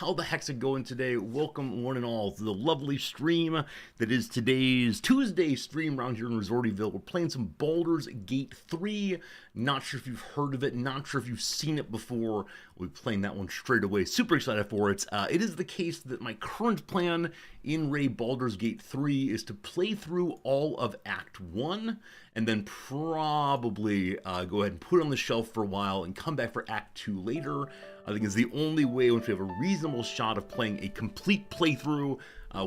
How the heck's it going today? Welcome one and all to the lovely stream that is today's Tuesday stream around here in Resortyville. We're playing some Baldur's Gate 3. Not sure if you've heard of it, not sure if you've seen it before. We'll be playing that one straight away. Super excited for it. It is the case that my current plan in Baldur's Gate 3 is to play through all of Act 1 and then probably go ahead and put it on the shelf for a while and come back for Act 2 later. I think it's the only way in which we have a reasonable shot of playing a complete playthrough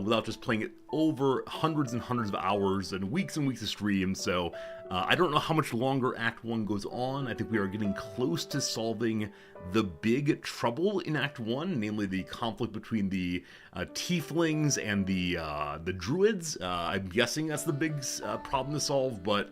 without just playing it over hundreds and hundreds of hours and weeks of stream. So I don't know how much longer Act 1 goes on. I think we are getting close to solving the big trouble in Act 1, namely the conflict between the tieflings and the druids. I'm guessing that's the big problem to solve, but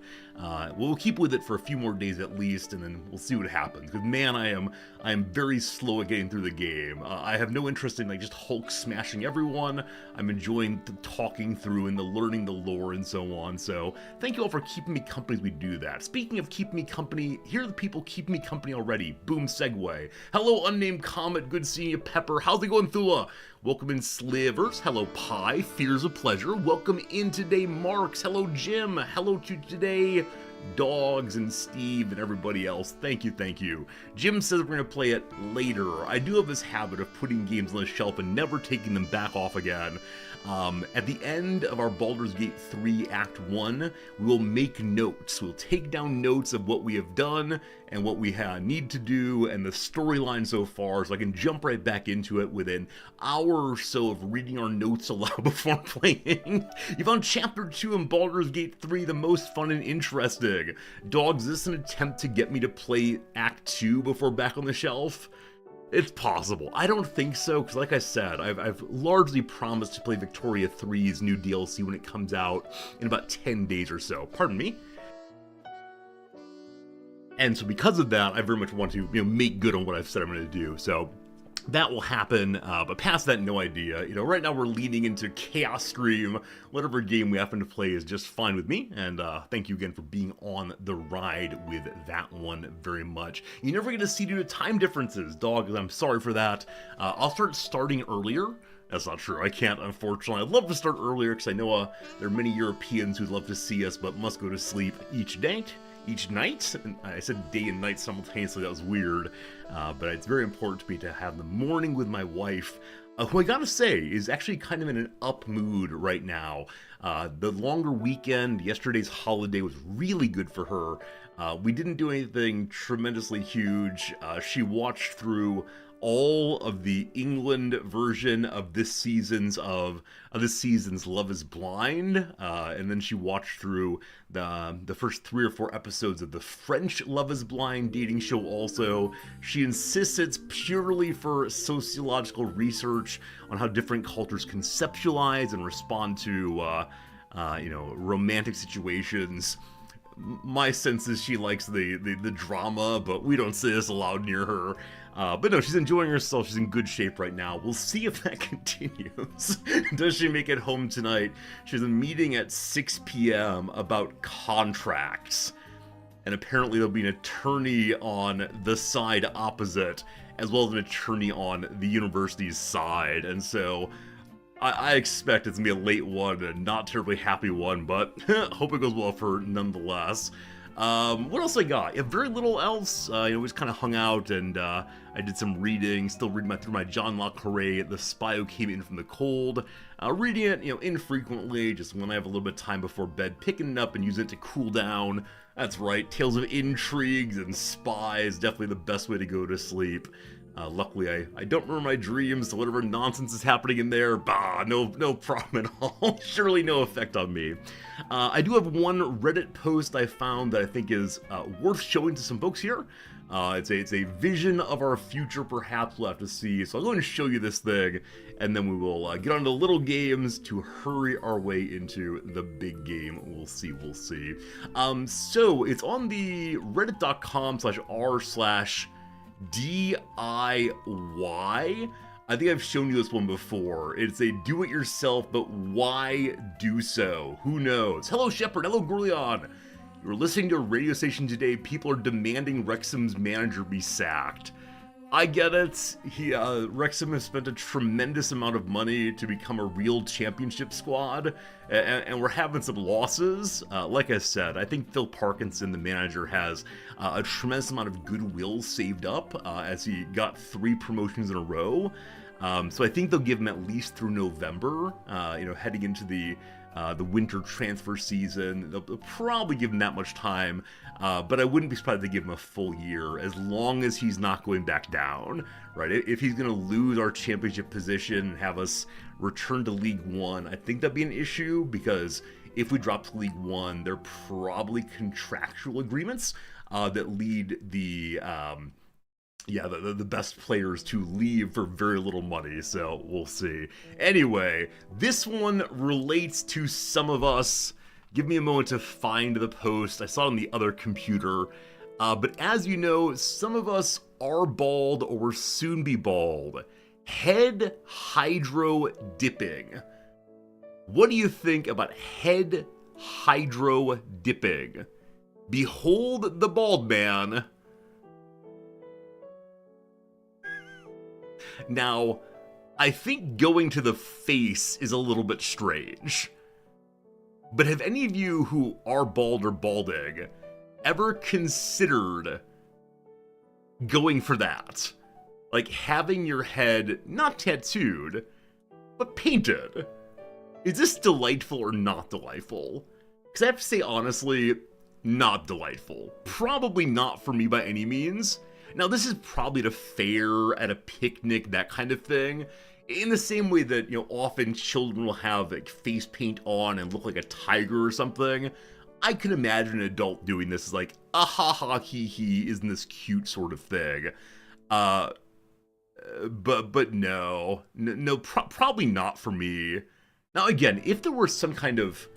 we'll keep with it for a few more days at least, and then we'll see what happens. Because man, I am very slow at getting through the game. I have no interest in just Hulk smashing everyone. I'm enjoying the talking through and the learning the lore and so on. So thank you all for keeping me company as we do that. Speaking of keeping me company, here are the people keeping me company already. Boom segue. Hello unnamed comet, good seeing you. Pepper, how's it going, Thula? Welcome in Slivers. Hello Pie, Fears of Pleasure. Welcome in today Marks. Hello Jim. Hello to today Dogs and Steve and everybody else. Thank you, thank you. Jim says we're going to play it later. I do have this habit of putting games on the shelf and never taking them back off again. At the end of our Baldur's Gate 3 Act 1, we will make notes. We'll take down notes of what we have done and what we need to do and the storyline so far, so I can jump right back into it within an hour or so of reading our notes aloud before playing. You found Chapter 2 in Baldur's Gate 3 the most fun and interesting. Dogs, is this an attempt to get me to play Act 2 before back on the shelf? It's possible. I don't think so, because like I said, I've largely promised to play Victoria 3's new DLC when it comes out in about 10 days or so. Pardon me. And so because of that, I very much want to make good on what I've said I'm going to do. So that will happen, but past that, no idea. Right now we're leaning into Chaos Stream. Whatever game we happen to play is just fine with me, and thank you again for being on the ride with that one very much. You never get to see due to time differences, Dog, I'm sorry for that. I'll start starting earlier. That's not true, I can't, unfortunately. I'd love to start earlier, because I know there are many Europeans who'd love to see us, but must go to sleep each night. And I said day and night simultaneously, that was weird, but it's very important to me to have the morning with my wife, who I gotta say is actually kind of in an up mood right now. The longer weekend, yesterday's holiday, was really good for her. We didn't do anything tremendously huge. She watched through all of the England version of this season's Love is Blind, and then she watched through the first 3 or 4 episodes of the French Love is Blind dating show also. She insists it's purely for sociological research on how different cultures conceptualize and respond to romantic situations. My sense is she likes the drama, but we don't say this aloud near her. But no, she's enjoying herself. She's in good shape right now. We'll see if that continues. Does she make it home tonight? She has a meeting at 6 p.m. about contracts. And apparently there'll be an attorney on the side opposite, as well as an attorney on the university's side. And so I expect it's going to be a late one, a not terribly happy one, but hope it goes well for her nonetheless. What else I got? Yeah, very little else. We just kind of hung out, and I did some reading, still reading through my John Le Carré, The Spy Who Came In From the Cold. Reading it, infrequently, just when I have a little bit of time before bed, picking it up and using it to cool down. That's right, tales of intrigues and spies, definitely the best way to go to sleep. Luckily, I don't remember my dreams, so whatever nonsense is happening in there, no problem at all. Surely no effect on me. I do have one Reddit post I found that I think is worth showing to some folks here. It's a vision of our future, perhaps we'll have to see. So I'll go ahead and show you this thing, and then we will get on to little games to hurry our way into the big game. We'll see. So it's on the reddit.com/r/DIY. I think I've shown you this one before. It's a do-it-yourself, but why do so? Who knows? Hello, Shepard. Hello, Gurleon. You're listening to a radio station today. People are demanding Wrexham's manager be sacked. I get it. Wrexham has spent a tremendous amount of money to become a real championship squad, and we're having some losses. Like I said, I think Phil Parkinson, the manager, has a tremendous amount of goodwill saved up as he got 3 promotions in a row. So I think they'll give him at least through November, heading into the winter transfer season. They'll probably give him that much time, but I wouldn't be surprised if they give him a full year, as long as he's not going back down, right? If he's going to lose our championship position and have us return to League One, I think that'd be an issue, because if we drop to League One, there are probably contractual agreements that lead the best players to leave for very little money, so we'll see. Anyway, this one relates to some of us. Give me a moment to find the post. I saw it on the other computer. But as you know, some of us are bald or will soon be bald. Head hydro dipping. What do you think about head hydro dipping? Behold the bald man. Now, I think going to the face is a little bit strange. But have any of you who are bald or balding ever considered going for that? Like having your head not tattooed, but painted. Is this delightful or not delightful? Because I have to say honestly, not delightful. Probably not for me by any means. Now, this is probably at a fair, at a picnic, that kind of thing. In the same way that, often children will have like face paint on and look like a tiger or something. I can imagine an adult doing this as like, ah ha ha hee hee, isn't this cute sort of thing. But no, probably not for me. Now again, if there were some kind of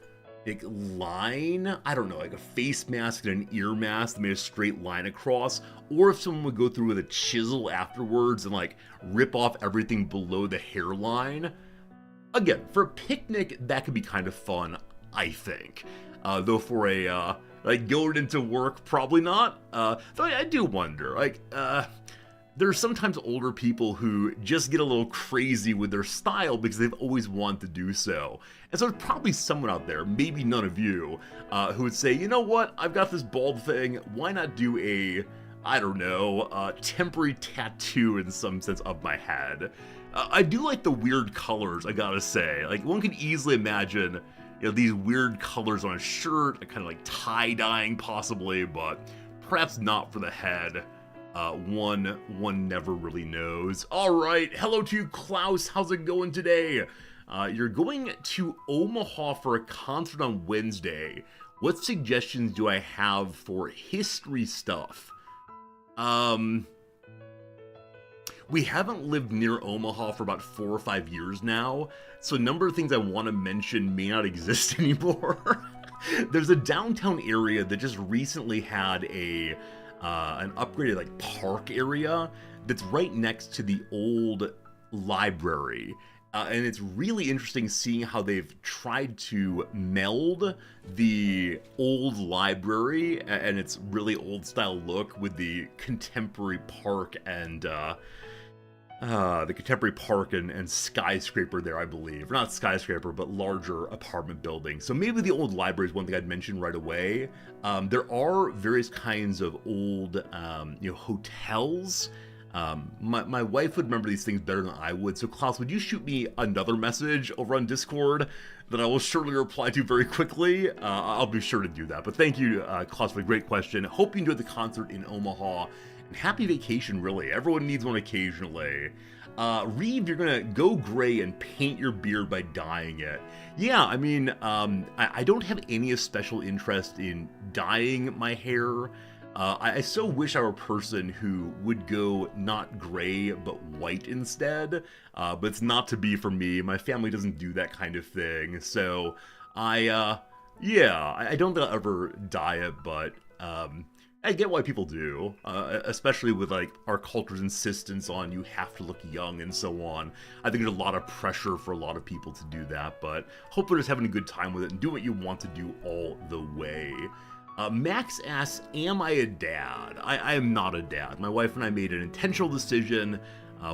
like line, I don't know, like a face mask and an ear mask that made a straight line across, or if someone would go through with a chisel afterwards and like rip off everything below the hairline. Again, for a picnic, that could be kind of fun, I think. Though for a, like going into work, probably not. Though I do wonder, like, there are sometimes older people who just get a little crazy with their style because they've always wanted to do so. And so there's probably someone out there, maybe none of you, who would say, you know what, I've got this bald thing, why not do a, I don't know, temporary tattoo in some sense of my head. I do like the weird colors, I gotta say. Like, one could easily imagine, these weird colors on a shirt, kind of like tie-dyeing possibly, but perhaps not for the head. One never really knows. Alright, hello to you, Klaus. How's it going today? You're going to Omaha for a concert on Wednesday. What suggestions do I have for history stuff? We haven't lived near Omaha for about 4 or 5 years now, so a number of things I want to mention may not exist anymore. There's a downtown area that just recently had an upgraded like park area that's right next to the old library. And it's really interesting seeing how they've tried to meld the old library and its really old style look with the contemporary park and skyscraper there, I believe. Not skyscraper, but larger apartment building. So maybe the old library is one thing I'd mention right away. There are various kinds of old, hotels. My wife would remember these things better than I would. So Klaus, would you shoot me another message over on Discord that I will surely reply to very quickly? I'll be sure to do that. But thank you, Klaus, for a great question. Hope you enjoyed the concert in Omaha. And happy vacation, really. Everyone needs one occasionally. Reeve, you're gonna go gray and paint your beard by dyeing it. Yeah, I mean, I don't have any special interest in dyeing my hair. I so wish I were a person who would go not gray, but white instead. But it's not to be for me. My family doesn't do that kind of thing. So, I don't think I'll ever dye it, but, I get why people do, especially with like our culture's insistence on you have to look young and so on. I think there's a lot of pressure for a lot of people to do that, but hope they're just having a good time with it and do what you want to do all the way. Max asks, am I a dad? I am not a dad. My wife and I made an intentional decision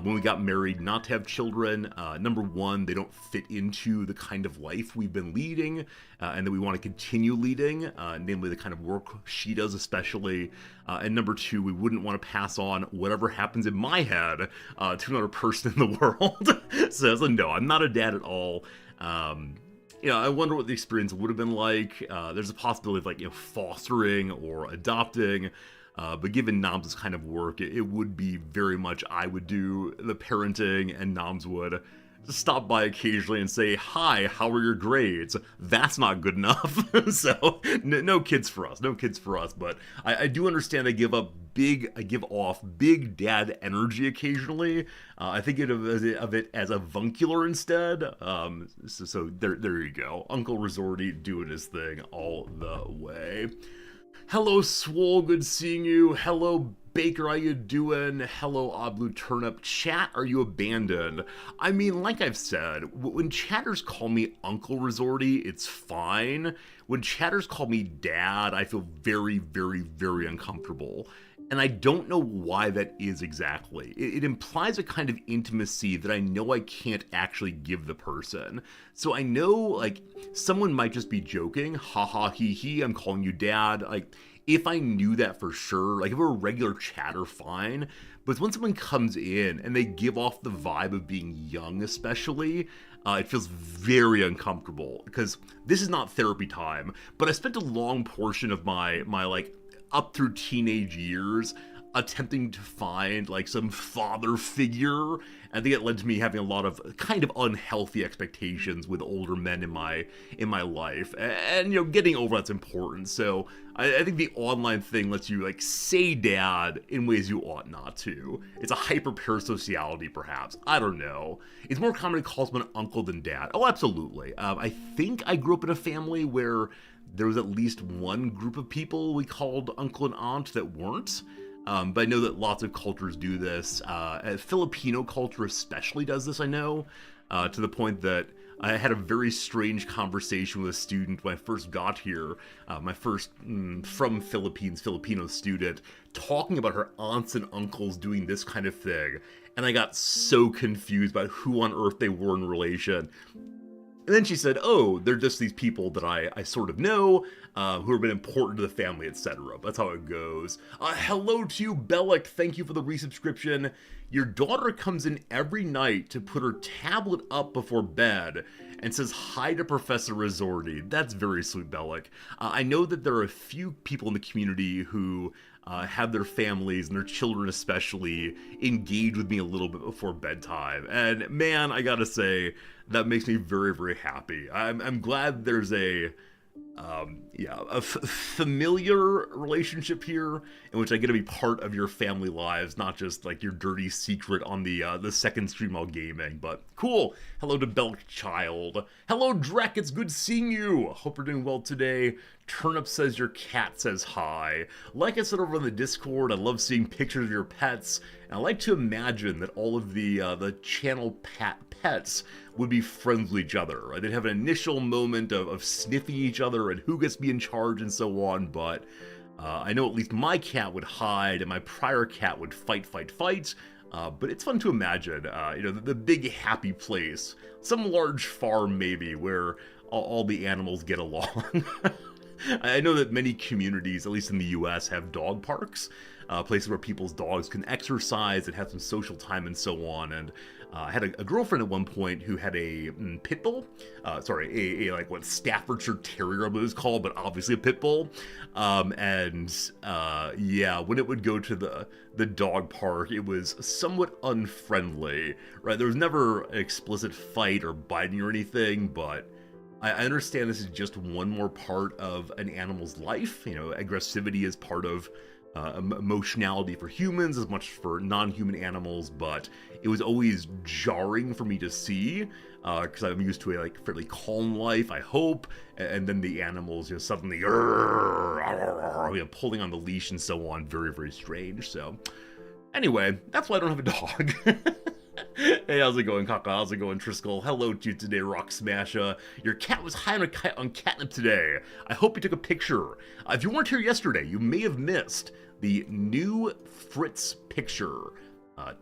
when we got married not to have children. Number one, they don't fit into the kind of life we've been leading and that we want to continue leading, namely the kind of work she does especially. And number two, we wouldn't want to pass on whatever happens in my head to another person in the world. So no, I'm not a dad at all. I wonder what the experience would have been like. There's a possibility of fostering or adopting. But given Noms' kind of work, it would be very much I would do the parenting and Noms would just stop by occasionally and say, hi, how are your grades? That's not good enough. So no kids for us, but I do understand I give off big dad energy occasionally. I think of it as avuncular instead. So there you go. Uncle Resorty doing his thing all the way. Hello, Swole, good seeing you. Hello, Baker, how you doing? Hello, Oblu Turnip. Chat, are you abandoned? I mean, like I've said, when chatters call me Uncle Resorty, it's fine. When chatters call me Dad, I feel very, very, very uncomfortable. And I don't know why that is exactly. It implies a kind of intimacy that I know I can't actually give the person. So I know, someone might just be joking, haha, hee hee, I'm calling you dad. If I knew that for sure, if it were a regular chatter, fine. But when someone comes in and they give off the vibe of being young especially, it feels very uncomfortable. Because this is not therapy time, but I spent a long portion of my up through teenage years attempting to find some father figure. I think it led to me having a lot of kind of unhealthy expectations with older men in my life, and getting over that's important. So I think the online thing lets you say dad in ways you ought not to. It's a hyper parasociality, perhaps. I don't know. It's more common to call someone uncle than dad. Oh, absolutely. I think I grew up in a family where there was at least one group of people we called uncle and aunt that weren't. But I know that lots of cultures do this. Filipino culture especially does this, I know, to the point that I had a very strange conversation with a student when I first got here, my first from Philippines Filipino student, talking about her aunts and uncles doing this kind of thing. And I got so confused about who on earth they were in relation. And then she said, oh, they're just these people that I sort of know, who have been important to the family, etc. That's how it goes. Hello to you, Bellic. Thank you for the resubscription. Your daughter comes in every night to put her tablet up before bed and says hi to Professor Resorty. That's very sweet, Bellic. I know that there are a few people in the community who have their families and their children especially engage with me a little bit before bedtime. And man, I gotta say, that makes me very, very happy. I'm glad there's a familiar relationship here in which I get to be part of your family lives, not just your dirty secret on the second stream while gaming. But cool. Hello to Belk Child. Hello, Drek. It's good seeing you. Hope you're doing well today. Turnip says your cat says hi. Like I said over on the Discord, I love seeing pictures of your pets. And I like to imagine that all of the channel pets would be friends with each other. Right? They'd have an initial moment of sniffing each other and who gets to be in charge and so on, but I know at least my cat would hide and my prior cat would fight. But it's fun to imagine, the big happy place, some large farm maybe, where all the animals get along. I know that many communities, at least in the US, have dog parks, places where people's dogs can exercise and have some social time and so on. And I had a girlfriend at one point who had a pit bull, what Staffordshire Terrier I believe it was called, but obviously a pit bull. When it would go to the dog park, it was somewhat unfriendly, right? There was never an explicit fight or biting or anything, but I understand this is just one more part of an animal's life. Aggressivity is part of emotionality for humans as much for non-human animals, but it was always jarring for me to see because I'm used to a fairly calm life, I hope, and then the animals suddenly pulling on the leash and so on. Very, very strange. So anyway, that's why I don't have a dog. Hey, how's it going, Kaka? How's it going, Triskel? Hello to you today, Rock Smasher. Your cat was high on catnip today. I hope you took a picture. If you weren't here yesterday, you may have missed the new Fritz picture.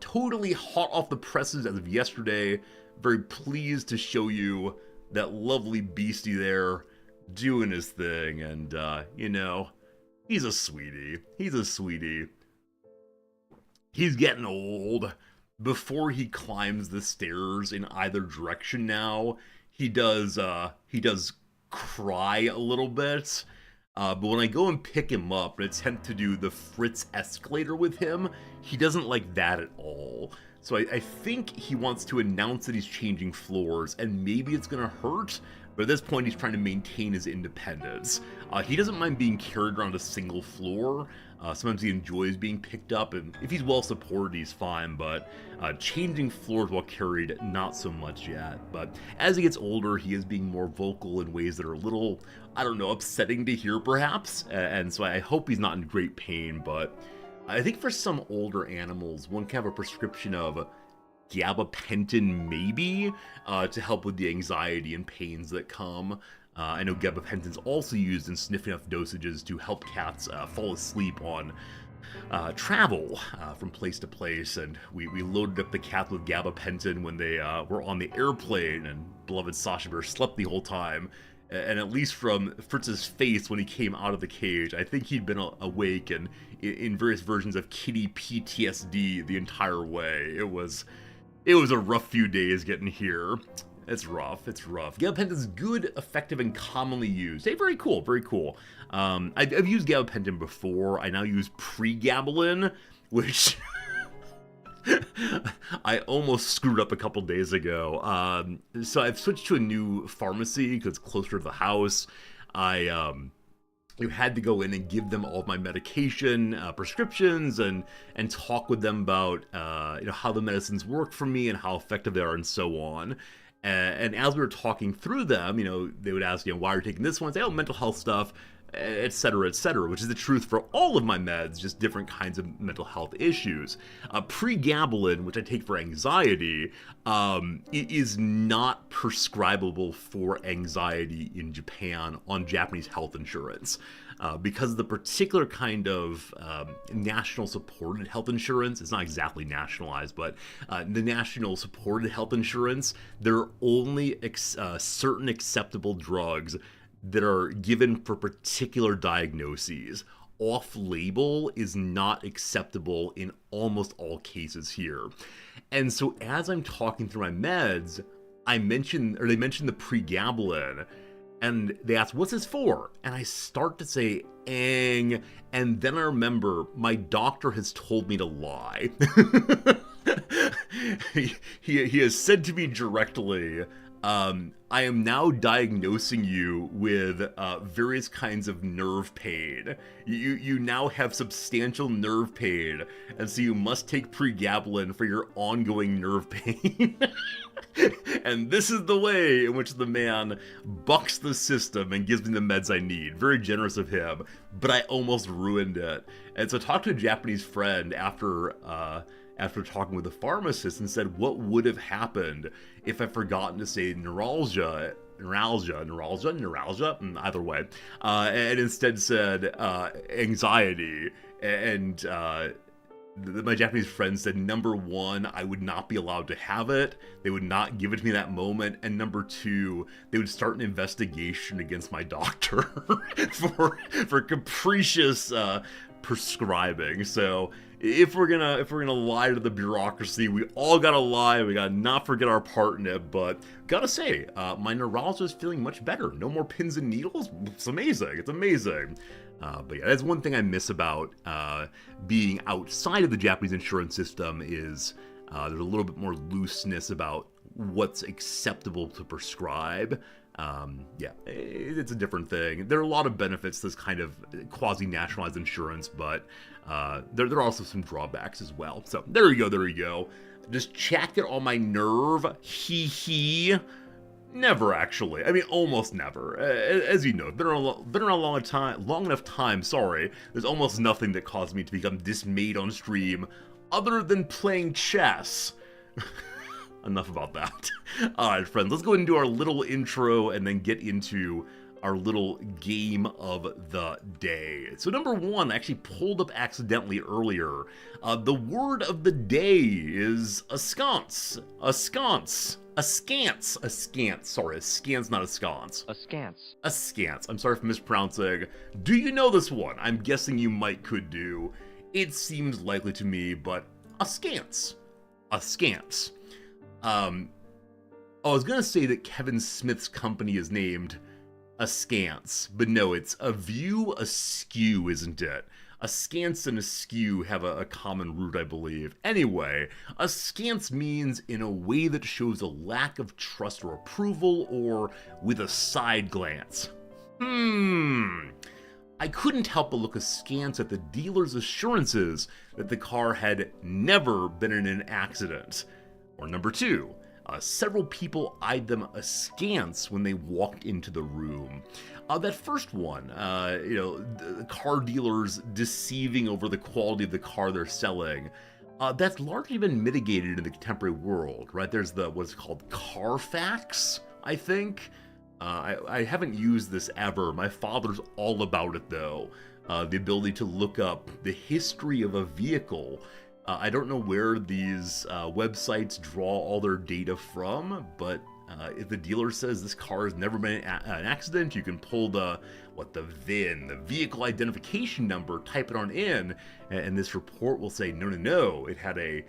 Totally hot off the presses as of yesterday. Very pleased to show you that lovely beastie there doing his thing. And, you know, he's a sweetie. He's a sweetie. He's getting old. Before he climbs the stairs in either direction now, he does cry a little bit. But when I go and pick him up and attempt to do the Fritz escalator with him, he doesn't like that at all. So I think he wants to announce that he's changing floors, and maybe it's gonna hurt, but at this point he's trying to maintain his independence. He doesn't mind being carried around a single floor. Sometimes he enjoys being picked up, and if he's well supported, he's fine, but changing floors while carried, not so much yet. But as he gets older, he is being more vocal in ways that are a little, I don't know, upsetting to hear, perhaps, and so I hope he's not in great pain, but I think for some older animals, one can have a prescription of gabapentin, maybe, to help with the anxiety and pains that come. I know gabapentin's also used in sniffing enough dosages to help cats fall asleep on travel from place to place, and we loaded up the cat with gabapentin when they were on the airplane, and beloved Sasha Bear slept the whole time. And at least from Fritz's face when he came out of the cage, I think he'd been awake and in various versions of kitty PTSD the entire way. It was a rough few days getting here. It's rough. It's rough. Gabapentin's good, effective, and commonly used. Hey, very cool. Very cool. I've used gabapentin before. I now use pregabalin, which I almost screwed up a couple days ago. So I've switched to a new pharmacy because it's closer to the house. You had to go in and give them all of my medication, prescriptions, and talk with them about how the medicines work for me and how effective they are and so on. And as we were talking through them, they would ask, why are you taking this one? I'd say, mental health stuff, et cetera, which is the truth for all of my meds, just different kinds of mental health issues. Pregabalin, which I take for anxiety, is not prescribable for anxiety in Japan on Japanese health insurance. Because of the particular kind of national supported health insurance, it's not exactly nationalized, but the national supported health insurance, there are only certain acceptable drugs that are given for particular diagnoses. Off-label is not acceptable in almost all cases here. And so as I'm talking through my meds, they mention the pregabalin, and they ask, what's this for? And I start to say, and then I remember my doctor has told me to lie. he has said to me directly, I am now diagnosing you with various kinds of nerve pain. You now have substantial nerve pain, and so you must take pregabalin for your ongoing nerve pain. And this is the way in which the man bucks the system and gives me the meds I need. Very generous of him, but I almost ruined it. And so I talked to a Japanese friend after talking with the pharmacist and said, what would have happened if I'd forgotten to say neuralgia, either way, and instead said anxiety. And my Japanese friend said, number one, I would not be allowed to have it. They would not give it to me that moment. And number two, they would start an investigation against my doctor for capricious prescribing. So if we're gonna lie to the bureaucracy, we all gotta lie. We gotta not forget our part in it. But gotta say, my neurologist is feeling much better. No more pins and needles. It's amazing. It's amazing. But yeah, that's one thing I miss about being outside of the Japanese insurance system is there's a little bit more looseness about what's acceptable to prescribe. Yeah, it's a different thing. There are a lot of benefits to this kind of quasi-nationalized insurance, but there are also some drawbacks as well. So there you go. Just checked it on my nerve. Hee. Never, actually. I mean, almost never. As you know, been around long enough time, there's almost nothing that caused me to become dismayed on stream other than playing chess. Enough about that. Alright, friends, let's go ahead and do our little intro and then get into our little game of the day. So number one, I actually pulled up accidentally earlier. The word of the day is askance. Askance. Askance. Askance. Sorry, askance, not askance. Askance. Askance. I'm sorry for mispronouncing. Do you know this one? I'm guessing you could do. It seems likely to me, but askance. Askance. I was gonna say that Kevin Smith's company is named Askance, but no, it's a view askew, isn't it? Askance and askew have a common root, I believe. Anyway, askance means in a way that shows a lack of trust or approval, or with a side glance. I couldn't help but look askance at the dealer's assurances that the car had never been in an accident. Or number two, several people eyed them askance when they walked into the room. That first one, the car dealers deceiving over the quality of the car they're selling, that's largely been mitigated in the contemporary world, right? There's what's called Carfax, I think. I haven't used this ever. My father's all about it, though. The ability to look up the history of a vehicle. I don't know where these websites draw all their data from, but if the dealer says this car has never been in an accident, you can pull the VIN, the vehicle identification number, type it on in, and this report will say, no, it had a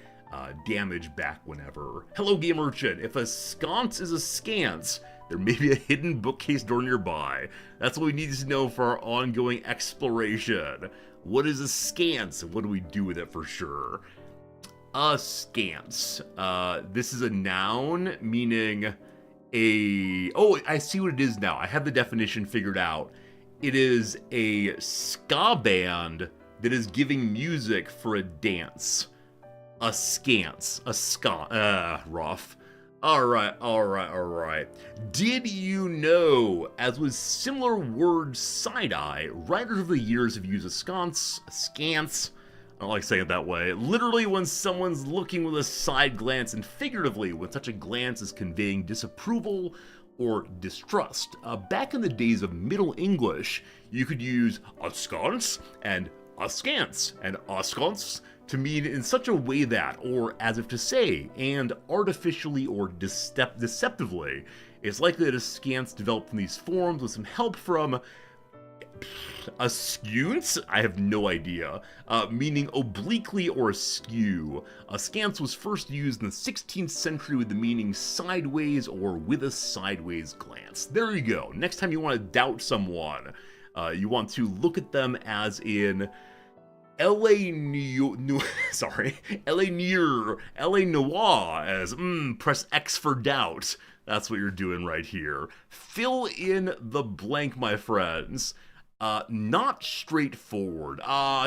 damage back whenever. Hello, game merchant. If a sconce is a scance, there may be a hidden bookcase door nearby. That's what we need to know for our ongoing exploration. What is a scance, and what do we do with it for sure? A scance. This is a noun, meaning oh, I see what it is now. I have the definition figured out. It is a ska band that is giving music for a dance. A scance. A ska. Rough. Alright. Did you know, as with similar words side-eye, writers of the years have used askance, I don't like saying it that way, literally when someone's looking with a side glance, and figuratively when such a glance is conveying disapproval or distrust. Back in the days of Middle English, you could use askance and askance to mean in such a way that, or as if to say, and artificially or deceptively. It's likely that askance developed from these forms with some help from askewnce? I have no idea. Meaning obliquely or askew. Askance was first used in the 16th century with the meaning sideways or with a sideways glance. There you go. Next time you want to doubt someone, you want to look at them as in LA Noir as, press X for doubt. That's what you're doing right here. Fill in the blank, my friends. Not straightforward.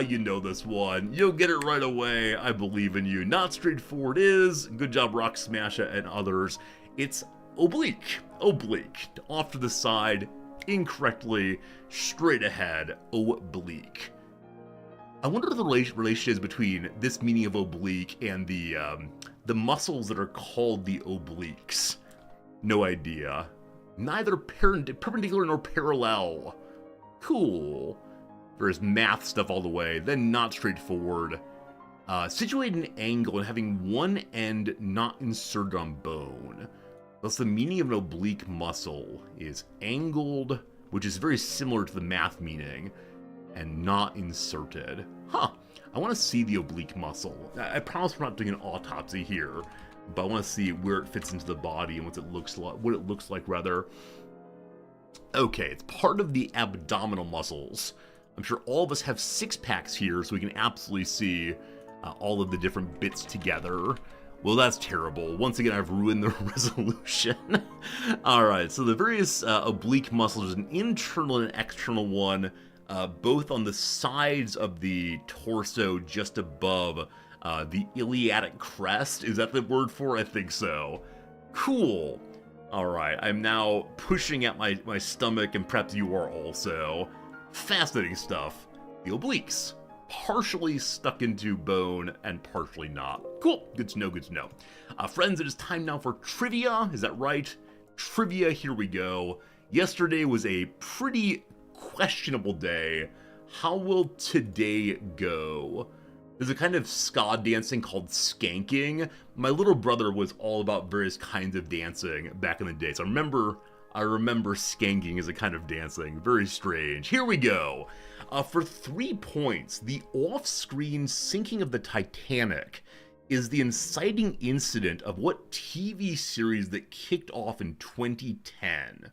You know this one. You'll get it right away. I believe in you. Not straightforward is, good job Rock Smasher and others, it's oblique. Oblique. Off to the side, incorrectly, straight ahead, oblique. I wonder what the relation is between this meaning of oblique and the muscles that are called the obliques. No idea. Neither perpendicular nor parallel. Cool. There's math stuff all the way, then not straightforward. Situated in an angle and having one end not inserted on bone. Thus the meaning of an oblique muscle is angled, which is very similar to the math meaning, and not inserted. Huh. I want to see the oblique muscle. I promise we're not doing an autopsy here, but I want to see where it fits into the body and what it looks like rather. Okay, it's part of the abdominal muscles. I'm sure all of us have six packs here, so we can absolutely see all of the different bits together. Well, that's terrible. Once again, I've ruined the resolution. Alright, so the various oblique muscles, there's an internal and an external one, both on the sides of the torso just above the iliac crest. Is that the word for it? I think so. Cool. Alright, I'm now pushing at my stomach, and perhaps you are also. Fascinating stuff. The obliques. Partially stuck into bone and partially not. Cool. Good to know, good to know. Friends, it is time now for trivia. Is that right? Trivia, here we go. Yesterday was a pretty questionable day. How will today go? There's a kind of ska dancing called skanking. My little brother was all about various kinds of dancing back in the day. So I remember skanking as a kind of dancing. Very strange. Here we go. For 3 points, the off-screen sinking of the Titanic is the inciting incident of what TV series that kicked off in 2010?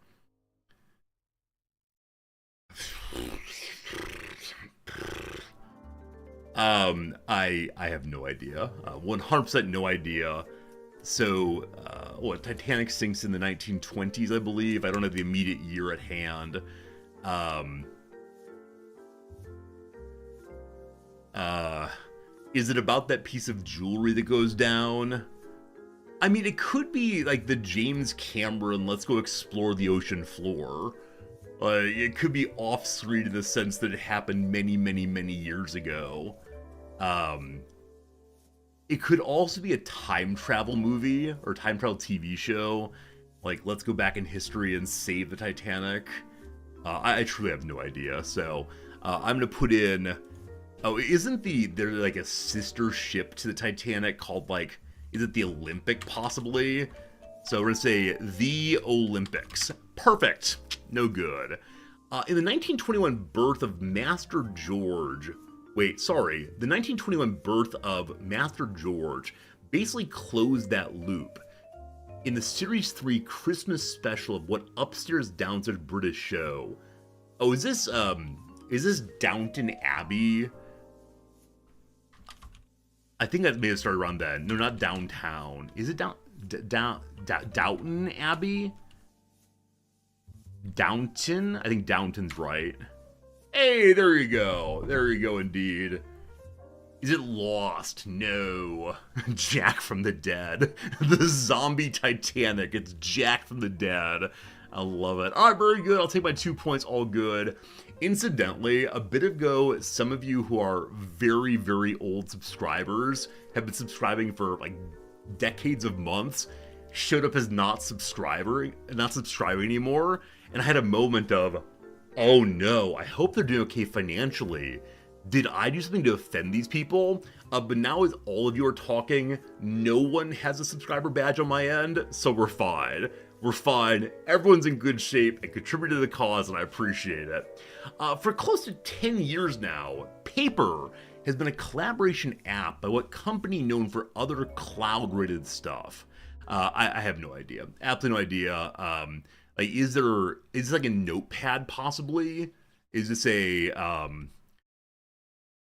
I have no idea. 100% no idea. So, Titanic sinks in the 1920s, I believe. I don't have the immediate year at hand. Is it about that piece of jewelry that goes down? I mean, it could be like the James Cameron Let's Go Explore the Ocean Floor. It could be off-screen in the sense that it happened many, many, many years ago. It could also be a time travel movie or time travel TV show. Like, let's go back in history and save the Titanic. I truly have no idea. So, I'm going to put in... Oh, isn't there like a sister ship to the Titanic called like... Is it the Olympic, possibly? So we're going to say the Olympics. Perfect. No good. In the 1921 birth of Master George... Wait, sorry. The 1921 birth of Master George basically closed that loop. In the Series 3 Christmas special of what upstairs downstairs British show? Oh, is this Downton Abbey? I think that may have started around then. No, not Downtown. Is it Downton Abbey? Downton? I think Downton's right. Hey, there you go. There you go, indeed. Is it Lost? No. Jack from the Dead. The zombie Titanic. It's Jack from the Dead. I love it. All right, very good. I'll take my 2 points. All good. Incidentally, a bit ago, some of you who are very, very old subscribers have been subscribing for like decades of months, showed up as not subscribing anymore, and I had a moment of, oh no, I hope they're doing okay financially. Did I do something to offend these people? But now as all of you are talking, no one has a subscriber badge on my end, so we're fine. We're fine. Everyone's in good shape and contributed to the cause, and I appreciate it. For close to 10 years now, Paper has been a collaboration app by what company known for other cloud-related stuff? I have no idea. Absolutely no idea. Is this like a notepad possibly? Is this a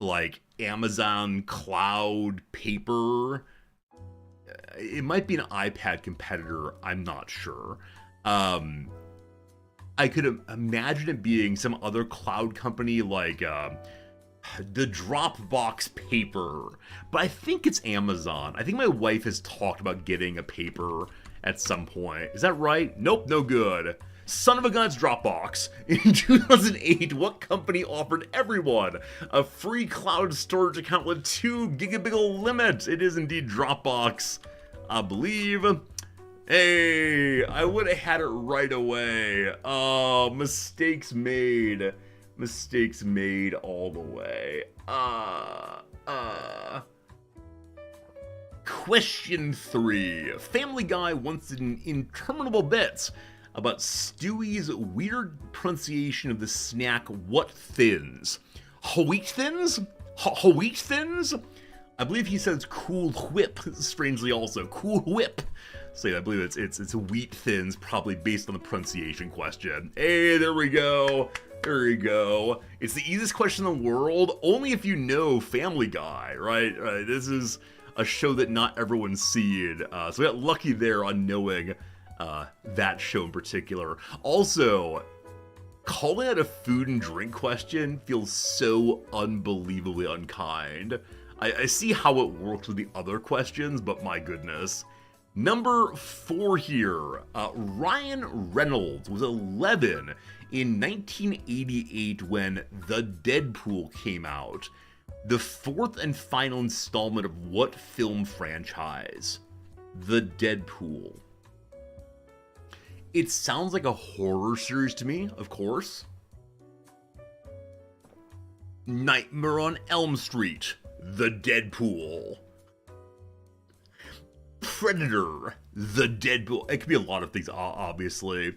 like Amazon Cloud Paper? It might be an iPad competitor. I'm not sure. I could imagine it being some other cloud company like the Dropbox Paper, but I think it's Amazon. I think my wife has talked about getting a paper at some point. Is that right? Nope, no good. Son of a gun's Dropbox. In 2008, what company offered everyone a free cloud storage account with 2 gigabit limit? It is indeed Dropbox, I believe. Hey, I would have had it right away. Oh, mistakes made. Mistakes made all the way. Question 3. Family Guy once did an interminable bit about Stewie's weird pronunciation of the snack What Thins? Wheat Thins? Wheat Thins? I believe he says Cool Whip, strangely also. Cool Whip. So yeah, I believe it's Wheat Thins, probably based on the pronunciation question. Hey, there we go. There you go. It's the easiest question in the world, only if you know Family Guy, right? This is a show that not everyone's seen. So we got lucky there on knowing that show in particular. Also, calling it a food and drink question feels so unbelievably unkind. I see how it works with the other questions, but my goodness. Number 4 here. Ryan Reynolds was 11 in 1988 when The Deadpool came out. The 4th and final installment of what film franchise? The Deadpool. It sounds like a horror series to me, of course. Nightmare on Elm Street. The Deadpool. Predator. The Deadpool. It could be a lot of things, obviously.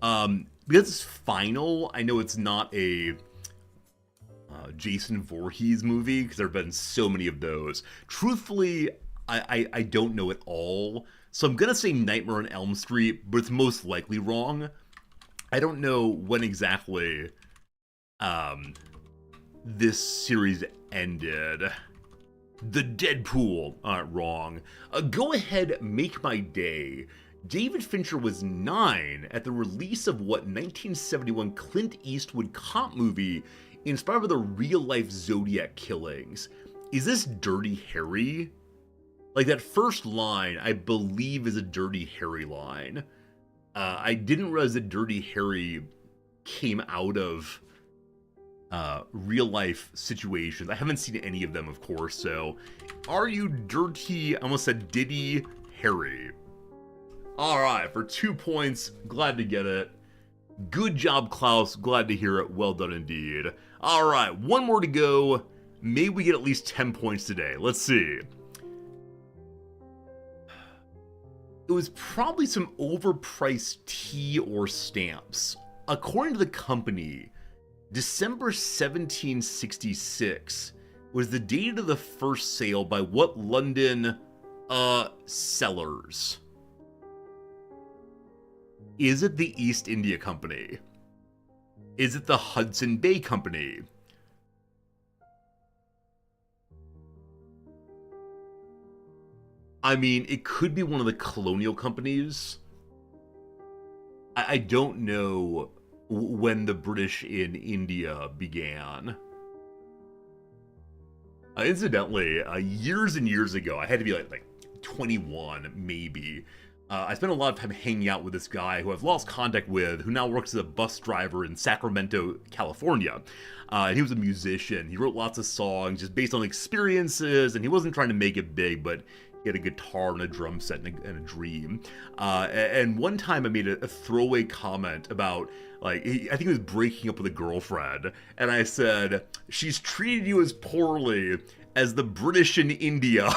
Because it's final, I know it's not a Jason Voorhees movie, because there have been so many of those. Truthfully, I don't know at all. So I'm going to say Nightmare on Elm Street, but it's most likely wrong. I don't know when exactly this series ended. The Deadpool. Wrong. Go ahead, make my day. David Fincher was 9 at the release of what 1971 Clint Eastwood cop movie inspired by the real-life Zodiac killings. Is this Dirty Harry? Like, that first line, I believe, is a Dirty Harry line. I didn't realize that Dirty Harry came out of real-life situations. I haven't seen any of them, of course, so... Are you Dirty... I almost said Diddy Harry. Alright, for 2 points, glad to get it. Good job, Klaus. Glad to hear it. Well done indeed. Alright, one more to go. Maybe we get at least 10 points today. Let's see. It was probably some overpriced tea or stamps. According to the company, December 1766 was the date of the first sale by what London sellers? Is it the East India Company? Is it the Hudson Bay Company? I mean, it could be one of the colonial companies. I don't know when the British in India began. Incidentally, years and years ago, I had to be like 21, maybe. I spent a lot of time hanging out with this guy who I've lost contact with, who now works as a bus driver in Sacramento, California. And he was a musician. He wrote lots of songs just based on experiences, and he wasn't trying to make it big, but he had a guitar and a drum set and a dream. And one time I made a throwaway comment about, like, I think he was breaking up with a girlfriend, and I said, "She's treated you as poorly as the British in India."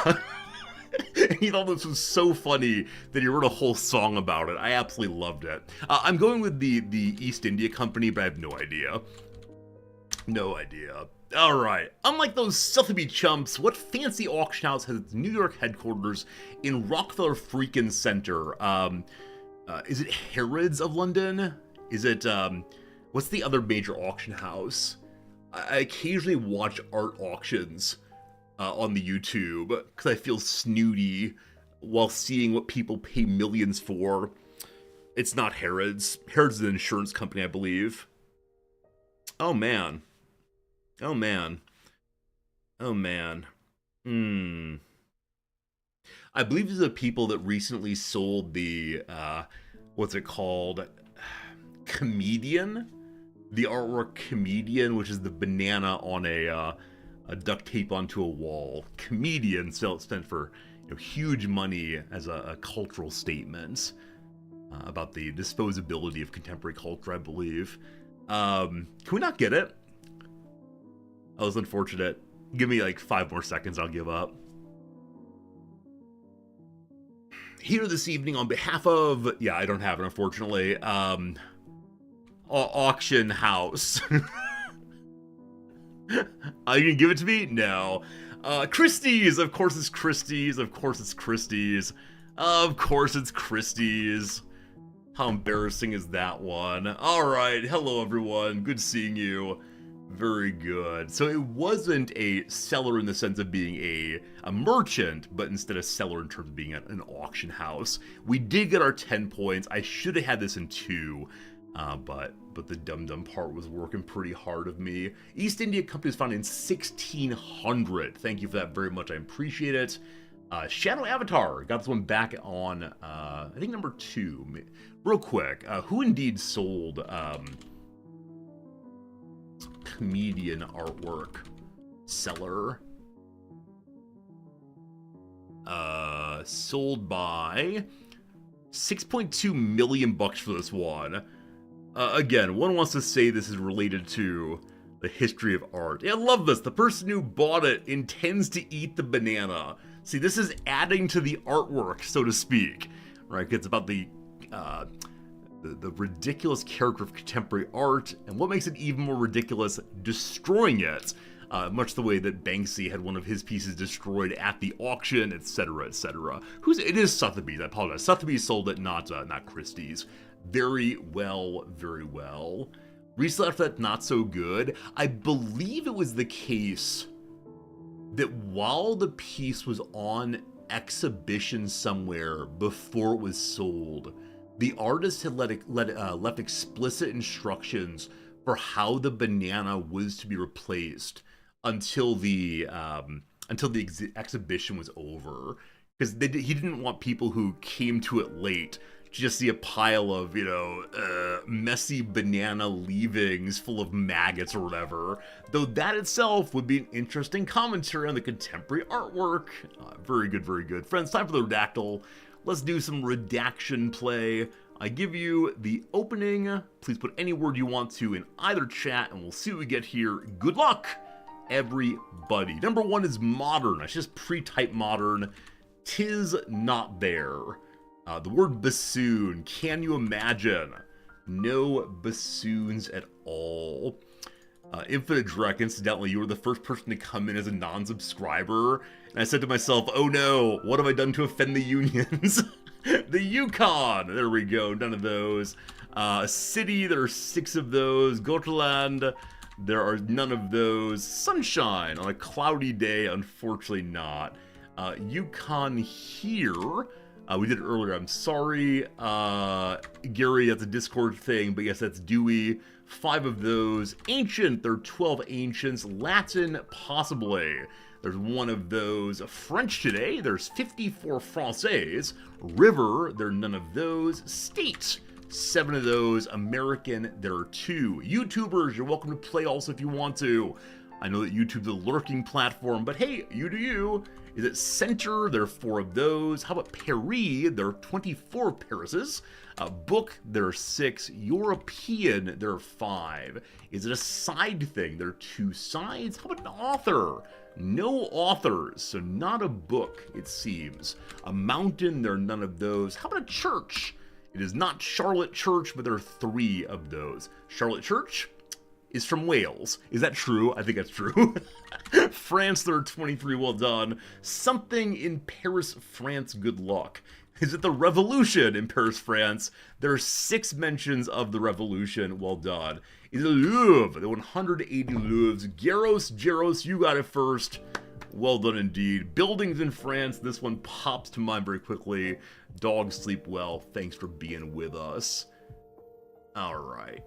He thought this was so funny that he wrote a whole song about it. I absolutely loved it. I'm going with the East India Company, but I have no idea. No idea. Alright, unlike those Sotheby chumps, what fancy auction house has its New York headquarters in Rockefeller Freakin' Center? Is it Harrods of London? Is it, what's the other major auction house? I occasionally watch art auctions on the YouTube, because I feel snooty while seeing what people pay millions for. It's not Harrods. Harrods is an insurance company, I believe. Oh, man. Oh, man. Oh, man. I believe these are the people that recently sold the, what's it called? Comedian? The artwork Comedian, which is the banana on a duct tape onto a wall. Comedian spent for huge money as a cultural statement about the disposability of contemporary culture, I believe. Can we not get it? That was unfortunate. Give me like 5 more seconds, I'll give up. Here this evening on behalf of... Yeah, I don't have it, unfortunately. Auction house. Are you gonna give it to me? No. Christie's! Of course it's Christie's. Of course it's Christie's. Of course it's Christie's. How embarrassing is that one? Alright, hello everyone. Good seeing you. Very good. So it wasn't a seller in the sense of being a merchant, but instead a seller in terms of being an auction house. We did get our 10 points. I should have had this in 2. But the dum-dum part was working pretty hard of me. East India Company was founded in 1600. Thank you for that very much. I appreciate it. Shadow Avatar. Got this one back on, I think number 2. Real quick, who indeed sold comedian artwork? Seller. Sold by 6.2 million bucks for this one. Again, one wants to say this is related to the history of art. Yeah, I love this. The person who bought it intends to eat the banana. See, this is adding to the artwork, so to speak, right? It's about the ridiculous character of contemporary art, and what makes it even more ridiculous, destroying it. Much the way that Banksy had one of his pieces destroyed at the auction, etc., etc. It is Sotheby's, I apologize. Sotheby's sold it, not Christie's. Very well, very well. Resale after that, not so good. I believe it was the case that while the piece was on exhibition somewhere before it was sold, the artist had left explicit instructions for how the banana was to be replaced until the exhibition was over, because he didn't want people who came to it late to just see a pile of messy banana leavings full of maggots or whatever. Though that itself would be an interesting commentary on the contemporary artwork. Very good, very good. Friends, time for the redactyl. Let's do some redaction play. I give you the opening. Please put any word you want to in either chat, and we'll see what we get here. Good luck, everybody. Number one is modern. I should just pre-type modern. Tis not there. The word bassoon. Can you imagine? No bassoons at all. Infinite Drek, incidentally, you were the first person to come in as a non-subscriber, and I said to myself, oh no, what have I done to offend the unions? The Yukon, there we go, none of those. City, there are 6 of those. Gotaland, there are none of those. Sunshine, on a cloudy day, unfortunately not. Yukon here, we did it earlier, I'm sorry. Gary, that's a Discord thing, but yes, that's Dewey. 5 of those. Ancient, there are 12 ancients. Latin, possibly. There's 1 of those. French today, there's 54 Français. River, there are none of those. State, 7 of those. American, there are 2. YouTubers, you're welcome to play also if you want to. I know that YouTube's a lurking platform, but hey, you do you. Is it Center? There are 4 of those. How about Paris? There are 24 Parises. Book, there are 6. European, there are 5. Is it a side thing? There are 2 sides. How about an author? No authors, so not a book, it seems. A mountain, there are none of those. How about a church? It is not Charlotte Church, but there are 3 of those. Charlotte Church is from Wales. Is that true? I think that's true. France, there are 23, well done. Something in Paris, France, good luck. Is it the Revolution in Paris, France? There are 6 mentions of the Revolution, well done. Is it Louvre? The 180 Louvres. Jaros, you got it first. Well done indeed. Buildings in France, this one pops to mind very quickly. Dogs sleep well, thanks for being with us. Alright.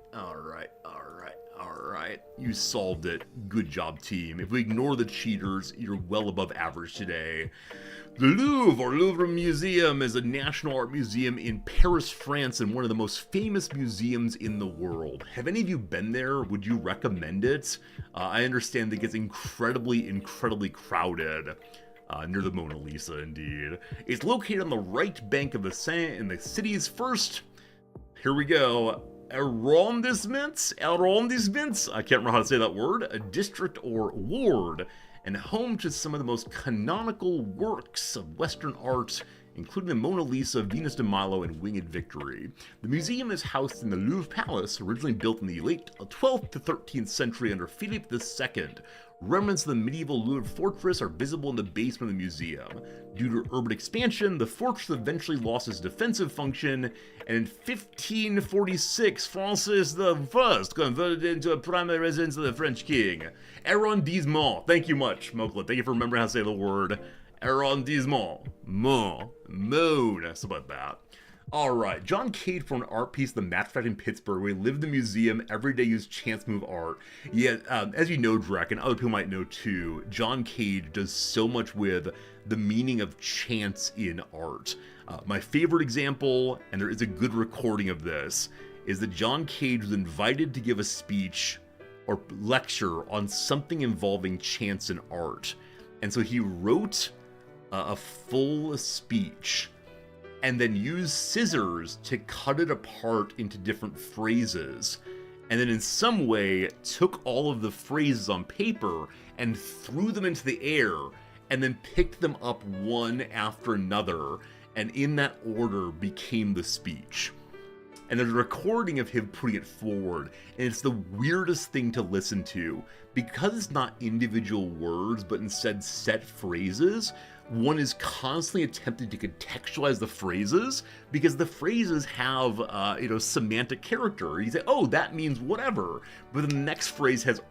You solved it. Good job, team. If we ignore the cheaters, you're well above average today. The Louvre, or Louvre Museum, is a national art museum in Paris, France, and one of the most famous museums in the world. Have any of you been there? Would you recommend it? I understand that it gets incredibly crowded. Near the Mona Lisa, indeed. It's located on the right bank of the Seine in the city's first, here we go, arrondissements, I can't remember how to say that word, a district or ward, and home to some of the most canonical works of Western art, including the Mona Lisa, Venus de Milo, and Winged Victory. The museum is housed in the Louvre Palace, originally built in the late 12th to 13th century under Philip II. Remnants of the medieval Louvre fortress are visible in the basement of the museum. Due to urban expansion, the fortress eventually lost its defensive function, and in 1546, Francis I converted it into a primary residence of the French king. Arrondissement. Thank you much, Mokla. Thank you for remembering how to say the word. Arrondissement. Moan. Something like that. Alright, John Cage for an art piece, The Match Fact in Pittsburgh, where he lived in the museum, every day used chance move art. Yeah, as you know, Drek, and other people might know too, John Cage does so much with the meaning of chance in art. My favorite example, and there is a good recording of this, is that John Cage was invited to give a speech or lecture on something involving chance in art. And so he wrote a full speech and then used scissors to cut it apart into different phrases, and then in some way took all of the phrases on paper and threw them into the air, and then picked them up one after another, and in that order became the speech. And there's a recording of him putting it forward, and it's the weirdest thing to listen to. Because it's not individual words, but instead set phrases, one is constantly attempting to contextualize the phrases, because the phrases have, semantic character. You say, oh, that means whatever, but then the next phrase has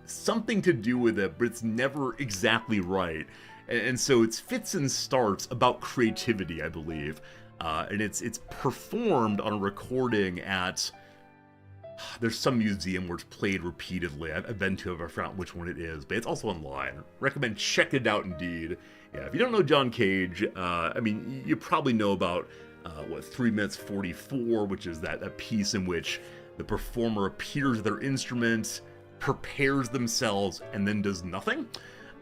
something to do with it, but it's never exactly right. And so it's fits and starts about creativity, I believe. And it's performed on a recording at, there's some museum where it's played repeatedly. I've been to it, I forgot which one it is, but it's also online. Recommend checking it out indeed. Yeah, if you don't know John Cage, you probably know about, 3 minutes 44, which is that piece in which the performer appears at their instrument, prepares themselves, and then does nothing.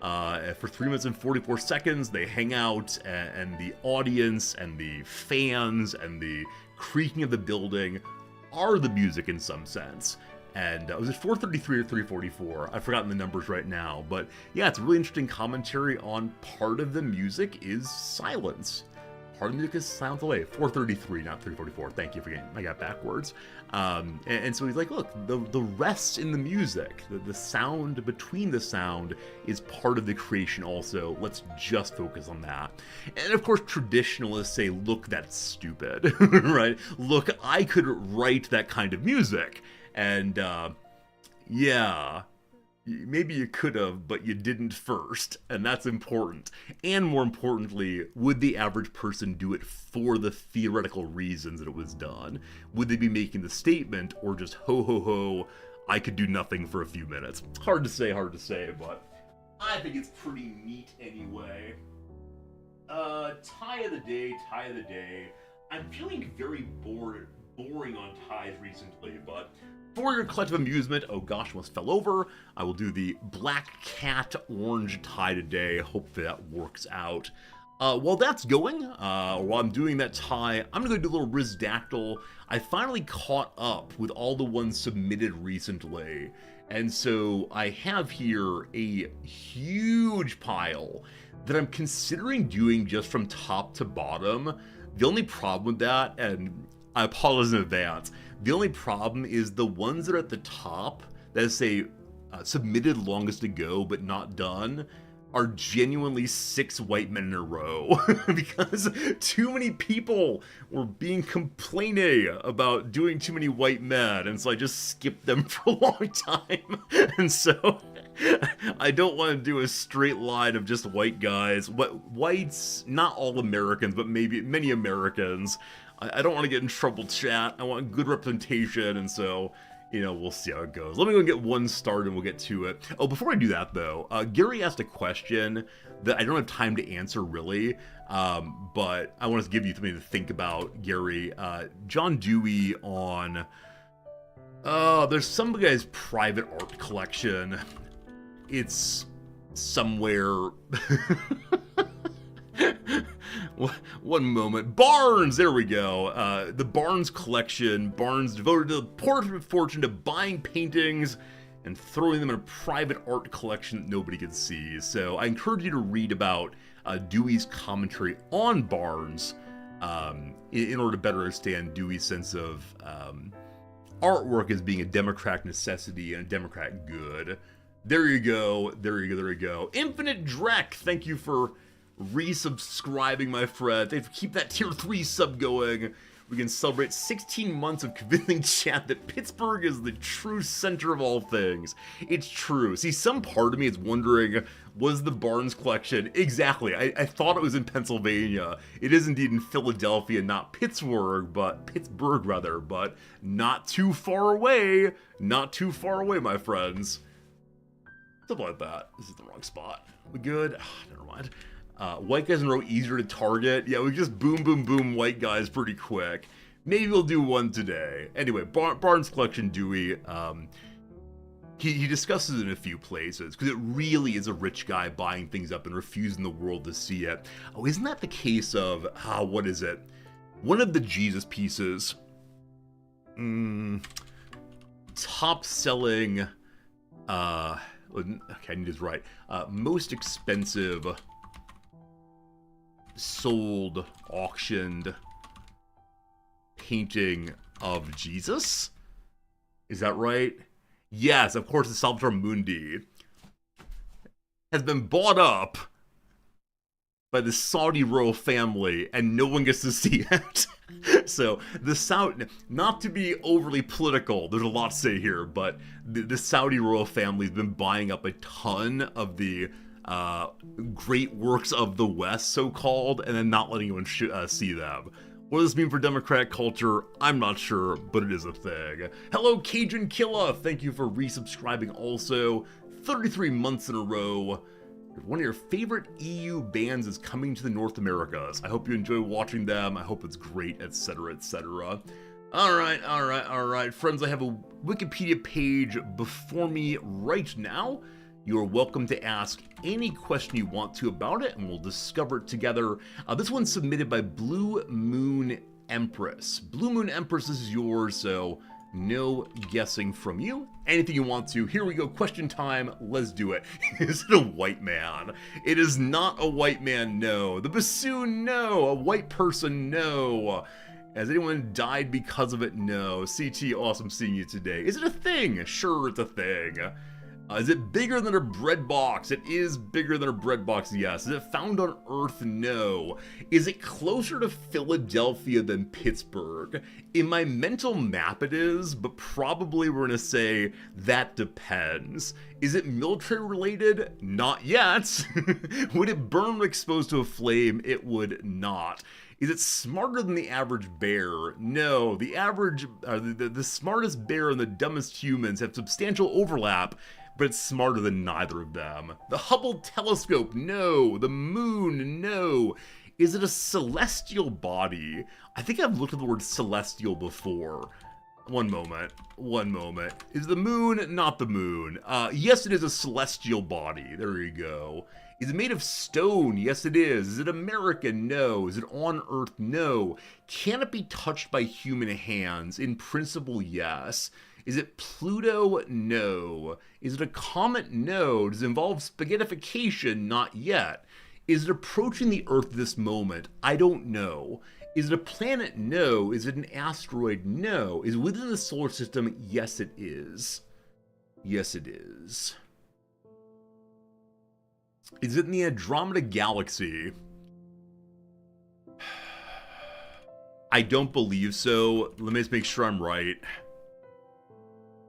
For 3 minutes and 44 seconds, they hang out, and the audience, and the fans, and the creaking of the building are the music in some sense. And was it 433 or 344? I've forgotten the numbers right now, but yeah, it's a really interesting commentary on part of the music is silence. Part of the music is silence away. 433, not 344. Thank you for getting, I got backwards. And so he's like, look, the rest in the music, the sound between the sound is part of the creation also. Let's just focus on that. And of course, traditionalists say, look, that's stupid, right? Look, I could write that kind of music. And, yeah, maybe you could have, but you didn't first, and that's important. And more importantly, would the average person do it for the theoretical reasons that it was done? Would they be making the statement, or just ho ho ho, I could do nothing for a few minutes? Hard to say, but I think it's pretty neat anyway. Tie of the day. I'm feeling very boring on ties recently, but for your collective amusement, oh gosh, almost fell over, I will do the black cat orange tie today. Hopefully that works out. While that's going, while I'm doing that tie, I'm gonna go do a little Rizdactyl. I finally caught up with all the ones submitted recently, and so I have here a huge pile that I'm considering doing just from top to bottom. The only problem with that, and I apologize in advance, the only problem is the ones that are at the top, that say submitted longest to go but not done, are genuinely 6 white men in a row because too many people were being complaining about doing too many white men, and so I just skipped them for a long time. And so I don't want to do a straight line of just white guys. Whites, not all Americans, but maybe many Americans. I don't want to get in trouble, chat. I want good representation, and so, we'll see how it goes. Let me go get one started and we'll get to it. Oh, before I do that, though, Gary asked a question that I don't have time to answer, really, but I want to give you something to think about, Gary. John Dewey on... there's some guy's private art collection. It's somewhere... One moment. Barnes! There we go. The Barnes collection. Barnes devoted to the portrait fortune to buying paintings and throwing them in a private art collection that nobody could see. So I encourage you to read about Dewey's commentary on Barnes in order to better understand Dewey's sense of artwork as being a democratic necessity and a democratic good. There you go. Infinite Drek, thank you for resubscribing, my friend. They keep that tier 3 sub going. We can celebrate 16 months of convincing chat that Pittsburgh is the true center of all things. It's true. See, some part of me is wondering, was the Barnes collection... Exactly. I thought it was in Pennsylvania. It is indeed in Philadelphia, not Pittsburgh, but not too far away. Not too far away, my friends. Something like that. This is the wrong spot. We good? Never mind. White guys in a row easier to target. Yeah, we just boom, boom, boom white guys pretty quick. Maybe we'll do one today. Anyway, Barnes collection Dewey. He discusses it in a few places, because it really is a rich guy buying things up and refusing the world to see it. Oh, isn't that the case of, what is it? One of the Jesus pieces, top-selling, okay, I need this right, most expensive, sold, auctioned painting of Jesus? Is that right? Yes, of course, the Salvator Mundi has been bought up by the Saudi royal family, and no one gets to see it. So, not to be overly political, there's a lot to say here, but the Saudi royal family has been buying up a ton of the great works of the West, so-called, and then not letting anyone see them. What does this mean for democratic culture? I'm not sure, but it is a thing. Hello, Cajun Killa! Thank you for resubscribing also. 33 months in a row. One of your favorite EU bands is coming to the North Americas. I hope you enjoy watching them. I hope it's great, etc., etc. Alright. Friends, I have a Wikipedia page before me right now. You are welcome to ask any question you want to about it, and we'll discover it together. This one's submitted by Blue Moon Empress. Blue Moon Empress, this is yours, so no guessing from you. Anything you want to. Here we go, question time, let's do it. Is it a white man? It is not a white man, no. The bassoon, no. A white person, no. Has anyone died because of it? No. CT, awesome seeing you today. Is it a thing? Sure, it's a thing. Is it bigger than a bread box? It is bigger than a bread box, yes. Is it found on Earth? No. Is it closer to Philadelphia than Pittsburgh? In my mental map it is, but probably we're gonna say that depends. Is it military related? Not yet. Would it burn when exposed to a flame? It would not. Is it smarter than the average bear? No. The average, the smartest bear and the dumbest humans have substantial overlap, but it's smarter than neither of them. The Hubble telescope? No. The moon? No. Is it a celestial body? I think I've looked at the word celestial before. One moment. Is the moon? Not the moon. Yes, it is a celestial body. There you go. Is it made of stone? Yes, it is. Is it American? No. Is it on Earth? No. Can it be touched by human hands? In principle, yes. Is it Pluto? No. Is it a comet? No. Does it involve spaghettification? Not yet. Is it approaching the Earth this moment? I don't know. Is it a planet? No. Is it an asteroid? No. Is it within the solar system? Yes, it is. Yes, it is. Is it in the Andromeda Galaxy? I don't believe so. Let me just make sure I'm right.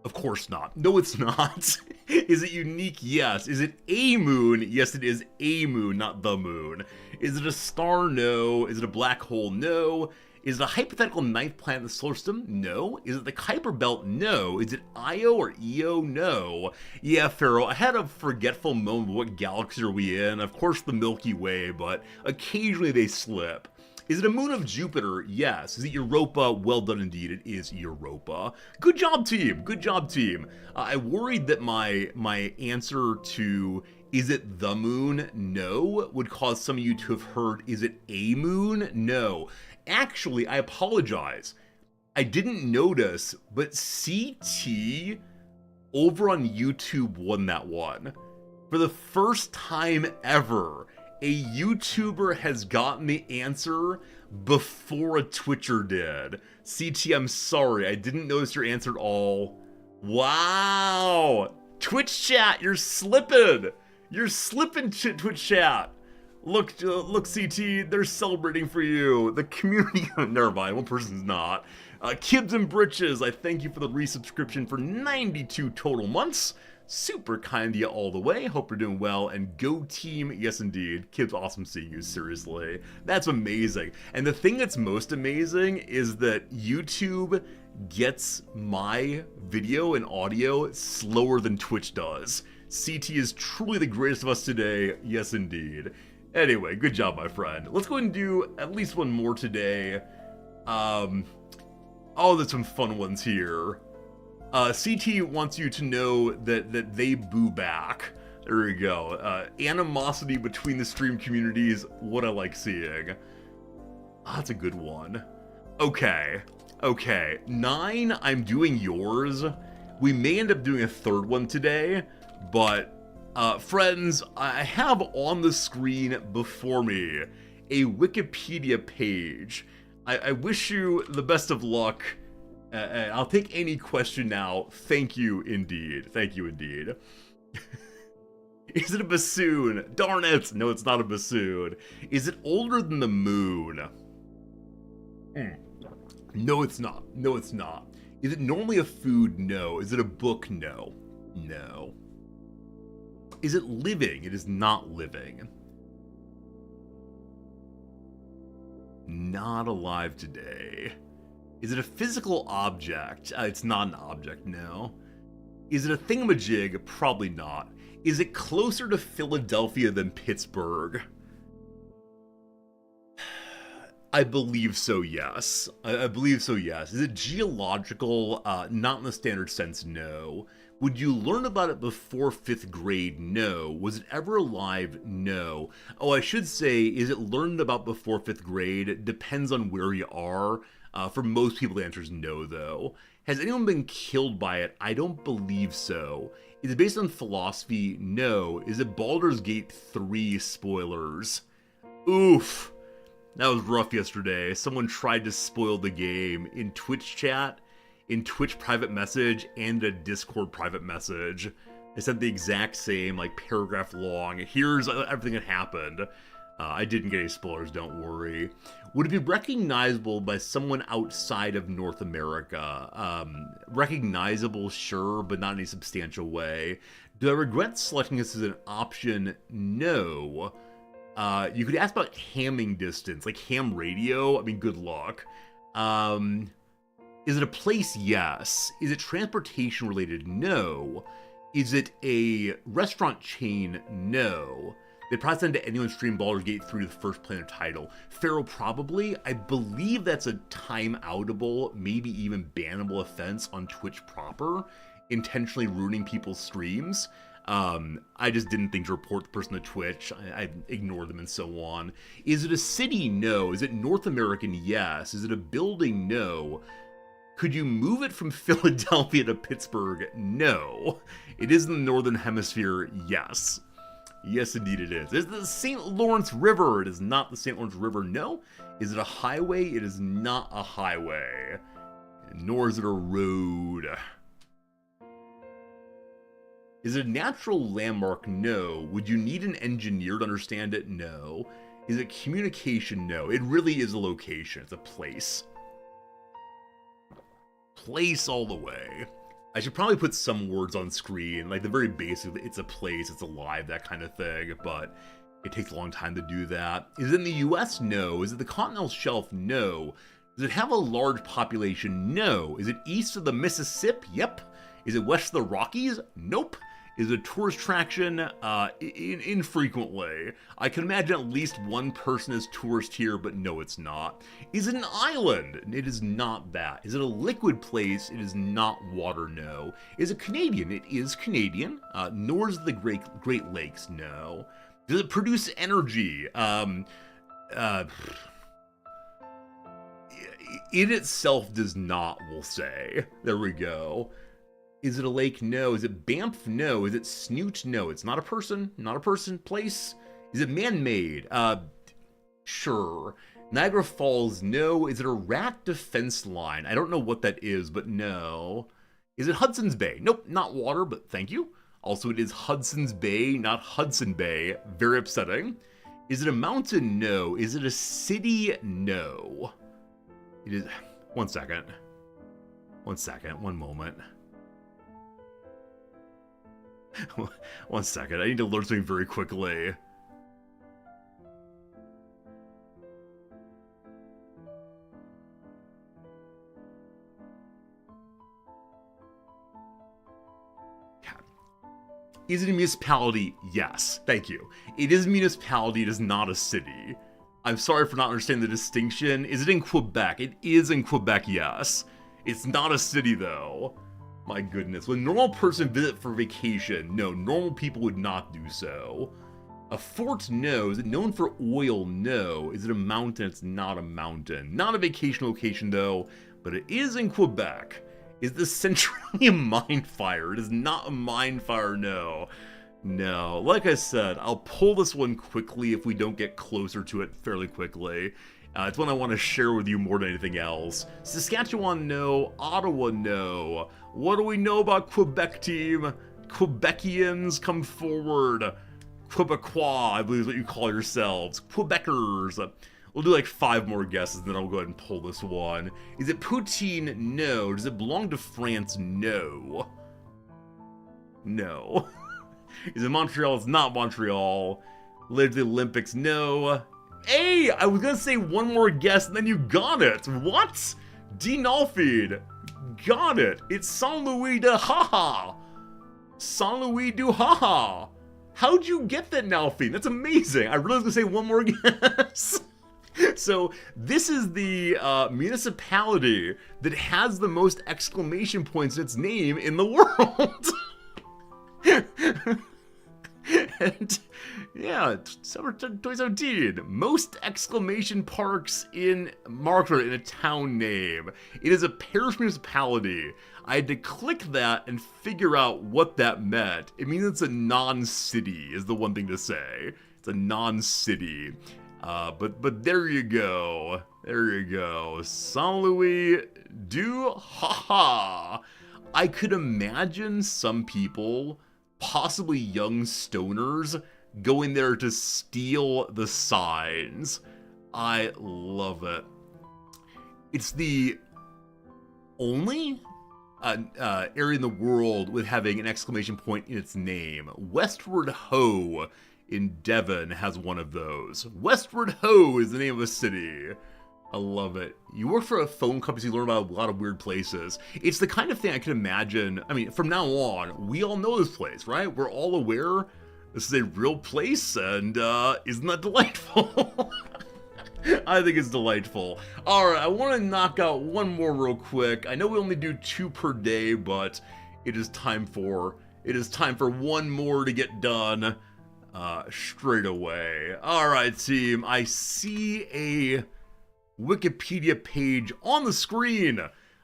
Of course not. No, it's not. Is it unique? Yes. Is it a moon? Yes, it is a moon, not the moon. Is it a star? No. Is it a black hole? No. Is it a hypothetical ninth planet in the solar system? No. Is it the Kuiper Belt? No. Is it Io or Io? No. Yeah, Pharaoh, I had a forgetful moment. What galaxy are we in? Of course the Milky Way, but occasionally they slip. Is it a moon of Jupiter? Yes. Is it Europa? Well done indeed. It is Europa. Good job, team. Good job, team. I worried that my answer to is it the moon? No. Would cause some of you to have heard, is it a moon? No. Actually, I apologize. I didn't notice, but CT over on YouTube won that one. For the first time ever, a YouTuber has gotten the answer before a Twitcher did. CT, I'm sorry, I didn't notice your answer at all. Wow! Twitch chat, you're slipping! You're slipping, Twitch chat! Look, CT, they're celebrating for you. The community, never mind, one person's not. Kids and Britches, I thank you for the resubscription for 92 total months. Super kind to you all the way. Hope you're doing well. And go team, yes indeed. Kib's awesome seeing you, seriously. That's amazing. And the thing that's most amazing is that YouTube gets my video and audio slower than Twitch does. CT is truly the greatest of us today, yes indeed. Anyway, good job, my friend. Let's go ahead and do at least one more today. Oh, there's some fun ones here. CT wants you to know that they boo back. There we go. Animosity between the stream communities, what I like seeing. That's a good one. Okay. 9, I'm doing yours. We may end up doing a third one today, but friends, I have on the screen before me a Wikipedia page. I wish you the best of luck. I'll take any question now. Thank you indeed. Is it a bassoon? Darn it! No, it's not a bassoon. Is it older than the moon? No, it's not. Is it normally a food? No. Is it a book? No. Is it living? It is not living. Not alive today. Is it a physical object? It's not an object, no. Is it a thingamajig? Probably not. Is it closer to Philadelphia than Pittsburgh? I believe so, yes. I believe so, yes. Is it geological? Not in the standard sense, no. Would you learn about it before 5th grade? No. Was it ever alive? No. Oh, I should say, is it learned about before 5th grade? It depends on where you are. For most people, the answer is no, though. Has anyone been killed by it? I don't believe so. Is it based on philosophy? No. Is it Baldur's Gate 3 spoilers? Oof. That was rough yesterday. Someone tried to spoil the game in Twitch chat, in Twitch private message, and a Discord private message. They sent the exact same, paragraph long. Here's everything that happened. I didn't get any spoilers, don't worry. Would it be recognizable by someone outside of North America? Recognizable, sure, but not in any substantial way. Do I regret selecting this as an option? No. You could ask about hamming distance, like ham radio. I mean, good luck. Is it a place? Yes. Is it transportation related? No. Is it a restaurant chain? No. They probably send to anyone stream Baldur's Gate 3 to the first planet title. Pharaoh, probably. I believe that's a time-outable, maybe even bannable offense on Twitch proper, intentionally ruining people's streams. I just didn't think to report the person to Twitch. I ignored them and so on. Is it a city? No. Is it North American? Yes. Is it a building? No. Could you move it from Philadelphia to Pittsburgh? No. It is in the Northern Hemisphere? Yes. Yes, indeed it is. Is it the St. Lawrence River? It is not the St. Lawrence River. No. Is it a highway? It is not a highway. Nor is it a road. Is it a natural landmark? No. Would you need an engineer to understand it? No. Is it communication? No. It really is a location. It's a place. Place all the way. I should probably put some words on screen, like the very basic, it's a place, it's alive, that kind of thing, but it takes a long time to do that. Is it in the US? No. Is it the continental shelf? No. Does it have a large population? No. Is it east of the Mississippi? Yep. Is it west of the Rockies? Nope. Is it a tourist attraction? Infrequently. I can imagine at least one person is tourist here, but no, it's not. Is it an island? It is not that. Is it a liquid place? It is not water, no. Is it Canadian? It is Canadian. Nor is it the Great Lakes, no. Does it produce energy? It itself does not, we'll say. There we go. Is it a lake? No. Is it Banff? No. Is it Snoot? No. It's not a person. Not a person. Place. Is it man-made? Sure. Niagara Falls? No. Is it a rat defense line? I don't know what that is, but no. Is it Hudson's Bay? Nope. Not water, but thank you. Also, it is Hudson's Bay, not Hudson Bay. Very upsetting. Is it a mountain? No. Is it a city? No. It is... One second. One moment. One second, I need to learn something very quickly. Is it a municipality? Yes, thank you. It is a municipality, it is not a city. I'm sorry for not understanding the distinction. Is it in Quebec? It is in Quebec, yes. It's not a city, though. My goodness. When a normal person visit for vacation, no, normal people would not do so. A fort, no. Is it known for oil? No. Is it a mountain? It's not a mountain. Not a vacation location, though, but it is in Quebec. Is this centrally a mine fire? It is not a mine fire, no. No. Like I said, I'll pull this one quickly if we don't get closer to it fairly quickly. It's one I want to share with you more than anything else. Saskatchewan, no. Ottawa, no. What do we know about Quebec, team? Quebecians, come forward. Quebecois, I believe is what you call yourselves. Quebecers. We'll do like 5 more guesses, and then I'll go ahead and pull this one. Is it poutine? No. Does it belong to France? No. No. Is it Montreal? It's not Montreal. Related to the Olympics? No. Hey, I was gonna say one more guess, and then you got it. What? Dinolfid. Got it. It's Saint Louis de Haha. Saint Louis du Haha. How'd you get that, Nalfine? That's amazing. I really was gonna say one more guess. So this is the municipality that has the most exclamation points in its name in the world. And yeah, summer 2017, most exclamation marks in a town name. It is a parish municipality. I had to click that and figure out what that meant. It means it's a non-city, is the one thing to say. It's a non-city. But there you go. There you go. Saint Louis du Haha. I could imagine some people, possibly young stoners, going there to steal the signs. I love it. It's the only area in the world with having an exclamation point in its name. Westward Ho in Devon has one of those. Westward Ho is the name of a city. I love it. You work for a phone company, so you learn about a lot of weird places. It's the kind of thing I can imagine. I mean, from now on, we all know this place, right? We're all aware this is a real place, and isn't that delightful? I think it's delightful. Alright, I want to knock out one more real quick. I know we only do 2 per day, but it is time for one more to get done straight away. Alright, team, I see a Wikipedia page on the screen.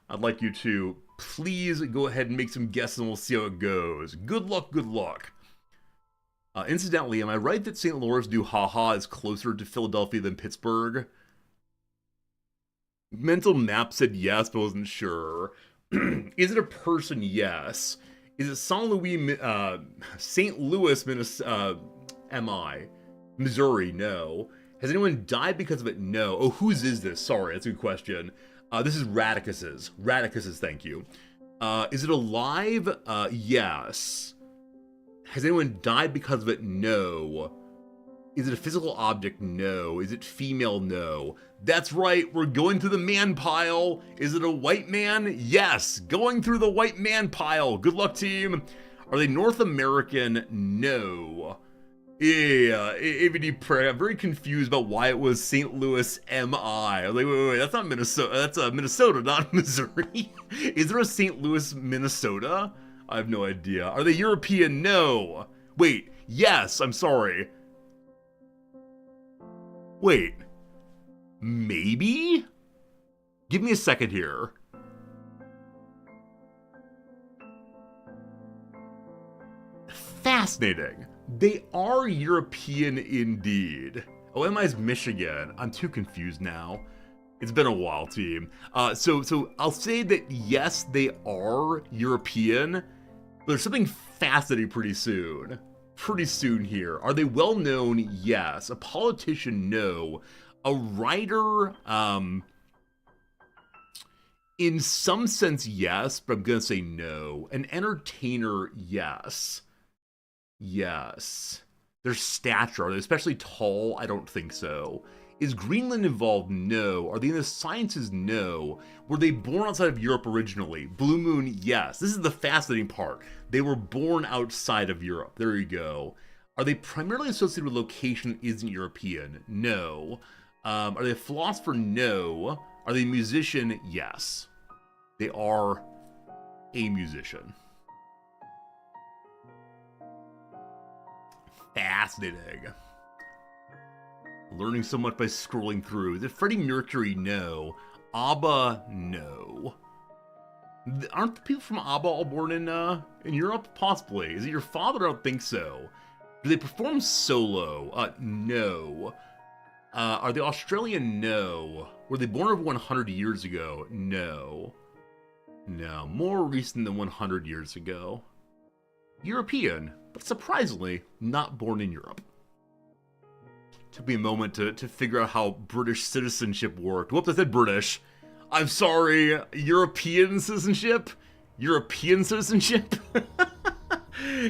I'd like you to please go ahead and make some guesses, and we'll see how it goes. Good luck, good luck. Incidentally, am I right that St. Louis du Haha is closer to Philadelphia than Pittsburgh? Mental map said yes, but wasn't sure. Is it a person? Yes. Is it St. Louis, Missouri? No. Has anyone died because of it? No. Oh, whose is this? Sorry, that's a good question. This is Radicus's. Radicus's, thank you. Is it alive? Yes. Has anyone died because of it? No. Is it a physical object? No. Is it female? No. That's right, we're going through the man pile. Is it a white man? Yes, going through the white man pile. Good luck, team. Are they North American? No. Yeah, AVD Prayer. I'm very confused about why it was St. Louis MI. I was like, wait, that's not Minnesota. That's Minnesota, not Missouri. Is there a St. Louis, Minnesota? I have no idea. Are they European? No. Wait, yes, I'm sorry. Wait. Maybe? Give me a second here. Fascinating. They are European indeed. Oh, MI's Michigan. I'm too confused now. It's been a while, team. So I'll say that yes, they are European, but there's something fascinating pretty soon. Pretty soon here. Are they well known? Yes. A politician? No. A writer? In some sense, yes, but I'm gonna say no. An entertainer? Yes. Yes. Their stature, are they especially tall? I don't think so. Is Greenland involved? No. Are they in the sciences? No. Were they born outside of Europe originally? Blue Moon? Yes. This is the fascinating part. They were born outside of Europe. There you go. Are they primarily associated with location that isn't European? No. Are they a philosopher? No. Are they a musician? Yes. They are a musician. Fascinating. Learning so much by scrolling through. Is it Freddie Mercury? No. ABBA? No. Aren't the people from ABBA all born in Europe? Possibly. Is it your father? I don't think so. Do they perform solo? No. Are they Australian? No. Were they born over 100 years ago? No. No. More recent than 100 years ago. European, but surprisingly not born in Europe. Took me a moment to figure out how British citizenship worked. Whoops, I said British. I'm sorry, European citizenship? European citizenship?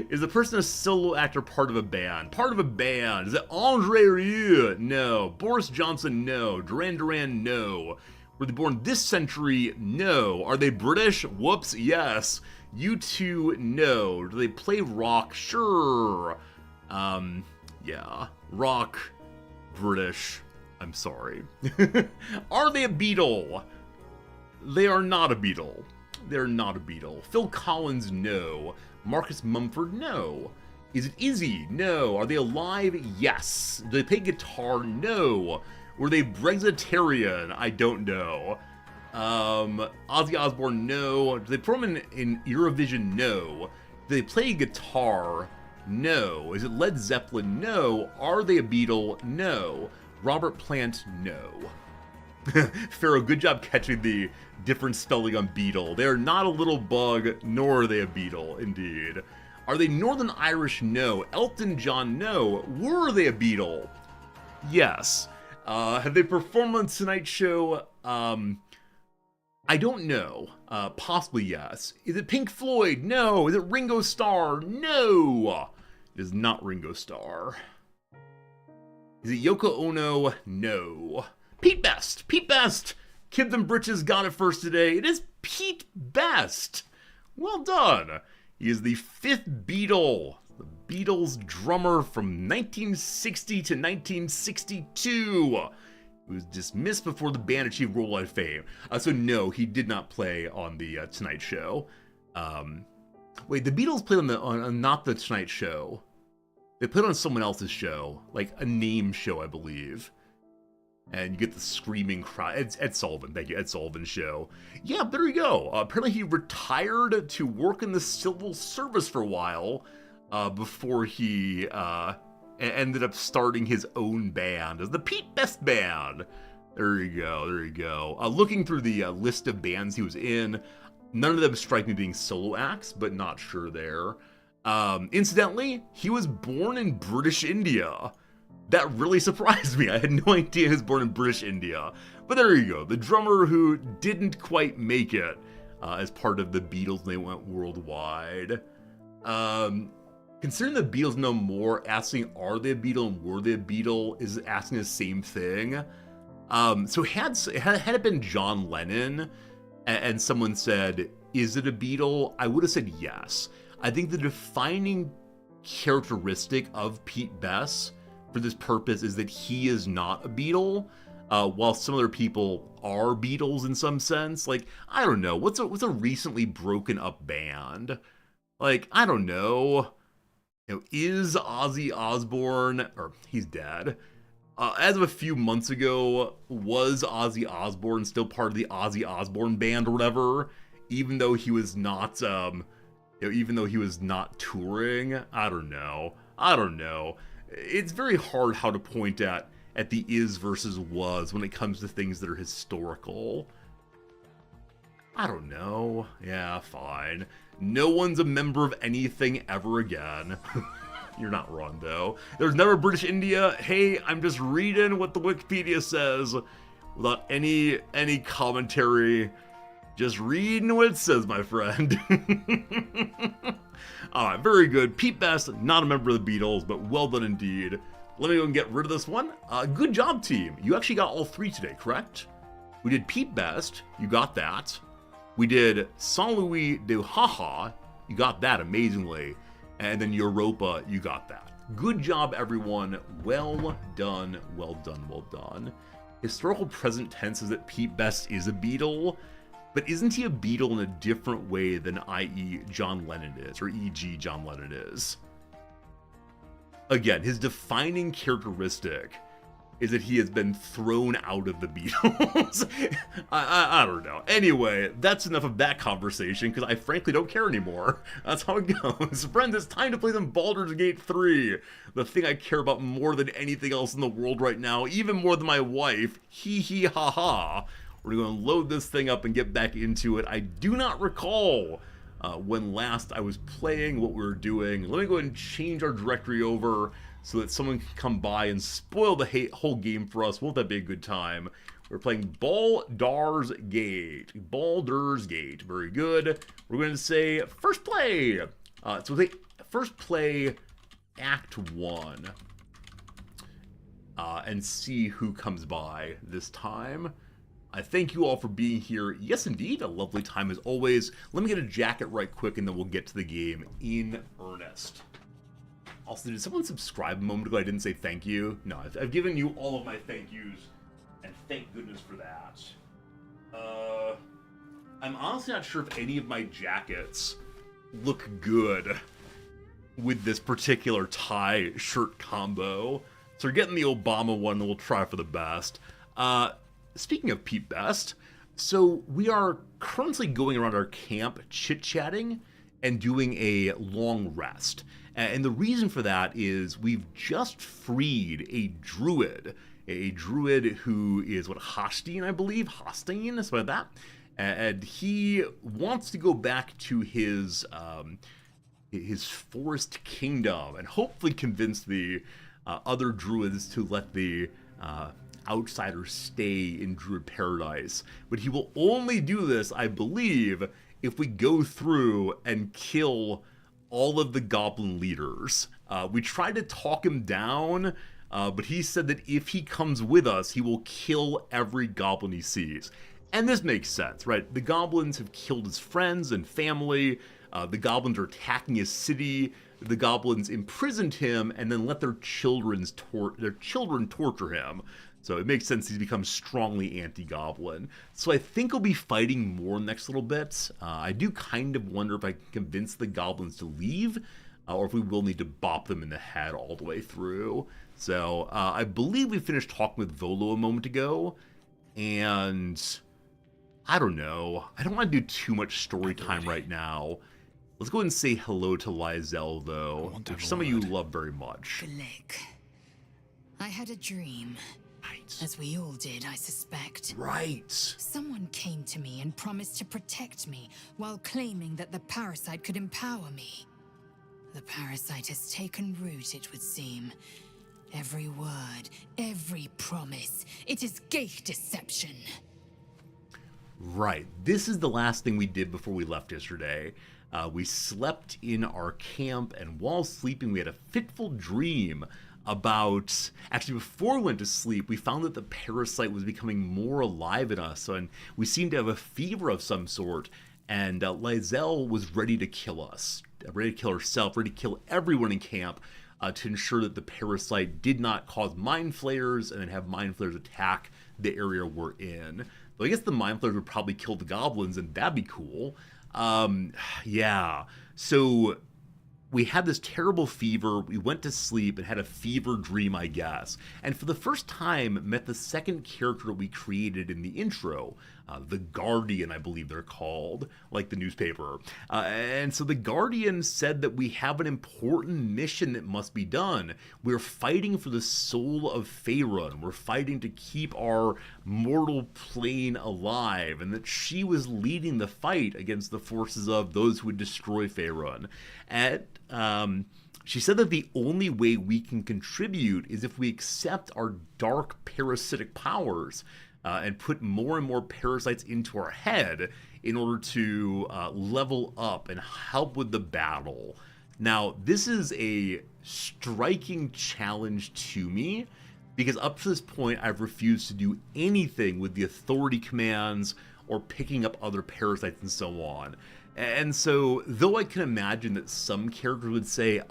Is the person a solo actor part of a band? Part of a band. Is it Andre Rieu? No. Boris Johnson? No. Duran Duran? No. Were they born this century? No. Are they British? Whoops, yes. U2? No. Do they play rock? Sure. Yeah. Rock. British. I'm sorry. Are they a Beatle? They are not a Beatle. They're not a Beatle. Phil Collins? No. Marcus Mumford? No. Is it Izzy? No. Are they alive? Yes. Do they play guitar? No. Were they Brexitarian? I don't know. Ozzy Osbourne? No. Do they perform in Eurovision? No. Do they play guitar? No. Is it Led Zeppelin? No. Are they a Beatle? No. Robert Plant? No. Pharaoh, good job catching the different spelling on Beatle. They are not a little bug, nor are they a Beatle, indeed. Are they Northern Irish? No. Elton John? No. Were they a Beatle? Yes. Have they performed on Tonight Show? I don't know. Possibly yes. Is it Pink Floyd? No. Is it Ringo Starr? No. It is not Ringo Starr. Is it Yoko Ono? No. Pete Best. Pete Best. Kibs and Britches got it first today. It is Pete Best. Well done. He is the fifth Beatle. The Beatles drummer from 1960 to 1962. He was dismissed before the band achieved worldwide fame. So no, he did not play on the Tonight Show. Wait, the Beatles played on not the Tonight Show. They played on someone else's show, like a name show, I believe. And you get the screaming crowd. Ed Sullivan, thank you, Ed Sullivan show. Yeah, there you go. Apparently he retired to work in the civil service for a while before he ended up starting his own band as the Pete Best Band. There you go, there you go. Looking through the list of bands he was in, none of them strike me being solo acts, but not sure there. Incidentally, he was born in British India. That really surprised me. I had no idea he was born in British India. But there you go. The drummer who didn't quite make it as part of the Beatles when they went worldwide. Considering the Beatles know more, asking are they a Beatle and were they a Beatle is asking the same thing. So had it been John Lennon and someone said, is it a Beatle? I would have said yes. I think the defining characteristic of Pete Best for this purpose is that he is not a Beatle, while some other people are Beatles in some sense. Like, I don't know, what's a recently broken up band? Like, I don't know. You know, is Ozzy Osbourne, or he's dead. As of a few months ago, was Ozzy Osbourne still part of the Ozzy Osbourne band or whatever? Even though he was not, even though he was not touring? I don't know. It's very hard how to point at the is versus was when it comes to things that are historical. I don't know. Yeah, fine. No one's a member of anything ever again. You're not wrong, though. There's never British India. Hey, I'm just reading what the Wikipedia says without any commentary. Just reading what it says, my friend. Alright, very good. Pete Best, not a member of the Beatles, but well done indeed. Let me go and get rid of this one. Good job, team. You actually got all three today, correct? We did Pete Best. You got that. We did Saint Louis de Haha. You got that amazingly. And then Europa, you got that. Good job, everyone. Well done, well done, well done. Historical present tense is that Pete Best is a Beatle. But isn't he a Beetle in a different way than i.e. John Lennon is, or e.g. John Lennon is? Again, his defining characteristic is that he has been thrown out of the Beatles. I don't know. Anyway, that's enough of that conversation, because I frankly don't care anymore. That's how it goes. Friends, it's time to play some Baldur's Gate 3. The thing I care about more than anything else in the world right now, even more than my wife. Hee hee ha ha. We're going to load this thing up and get back into it. I do not recall when last I was playing, what we were doing. Let me go ahead and change our directory over so that someone can come by and spoil the whole game for us. Won't that be a good time? We're playing Baldur's Gate. Baldur's Gate. Very good. We're going to say first play. So the first play, Act 1. And see who comes by this time. I thank you all for being here. Yes, indeed, a lovely time as always. Let me get a jacket right quick, and then we'll get to the game in earnest. Also, did someone subscribe a moment ago? I didn't say thank you. No, I've given you all of my thank yous, and thank goodness for that. I'm honestly not sure if any of my jackets look good with this particular tie shirt combo. So we're getting the Obama one, and we'll try for the best. Speaking of Pete Best, so we are currently going around our camp chit-chatting and doing a long rest. And the reason for that is we've just freed a druid who is, Hostine, I believe? Hostine, something like that. And he wants to go back to his forest kingdom and hopefully convince the other druids to let the outsiders stay in Druid Paradise. But he will only do this, I believe, if we go through and kill all of the goblin leaders. We tried to talk him down, but he said that if he comes with us, he will kill every goblin he sees. And this makes sense, right? The goblins have killed his friends and family. The goblins are attacking his city. The goblins imprisoned him and then let their children torture him. So it makes sense he's become strongly anti-goblin. So I think he'll be fighting more next little bit. I do kind of wonder if I can convince the goblins to leave, or if we will need to bop them in the head all the way through. So I believe we finished talking with Volo a moment ago, and I don't know. I don't want to do too much story time right now. Let's go ahead and say hello to Lysel, though, which some of you love very much. Blick. I had a dream. Right. As we all did, I suspect. Right. Someone came to me and promised to protect me while claiming that the parasite could empower me. The parasite has taken root, it would seem. Every word, every promise, it is gate deception. Right. This is the last thing we did before we left yesterday. We slept in our camp, and while sleeping, we had a fitful dream about... Actually, before we went to sleep, we found that the parasite was becoming more alive in us, and we seemed to have a fever of some sort, and Lysel was ready to kill us. Ready to kill herself, ready to kill everyone in camp, to ensure that the parasite did not cause mind flayers and then have mind flayers attack the area we're in. But I guess the mind flayers would probably kill the goblins, and that'd be cool. Yeah. So we had this terrible fever. We went to sleep and had a fever dream, I guess. And for the first time, met the second character we created in the intro, the Guardian, I believe they're called, like the newspaper. And so the Guardian said that we have an important mission that must be done. We're fighting for the soul of Faerun. We're fighting to keep our mortal plane alive, and that she was leading the fight against the forces of those who would destroy Faerun. And she said that the only way we can contribute is if we accept our dark parasitic powers and put more and more parasites into our head in order to level up and help with the battle. Now, this is a striking challenge to me, because up to this point, I've refused to do anything with the authority commands or picking up other parasites and so on. And so, though I can imagine that some characters would say,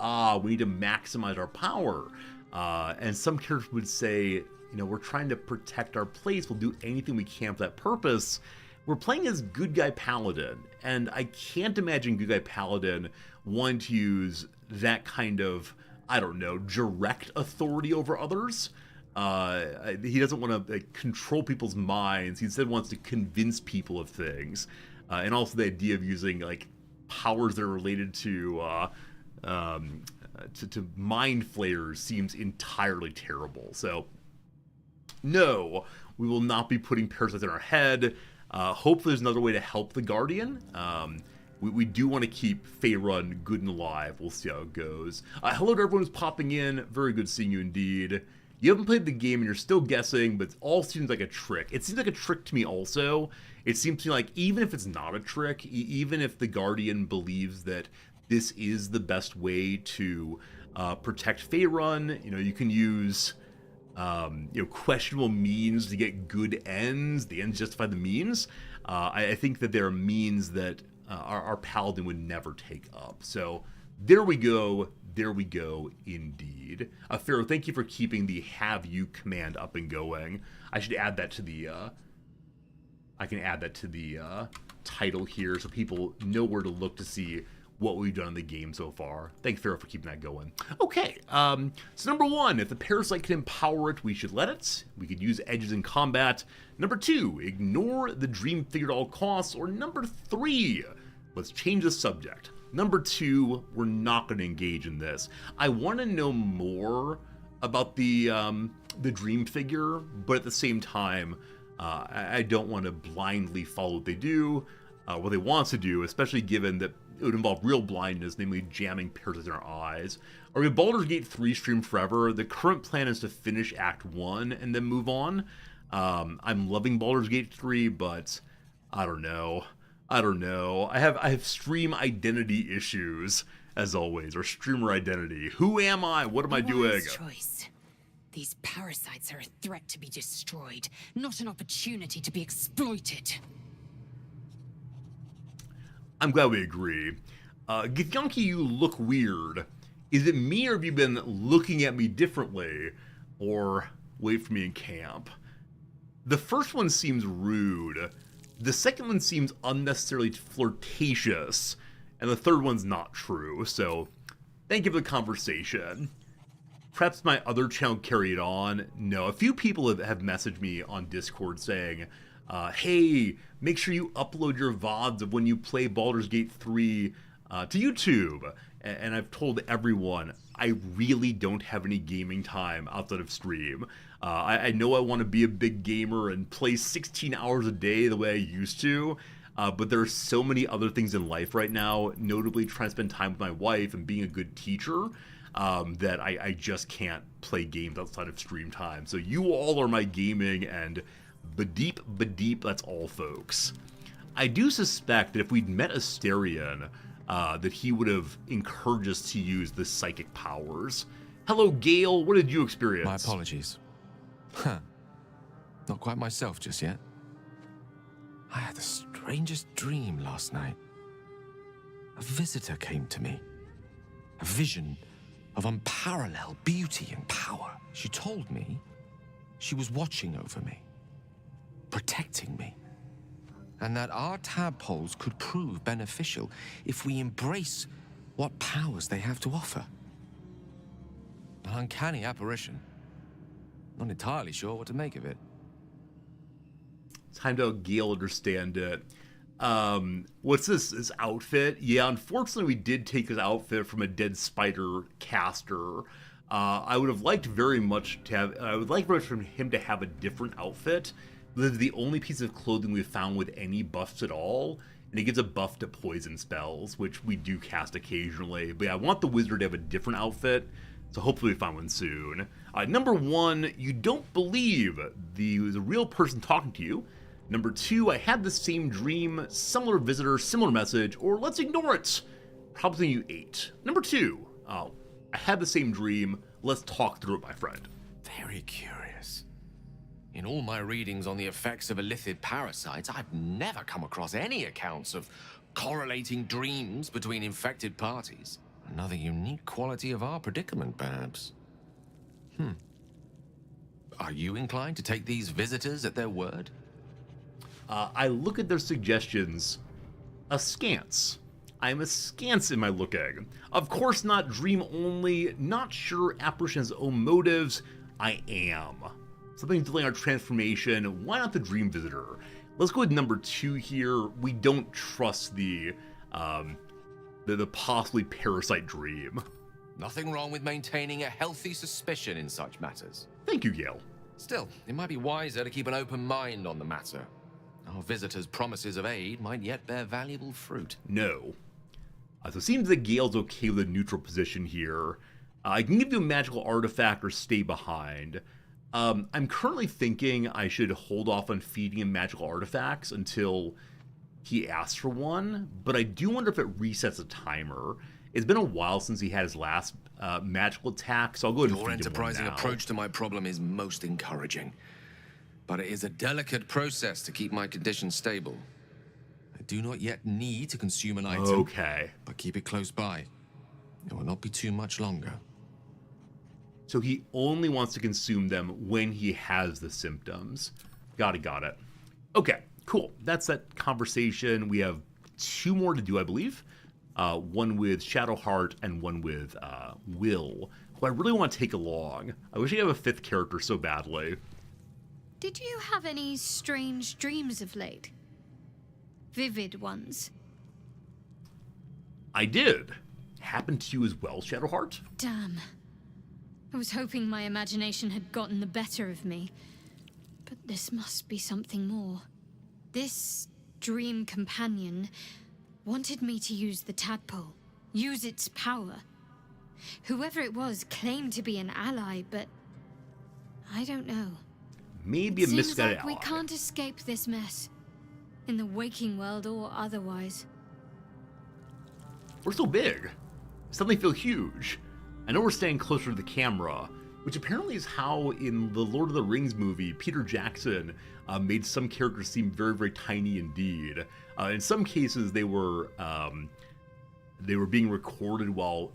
we need to maximize our power, and some characters would say, you know, we're trying to protect our place, we'll do anything we can for that purpose, we're playing as Good Guy Paladin, and I can't imagine Good Guy Paladin wanting to use that kind of, I don't know, direct authority over others. He doesn't want to control people's minds. He instead wants to convince people of things, and also the idea of using like powers that are related to mind flayers seems entirely terrible. So, no, we will not be putting parasites in our head. Hopefully, there's another way to help the Guardian. We do want to keep Faerun good and alive. We'll see how it goes. Hello to everyone who's popping in. Very good seeing you indeed. You haven't played the game and you're still guessing, but it all seems like a trick. It seems like a trick to me also. It seems to me like even if it's not a trick, even if the Guardian believes that this is the best way to protect Faerun, you can use questionable means to get good ends. The ends justify the means. I think that there are means that our Paladin would never take up. So there we go. There we go, indeed. Pharaoh, thank you for keeping the have you command up and going. I should add that to the, I can add that to the title here so people know where to look to see what we've done in the game so far. Thanks, Pharaoh, for keeping that going. Okay, so number 1, if the parasite can empower it, we should let it. We could use edges in combat. Number 2, ignore the dream figure at all costs. Or number 3, let's change the subject. Number 2, we're not going to engage in this. I want to know more about the dream figure, but at the same time, I don't want to blindly follow what they do, what they want to do, especially given that it would involve real blindness, namely jamming parasites in our eyes. Are we Baldur's Gate 3 stream forever? The current plan is to finish Act 1 and then move on. I'm loving Baldur's Gate 3, but I don't know. I have stream identity issues, as always, or streamer identity. Who am I? What am I doing? Choice. These parasites are a threat to be destroyed, not an opportunity to be exploited. I'm glad we agree. Githyanki, you look weird. Is it me, or have you been looking at me differently? Or wait for me in camp? The first one seems rude. The second one seems unnecessarily flirtatious, and the third one's not true, so thank you for the conversation. Perhaps my other channel carried on. No, a few people have messaged me on Discord saying, hey, make sure you upload your VODs of when you play Baldur's Gate 3 to YouTube. And I've told everyone, I really don't have any gaming time outside of stream. I know I want to be a big gamer and play 16 hours a day the way I used to, but there are so many other things in life right now, notably trying to spend time with my wife and being a good teacher, that I just can't play games outside of stream time. So you all are my gaming, and Badeep, that's all, folks. I do suspect that if we'd met Asterion, that he would have encouraged us to use the psychic powers. Hello, Gale. What did you experience? My apologies. Not quite myself just yet. I had the strangest dream last night. A visitor came to me. A vision of unparalleled beauty and power. She told me she was watching over me, protecting me, and that our tadpoles could prove beneficial if we embrace what powers they have to offer. An uncanny apparition. Not entirely sure what to make of it. Time to help Gale understand it. What's this outfit? Yeah, unfortunately we did take his outfit from a Dead Spider caster. I would have liked very much to have, I would like very much for him to have a different outfit. This is the only piece of clothing we've found with any buffs at all, and it gives a buff to poison spells, which we do cast occasionally. But yeah, I want the wizard to have a different outfit, so hopefully we find one soon. Number 1, you don't believe the real person talking to you. Number 2, I had the same dream, similar visitor, similar message, or let's ignore it. Probably you ate. Number 2, I had the same dream, let's talk through it, my friend. Very curious. In all my readings on the effects of illithid parasites, I've never come across any accounts of correlating dreams between infected parties. Another unique quality of our predicament, perhaps. Are you inclined to take these visitors at their word? I look at their suggestions askance. I'm askance in my looking. Of course not dream only, not sure apparition has own motives. I am. Something delaying our transformation. Why not the dream visitor? Let's go with number 2 here. We don't trust the possibly parasite dream. Nothing wrong with maintaining a healthy suspicion in such matters. Thank you, Gale. Still, it might be wiser to keep an open mind on the matter. Our visitor's promises of aid might yet bear valuable fruit. No. So it seems that Gale's okay with a neutral position here. I can give you a magical artifact or stay behind. I'm currently thinking I should hold off on feeding him magical artifacts until he asks for one, but I do wonder if it resets a timer. It's been a while since he had his last magical attack, so I'll go ahead and feed him one now. Your enterprising approach to my problem is most encouraging, but it is a delicate process to keep my condition stable. I do not yet need to consume an item. Okay. But keep it close by. It will not be too much longer. So he only wants to consume them when he has the symptoms. Got it. Okay, cool. That's that conversation. We have 2 more to do, I believe. One with Shadowheart and one with Will, who I really want to take along. I wish I could have a 5th character so badly. Did you have any strange dreams of late? Vivid ones? I did. Happened to you as well, Shadowheart? Damn. I was hoping my imagination had gotten the better of me. But this must be something more. This dream companion wanted me to use the tadpole, use its power. Whoever it was claimed to be an ally, but I don't know. Maybe a misguided Seems like we ally. can't escape this mess, in the waking world or otherwise. We're so big. Suddenly feel huge. I know we're staying closer to the camera, which apparently is how in the Lord of the Rings movie, Peter Jackson made some characters seem very, very tiny indeed. In some cases, they were being recorded while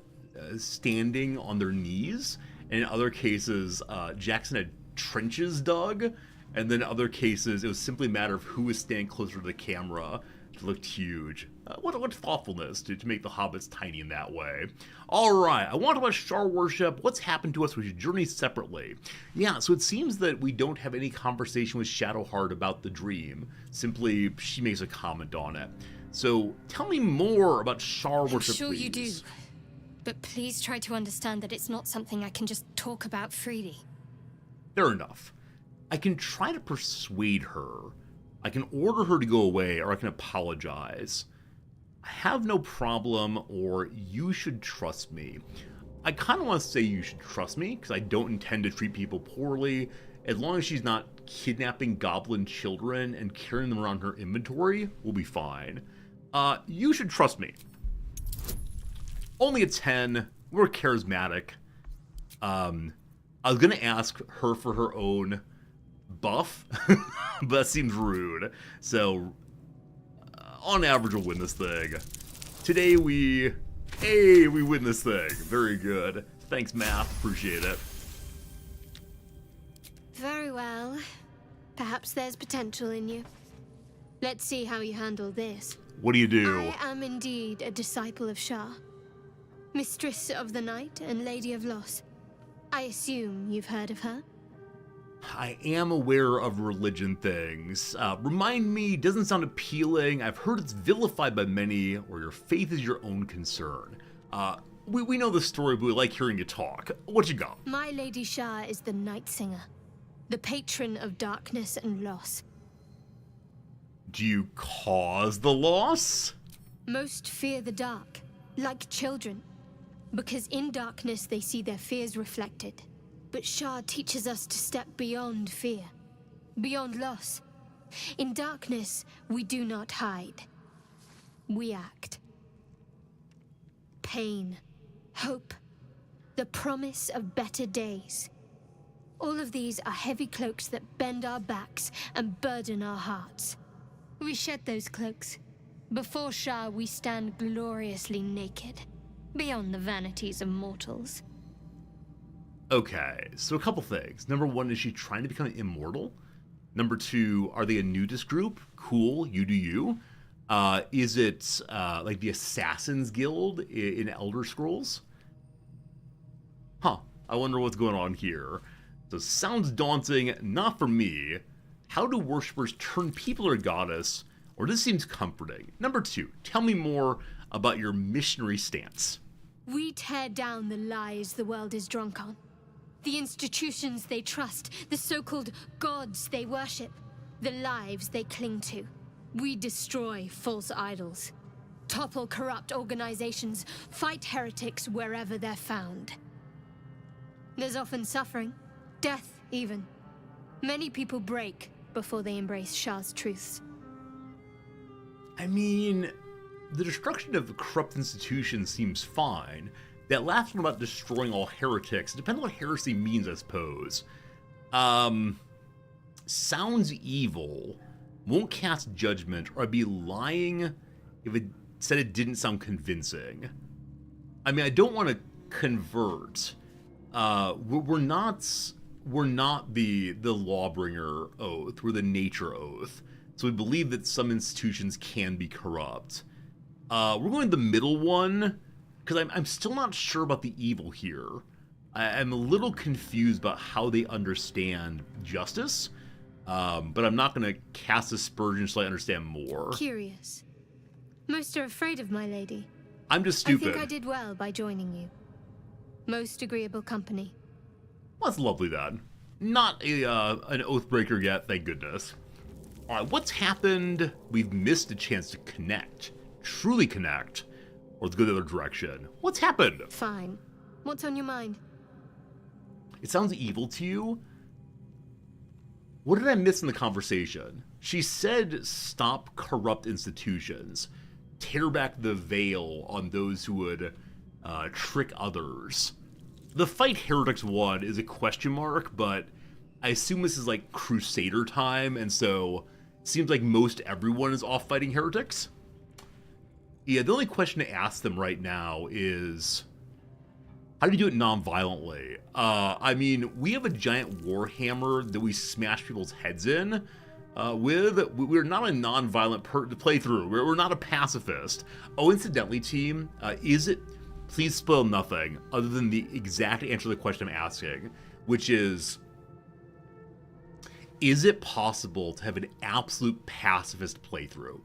standing on their knees, and in other cases, Jackson had trenches dug, and then in other cases, it was simply a matter of who was standing closer to the camera. It looked huge. What thoughtfulness to make the hobbits tiny in that way. Alright, I want to talk about Shar worship. What's happened to us? We should journey separately. Yeah, so it seems that we don't have any conversation with Shadowheart about the dream. Simply, she makes a comment on it. So, tell me more about Shar worship, Sure please. you do. But please try to understand that it's not something I can just talk about freely. Fair enough. I can try to persuade her. I can order her to go away, or I can apologize. I have no problem, or you should trust me. I kind of want to say you should trust me, because I don't intend to treat people poorly. As long as she's not kidnapping goblin children and carrying them around her inventory, we'll be fine. You should trust me. Only a 10. We're charismatic. I was going to ask her for her own buff, but that seems rude. So, on average, we'll win this thing. Today, we win this thing. Very good. Thanks, Math. Appreciate it. Very well. Perhaps there's potential in you. Let's see how you handle this. What do you do? I am indeed a disciple of Shar, Mistress of the Night and Lady of Loss. I assume you've heard of her? I am aware of religion things. Remind me, doesn't sound appealing. I've heard it's vilified by many, or your faith is your own concern. We know the story, but we like hearing you talk. What you got? My Lady Shar is the Night Singer, the patron of darkness and loss. Do you cause the loss? Most fear the dark, like children, because in darkness they see their fears reflected. But Shar teaches us to step beyond fear, beyond loss. In darkness, we do not hide. We act. Pain, hope, the promise of better days. All of these are heavy cloaks that bend our backs and burden our hearts. We shed those cloaks. Before Shar, we stand gloriously naked, beyond the vanities of mortals. Okay, so a couple things. Number one, is she trying to become immortal? Number 2, are they a nudist group? Cool, you do you. Is it like the Assassin's Guild in Elder Scrolls? Huh, I wonder what's going on here. So sounds daunting, not for me. How do worshippers turn people or goddess? Or this seems comforting. Number 2, tell me more about your missionary stance. We tear down the lies the world is drunk on. The institutions they trust, the so-called gods they worship, the lives they cling to. We destroy false idols, topple corrupt organizations, fight heretics wherever they're found. There's often suffering, death even. Many people break before they embrace Shah's truths. I mean, the destruction of corrupt institutions seems fine. That last one about destroying all heretics, depends on what heresy means, I suppose. Sounds evil. Won't cast judgment, or I'd be lying if it said it didn't sound convincing. I mean, I don't want to convert. We're not the Lawbringer oath. We're the nature oath. So we believe that some institutions can be corrupt. We're going the middle one, because I'm still not sure about the evil here. I'm a little confused about how they understand justice, but I'm not going to cast aspersion until I understand more. Curious. Most are afraid of my lady. I'm just stupid. I think I did well by joining you. Most agreeable company. Well, that's lovely then. Not an Oathbreaker yet, thank goodness. Alright, what's happened? We've missed a chance to connect. Truly connect. Or let's go the other direction. What's happened? Fine. What's on your mind? It sounds evil to you? What did I miss in the conversation? She said stop corrupt institutions. Tear back the veil on those who would trick others. The fight heretics one is a question mark, but I assume this is like Crusader time, and so it seems like most everyone is off fighting heretics. Yeah, the only question to ask them right now is, how do you do it non-violently? I mean, we have a giant warhammer that we smash people's heads in with. We're not a non-violent playthrough. We're not a pacifist. Oh, incidentally, team, is it... Please spoil nothing other than the exact answer to the question I'm asking, which is it possible to have an absolute pacifist playthrough?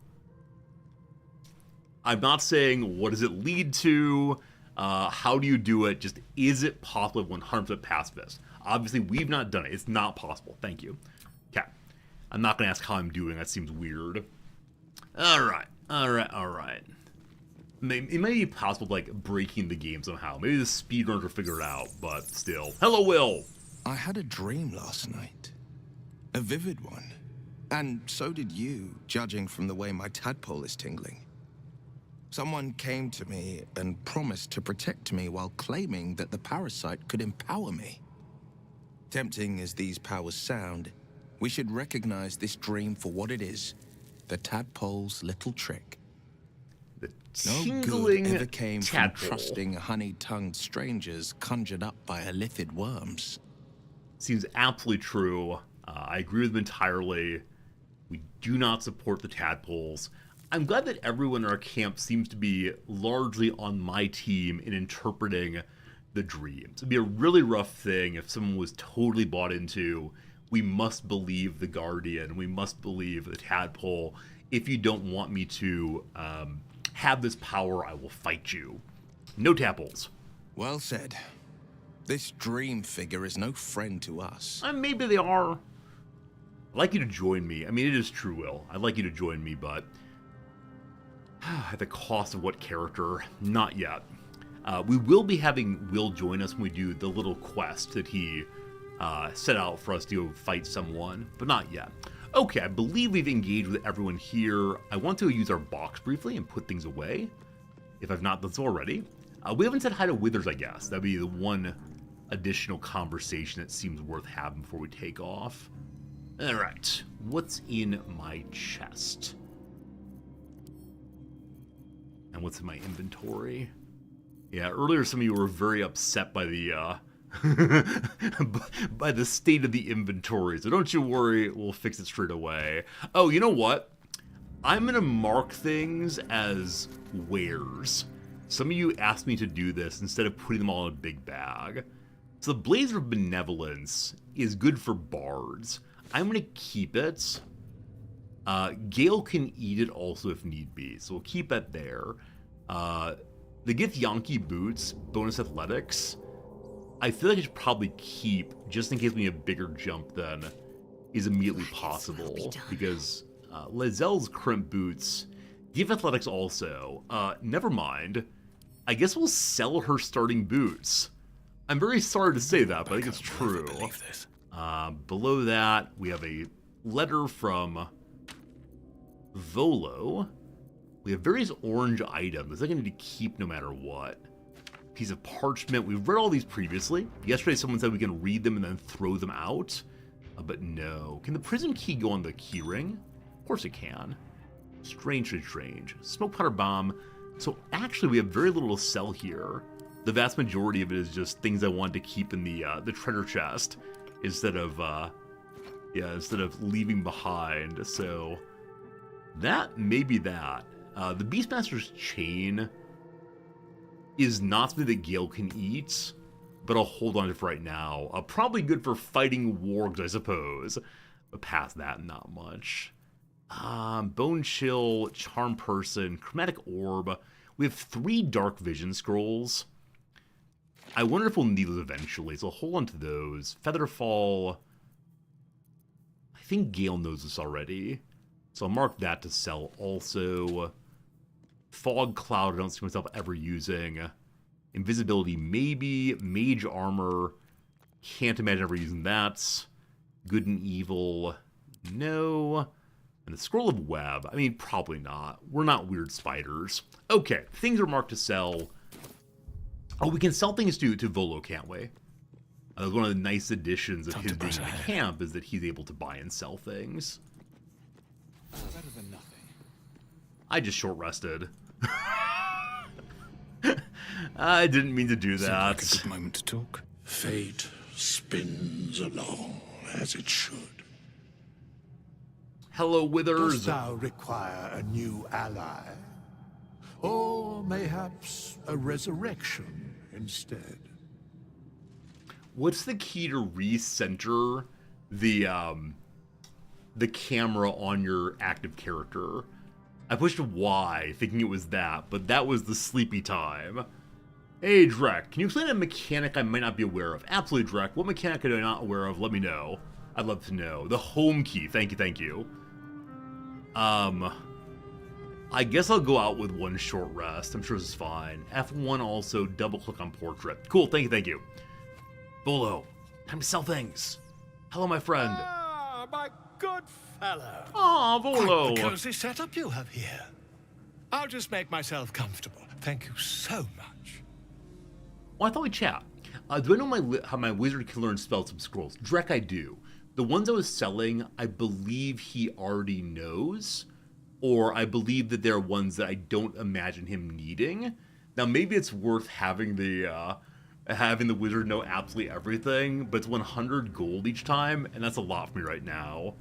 I'm not saying what does it lead to, how do you do it, just is it possible 100% pacifist? Obviously, we've not done it. It's not possible. Thank you. Okay. I'm not going to ask how I'm doing. That seems weird. All right. It may be possible, like, breaking the game somehow. Maybe the speedrunners will figure it out, but still. Hello, Will! I had a dream last night. A vivid one. And so did you, judging from the way my tadpole is tingling. Someone came to me and promised to protect me while claiming that the parasite could empower me. Tempting as these powers sound, we should recognize this dream for what it is, the tadpole's little trick. No good ever came from trusting honey-tongued strangers conjured up by illithid worms. Seems absolutely true. I agree with them entirely. We do not support the tadpoles. I'm glad that everyone in our camp seems to be largely on my team in interpreting the dreams. It'd be a really rough thing if someone was totally bought into, we must believe the Guardian, we must believe the tadpole. If you don't want me to have this power, I will fight you. No tadpoles. Well said. This dream figure is no friend to us. Maybe they are. I'd like you to join me. I mean, it is true, Will. I'd like you to join me, but at the cost of what character? Not yet. We will be having Will join us when we do the little quest that he set out for us to fight someone, but not yet. Okay, I believe we've engaged with everyone here. I want to use our box briefly and put things away, if I've not done so already. We haven't said hi to Withers, I guess. That'd be the one additional conversation that seems worth having before we take off. All right, what's in my chest? And what's in my inventory? Yeah, earlier some of you were very upset by the by the state of the inventory. So don't you worry, we'll fix it straight away. Oh, you know what? I'm going to mark things as wares. Some of you asked me to do this instead of putting them all in a big bag. So the Blazer of Benevolence is good for bards. I'm going to keep it. Gale can eat it also if need be, so we'll keep it there. The Githyanki boots, bonus athletics, I feel like I should probably keep just in case we need a bigger jump than is immediately possible. Because Lae'zel's crimp boots give athletics also. Never mind. I guess we'll sell her starting boots. I'm very sorry to say that, but I think it's true. Below that, we have a letter from Volo. We have various orange items that I need to keep no matter what. Piece of parchment. We've read all these previously. Yesterday someone said we can read them and then throw them out. But no. Can the prison key go on the keyring? Of course it can. Strangely strange. Smoke powder bomb. So actually we have very little to sell here. The vast majority of it is just things I wanted to keep in the treasure chest instead of leaving behind. So that may be that. The Beastmaster's chain is not something that Gale can eat, but I'll hold on to it for right now. Probably good for fighting wargs, I suppose. But past that, not much. Bone Chill, Charm Person, Chromatic Orb. We have 3 Dark Vision Scrolls. I wonder if we'll need those eventually, so I'll hold on to those. Featherfall. I think Gale knows this already, so I'll mark that to sell also. Fog Cloud, I don't see myself ever using. Invisibility, maybe. Mage Armor, can't imagine ever using that. Good and Evil, no. And the Scroll of Web, I mean, probably not. We're not weird spiders. Okay, things are marked to sell. Oh, we can sell things to Volo, can't we? One of the nice additions of his being in the camp is that he's able to buy and sell things. Better than nothing. I just short rested. I didn't mean to do that. Seems like a good moment to talk. Fate spins along as it should. Hello, Withers. Dost thou require a new ally? Or mayhaps a resurrection instead? What's the key to recenter the camera on your active character? I pushed Y, thinking it was that, but that was the sleepy time. Hey, Drek, can you explain a mechanic I might not be aware of? Absolutely, Drek. What mechanic am I not aware of? Let me know. I'd love to know. The home key. Thank you, thank you. I guess I'll go out with 1 short rest. I'm sure this is fine. F1 also, double-click on portrait. Cool, thank you, thank you. Volo, time to sell things. Hello, my friend. Ah, my good fellow. Aw, Volo. Quite the cozy setup you have here. I'll just make myself comfortable. Thank you so much. Well, I thought we'd chat. Do I know how my wizard can learn spells from scrolls? Drek, I do. The ones I was selling, I believe he already knows. Or I believe that there are ones that I don't imagine him needing. Now, maybe it's worth having the wizard know absolutely everything, but it's 100 gold each time, and that's a lot for me right now.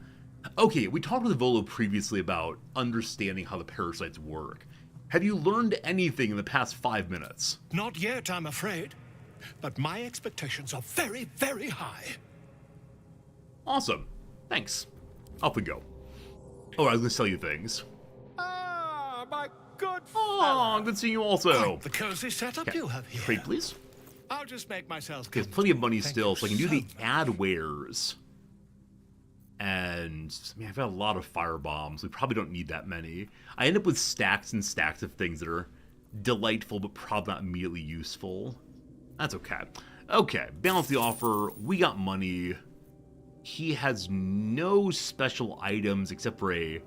Okay, we talked with Volo previously about understanding how the parasites work. Have you learned anything in the past 5 minutes? Not yet, I'm afraid. But my expectations are very, very high. Awesome. Thanks. Off we go. Oh, I was going to sell you things. Ah, my good Oh, good seeing you also. Quite the cozy setup Okay. you have here. Trade, please. I'll just make myself There's comfortable. plenty of money Thank still, you so I can do the much. ad wares. And, I mean, I've got a lot of fire bombs. We probably don't need that many. I end up with stacks and stacks of things that are delightful, but probably not immediately useful. That's okay. Okay, balance the offer. We got money. He has no special items except for a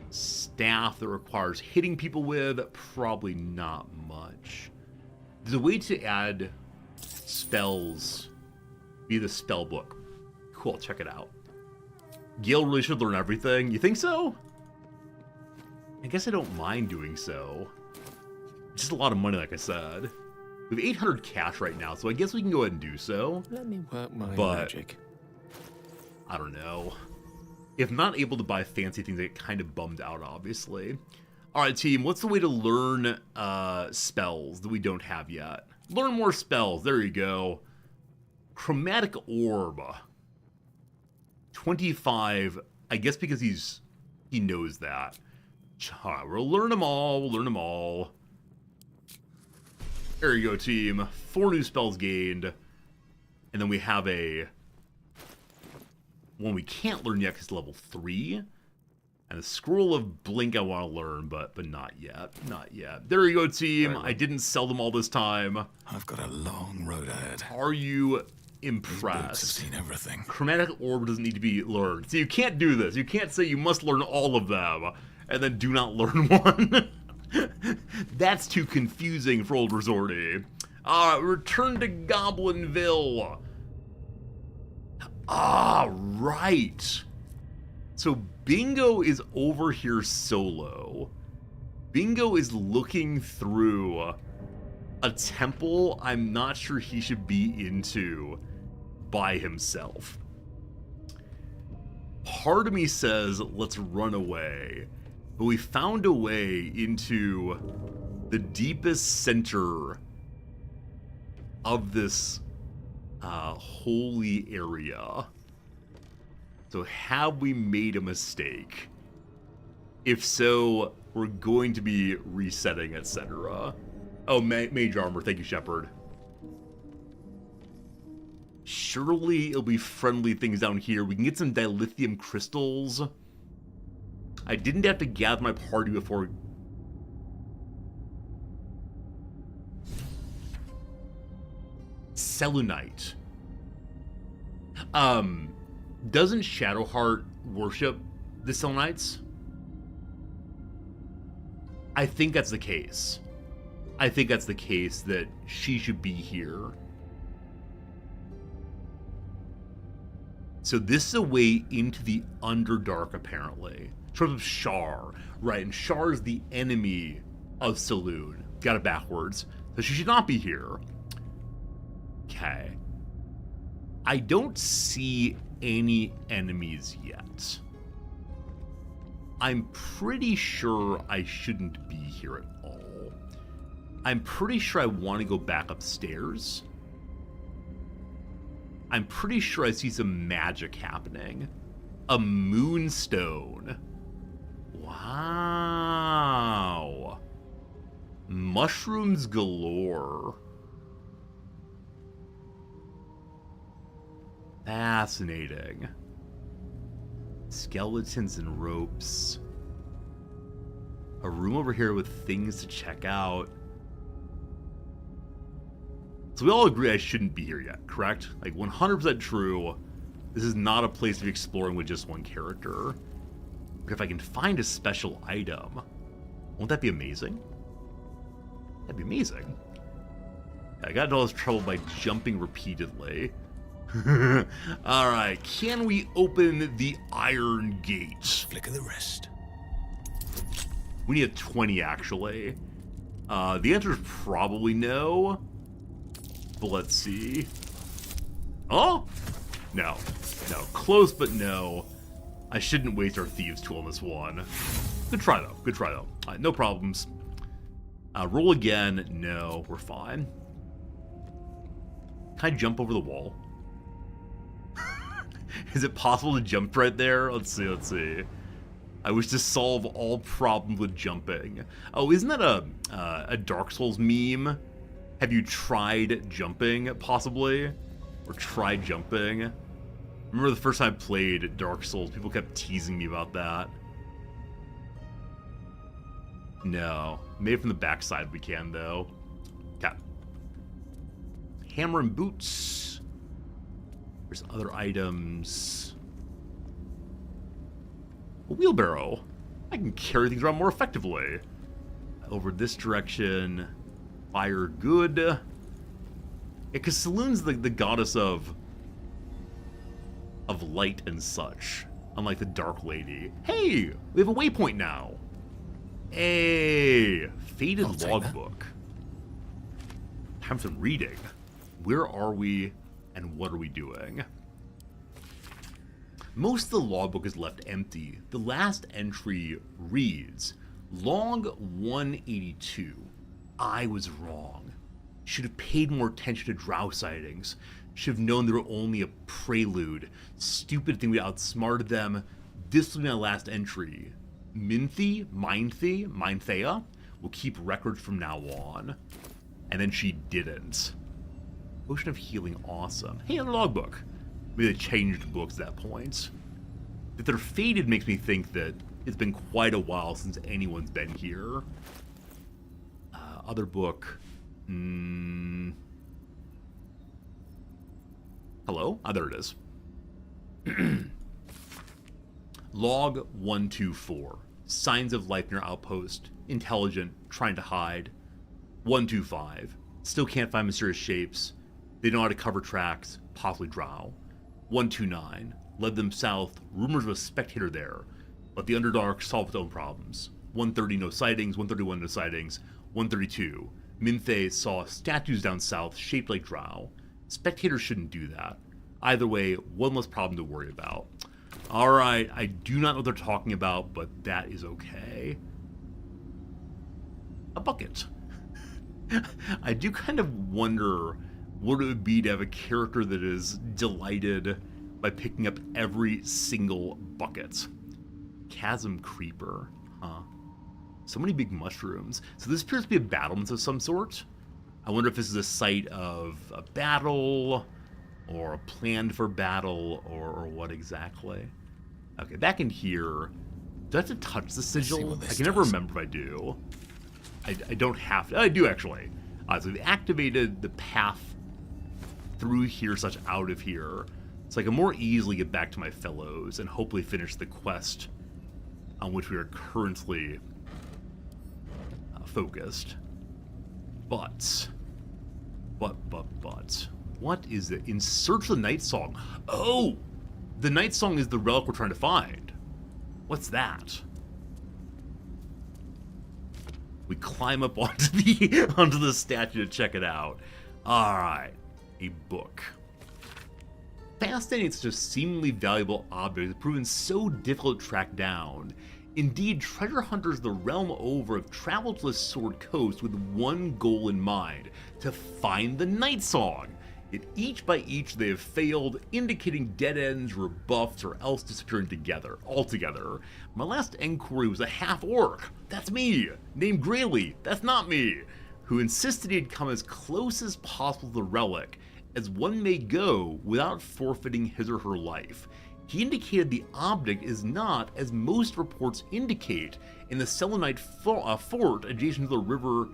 staff that requires hitting people with. Probably not much. There's a way to add spells via the spell book. Cool, check it out. Gale really should learn everything. You think so? I guess I don't mind doing so. Just a lot of money, like I said. We have 800 cash right now, so I guess we can go ahead and do so. Let me work my But magic. I don't know. If not able to buy fancy things, I get kind of bummed out, obviously. All right, team, what's the way to learn spells that we don't have yet? Learn more spells. There you go. Chromatic Orb. 25. I guess because he knows that. All right, we'll learn them all. We'll learn them all. There you go, team. 4 new spells gained. And then we have a one we can't learn yet because level 3. And the Scroll of Blink I want to learn, but not yet. Not yet. There you go, team. I didn't sell them all this time. I've got a long road ahead. Are you These boots impressed? have seen everything. Chromatic Orb doesn't need to be learned. So you can't do this. You can't say you must learn all of them and then do not learn one. That's too confusing for old Resorty. Return to Goblinville. Right. So Bingo is over here solo. Bingo is looking through a temple I'm not sure he should be into by himself. Part of me says, let's run away. But we found a way into the deepest center of this holy area. So have we made a mistake? If so, we're going to be resetting, etc. Oh, Mage Armor. Thank you, Shepard. Surely it'll be friendly things down here. We can get some dilithium crystals. I didn't have to gather my party before. Selunite. Doesn't Shadowheart worship the Selunites? I think that's the case. I think that's the case, that she should be here. So this is a way into the Underdark, apparently. Sort of Shar, right? And Shar is the enemy of Saloon. Got it backwards. So she should not be here. Okay. I don't see any enemies yet. I'm pretty sure I shouldn't be here at all. I'm pretty sure I want to go back upstairs. I'm pretty sure I see some magic happening. A moonstone. Wow. Mushrooms galore. Fascinating. Skeletons and ropes. A room over here with things to check out. So we all agree I shouldn't be here yet, correct? Like 100% true. This is not a place to be exploring with just one character. But if I can find a special item, won't that be amazing? That'd be amazing. I got into all this trouble by jumping repeatedly. Alright, can we open the Iron Gate? Flick of the wrist. We need a 20, actually. The answer is probably no. But let's see. Oh! No. No. Close, but no. I shouldn't waste our Thieves' Tool on this one. Good try, though. Good try, though. No problems. Roll again. No, we're fine. Can I jump over the wall? Is it possible to jump right there? Let's see, let's see. I wish to solve all problems with jumping. Oh, isn't that a Dark Souls meme? Have you tried jumping, possibly? Or tried jumping? Remember the first time I played Dark Souls, people kept teasing me about that. No. Maybe from the backside we can, though. Okay. Hammer and boots. There's other items. A wheelbarrow. I can carry things around more effectively. Over this direction. Fire good. Yeah, because Saloon's the goddess of light and such. Unlike the Dark Lady. Hey! We have a waypoint now. Hey! Faded logbook. Time for some reading. Where are we, and what are we doing? Most of the logbook is left empty. The last entry reads, Log 182. I was wrong. Should have paid more attention to drow sightings. Should have known they were only a prelude. Stupid thing we outsmarted them. This will be my last entry. Minthea will keep records from now on. And then she didn't. Potion of Healing, awesome. Hey, another logbook. Maybe they changed books at that point. That they're faded makes me think that it's been quite a while since anyone's been here. Other book. Hello? Ah, there it is. Log 124. Signs of life near outpost. Intelligent. Trying to hide. 125. Still can't find mysterious shapes. They know how to cover tracks. Possibly drow. 129. Led them south. Rumors of a spectator there. Let the Underdark solve its own problems. 130, no sightings. 131, no sightings. 132. Minthe saw statues down south shaped like drow. Spectators shouldn't do that. Either way, one less problem to worry about. Alright, I do not know what they're talking about, but that is okay. A bucket. I do kind of wonder what it would be to have a character that is delighted by picking up every single bucket. Chasm Creeper. Huh. So many big mushrooms. So this appears to be a battlement of some sort. I wonder if this is a site of a battle, or a plan for battle, or what exactly. Okay, back in here. Do I have to touch the sigil? I can never remember if I do. I don't have to. I do, actually. So we've activated the path through here such out of here. So I can more easily get back to my fellows and hopefully finish the quest on which we are currently focused. But, what is it? In Search of the Night Song. Oh! The Night Song is the relic we're trying to find. What's that? We climb up onto the statue to check it out. Alright. A book. Fascinating, it's such a seemingly valuable object has proven so difficult to track down. Indeed, treasure hunters the realm over have traveled to the Sword Coast with one goal in mind, to find the Night Song. Yet each by each they have failed, indicating dead ends, rebuffs, or else disappearing altogether. My last enquiry was a half-orc, that's me, named Grayley, that's not me, who insisted he'd come as close as possible to the relic, as one may go without forfeiting his or her life. He indicated the object is not, as most reports indicate, in the Selenite fort adjacent to the river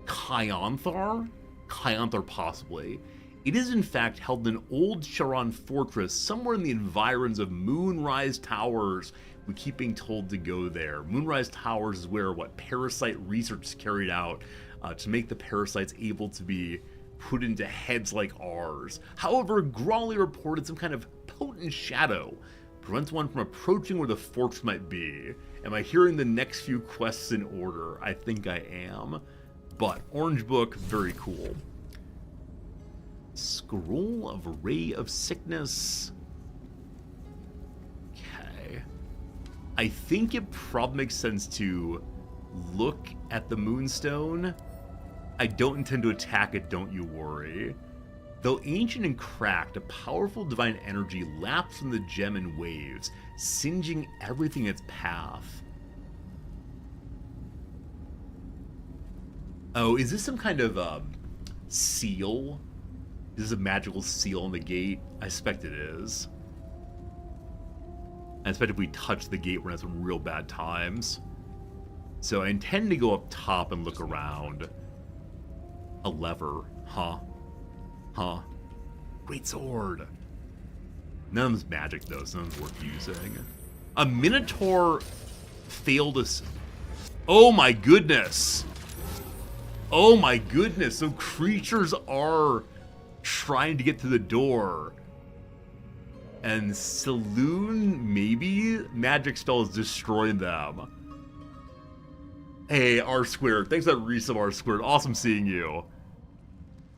Kyanthar? Kyanthar, possibly. It is in fact held in an old Charon fortress somewhere in the environs of Moonrise Towers. We keep being told to go there. Moonrise Towers is where parasite research is carried out to make the parasites able to be put into heads like ours. However, Grawley reported some kind of potent shadow prevents one from approaching where the fortress might be. Am I hearing the next few quests in order? I think I am. But Orange Book, very cool. Scroll of Ray of Sickness. Okay. I think it probably makes sense to look at the Moonstone. I don't intend to attack it, don't you worry. Though ancient and cracked, a powerful divine energy laps from the gem in waves, singeing everything in its path. Oh, is this some kind of seal? Is this a magical seal on the gate? I suspect it is. I expect if we touch the gate, we're gonna have some real bad times. So I intend to go up top and look around. A lever, huh? Huh? Great sword. None of them's magic though, so none of them's worth using. A Minotaur failed us. Oh my goodness! Oh my goodness! So creatures are trying to get to the door. And Saloon, maybe? Magic spell is destroying them. Hey, R Squared. Thanks for that resub, R Squared. Awesome seeing you.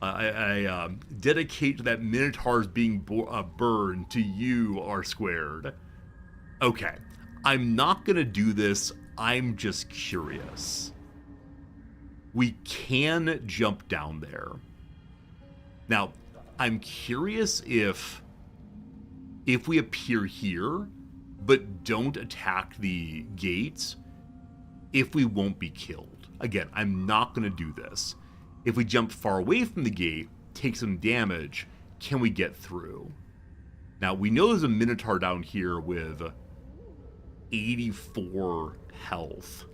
I dedicate that Minotaurs being burned to you, R squared. Okay, I'm not gonna do this. I'm just curious. We can jump down there. Now, I'm curious if we appear here, but don't attack the gates, if we won't be killed. Again, I'm not gonna do this. If we jump far away from the gate, take some damage, can we get through? Now, we know there's a Minotaur down here with 84 health.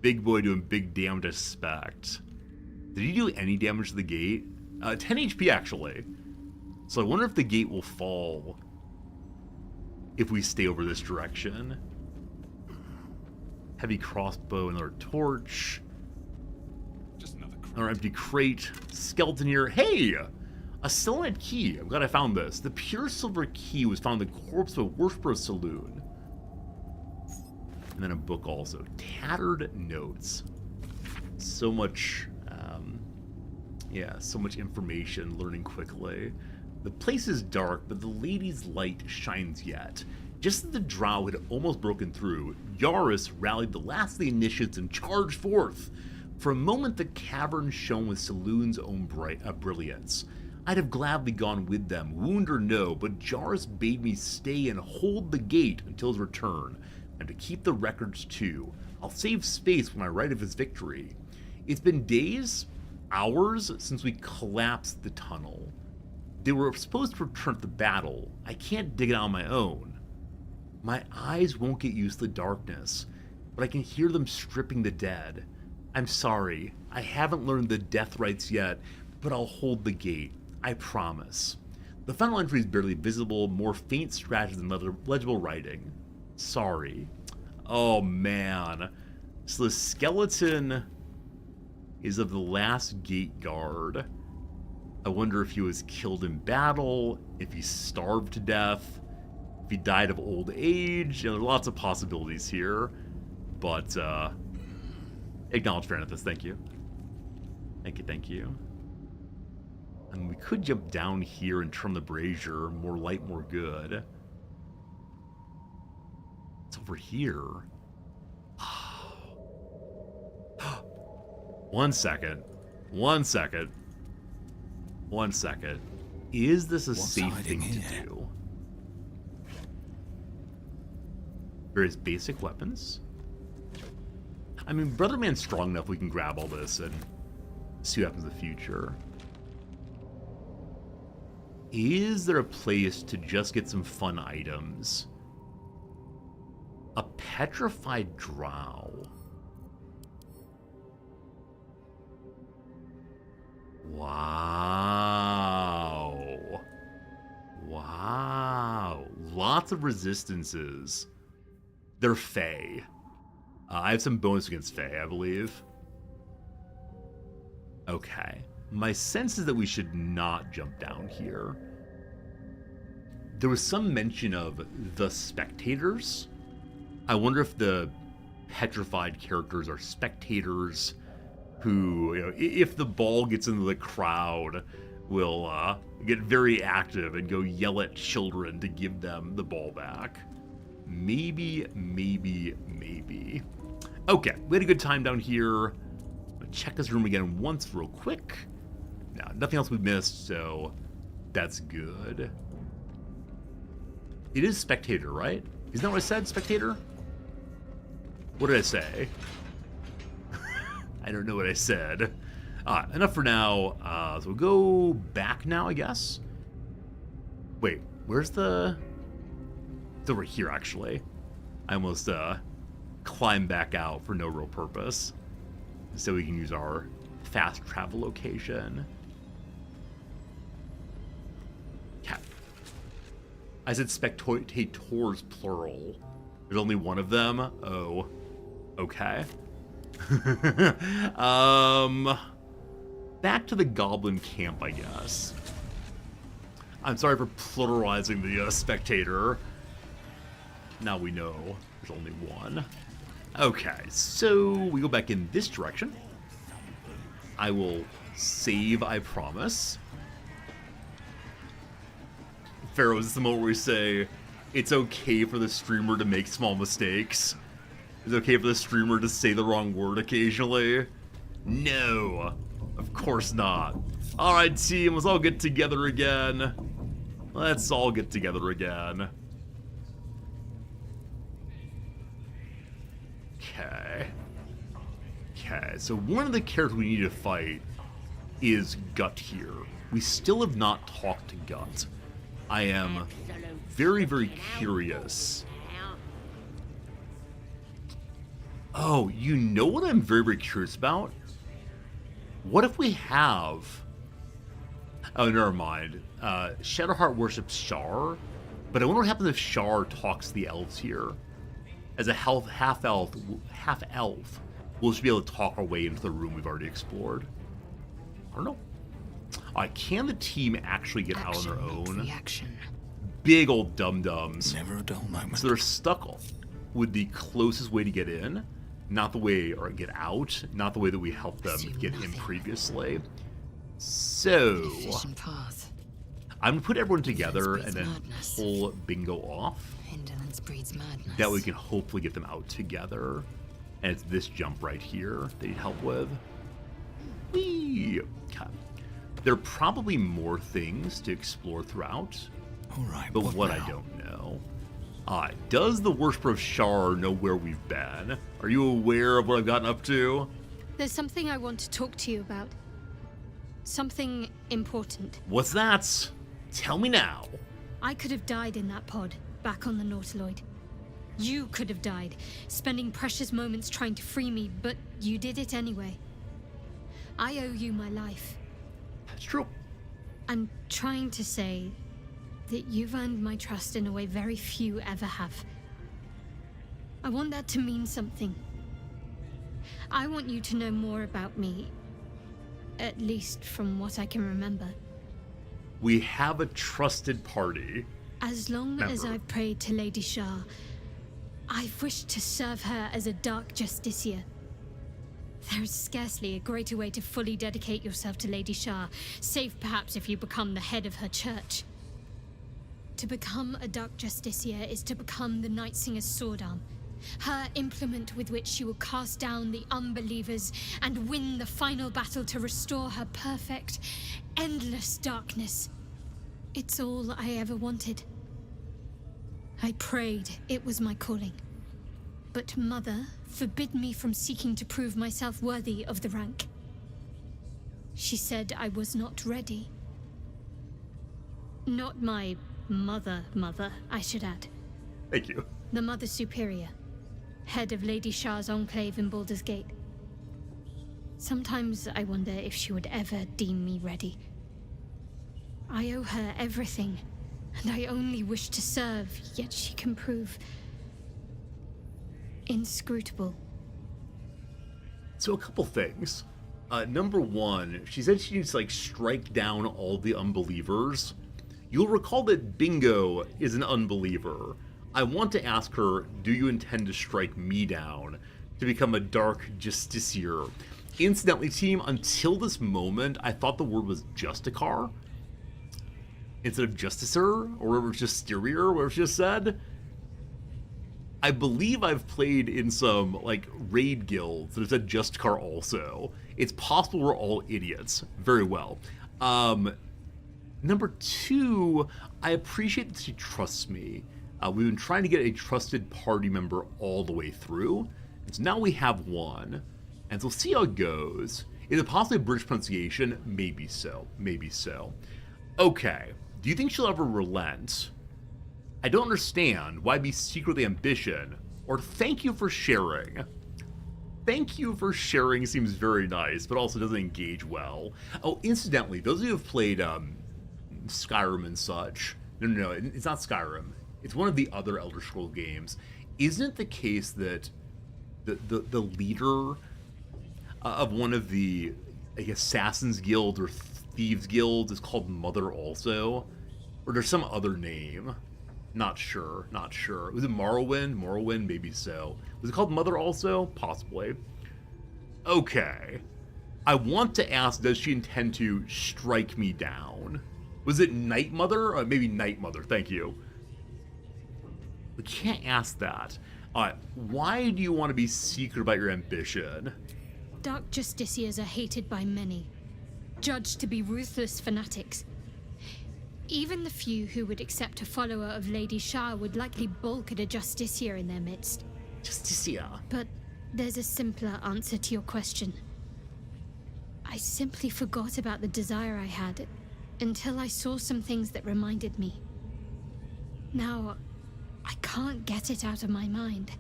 Big boy doing big damage, I suspect. Did he do any damage to the gate? 10 HP, actually. So I wonder if the gate will fall if we stay over this direction. Heavy crossbow, another torch. Another empty crate. Skeleton here. Hey! A selenite key. I'm glad I found this. The pure silver key was found in the corpse of a worshiper saloon. And then a book also. Tattered notes. So much, so much information, learning quickly. The place is dark, but the lady's light shines yet. Just as the drow had almost broken through, Yaris rallied the last of the initiates and charged forth. For a moment, the cavern shone with Saloon's own brilliance. I'd have gladly gone with them, wound or no, but Jaris bade me stay and hold the gate until his return, and to keep the records too. I'll save space when I write of his victory. It's been days, hours, since we collapsed the tunnel. They were supposed to return to the battle. I can't dig it out on my own. My eyes won't get used to the darkness, but I can hear them stripping the dead. I'm sorry, I haven't learned the death rites yet, but I'll hold the gate. I promise. The final entry is barely visible, more faint scratches than legible writing. Sorry. Oh man. So the skeleton is of the last gate guard. I wonder if he was killed in battle, if he starved to death, if he died of old age. There are lots of possibilities here, but acknowledge fairness, thank you. Thank you. And we could jump down here and turn the brazier. More light, more good. It's over here. One second. Is this a safe thing to do? Various basic weapons. I mean, Brother Man's strong enough we can grab all this and see what happens in the future. Is there a place to just get some fun items? A petrified drow. Wow. Lots of resistances. They're Fey. I have some bonus against Fey, I believe. Okay. My sense is that we should not jump down here. There was some mention of the spectators. I wonder if the petrified characters are spectators who, you know, if the ball gets into the crowd, will get very active and go yell at children to give them the ball back. Maybe. Okay, we had a good time down here. I'm gonna check this room again once real quick. No, nothing else we missed, so that's good. It is spectator, right? Isn't that what I said, spectator? What did I say? I don't know what I said. Enough for now. So we'll go back now, I guess. Wait, where's the... It's over here, actually. I almost climbed back out for no real purpose. So we can use our fast travel location. Yeah. I said spectators, plural. There's only one of them? Oh. Okay. Back to the goblin camp, I guess. I'm sorry for pluralizing the spectator. Now we know there's only one. Okay, so we go back in this direction. I will Save, I promise. Pharaoh, is this the moment where we say, it's okay for the streamer to make small mistakes? Is it okay for the streamer to say the wrong word occasionally? No, of course not. Alright team, let's all get together again. Let's all get together again. Okay. Okay, so one of the characters we need to fight is Gut here. We still have not talked to Gut. I am very, very curious. Oh, you know what I'm very, very curious about? What if we have... Oh, never mind. Shadowheart worships Shar, but I wonder what happens if Shar talks to the elves here. As a half-elf, we'll just be able to talk our way into the room we've already explored. I don't know. Can the team actually get out on their own? Reaction. Big old dum-dums. Never a dull moment. So they're stuck with the closest way to get in, not the way, or get out, not the way that we helped them get in previously. So, I'm gonna put everyone together and then pull Bingo off. Indolence breeds madness. That way we can hopefully get them out together. And it's this jump right here they need help with. Whee! Okay. There are probably more things to explore throughout. All right, but what I don't know. Does the worshiper of Shar know where we've been? Are you aware of what I've gotten up to? There's something I want to talk to you about. Something important. What's that? Tell me now. I could have died in that pod, back on the Nautiloid. You could have died, spending precious moments trying to free me, but you did it anyway. I owe you my life. That's true. I'm trying to say that you've earned my trust in a way very few ever have. I want that to mean something. I want you to know more about me, at least from what I can remember. We have a trusted party. As long as I've prayed to Lady Shar, I've wished to serve her as a Dark Justiciar. There is scarcely a greater way to fully dedicate yourself to Lady Shar, save perhaps if you become the head of her church. To become a Dark Justiciar is to become the Night Singer's sword arm, her implement with which she will cast down the unbelievers and win the final battle to restore her perfect, endless darkness. It's all I ever wanted. I prayed it was my calling. But Mother forbid me from seeking to prove myself worthy of the rank. She said I was not ready. Not my mother, I should add. Thank you. The Mother Superior, head of Lady Shar's enclave in Baldur's Gate. Sometimes I wonder if she would ever deem me ready. I owe her everything, and I only wish to serve, yet she can prove inscrutable. So a couple things. Number one, she said she needs to strike down all the unbelievers. You'll recall that Bingo is an unbeliever. I want to ask her, do you intend to strike me down to become a Dark Justiciar? Incidentally, team, until this moment, I thought the word was Justicar instead of Justicer, or whatever, Justiciar, whatever she just said. I believe I've played in some, raid guilds that have said Justicar also. It's possible we're all idiots. Very well. Number two, I appreciate that she trusts me. We've been trying to get a trusted party member all the way through, and so now we have one. And so we'll see how it goes. Is it possibly a British pronunciation? Maybe so. Maybe so. Okay. Do you think she'll ever relent? I don't understand why be secretly ambition, or thank you for sharing. Thank you for sharing seems very nice, but also doesn't engage well. Oh, incidentally, those of you who have played Skyrim and such, no, it's not Skyrim. It's one of the other Elder Scrolls games. Isn't it the case that the leader of one of the assassins guilds or thieves guilds is called Mother also? Or there's some other name? Not sure. Was it Morrowind? Morrowind, maybe so. Was it called Mother also? Possibly. Okay. I want to ask, does she intend to strike me down? Was it Night Mother? Maybe Night Mother, thank you. We can't ask that. Alright, why do you want to be secret about your ambition? Dark Justiciars are hated by many, judged to be ruthless fanatics. Even the few who would accept a follower of Lady Shah would likely balk at a Justiciar in their midst. Justicia. But there's a simpler answer to your question. I simply forgot about the desire I had until I saw some things that reminded me. Now, I can't get it out of my mind.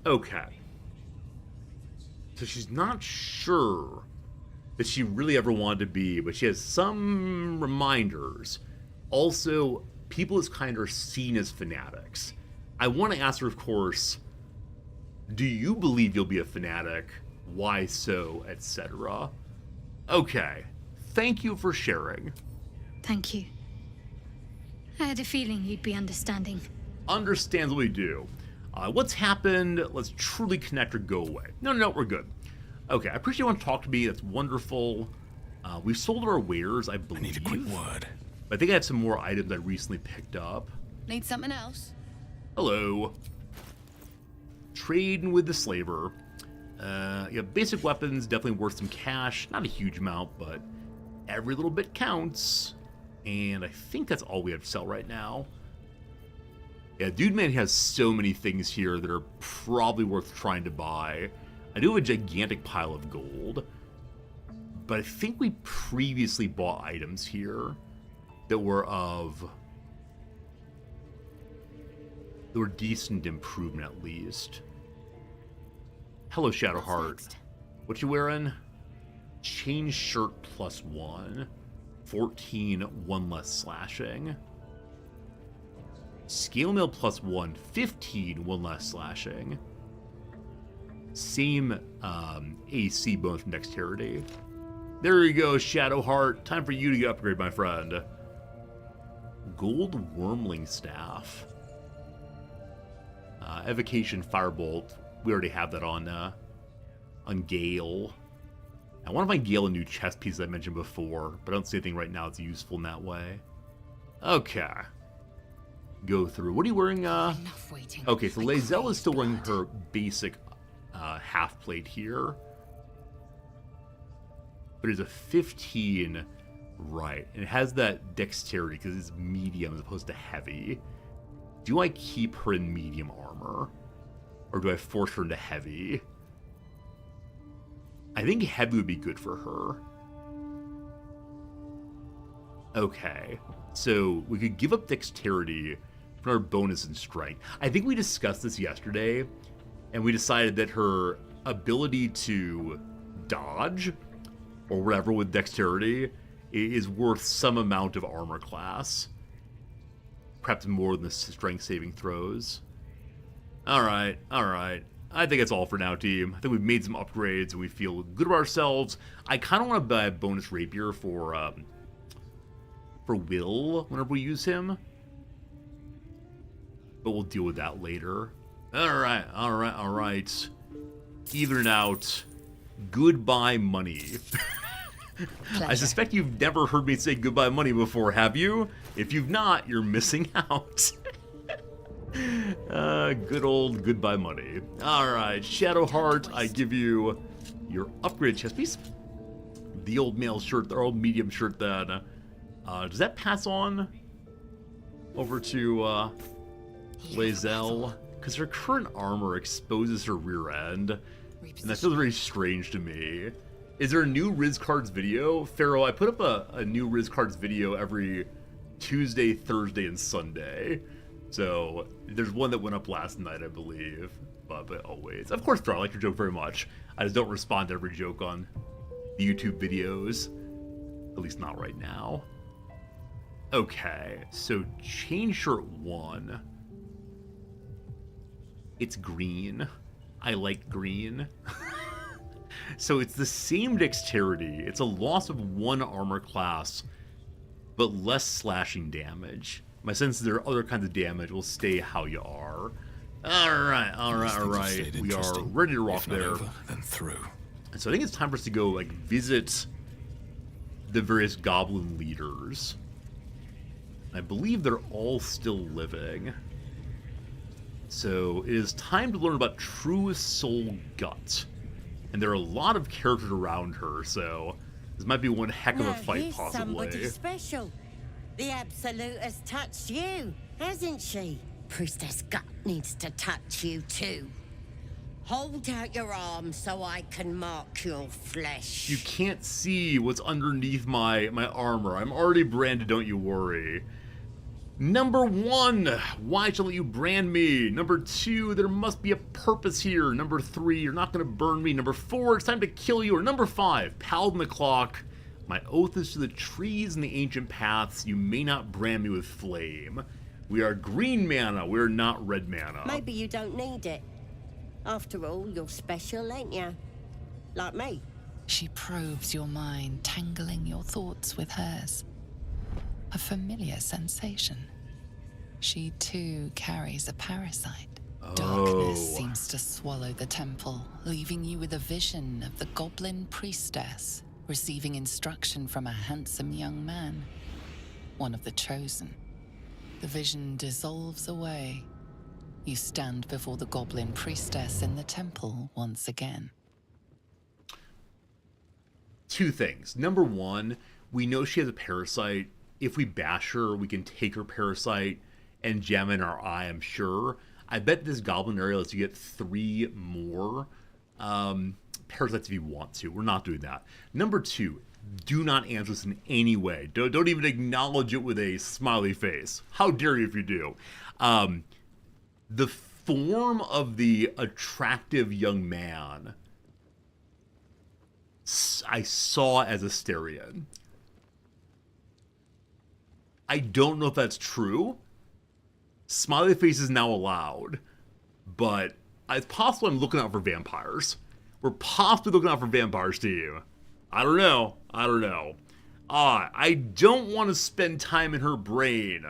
Okay. So she's not sure that she really ever wanted to be, but she has some reminders. Also, people as kind are seen as fanatics. I want to ask her, of course, do you believe you'll be a fanatic? Why so, etc. Okay. Thank you for sharing. Thank you. I had a feeling you'd be understanding. Understandably do. What's happened? Let's truly connect or go away. No, we're good. Okay, I appreciate you want to talk to me. That's wonderful. We've sold our wares, I believe. I need a quick word. I think I have some more items I recently picked up. Need something else? Hello. Trading with the slaver. Yeah, basic weapons, definitely worth some cash. Not a huge amount, but every little bit counts. And I think that's all we have to sell right now. Yeah, Dude Man has so many things here that are probably worth trying to buy. I do have a gigantic pile of gold, but I think we previously bought items here that were decent improvement at least. Hello, Shadowheart. What you wearing? Chain shirt +1. 14, 1 less slashing. Scale mail +1, 15, 1 less slashing. Same AC bonus from dexterity. There you go, Shadowheart. Time for you to get upgrade, my friend. Gold Wormling Staff. Evocation Firebolt. We already have that on Gale. I want to find Gale a new chest piece I mentioned before, but I don't see anything right now that's useful in that way. Okay. Go through. What are you wearing? Enough waiting. Okay, so I Lazelle crave is still wearing blood. her basic half plate here. But it's a 15, right? And it has that dexterity because it's medium as opposed to heavy. Do I keep her in medium armor? Or do I force her into heavy? I think heavy would be good for her. Okay. So we could give up dexterity for our bonus in strength. I think we discussed this yesterday, and we decided that her ability to dodge, or whatever with dexterity, is worth some amount of armor class. Perhaps more than the strength saving throws. Alright. I think that's all for now, team. I think we've made some upgrades and we feel good about ourselves. I kind of want to buy a bonus rapier for Will whenever we use him. But we'll deal with that later. Alright. Even it out. Goodbye, money. I suspect you've never heard me say goodbye, money before, have you? If you've not, you're missing out. Good old goodbye money. Alright, Shadowheart, I give you your upgraded chest piece. The old male shirt, the old medium shirt then. Does that pass on over to Lazelle? Because her current armor exposes her rear end, and that feels very strange to me. Is there a new Riz Cards video? Pharaoh, I put up a new Riz Cards video every Tuesday, Thursday, and Sunday. So there's one that went up last night, I believe. But always. Of course, Pharaoh, I like your joke very much. I just don't respond to every joke on the YouTube videos. At least not right now. Okay, so chain shirt 1. It's green. I like green. So it's the same dexterity. It's a loss of 1 armor class, but less slashing damage. My sense is there are other kinds of damage will stay how you are. Alright. We are ready to rock there. Over, then through. And so I think it's time for us to go, like, visit the various goblin leaders. I believe they're all still living. So it is time to learn about True Soul Gut. And there are a lot of characters around her, so this might be one heck of a fight, here's possibly. Somebody special. The Absolute has touched you, hasn't she? Priestess Gut needs to touch you too. Hold out your arm so I can mark your flesh. You can't see what's underneath my armor. I'm already branded, don't you worry. Number 1, why should I let you brand me? Number 2, there must be a purpose here. Number 3, you're not going to burn me. Number 4, it's time to kill you. Or number 5, Paladin the clock. My oath is to the trees and the ancient paths. You may not brand me with flame. We are green mana, we're not red mana. Maybe you don't need it. After all, you're special, ain't you? Like me. She probes your mind, tangling your thoughts with hers. A familiar sensation. She too carries a parasite. Darkness seems to swallow the temple, leaving you with a vision of the goblin priestess receiving instruction from a handsome young man, one of the chosen. The vision dissolves away. You stand before the goblin priestess in the temple once again. 2 things. Number 1, we know she has a parasite. If we bash her, we can take her parasite and jam in our eye, I'm sure. I bet this goblin area lets you get 3 more parasites if you want to. We're not doing that. Number 2, do not answer this in any way. Don't even acknowledge it with a smiley face. How dare you if you do. The form of the attractive young man I saw as Asterion. I don't know if that's true. Smiley face is now allowed, but it's possible I'm looking out for vampires. We're possibly looking out for vampires, team. I don't know. I don't want to spend time in her brain,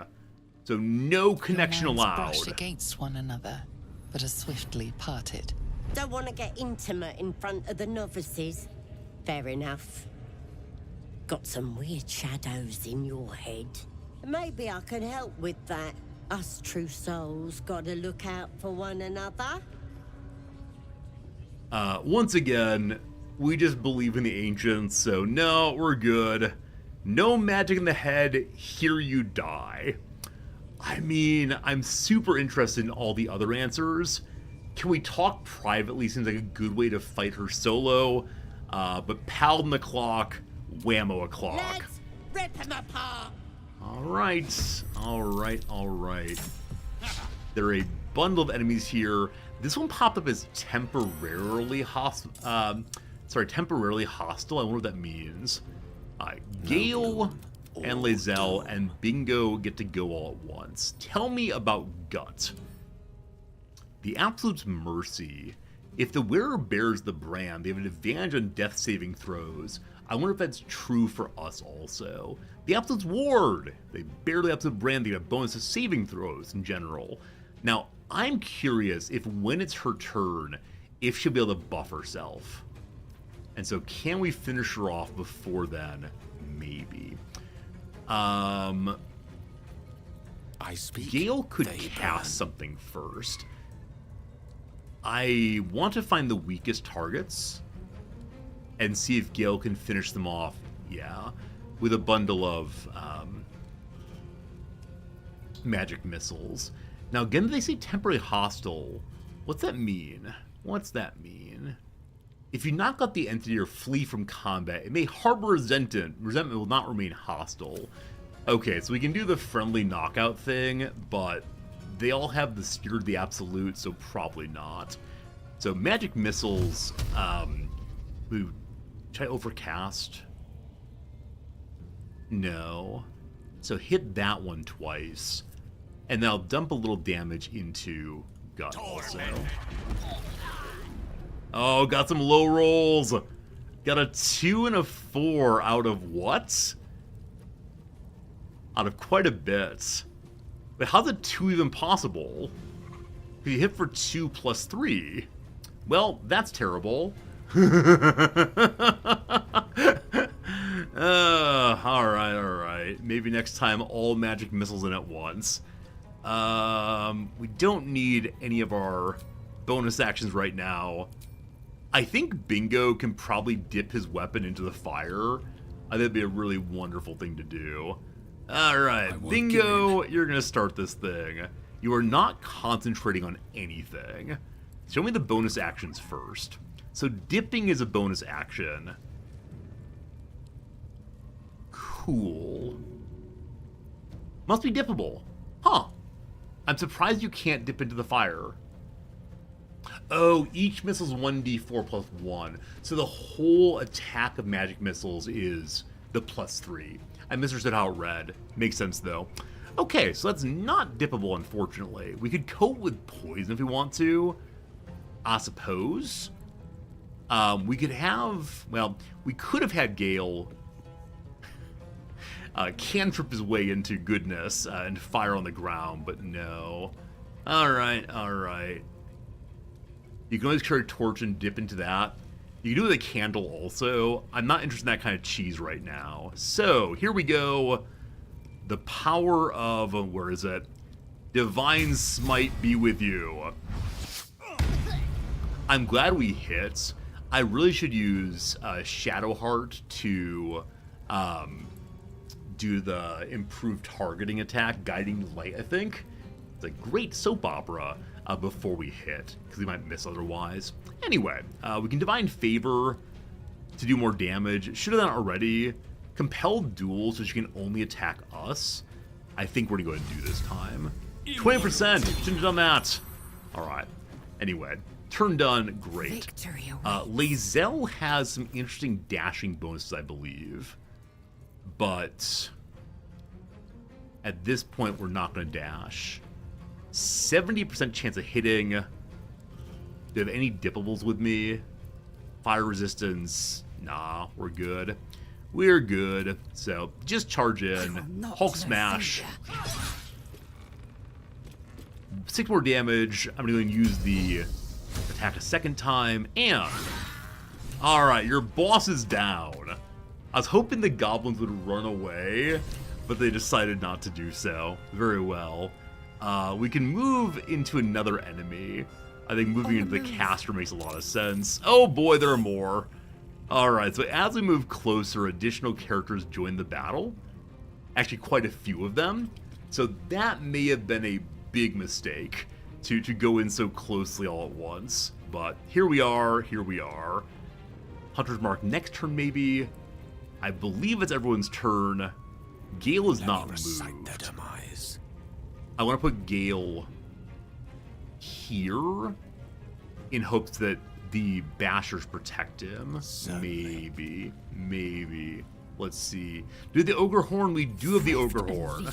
so no connection allowed. Brush against one another, but are swiftly parted. Don't want to get intimate in front of the novices. Fair enough. Got some weird shadows in your head. Maybe I can help with that. Us true souls gotta look out for one another. Once again, we just believe in the ancients, so no, we're good. No magic in the head, here you die. I mean, I'm super interested in all the other answers. Can we talk privately? Seems like a good way to fight her solo. But Paladin the clock, whammo o'clock. Let's rip him apart. Alright. There are a bundle of enemies here. This one popped up as temporarily hostile. Temporarily hostile. I wonder what that means. Gale and Lae'zel and Bingo get to go all at once. Tell me about Gut. The Absolute's Mercy. If the wearer bears the brand, they have an advantage on death saving throws. I wonder if that's true for us also. The Absolute's Ward. They bear the Absolute brand, they get a bonus to saving throws in general. Now, I'm curious if when it's her turn, if she'll be able to buff herself. And so can we finish her off before then? Maybe. Gale could cast something first. I want to find the weakest targets and see if Gale can finish them off, with a bundle of magic missiles. Now, again, they say temporary hostile. What's that mean? If you knock out the entity or flee from combat, it may harbor resentment. Resentment will not remain hostile. Okay, so we can do the friendly knockout thing, but they all have the Spirit of the Absolute, so probably not. So magic missiles, should I overcast? No. So hit that one twice, and then I'll dump a little damage into Gut also. Oh, got some low rolls. Got a 2 and a 4 out of what? Out of quite a bit. But how's a 2 even possible? If you hit for 2 plus 3. Well, that's terrible. Alright. Maybe next time all magic missiles in at once. We don't need any of our bonus actions right now. I think Bingo can probably dip his weapon into the fire. I think that'd be a really wonderful thing to do. Alright, Bingo, you're gonna start this thing. You are not concentrating on anything. Show me the bonus actions first. So dipping is a bonus action. Cool. Must be dippable. Huh. I'm surprised you can't dip into the fire. Oh, each missile's 1d4 plus 1. So the whole attack of magic missiles is the plus 3. I misunderstood how it read. Makes sense, though. Okay, so that's not dippable, unfortunately. We could coat with poison if we want to, I suppose. We could have... Well, we could have had Gale cantrip his way into goodness and fire on the ground, but no. Alright. You can always carry a torch and dip into that. You can do it with a candle also. I'm not interested in that kind of cheese right now. So, here we go. The power of, where is it? Divine Smite be with you. I'm glad we hit. I really should use Shadowheart to do the improved targeting attack, Guiding Light, I think. It's a great soap opera before we hit, because we might miss otherwise. Anyway, we can Divine Favor to do more damage. Should have done it already. Compelled Duel, so she can only attack us. I think we're going to go ahead and do this time. 20%! Shouldn't have done that. Alright. Anyway, turn done. Great. Lae'zel has some interesting dashing bonuses, I believe. But at this point, we're not going to dash. 70% chance of hitting. Do you have any dippables with me? Fire resistance. Nah, we're good. We're good. So, just charge in. Hulk smash. 6 more damage. I'm going to use the attack a second time. And... Alright, your boss is down. I was hoping the goblins would run away, but they decided not to do so. Very well. We can move into another enemy. I think moving into the caster makes a lot of sense. Oh boy, there are more. Alright, so as we move closer, additional characters join the battle. Actually, quite a few of them. So that may have been a big mistake to go in so closely all at once. But here we are. Hunter's Mark next turn, maybe. I believe it's everyone's turn. Gale is not moved. I want to put Gale here in hopes that the bashers protect him. Maybe. Let's see. Do the Ogre Horn? We do have the Ogre Horn.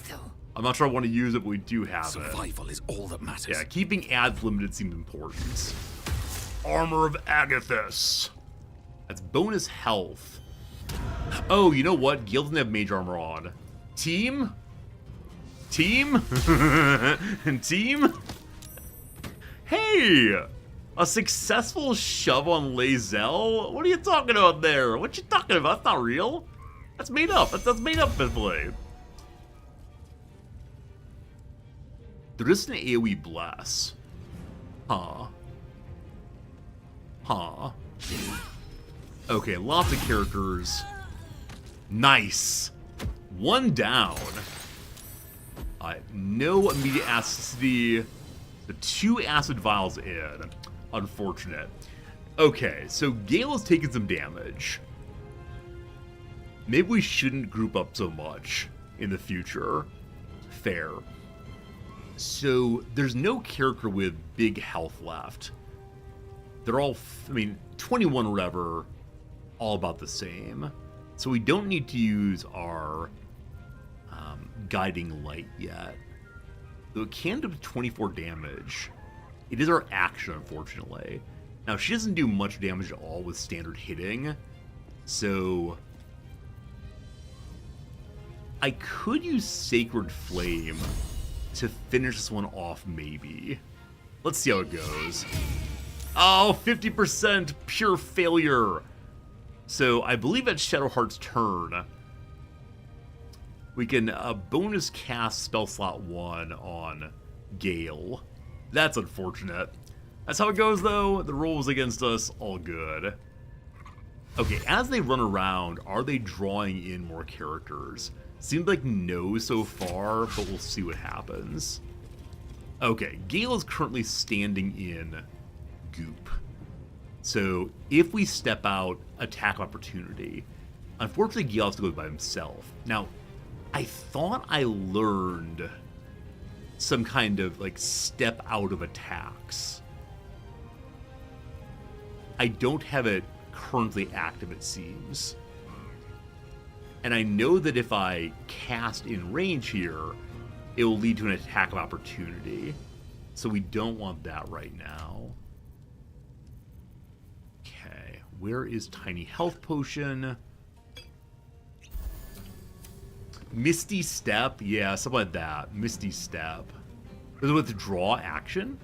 I'm not sure I want to use it, but we do have it. Survival is all that matters. Yeah, keeping ads limited seems important. Armor of Agathis. That's bonus health. Oh, you know what? Gale doesn't have mage armor on. Team? Team? Hey! A successful shove on Lae'zel? What are you talking about there? What you talking about? That's not real. That's made up. That's made up, Bithley. There is an AoE bless. Huh. Okay, lots of characters. Nice. One down. No immediate acidity. The 2 acid vials in. Unfortunate. Okay, so Gale has taken some damage. Maybe we shouldn't group up so much in the future. Fair. So, there's no character with big health left. They're all, 21 or whatever, all about the same. So we don't need to use our Guiding Light yet. Though it can do 24 damage. It is our action, unfortunately. Now, she doesn't do much damage at all with standard hitting. So... I could use Sacred Flame to finish this one off, maybe. Let's see how it goes. Oh, 50% pure failure. So I believe it's Shadowheart's turn. We can bonus cast spell slot 1 on Gale. That's unfortunate. That's how it goes, though. The roll was against us. All good. Okay, as they run around, are they drawing in more characters? Seems like no so far, but we'll see what happens. Okay, Gale is currently standing in goop. So if we step out, attack opportunity. Unfortunately, Gale has to go by himself. Now, I thought I learned some kind of like step out of attacks. I don't have it currently active, it seems. And I know that if I cast in range here, it will lead to an attack of opportunity. So we don't want that right now. Okay, where is Tiny Health Potion? Misty Step? Yeah, something like that. Misty Step. Is it withdraw action?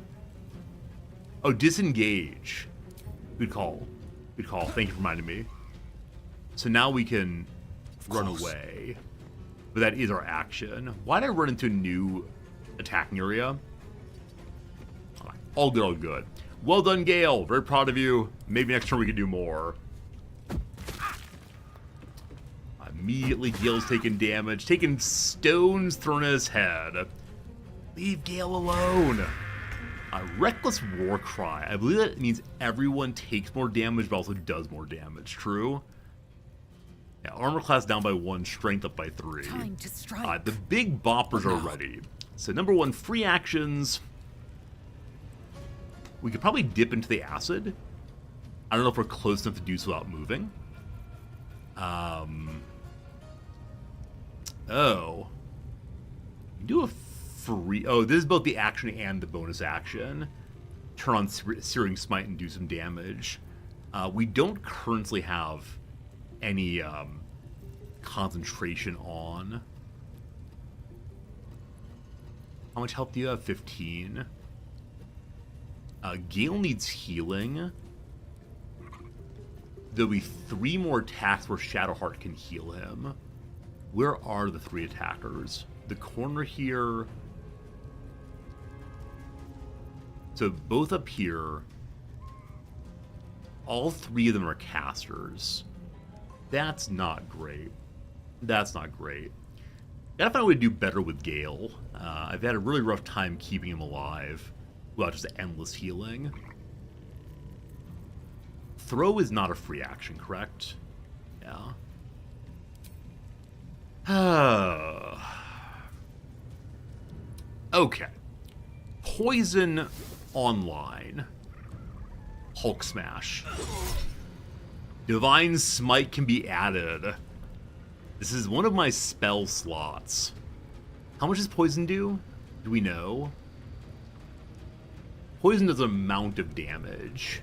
Oh, disengage. Good call. Good call. Thank you for reminding me. So now we can run away. But that is our action. Why did I run into a new attacking area? All good, all good. Well done, Gale. Very proud of you. Maybe next turn we can do more. Immediately, Gale's taking damage. Taking stones thrown at his head. Leave Gale alone. Reckless War Cry. I believe that means everyone takes more damage, but also does more damage. True? Yeah, armor class down by 1, strength up by 3. Time to strike. The big boppers are ready. So number 1, free actions. We could probably dip into the acid. I don't know if we're close enough to do so without moving. Oh. Do a free... Oh, this is both the action and the bonus action. Turn on Searing Smite and do some damage. We don't currently have any concentration on. How much health do you have? 15. Gale needs healing. There'll be 3 more attacks where Shadowheart can heal him. Where are the 3 attackers? The corner here. So both up here. All 3 of them are casters. That's not great. That's not great. Gotta find a way to do better with Gale. I've had a really rough time keeping him alive. Well, just endless healing. Throw is not a free action, correct? Yeah. Okay. Poison online. Hulk Smash. Divine Smite can be added. This is one of my spell slots. How much does poison do? Do we know? Poison does an amount of damage.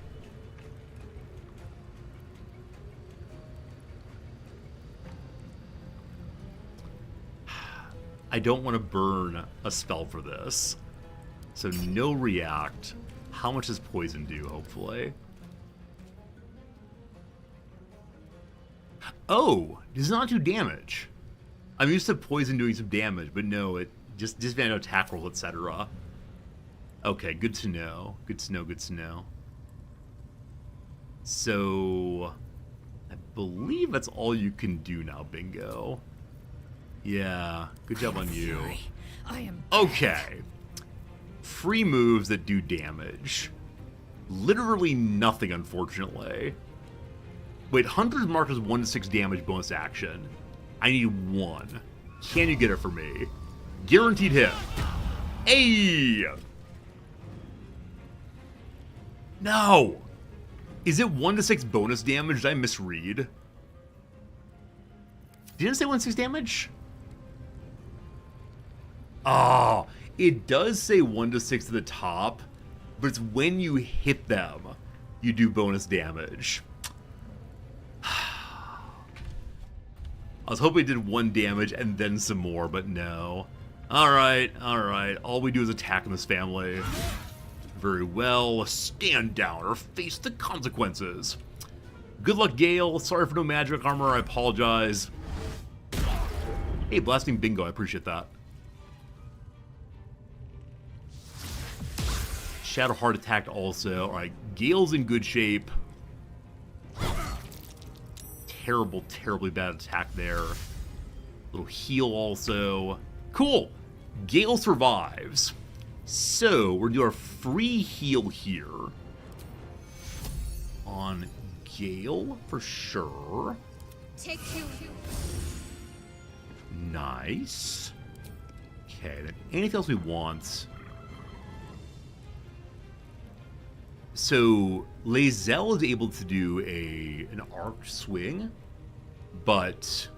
I don't want to burn a spell for this. So no react. How much does poison do, hopefully? Oh, does not do damage. I'm used to poison doing some damage, but no, it just disadvantage attack rolls, etc. Okay, good to know. Good to know, good to know. So, I believe that's all you can do now, Bingo. Yeah, good job on you. I am Okay. Free moves that do damage. Literally nothing, unfortunately. Wait, Hunter's Mark is 1 to 6 damage bonus action. I need 1. Can you get it for me? Guaranteed hit. Hey! No! Is it 1 to 6 bonus damage? Did I misread? Didn't it say 1 to 6 damage? Oh, it does say 1 to 6 at the top, but it's when you hit them, you do bonus damage. I was hoping it did 1 damage and then some more, but no. Alright, alright. All we do is attack in this family. Very well. Stand down or face the consequences. Good luck, Gale. Sorry for no magic armor. I apologize. Hey, blasting bingo. I appreciate that. Shadow Heart attacked also. Alright, Gale's in good shape. Terrible, terribly bad attack there. Little heal also. Cool! Gale survives. So, we're gonna do our free heal here. On Gale, for sure. Take two. Nice. Okay, then anything else we want? So, Lae'zel is able to do an arc swing, but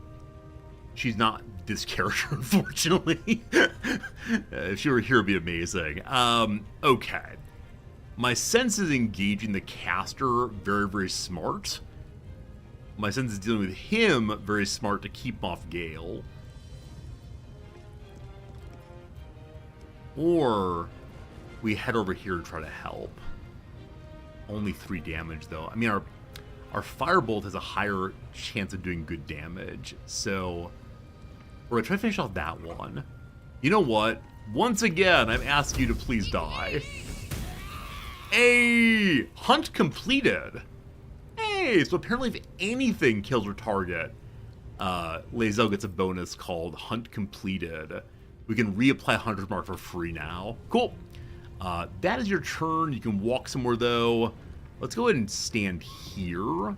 she's not this character, unfortunately. If she were here, it would be amazing. Okay. My sense is engaging the caster very, very smart. My sense is dealing with him very smart to keep off Gale. Or we head over here to try to help. Only 3 damage, though. I mean, our Firebolt has a higher chance of doing good damage. So we're going to try to finish off that one. You know what? Once again, I'm asking you to please die. Hey! Hunt completed! Hey! So apparently if anything kills your target, Lae'zel gets a bonus called Hunt Completed. We can reapply Hunter's Mark for free now. Cool! That is your turn. You can walk somewhere, though. Let's go ahead and stand here.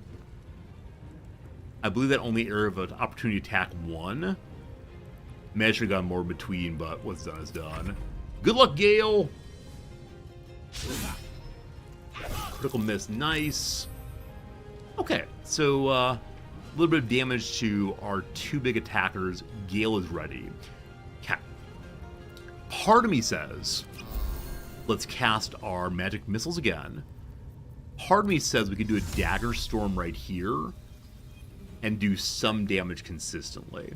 I believe that only area of opportunity attack 1. May I should have gone more in between, but what's done is done. Good luck, Gale! Critical miss, nice. Okay, so a little bit of damage to our 2 big attackers. Gale is ready. Okay. Part of me says, let's cast our magic missiles again. Part of me says we can do a dagger storm right here and do some damage consistently.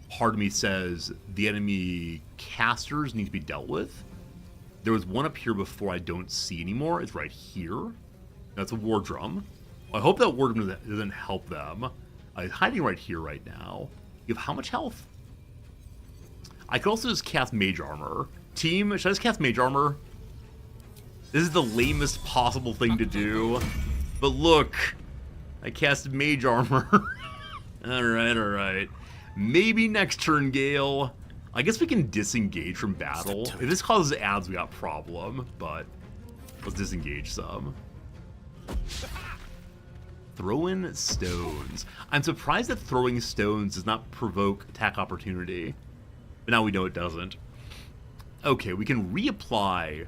Part of me says the enemy casters need to be dealt with. There was one up here before I don't see anymore. It's right here. That's a war drum. I hope that war drum doesn't help them. It's hiding right here right now. You have how much health? I could also just cast Mage Armor. Team, should I just cast Mage Armor? This is the lamest possible thing to do. But look, I casted Mage Armor. Alright, alright. Maybe next turn, Gale. I guess we can disengage from battle. If this causes ads, we got a problem, but let's disengage some. Throw in stones. I'm surprised that throwing stones does not provoke attack opportunity. But now we know it doesn't. Okay, we can reapply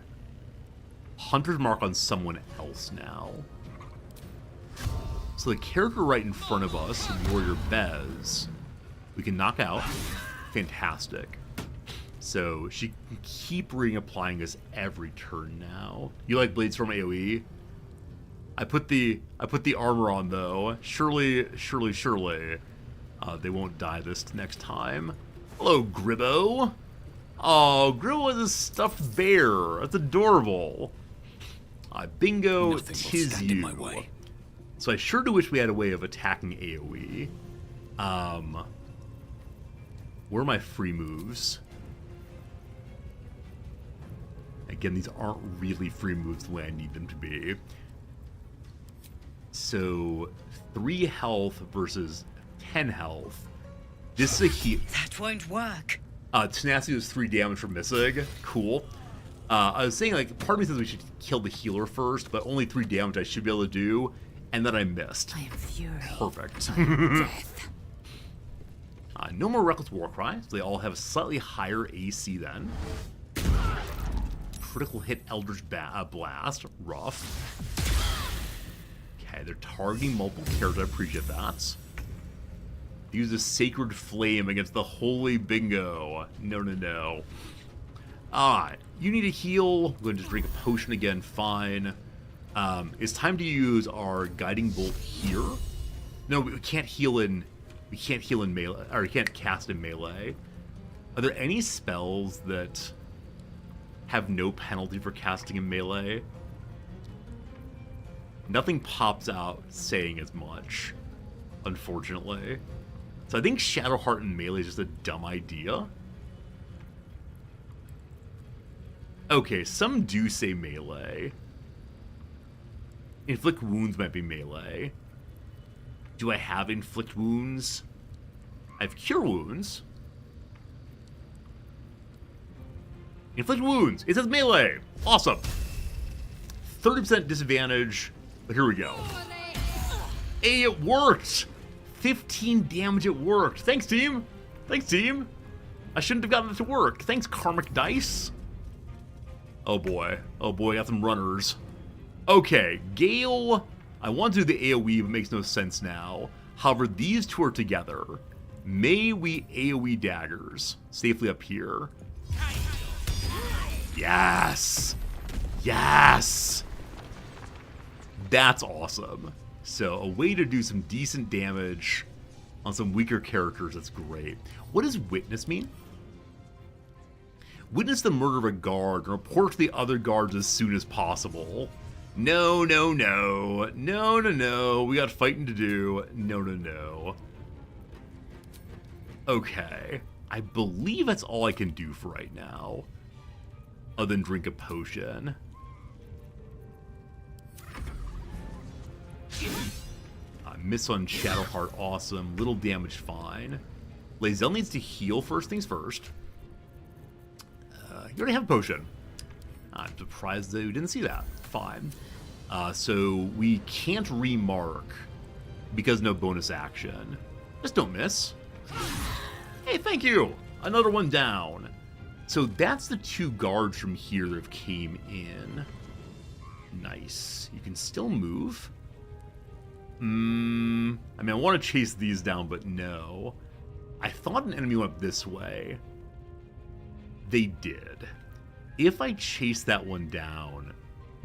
Hunter's Mark on someone else now. So the character right in front of us, Warrior Bez, we can knock out. Fantastic. So she can keep reapplying this every turn now. You like Bladestorm AoE? I put the armor on though. Surely, they won't die this next time. Hello, Gribbo. Oh, Gribbo is a stuffed bear. That's adorable. Bingo, tis you. So I sure do wish we had a way of attacking AoE. Where are my free moves? Again, these aren't really free moves the way I need them to be. So, 3 health versus 10 health. This is a heal. That won't work. Tenacity was 3 damage for missing. Cool. I was saying, like, part of me says we should kill the healer first, but only 3 damage I should be able to do, and then I missed. I am fury. Perfect. Death. No more Reckless Warcry, so they all have a slightly higher AC then. Critical hit Eldritch Blast. Rough. Okay, they're targeting multiple characters. I appreciate that. Use a Sacred Flame against the Holy Bingo. No. Alright, you need a heal. I'm going to just drink a potion again. Fine. It's time to use our Guiding Bolt here. No, we can't heal in... We can't heal in melee, or we can't cast in melee. Are there any spells that have no penalty for casting in melee. Nothing pops out saying as much, unfortunately. So I think Shadowheart in melee is just a dumb idea. Okay, some do say melee. Inflict wounds might be melee. Do I have inflict wounds? I have cure wounds. Inflict wounds. It says melee. Awesome. 30% disadvantage. But here we go. Hey, it worked. 15 damage. It worked. Thanks, team. Thanks, team. I shouldn't have gotten it to work. Thanks, Karmic Dice. Oh boy. Oh boy, got some runners. Okay, Gale. I want to do the AoE, but it makes no sense now. However, these two are together. May we AoE daggers safely up here? Yes! Yes! That's awesome. So, a way to do some decent damage on some weaker characters, that's great. What does Witness mean? Witness the murder of a guard and report to the other guards as soon as possible. No, no, no. No, no, no. We got fighting to do. No, no, no. Okay. I believe that's all I can do for right now. Other than drink a potion. Miss on Shadowheart, awesome. Little damage, fine. Lae'zel needs to heal first things first. You already have a potion. I'm surprised that you didn't see that. Fine. So we can't remark because no bonus action. Just don't miss. Hey, thank you. Another one down. So that's the two guards from here that have came in. Nice. You can still move. I mean, I want to chase these down, but no. I thought an enemy went this way. They did. If I chase that one down,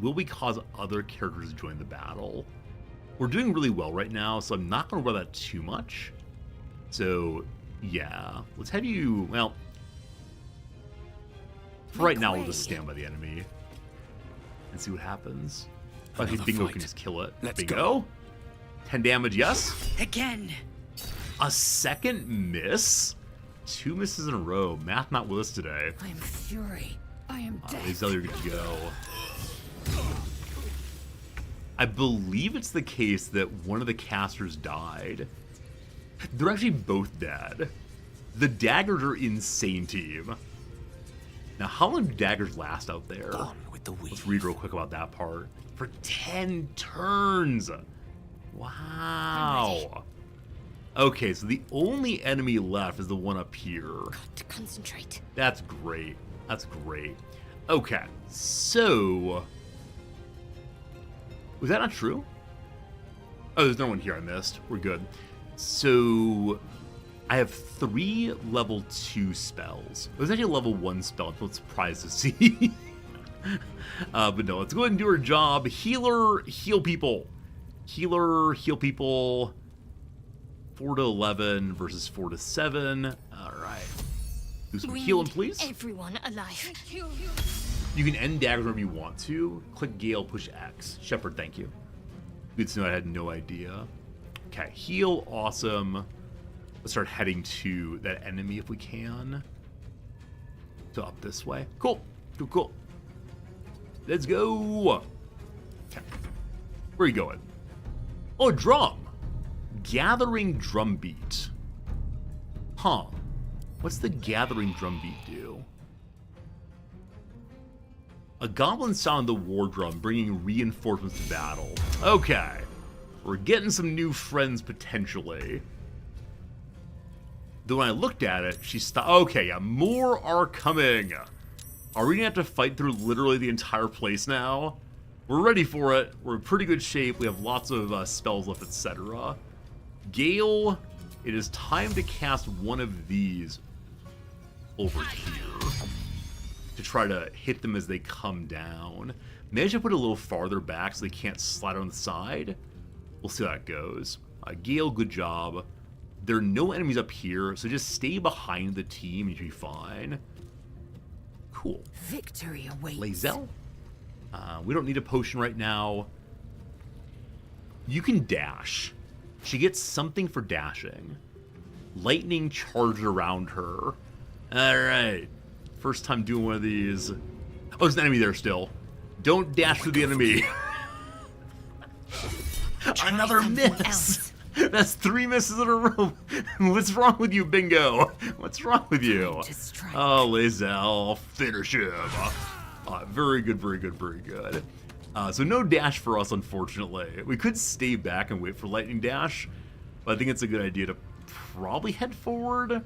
will we cause other characters to join the battle? We're doing really well right now, so I'm not going to worry about that too much. So, yeah. Let's have you, well... For right now, we'll just stand by the enemy. And see what happens. Okay, Bingo can just kill it. Let's Bingo? go. 10 damage, yes? Again. A second miss? 2 misses in a row. Math not with us today. I am fury. I am death. Lae'zel, you're good to go. I believe it's the case that one of the casters died. They're actually both dead. The daggers are insane, team. Now, how long do daggers last out there? Gone with the wind. Let's read real quick about that part. For 10 turns. Wow. Okay, so the only enemy left is the one up here. Got to concentrate. That's great. That's great. Okay, so... Was that not true? Oh, there's no one here I missed. We're good. So... I have 3 level 2 spells. It was actually a level 1 spell. I'm surprised to see. But no, let's go ahead and do our job. Healer, heal people. Healer, heal people. 4 to 11 versus 4 to 7. All right. Do some healing, please. Everyone alive. You can end daggers whenever you want to. Click Gale, push X. Shepherd, thank you. Good to know, I had no idea. Okay, heal, awesome. Let's start heading to that enemy if we can. So up this way. Cool, cool, cool. Let's go. Okay. Where are you going? Oh, drum. Gathering drum beat. Huh. What's the gathering drum beat do? A goblin sounded the war drum, bringing reinforcements to battle. Okay. We're getting some new friends, potentially. Though when I looked at it, she stopped. Okay, yeah, more are coming. Are we gonna have to fight through literally the entire place now? We're ready for it. We're in pretty good shape. We have lots of spells left, etc. Gale, it is time to cast one of these over here to try to hit them as they come down. Maybe I should put it a little farther back so they can't slide on the side. We'll see how that goes. Gale, good job. There are no enemies up here, so just stay behind the team and you'll be fine. Cool. Victory awaits. Lae'zel? We don't need a potion right now. You can dash. She gets something for dashing. Lightning charged around her. Alright. First time doing one of these. Oh, there's an enemy there still. Don't dash through the enemy. Another miss! That's 3 misses in a row. What's wrong with you, Bingo? What's wrong with you? Oh, Lae'zel, finish him. Very good, very good, very good. So no dash for us, unfortunately. We could stay back and wait for lightning dash, but I think it's a good idea to probably head forward.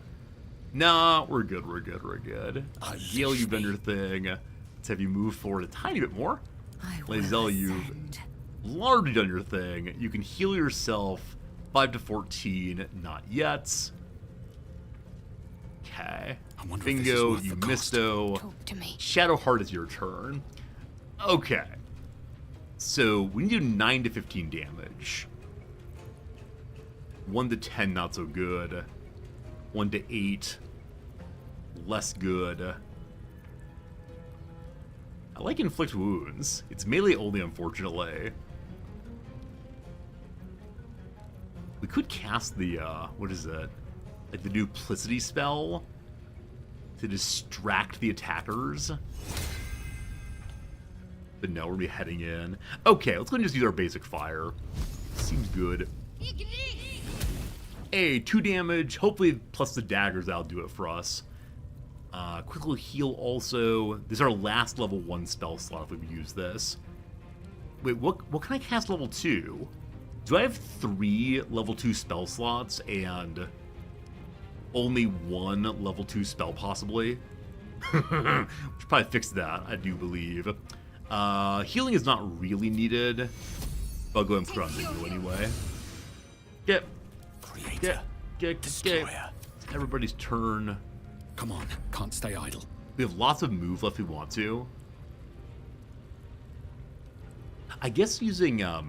Nah, we're good, we're good, we're good. Gale, you've done your thing. Let's have you move forward a tiny bit more. Lae'zel, you've largely done your thing. You can heal yourself 5 to 14, not yet. Okay. Bingo, you misto. Shadowheart is your turn. Okay. So we need to do 9 to 15 damage. 1 to 10, not so good. 1 to 8, less good. I like inflict wounds. It's melee only, unfortunately. We could cast the, what is it? Like the duplicity spell to distract the attackers. But no, we're gonna be heading in. Okay, let's go and just use our basic fire. Seems good. Hey, 2 damage. Hopefully, plus the daggers, that'll do it for us. Quickly heal also. This is our last level 1 spell slot if we use this. Wait, what can I cast level 2? Do I have 3 level 2 spell slots and only 1 level 2 spell possibly? We should probably fix that, I do believe. Healing is not really needed, but I'll go and put on Bingo anyway. Get. Everybody's turn. Come on, can't stay idle. We have lots of move left if we want to. I guess using, oh,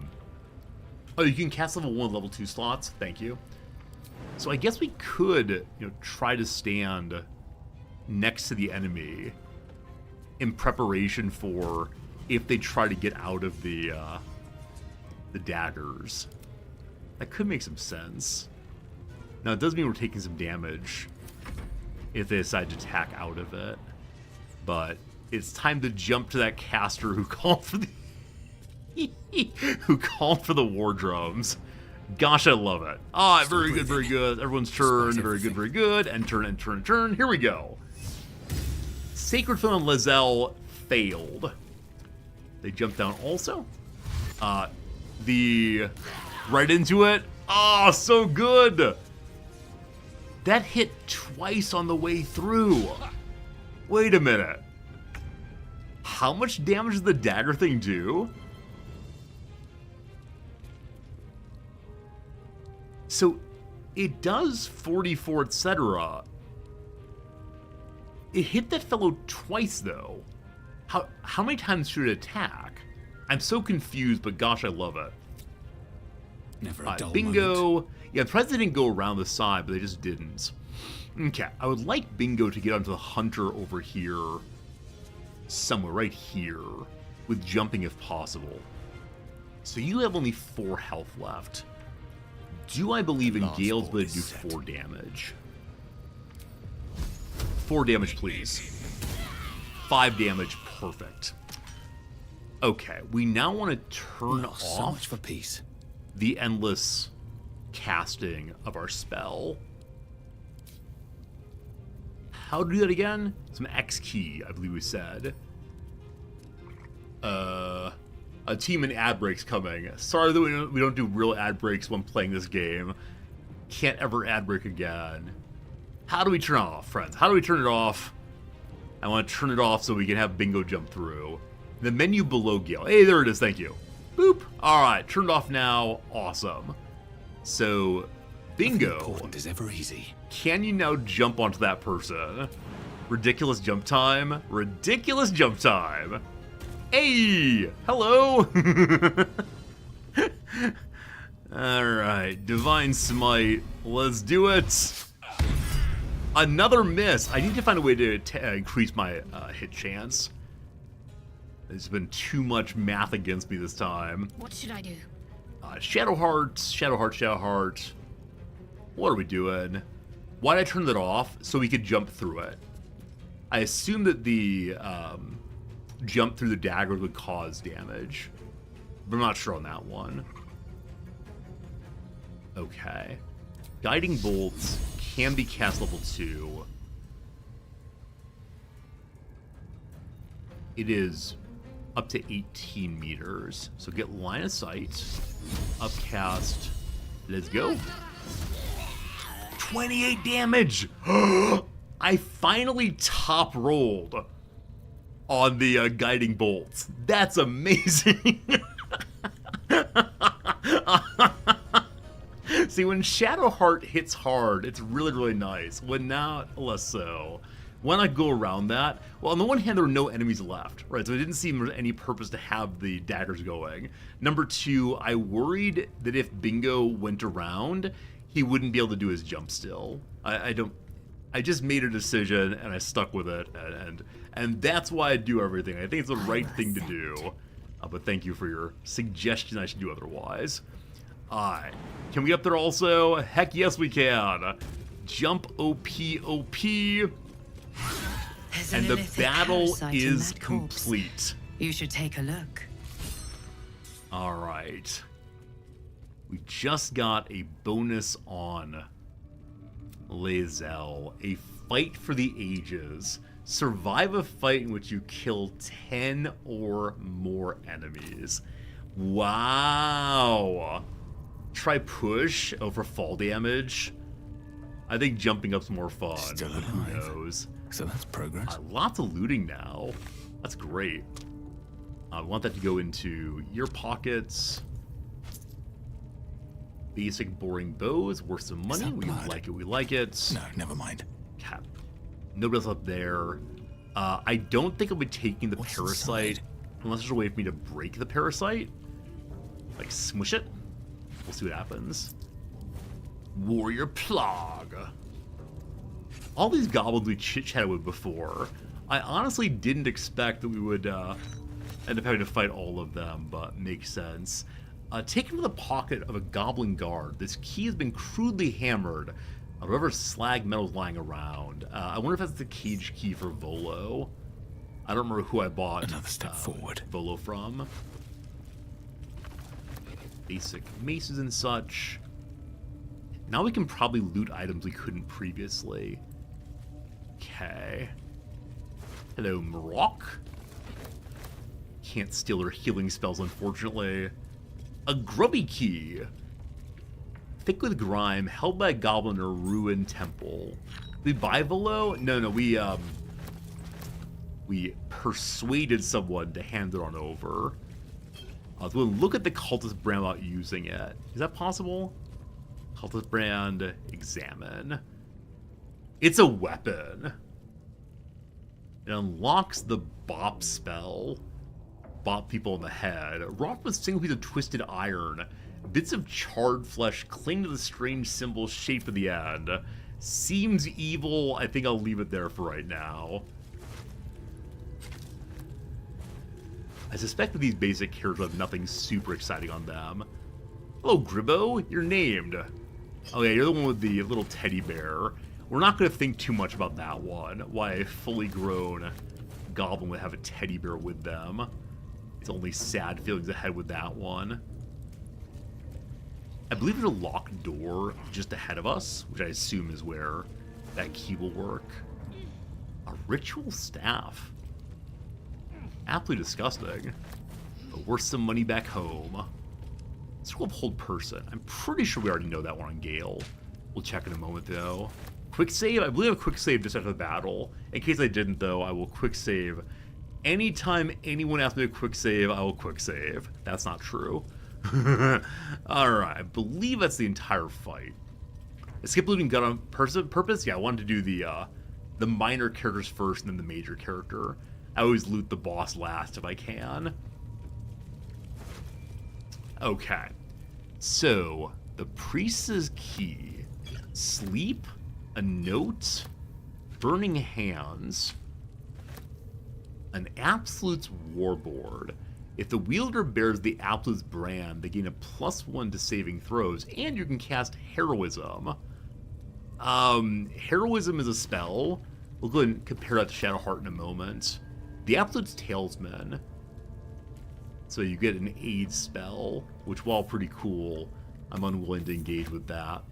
you can cast level 1, level 2 slots. Thank you. So I guess we could, try to stand next to the enemy in preparation for if they try to get out of the daggers. That could make some sense. Now, it does mean we're taking some damage if they decide to attack out of it. But it's time to jump to that caster who called for the war drums. Gosh, I love it. Ah, very good, very good. Everyone's turn. Very good, very good. And turn, and turn, and turn. Here we go. Sacred Flame on Lae'zel failed. They jumped down also. Right into it. Oh, so good. That hit twice on the way through. Wait a minute. How much damage does the dagger thing do? So it does 44, etc. It hit that fellow twice, though. How many times should it attack? I'm so confused, but gosh, I love it. Never a dull Bingo. moment. Yeah, I'm surprised they didn't go around the side, but they just didn't. Okay, I would like Bingo to get onto the hunter over here. Somewhere right here. With jumping if possible. So you have only 4 health left. Do I believe in Gale's ability to do 4 damage? 4 damage, please. 5 damage, perfect. Okay, we now want to turn off so much for peace. The endless casting of our spell. How do we do that again? Some X key, I believe we said. A team and ad breaks coming. Sorry that we don't do real ad breaks when playing this game. Can't ever ad break again. How do we turn it off, friends? How do we turn it off? I want to turn it off so we can have Bingo jump through. The menu below Gale. Hey, there it is. Thank you. Boop. All right, turned off now. Awesome. So, Bingo. Important is ever easy. Can you now jump onto that person? Ridiculous jump time. Ridiculous jump time. Hey! Hello! Alright, Divine Smite. Let's do it! Another miss. I need to find a way to increase my hit chance. There's been too much math against me this time. What should I do? Shadow Heart, Shadow Heart, Shadow Heart. What are we doing? Why did I turn that off? So we could jump through it. I assume that the jump through the dagger would cause damage, but I'm not sure on that one. Okay. Guiding Bolts can be cast level 2. It is up to 18 meters. So get line of sight, upcast, let's go. 28 damage! I finally top rolled on the guiding bolts. That's amazing! See, when Shadowheart hits hard, it's really, really nice. When not, less so. When I go around that, well, on the one hand, there were no enemies left, right? So it didn't seem there was any purpose to have the daggers going. Number 2, I worried that if Bingo went around, he wouldn't be able to do his jump still. I just made a decision and I stuck with it, and that's why I do everything. I think it's the right thing to do. But thank you for your suggestion. I should do otherwise. Alright, can we get up there also? Heck yes, we can. Jump OP. And the battle is complete. You should take a look. Alright. We just got a bonus on Lae'zel. A fight for the ages. Survive a fight in which you kill 10 or more enemies. Wow. Try push over fall damage. I think jumping up's more fun. Still but alive. who knows? So that's progress. Lots of looting now. That's great. I want that to go into your pockets. Basic boring bows, worth some money. We like it, we like it. No, never mind. Okay. Nobody else up there. I don't think I'll be taking the parasite unless there's a way for me to break the parasite. Like smush it. We'll see what happens. Warrior Plague. All these goblins we chit-chatted with before. I honestly didn't expect that we would end up having to fight all of them, but makes sense. Taken from the pocket of a goblin guard, this key has been crudely hammered on whatever slag metal's lying around. I wonder if that's the cage key for Volo. I don't remember who I bought Another step forward. Volo from. Basic maces and such. Now we can probably loot items we couldn't previously. Okay. Hello, Marok. Can't steal her healing spells, unfortunately. A grubby key. Thick with grime, held by a goblin in a ruined temple. Did we buy Volo? No, we persuaded someone to hand it on over. So we'll look at the cultist brand without using it. Is that possible? Cultist brand, examine. It's a weapon. It unlocks the bop spell. Bop people in the head. Wrought with a single piece of twisted iron. Bits of charred flesh cling to the strange symbol shaped at the end. Seems evil. I think I'll leave it there for right now. I suspect that these basic characters have nothing super exciting on them. Hello, Gribbo. You're named. Oh yeah, you're the one with the little teddy bear. We're not going to think too much about that one. Why a fully grown goblin would have a teddy bear with them. It's only sad feelings ahead with that one. I believe there's a locked door just ahead of us, which I assume is where that key will work. A ritual staff. Absolutely disgusting. But worth some money back home. Scroll of Hold Person. I'm pretty sure we already know that one on Gale. We'll check in a moment, though. Quick save? I believe I have a quick save just after the battle. In case I didn't, though, I will quick save. Anytime anyone asks me to quick save, I will quick save. That's not true. Alright, I believe that's the entire fight. Skip looting gun on purpose? Yeah, I wanted to do the minor characters first and then the major character. I always loot the boss last if I can. Okay. So, the priest's key. Sleep, a note, Burning Hands. An Absolute's Warboard. If the wielder bears the Absolute's brand, they gain a +1 to saving throws, and you can cast Heroism. Heroism is a spell. We'll go ahead and compare that to Shadowheart in a moment. The Absolute's Talesman. So you get an aid spell, which, while pretty cool, I'm unwilling to engage with that.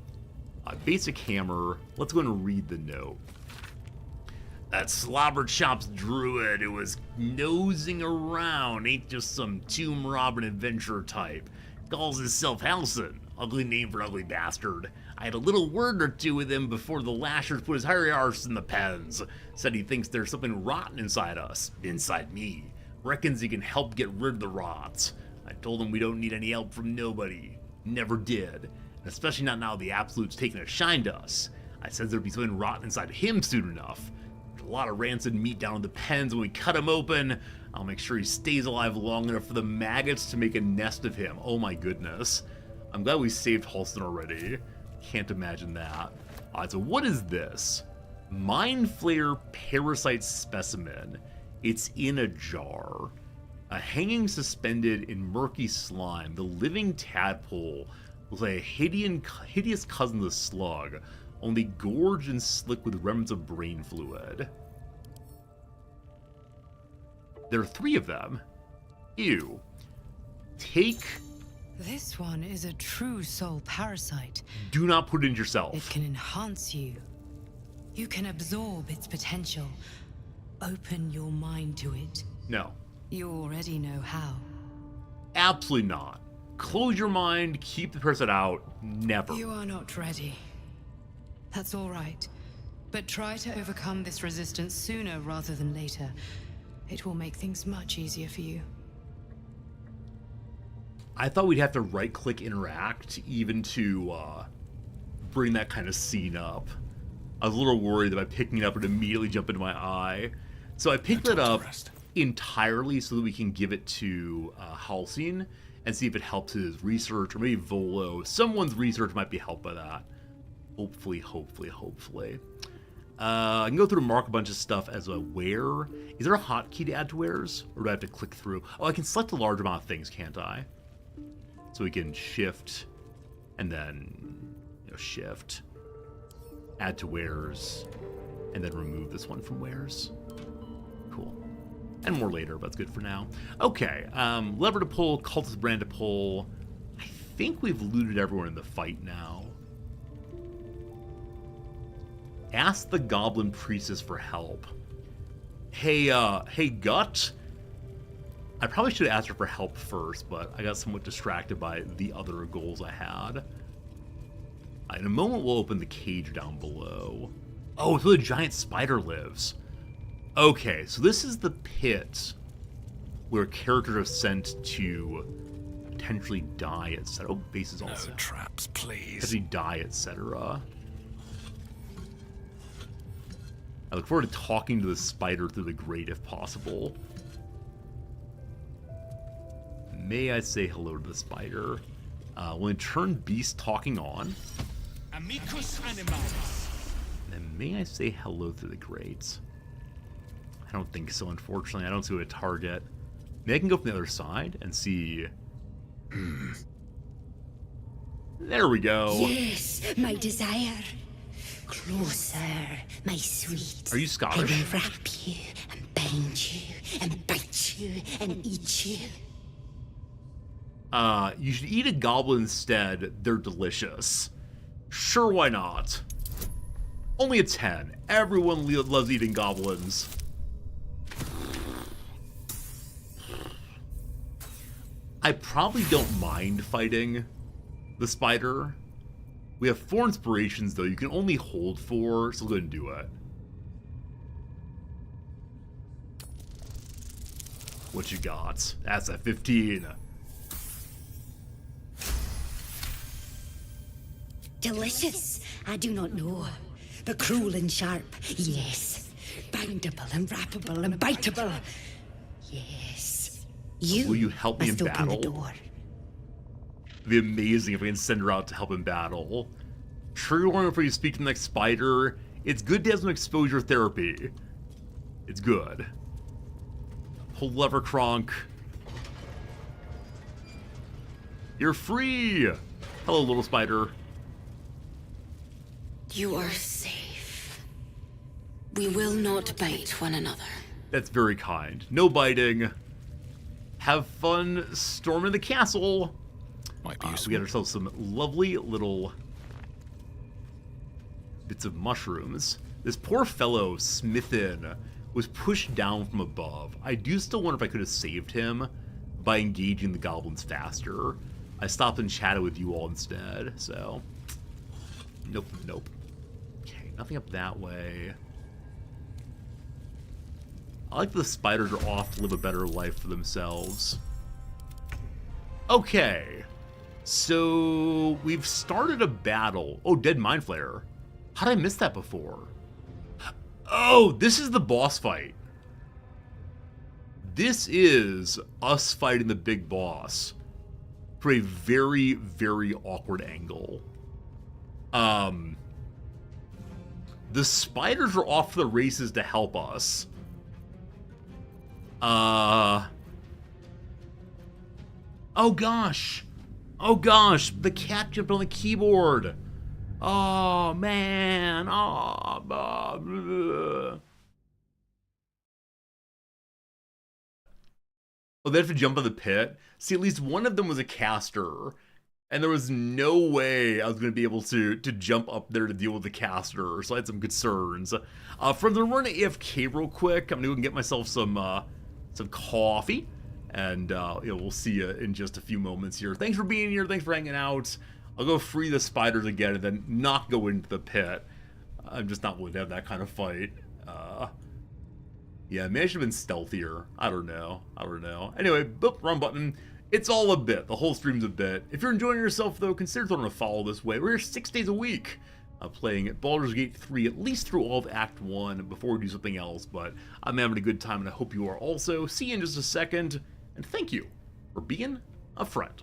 Basic Hammer. Let's go and read the note. That Slobberchop's druid who was nosing around ain't just some tomb robbing adventurer type. Calls himself Halson. Ugly name for ugly bastard. I had a little word or two with him before the lashers put his hairy arse in the pens. Said he thinks there's something rotten inside us. Inside me. Reckons he can help get rid of the rots. I told him we don't need any help from nobody. Never did. And especially not now the Absolute's taking a shine to us. I said there'd be something rotten inside him soon enough. There's a lot of rancid meat down in the pens. When we cut him open, I'll make sure he stays alive long enough for the maggots to make a nest of him. Oh my goodness. I'm glad we saved Halston already. Can't imagine that. Alright, so what is this? Mind Flayer Parasite Specimen. It's in a jar. A hanging suspended in murky slime. The living tadpole was like a hideous cousin of the slug, only gorged and slick with remnants of brain fluid. There are 3 of them. Ew. Take... This one is a true soul parasite. Do not put it in yourself. It can enhance you. You can absorb its potential. Open your mind to it. No. You already know how. Absolutely not. Close your mind, keep the parasite out. Never. You are not ready. That's all right. But try to overcome this resistance sooner rather than later. It will make things much easier for you. I thought we'd have to right-click interact even to bring that kind of scene up. I was a little worried that by picking it up it would immediately jump into my eye. So I picked it up entirely so that we can give it to Halcyon and see if it helps his research, or maybe Volo. Someone's research might be helped by that. Hopefully. I can go through and mark a bunch of stuff as a wear. Is there a hotkey to add to wares? Or do I have to click through? Oh, I can select a large amount of things, can't I? So we can shift, and then, shift, add to wares, and then remove this one from wares. Cool. And more later, but it's good for now. Okay, lever to pull, cultist brand to pull. I think we've looted everyone in the fight now. Ask the goblin priestess for help. Hey Gut. I probably should have asked her for help first, but I got somewhat distracted by the other goals I had. In a moment, we'll open the cage down below. Oh, it's where the giant spider lives. Okay, so this is the pit where characters are sent to potentially die, etc. Oh, bases also. No traps, please. Potentially die, etc. I look forward to talking to the spider through the grate if possible. May I say hello to the spider? We'll turn beast talking on. Amicus animalis. And then may I say hello through the grates? I don't think so, unfortunately. I don't see a target. Maybe I can go from the other side and see... There we go. Yes, my desire. Closer, my sweet. Are you Scottish? I will wrap you and bind you and bite you and eat you. You should eat a goblin instead. They're delicious. Sure, why not? Only a 10. Everyone loves eating goblins. I probably don't mind fighting the spider. We have 4 inspirations, though. You can only hold 4, so go ahead and do it. What you got? That's a 15. Delicious, I do not know, but cruel and sharp, yes. Bindable and wrappable and biteable, yes. Will you help me in must open battle? the door. It'd be amazing if we can send her out to help in battle. Trigger warning before you speak to the next spider. It's good to have some exposure therapy. It's good. Pull lever, Kronk. You're free! Hello, little spider. You are safe. We will not bite one another. That's very kind. No biting. Have fun storming the castle. Might be We useful. got ourselves some lovely little bits of mushrooms. This poor fellow, Smithin, was pushed down from above. I do still wonder if I could have saved him by engaging the goblins faster. I stopped and chatted with you all instead, so... Nope, nope. Okay, nothing up that way. I like the spiders are off to live a better life for themselves. Okay. So, we've started a battle. Oh, Dead Mind Flayer. How did I miss that before? Oh, this is the boss fight. This is us fighting the big boss for a very, very awkward angle. The spiders are off to the races to help us. Oh gosh. Oh gosh, the cat jumped on the keyboard. Oh man. Oh, they have to jump in the pit. See, at least one of them was a caster, and there was no way I was going to be able to jump up there to deal with the caster, so I had some concerns. For the run AFK real quick, I'm going to go and get myself some coffee, and we'll see you in just a few moments here. Thanks for being here. Thanks for hanging out. I'll go free the spiders again and then not go into the pit. I'm just not willing to have that kind of fight. Yeah, maybe I should have been stealthier. I don't know. Anyway, boop, wrong button. It's all a bit. The whole stream's a bit. If you're enjoying yourself, though, consider throwing a follow this way. We're here 6 days a week playing Baldur's Gate 3, at least through all of Act 1 before we do something else. But I'm having a good time, and I hope you are also. See you in just a second, and thank you for being a friend.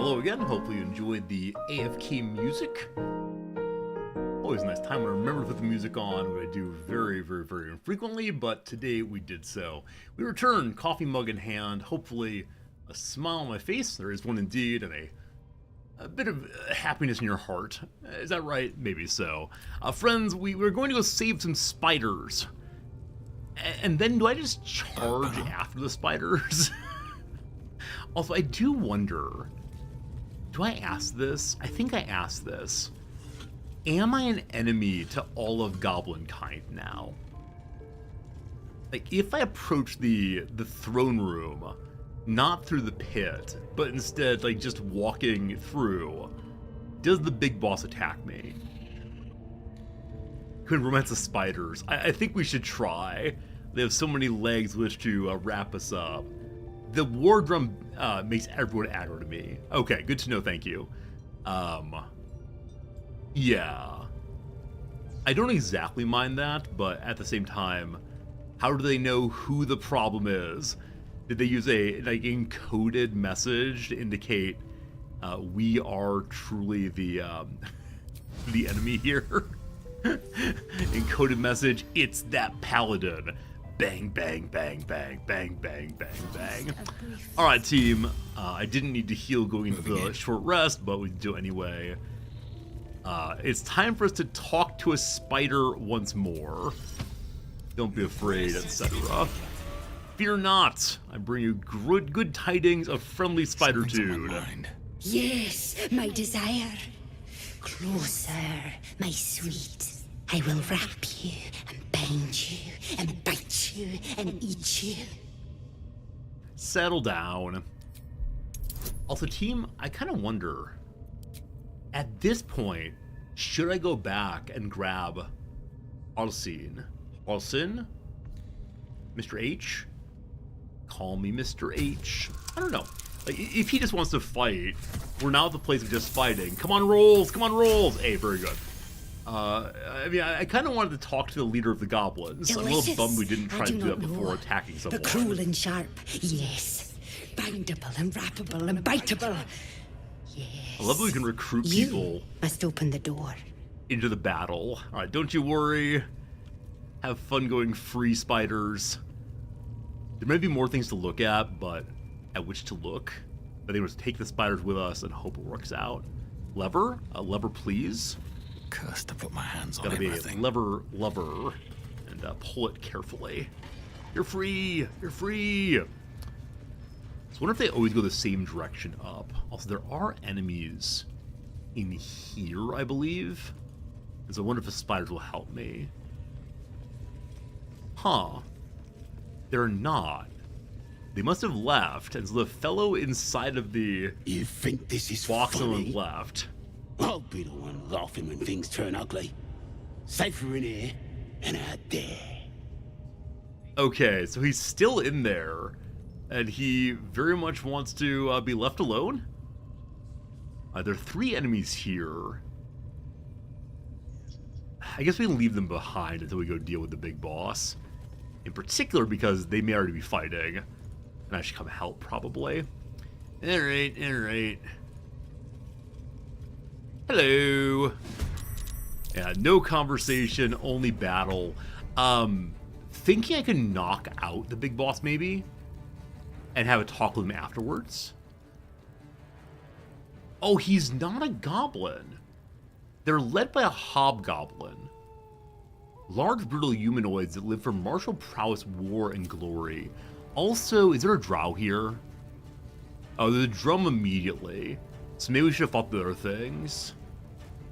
Hello again, hopefully you enjoyed the AFK music. Always a nice time when I remember to put the music on, which I do very, very, very infrequently, but today we did so. We return, coffee mug in hand, hopefully a smile on my face, there is one indeed, and a bit of happiness in your heart. Is that right? Maybe so. Friends, we're going to go save some spiders. And then do I just charge after the spiders? Also, I do wonder, do I ask this? I think I asked this. Am I an enemy to all of goblin kind now? Like, if I approach the throne room, not through the pit, but instead, like, just walking through, does the big boss attack me? Could romance the spiders. I think we should try. They have so many legs which to wrap us up. The war drum makes everyone aggro to me. Okay, good to know, thank you. Yeah. I don't exactly mind that, but at the same time, how do they know who the problem is? Did they use a like encoded message to indicate we are truly the the enemy here? Encoded message, it's that paladin. Bang, bang, bang, bang, bang, bang, bang, bang. Alright, team. I didn't need to heal going into the short rest, but we can do it anyway. It's time for us to talk to a spider once more. Don't be afraid, etc. Fear not. I bring you good tidings of friendly spidertude. Yes, my desire. Closer, my sweet. I will wrap you and bind you and bite you and eat you. Settle down. Also, team, I kind of wonder, at this point, should I go back and grab Alcine? Alcine? Mr. H? Call me Mr. H. I don't know. Like, if he just wants to fight, we're now at the place of just fighting. Come on, rolls! Come on, rolls! Hey, very good. I mean, I kind of wanted to talk to the leader of the goblins. Delicious. I'm a little bummed we didn't try to do that before attacking someone. But cruel and sharp, yes. Bindable and wrappable and biteable. Yes. I love that we can recruit people. You must open the door. Into the battle. Alright, don't you worry. Have fun going free, spiders. There may be more things to look at, but at which to look? I think we'll take the spiders with us and hope it works out. Lever? Lever, please. Cursed to put my hands on Gotta be everything. a lever, and pull it carefully. You're free! You're free! So I wonder if they always go the same direction up. Also, there are enemies in here, I believe. And so I wonder if the spiders will help me. Huh. They're not. They must have left, and so the fellow inside of the You think this is box on funny? the left. I'll be the one laughing when things turn ugly. Safer in here than out there. Okay, so he's still in there, and he very much wants to be left alone? There are 3 enemies here. I guess we can leave them behind until we go deal with the big boss. In particular because they may already be fighting. And I should come help, probably. Alright, alright. Hello. Yeah, no conversation, only battle. Thinking I can knock out the big boss, maybe? And have a talk with him afterwards? Oh, he's not a goblin. They're led by a hobgoblin. Large, brutal humanoids that live for martial prowess, war, and glory. Also, is there a drow here? Oh, there's a drum immediately. So maybe we should have fought the other things.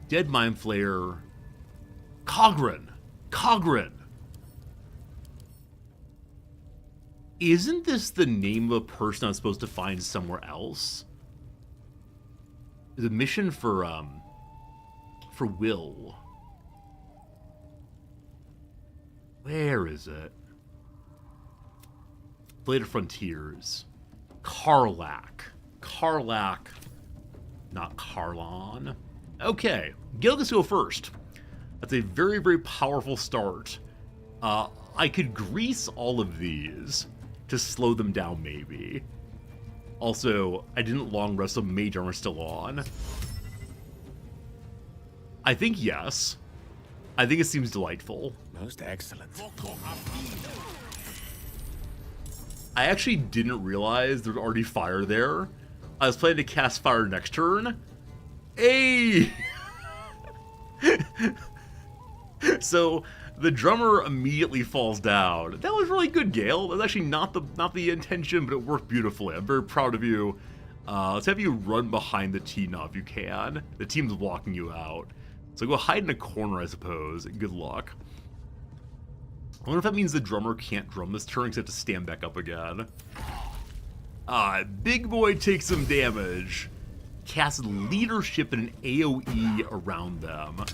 Dead Mind Flayer. Coghren! Coghren! Isn't this the name of a person I'm supposed to find somewhere else? The mission for Will. Where is it? Blade of Frontiers. Karlach. Karlach. Not Karlon. Okay, Gilgas go first. That's a very, very powerful start. I could grease all of these to slow them down, maybe. Also, I didn't long rest, so mage armor still on. I think yes. I think it seems delightful. Most excellent. I actually didn't realize there was already fire there. I was planning to cast fire next turn. Hey! So the drummer immediately falls down. That was really good, Gale. That was actually not the intention, but it worked beautifully. I'm very proud of you. Let's have you run behind the team now if you can. The team's blocking you out. So go hide in a corner, I suppose. Good luck. I wonder if that means the drummer can't drum this turn because they have to stand back up again. Big boy takes some damage. Casts leadership and an AoE around them.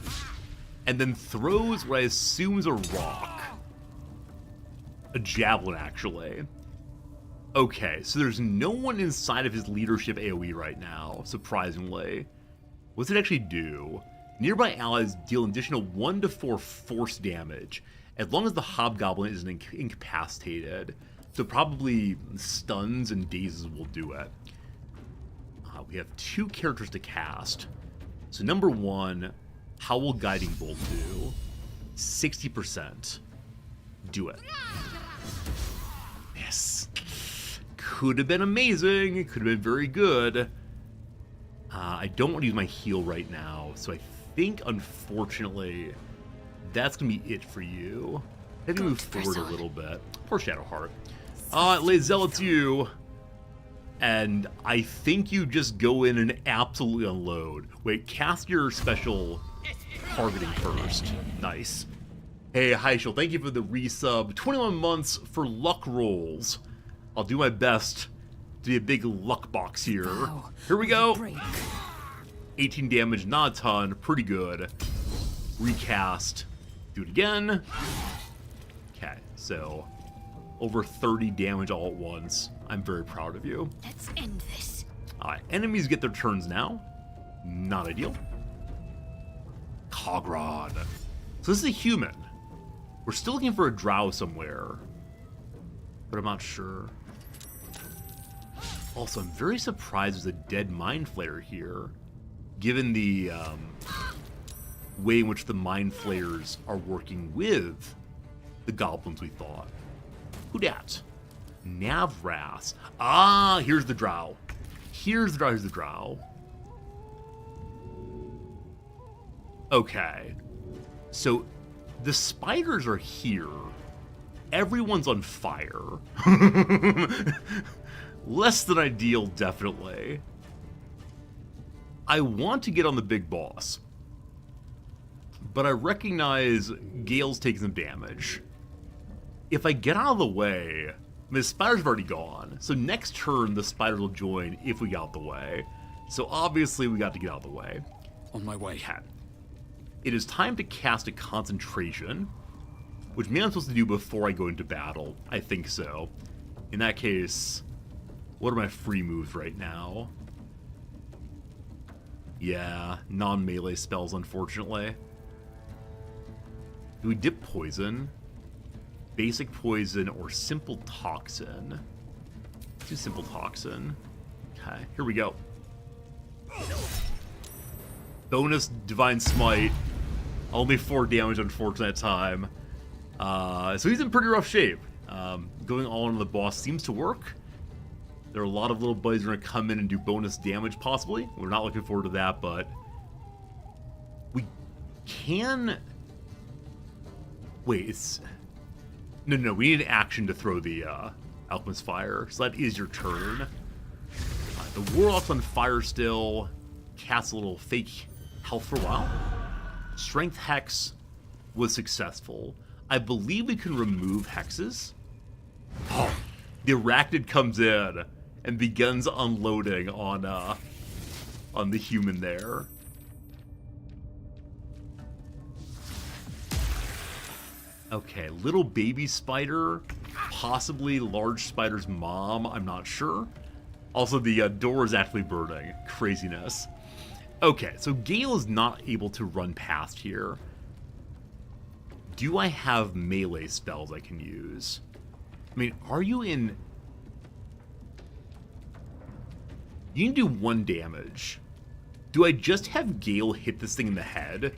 And then throws what I assume is a rock. A javelin, actually. Okay, so there's no one inside of his leadership AoE right now, surprisingly. What's it actually do? Nearby allies deal an additional 1 to 4 force damage, as long as the hobgoblin isn't incapacitated. So probably stuns and dazes will do it. We have 2 characters to cast. So number 1, how will Guiding Bolt do? 60%. Do it. Yes. Could have been amazing. Could have been very good. I don't want to use my heal right now, so I think, unfortunately, that's going to be it for you. Maybe move forward a little bit. Poor Shadowheart. Les Zealots, you. And I think you just go in and absolutely unload. Wait, cast your special targeting first. Nice. Hey, Heishel, thank you for the resub. 21 months for luck rolls. I'll do my best to be a big luck box here. Here we go. 18 damage, not a ton, pretty good. Recast. Do it again. Okay, so over 30 damage all at once. I'm very proud of you. Let's end this. Alright, enemies get their turns now. Not ideal. Cogrod. So this is a human. We're still looking for a drow somewhere, but I'm not sure. Also, I'm very surprised there's a dead mind flayer here, given the way in which the mind flayers are working with the goblins we thought. Who dat? Navras. Ah, here's the drow. Here's the drow. Okay. So, the spiders are here. Everyone's on fire. Less than ideal, definitely. I want to get on the big boss, but I recognize Gale's taking some damage. If I get out of the way, the spiders have already gone, so next turn the spiders will join if we get out of the way. So obviously we got to get out of the way. On my way. Okay. It is time to cast a concentration, which maybe I'm supposed to do before I go into battle. I think so. In that case, what are my free moves right now? Yeah, non-melee spells, unfortunately. Do we dip poison? Basic poison or simple toxin? Let's do simple toxin. Okay, here we go. Bonus divine smite. Only 4 damage, unfortunately, that time. So he's in pretty rough shape. Going all into the boss seems to work. There are a lot of little buddies who are going to come in and do bonus damage, possibly. We're not looking forward to that, but we can... Wait, it's... No, we need an action to throw the Alchemist Fire, so that is your turn. The Warlock's on fire still. Casts a little fake health for a while. Strength Hex was successful. I believe we can remove hexes. Oh, the Arachnid comes in and begins unloading on the human there. Okay, little baby spider, possibly large spider's mom, I'm not sure. Also, the door is actually burning. Craziness. Okay, so Gale is not able to run past here. Do I have melee spells I can use? I mean, are you in... You can do 1 damage. Do I just have Gale hit this thing in the head?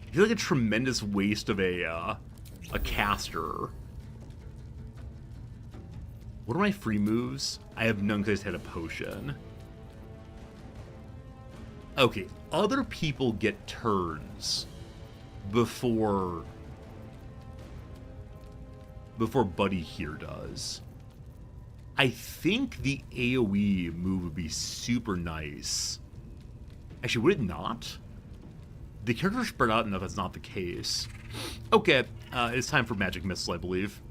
I feel like a tremendous waste of a caster. What are my free moves? I have none because I just had a potion. Okay, other people get turns before Buddy here does. I think the AoE move would be super nice. Actually, would it not? The characters spread out enough that's not the case. Okay, it's time for Magic Missile, I believe.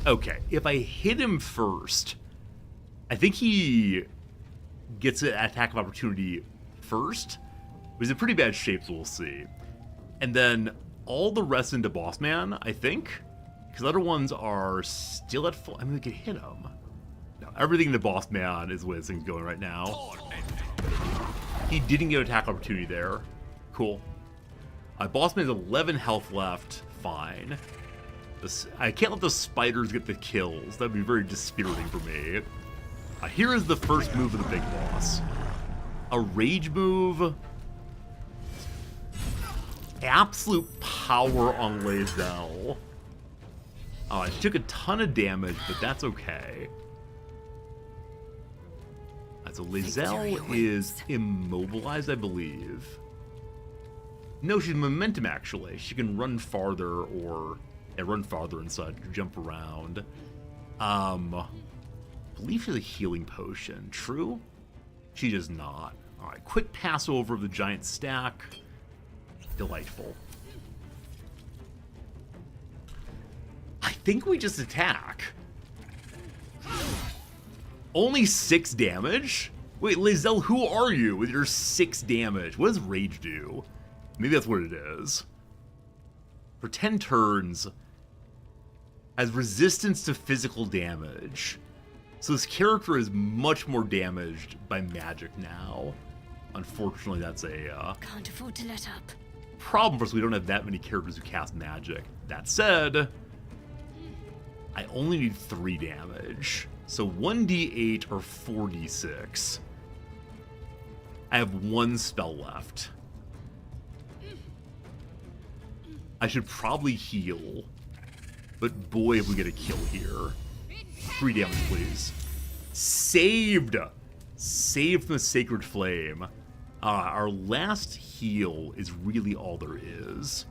Okay, if I hit him first, I think he gets an attack of opportunity first. He's in pretty bad shape, so we'll see. And then all the rest into Boss Man, I think. Because the other ones are still at full. I mean, we could hit him. No, everything into Boss Man is the way this thing's going right now. He didn't get an attack opportunity there. Cool. Boss Man has 11 health left. Fine. I can't let the spiders get the kills. That'd be very dispiriting for me. Here is the first move of the big boss. A rage move. Absolute power on Lae'zel. Oh, she took a ton of damage, but that's okay. So Lae'zel is immobilized, I believe. No, she's momentum, actually. She can run farther or... Yeah, run farther and such, jump around. I believe she has a healing potion. True? She does not. Alright, quick pass over of the giant stack. Delightful. I think we just attack. Only 6 damage? Wait, Lae'zel, who are you with your 6 damage? What does Rage do? Maybe that's what it is. For 10 turns, has resistance to physical damage. So this character is much more damaged by magic now. Unfortunately, that's a Can't afford to let up. problem for us. We don't have that many characters who cast magic. That said, I only need 3 damage. So 1d8 or 4d6. I have 1 spell left. I should probably heal. But boy, if we get a kill here. 3 damage, please. Saved! Saved from the Sacred Flame. Our last heal is really all there is.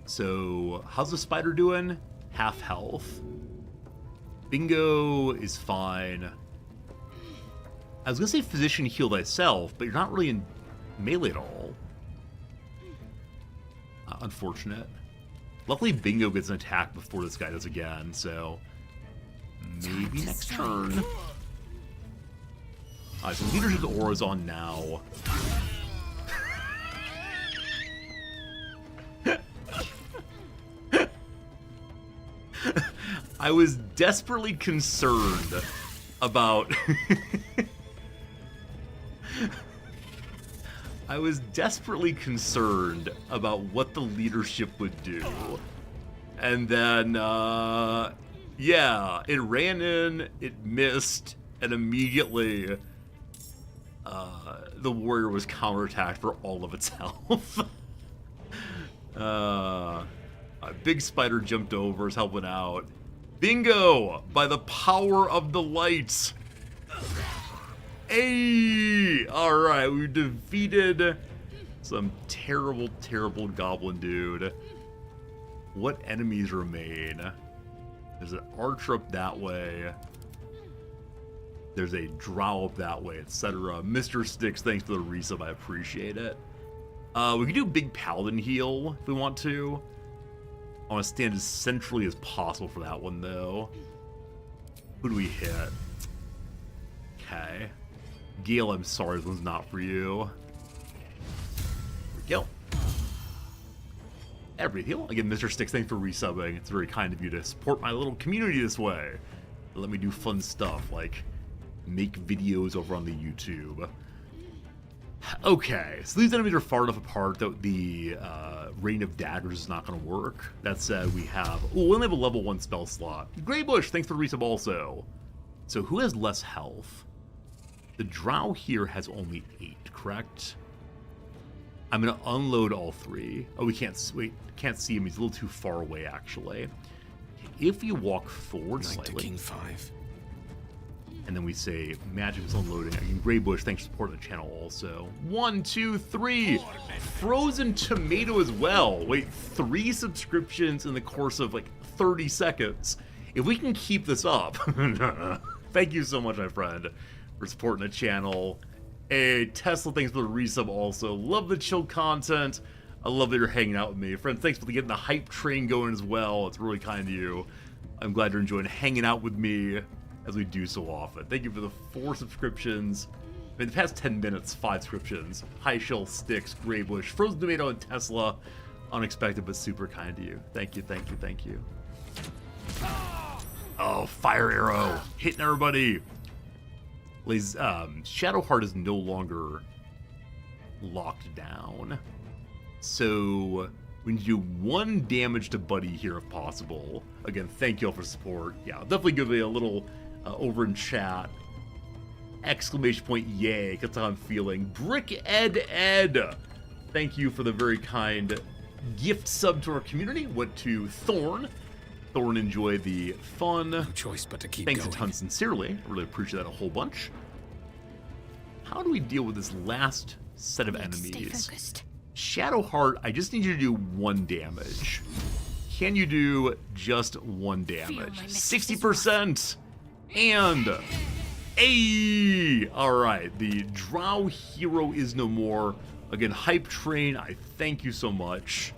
So, how's the spider doing? Half health. Bingo is fine. I was gonna say physician heal thyself, but you're not really in melee at all. Unfortunate. Luckily, Bingo gets an attack before this guy does again, so maybe next turn. Alright, so Leadership Aura is on now. I was desperately concerned about... I was desperately concerned about what the leadership would do. And then, yeah, it ran in, it missed, and immediately the warrior was counterattacked for all of its health. A big spider jumped over, is helping out. Bingo! By the power of the lights! Hey! Alright, we defeated some terrible, terrible goblin dude. What enemies remain? There's an archer up that way. There's a drow up that way, etc. Mr. Sticks, thanks for the resub, I appreciate it. We can do big paladin heal if we want to. I want to stand as centrally as possible for that one, though. Who do we hit? Okay. Gale, I'm sorry, this one's not for you. Here we go. Every heal. Again, Mr. Sticks, thanks for resubbing. It's very kind of you to support my little community this way. Let me do fun stuff like make videos over on the YouTube. Okay, so these enemies are far enough apart that the Rain of Daggers is not going to work. That said, we have... Oh, we only have a level 1 spell slot. Greybush, thanks for the resub also. So who has less health? The Drow here has only 8, correct? I'm going to unload all 3. Oh, we can't... Wait, can't see him. He's a little too far away, actually. If you walk forward slightly... King 5. And then we say, magic is unloading. Again, Greybush, thanks for supporting the channel also. 1, 2, 3. Frozen Tomato as well. Wait, 3 subscriptions in the course of like 30 seconds. If we can keep this up, thank you so much, my friend, for supporting the channel. Hey, Tesla, thanks for the resub also. Love the chill content. I love that you're hanging out with me. Friend, thanks for getting the hype train going as well. It's really kind of you. I'm glad you're enjoying hanging out with me as we do so often. Thank you for the 4 subscriptions. In the past 10 minutes, 5 subscriptions. High Shell, Sticks, Greybush, Frozen Tomato, and Tesla. Unexpected, but super kind to you. Thank you, thank you, thank you. Oh, Fire Arrow. Hitting everybody. Shadowheart is no longer locked down. So we need to do 1 damage to Buddy here if possible. Again, thank you all for support. Yeah, I'll definitely give you a little over in chat. Exclamation point, yay, that's how I'm feeling. Brick Ed. Thank you for the very kind gift sub to our community. Went to Thorn. Thorn, enjoy the fun. No choice but to keep Thanks going. a ton sincerely. I really appreciate that a whole bunch. How do we deal with this last set of enemies? Stay focused. Shadowheart, I just need you to do 1 damage. Can you do just 1 damage? 60%! And... Alright, the Drow hero is no more. Again, Hype Train, I thank you so much.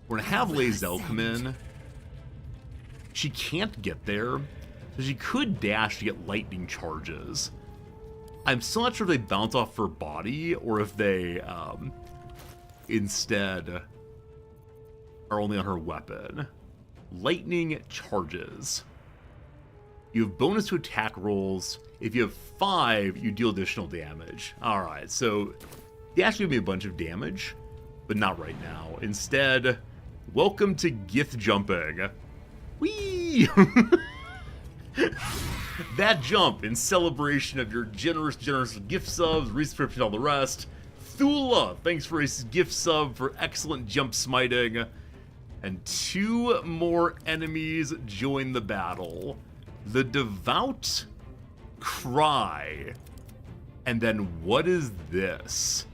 We're gonna have Lae'zel come in. She can't get there, so she could dash to get lightning charges. I'm still not sure if they bounce off her body or if they instead are only on her weapon. Lightning charges. You have bonus to attack rolls. If you have 5, you deal additional damage. Alright, so dash give me a bunch of damage, but not right now. Instead, welcome to Gith jumping. Whee! That jump in celebration of your generous gift subs, resubscription, all the rest. Thula, thanks for a gift sub for excellent jump smiting. And 2 more enemies join the battle. The Devout Cry. And then what is this?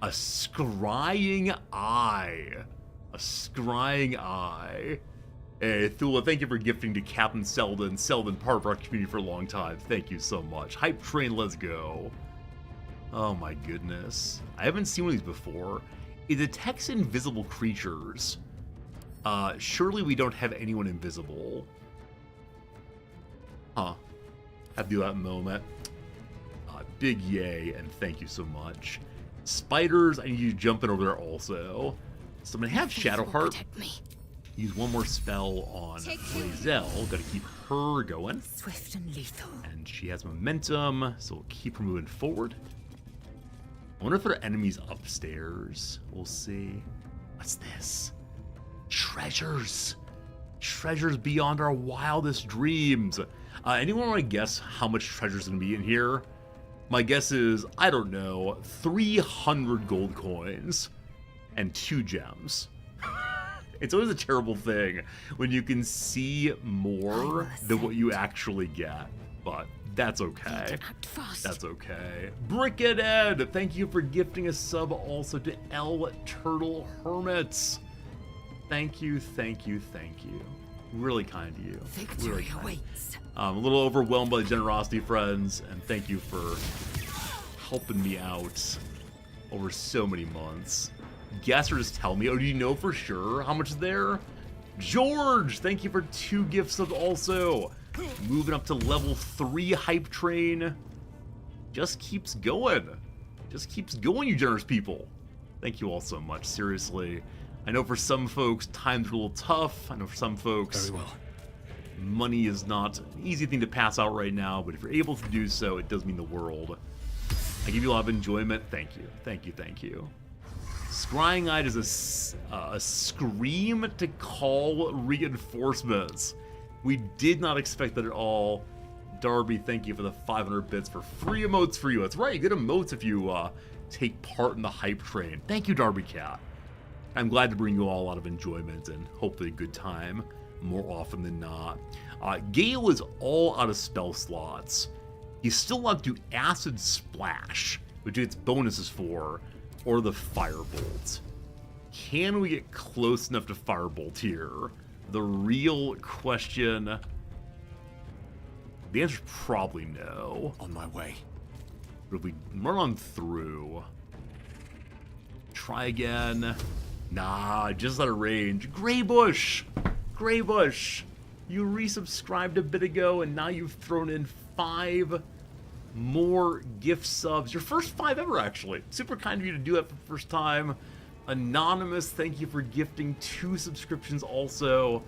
A scrying eye. A scrying eye. Hey, Thula, thank you for gifting to Captain Selden. Selden, part of our community for a long time. Thank you so much. Hype Train, let's go. Oh my goodness. I haven't seen one of these before. It detects invisible creatures. Surely we don't have anyone invisible. Huh. Have to do that in a moment. Big yay, and thank you so much. Spiders, I need you jumping over there also. So I'm gonna have Shadowheart use 1 more spell on Lae'zel. Gotta keep her going. Swift and lethal. And she has momentum, so we'll keep her moving forward. I wonder if there are enemies upstairs. We'll see. What's this? Treasures. Treasures beyond our wildest dreams. Anyone want to guess how much treasure is going to be in here? My guess is, I don't know, 300 gold coins and 2 gems. It's always a terrible thing when you can see more than what you actually get, but that's okay. That's okay. Brickhead Ed, thank you for gifting a sub also to L Turtle Hermits. Thank you, thank you, thank you. Really kind to you. Really kind. I'm a little overwhelmed by the generosity, friends, and thank you for helping me out over so many months. Guess or just tell me. Oh, do you know for sure how much is there? George, thank you for 2 gift subs also. Moving up to level 3 Hype Train. Just keeps going. Just keeps going, you generous people. Thank you all so much, seriously. I know for some folks, times are a little tough. I know for some folks, Very well. Money is not an easy thing to pass out right now, but if you're able to do so, it does mean the world. I give you a lot of enjoyment. Thank you. Thank you. Thank you. Scrying Eyed is a scream to call reinforcements. We did not expect that at all. Darby, thank you for the 500 bits for free emotes for you. That's right, you get emotes if you take part in the hype train. Thank you, Darby Cat. I'm glad to bring you all a lot of enjoyment and hopefully a good time more often than not. Gale is all out of spell slots. He's still allowed to do Acid Splash, which gets bonuses for, or the Firebolt. Can we get close enough to Firebolt here? The real question... The answer's probably no. On my way. But if we run on through... Try again. Nah, just out of range. Greybush! Greybush! You resubscribed a bit ago, and now you've thrown in 5 more gift subs. Your first 5 ever, actually. Super kind of you to do that for the first time. Anonymous, thank you for gifting 2 subscriptions also.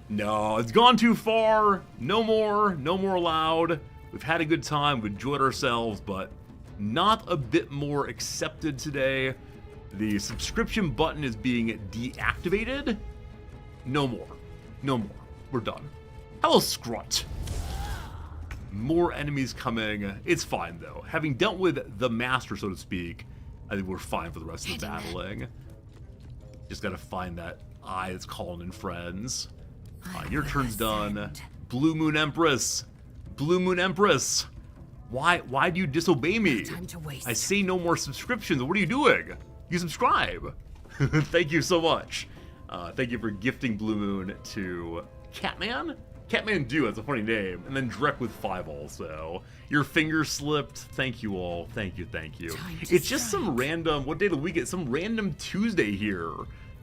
No, it's gone too far. No more allowed. We've had a good time, we've enjoyed ourselves, but not a bit more accepted today. The subscription button is being deactivated. No more. No more. We're done. Hello, Scrunt. More enemies coming. It's fine, though. Having dealt with the master, so to speak, I think we're fine for the rest of the battling. Just gotta find that eye that's calling in friends. Your turn's done. Blue Moon Empress. Blue Moon Empress. Why do you disobey me? I say no more subscriptions. What are you doing? You subscribe. Thank you so much. Thank you for gifting Blue Moon to Catman? Catman Do, that's a funny name. And then Drek with 5 also. Your finger slipped. Thank you all. Thank you, thank you. It's just some random, what day of the week? It's some random Tuesday here.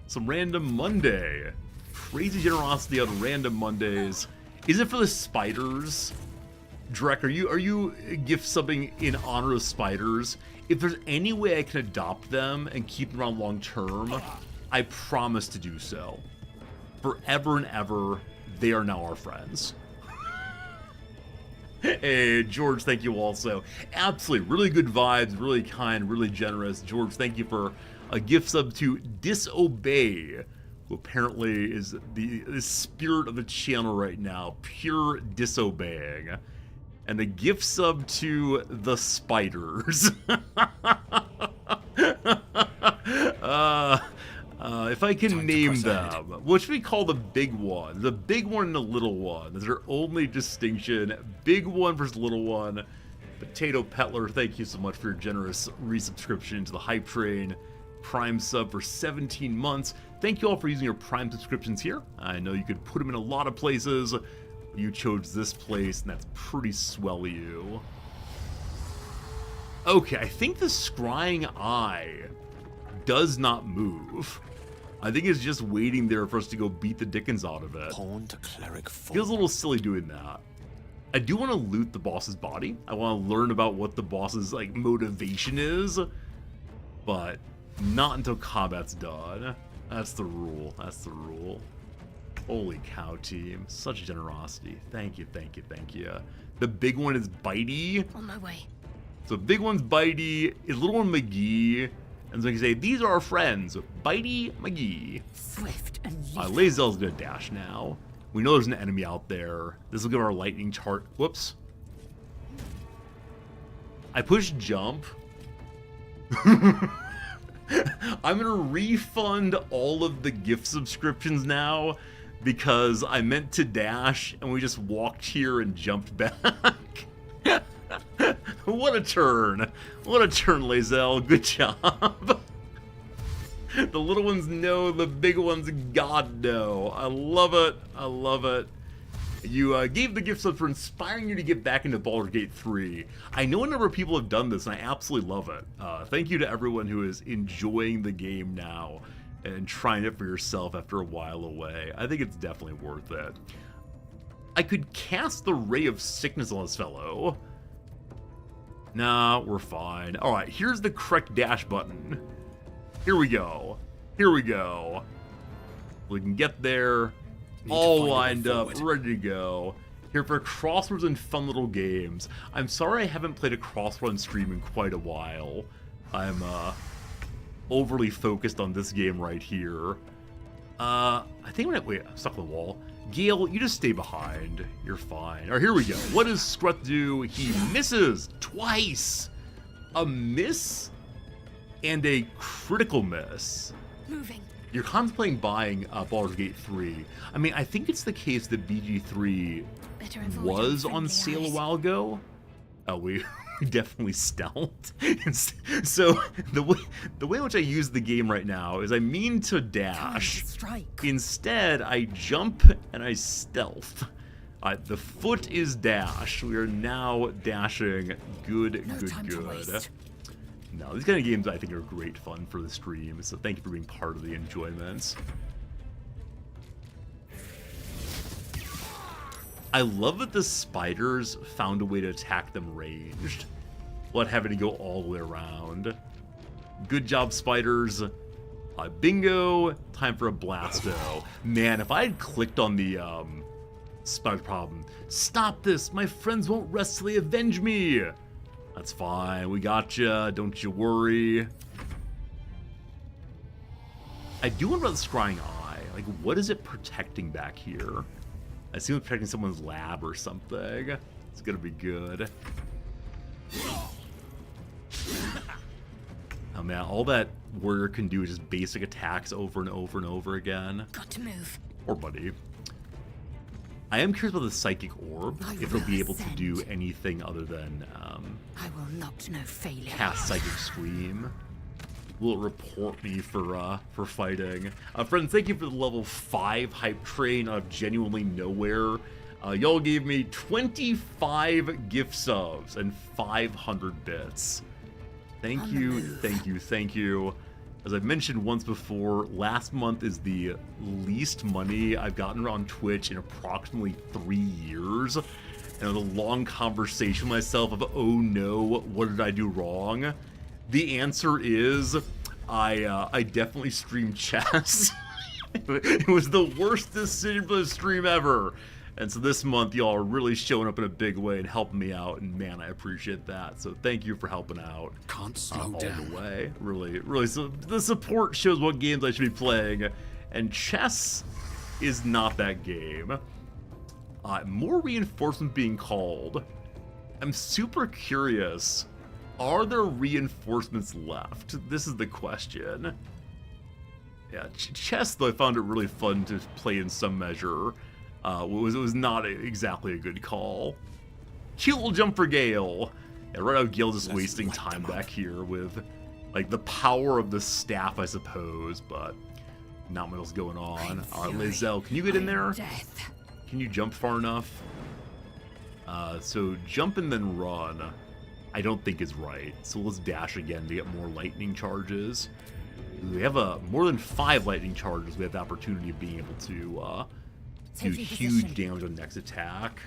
Some random Monday. Crazy generosity on random Mondays. Is it for the spiders? Drek, are you gift subbing in honor of spiders? If there's any way I can adopt them and keep them around long term, I promise to do so. Forever and ever, they are now our friends. Hey, George, thank you also. Absolutely, really good vibes, really kind, really generous. George, thank you for a gift sub to Disobey, who apparently is the spirit of the channel right now, pure disobeying. And a gift sub to the spiders. If I can name them, what should we call the big one? The big one and the little one. That's our only distinction. Big one versus little one. Potato Petler, thank you so much for your generous resubscription to the Hype Train. Prime sub for 17 months. Thank you all for using your Prime subscriptions here. I know you could put them in a lot of places. You chose this place, and that's pretty swell of you. Okay, I think the Scrying Eye does not move. I think it's just waiting there for us to go beat the dickens out of it. Pawn to cleric form. Feels a little silly doing that. I do want to loot the boss's body. I want to learn about what the boss's like motivation is, but not until combat's done. That's the rule. That's the rule. Holy cow, team. Such generosity. Thank you, thank you, thank you. The big one is Bitey. On my way. So big one's Bitey, is little one McGee. And so I can say, these are our friends, Bitey, McGee. Swift and lethal. Lazel's gonna dash now. We know there's an enemy out there. This will give our lightning chart. Whoops. I pushed jump. I'm gonna refund all of the gift subscriptions now because I meant to dash and we just walked here and jumped back. What a turn. What a turn, Lazel. Good job. The little ones know, the big ones God know. I love it. I love it. You gave the gift sub for inspiring you to get back into Baldur's Gate 3. I know a number of people have done this, and I absolutely love it. Thank you to everyone who is enjoying the game now and trying it for yourself after a while away. I think it's definitely worth it. I could cast the Ray of Sickness on this fellow. Nah, we're fine. All right, here's the correct dash button. Here we go. Here we go. We can get there. All lined up, ready to go. here for crosswords and fun little games. I'm sorry I haven't played a crossword stream in quite a while. I'm overly focused on this game right here. I think I'm stuck on the wall. Gale, you just stay behind. You're fine. Alright, here we go. What does Scruth do? He misses twice. A miss and a critical miss. Moving. You're contemplating buying Baldur's Gate 3. I mean, I think it's the case that BG3 was on sale a while ago. Oh, we definitely stealthed. So the way in which I use the game right now is I mean to dash. Instead, I jump and I stealth. The foot is dash. We are now dashing. Good. No, these kind of games I think are great fun for the stream, so thank you for being part of the enjoyment. I love that the spiders found a way to attack them ranged, without having to go all the way around. Good job, spiders. Bingo. Time for a blasto. Man, if I had clicked on the spider problem, stop this! My friends won't rest till they avenge me! That's fine, we gotcha, don't you worry. I do wonder about the scrying eye. Like, what is it protecting back here? I assume it's protecting someone's lab or something. It's gonna be good. Oh man, all that warrior can do is just basic attacks over and over and over again. Got to move. Or buddy. I am curious about the psychic orb, if it'll be able to do anything other than I will not know failure. cast psychic scream. Will it report me for fighting? Friends, thank you for the level 5 hype train out of genuinely nowhere. Y'all gave me 25 gift subs and 500 bits. Thank you. As I've mentioned once before, last month is the least money I've gotten on Twitch in approximately 3 years. And it was a long conversation with myself of, oh no, what did I do wrong? The answer is, I definitely streamed chess. It was the worst decision for the stream ever. And so this month, y'all are really showing up in a big way and helping me out, and man, I appreciate that. So thank you for helping out. Can't slow all down. the way. Really. So the support shows what games I should be playing, and chess is not that game. More reinforcements being called. I'm super curious. Are there reinforcements left? This is the question. Yeah, chess, though, I found it really fun to play in some measure. It was not exactly a good call. Cute little jump for Gale. Yeah, right now Gale's just wasting time back here with, like, the power of the staff, I suppose, but not much else going on. Alright, Lae'zel, can you get in there? Can you jump far enough? So jump and then run, I don't think is right. So let's dash again to get more lightning charges. We have more than 5 lightning charges. We have the opportunity of being able to do huge damage on next attack.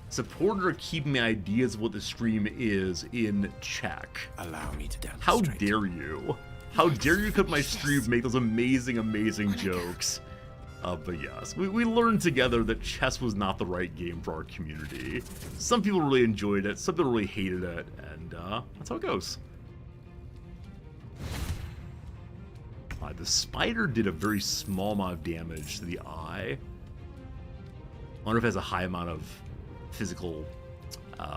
Supporter are keeping my ideas of what the stream is in check. Allow me to demonstrate. How dare you? How dare you cut my stream make those amazing jokes? But yes, we learned together that chess was not the right game for our community. Some people really enjoyed it, some people really hated it, and that's how it goes. The spider did a very small amount of damage to the eye. I wonder if it has a high amount of physical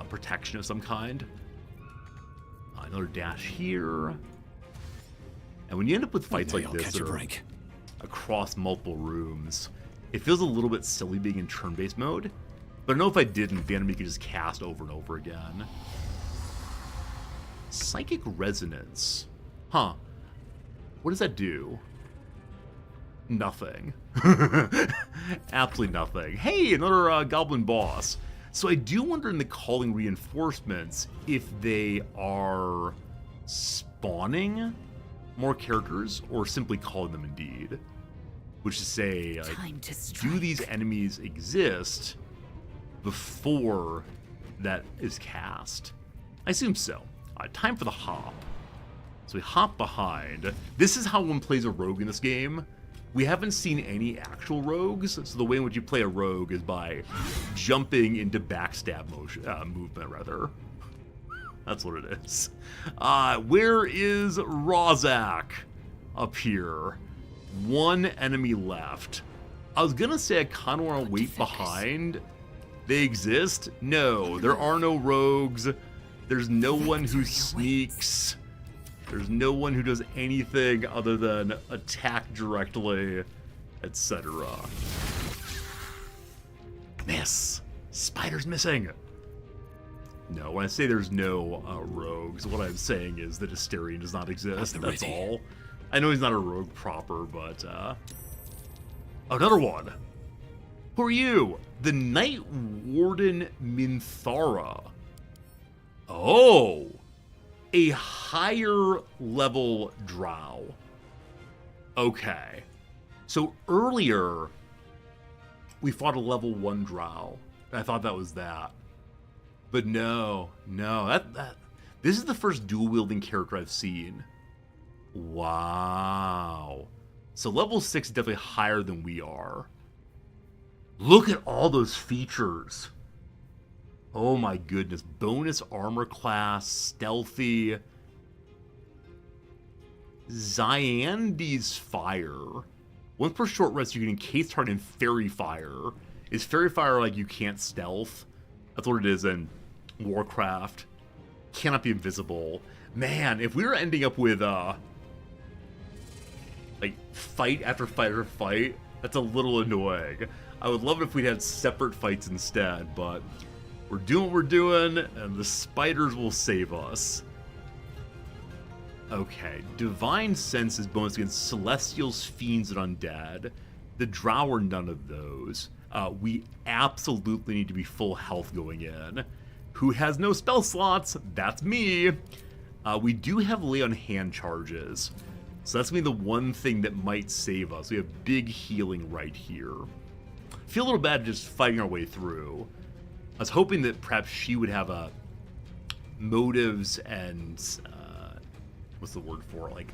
protection of some kind. Another dash here. And when you end up with fights like this that are across multiple rooms, it feels a little bit silly being in turn-based mode. But I know if I didn't, the enemy could just cast over and over again. Psychic Resonance. Huh. What does that do? Nothing. Absolutely nothing. Hey, another goblin boss. So I do wonder in the calling reinforcements if they are spawning more characters or simply calling them indeed. Which is to say, like, do these enemies exist before that is cast? I assume so. Time for the hop. So we hop behind. This is how one plays a rogue in this game. We haven't seen any actual rogues, so the way in which you play a rogue is by jumping into backstab motion, movement, rather. That's what it is. Where is Rozak? Up here. One enemy left. I was gonna say I kind of want to wait behind. They exist? No, there are no rogues. There's no one who sneaks. There's no one who does anything other than attack directly, etc. Miss. Spider's missing. No, when I say there's no rogues, what I'm saying is that Asterion does not exist. That's all. I know he's not a rogue proper, but another one. Who are you? The Night Warden Minthara. Oh. A higher level drow. Okay. So earlier, we fought a level 1 drow. I thought that was that. But no. This is the first dual-wielding character I've seen. Wow. So level 6 is definitely higher than we are. Look at all those features. Oh my goodness. Bonus armor class, stealthy. Zyandi's Fire. Once per short rest, you can encase target in Fairy Fire. Is Fairy Fire like you can't stealth? That's what it is in Warcraft. Cannot be invisible. Man, if we were ending up with, like, fight after fight after fight, that's a little annoying. I would love it if we'd had separate fights instead, but we're doing what we're doing, and the spiders will save us. Okay, Divine Sense is bonus against Celestials, Fiends, and Undead. The Drow are none of those. We absolutely need to be full health going in. Who has no spell slots? That's me. We do have Lay on Hand charges, so that's going to be the one thing that might save us. We have big healing right here. Feel a little bad just fighting our way through. I was hoping that perhaps she would have motives and what's the word for it? Like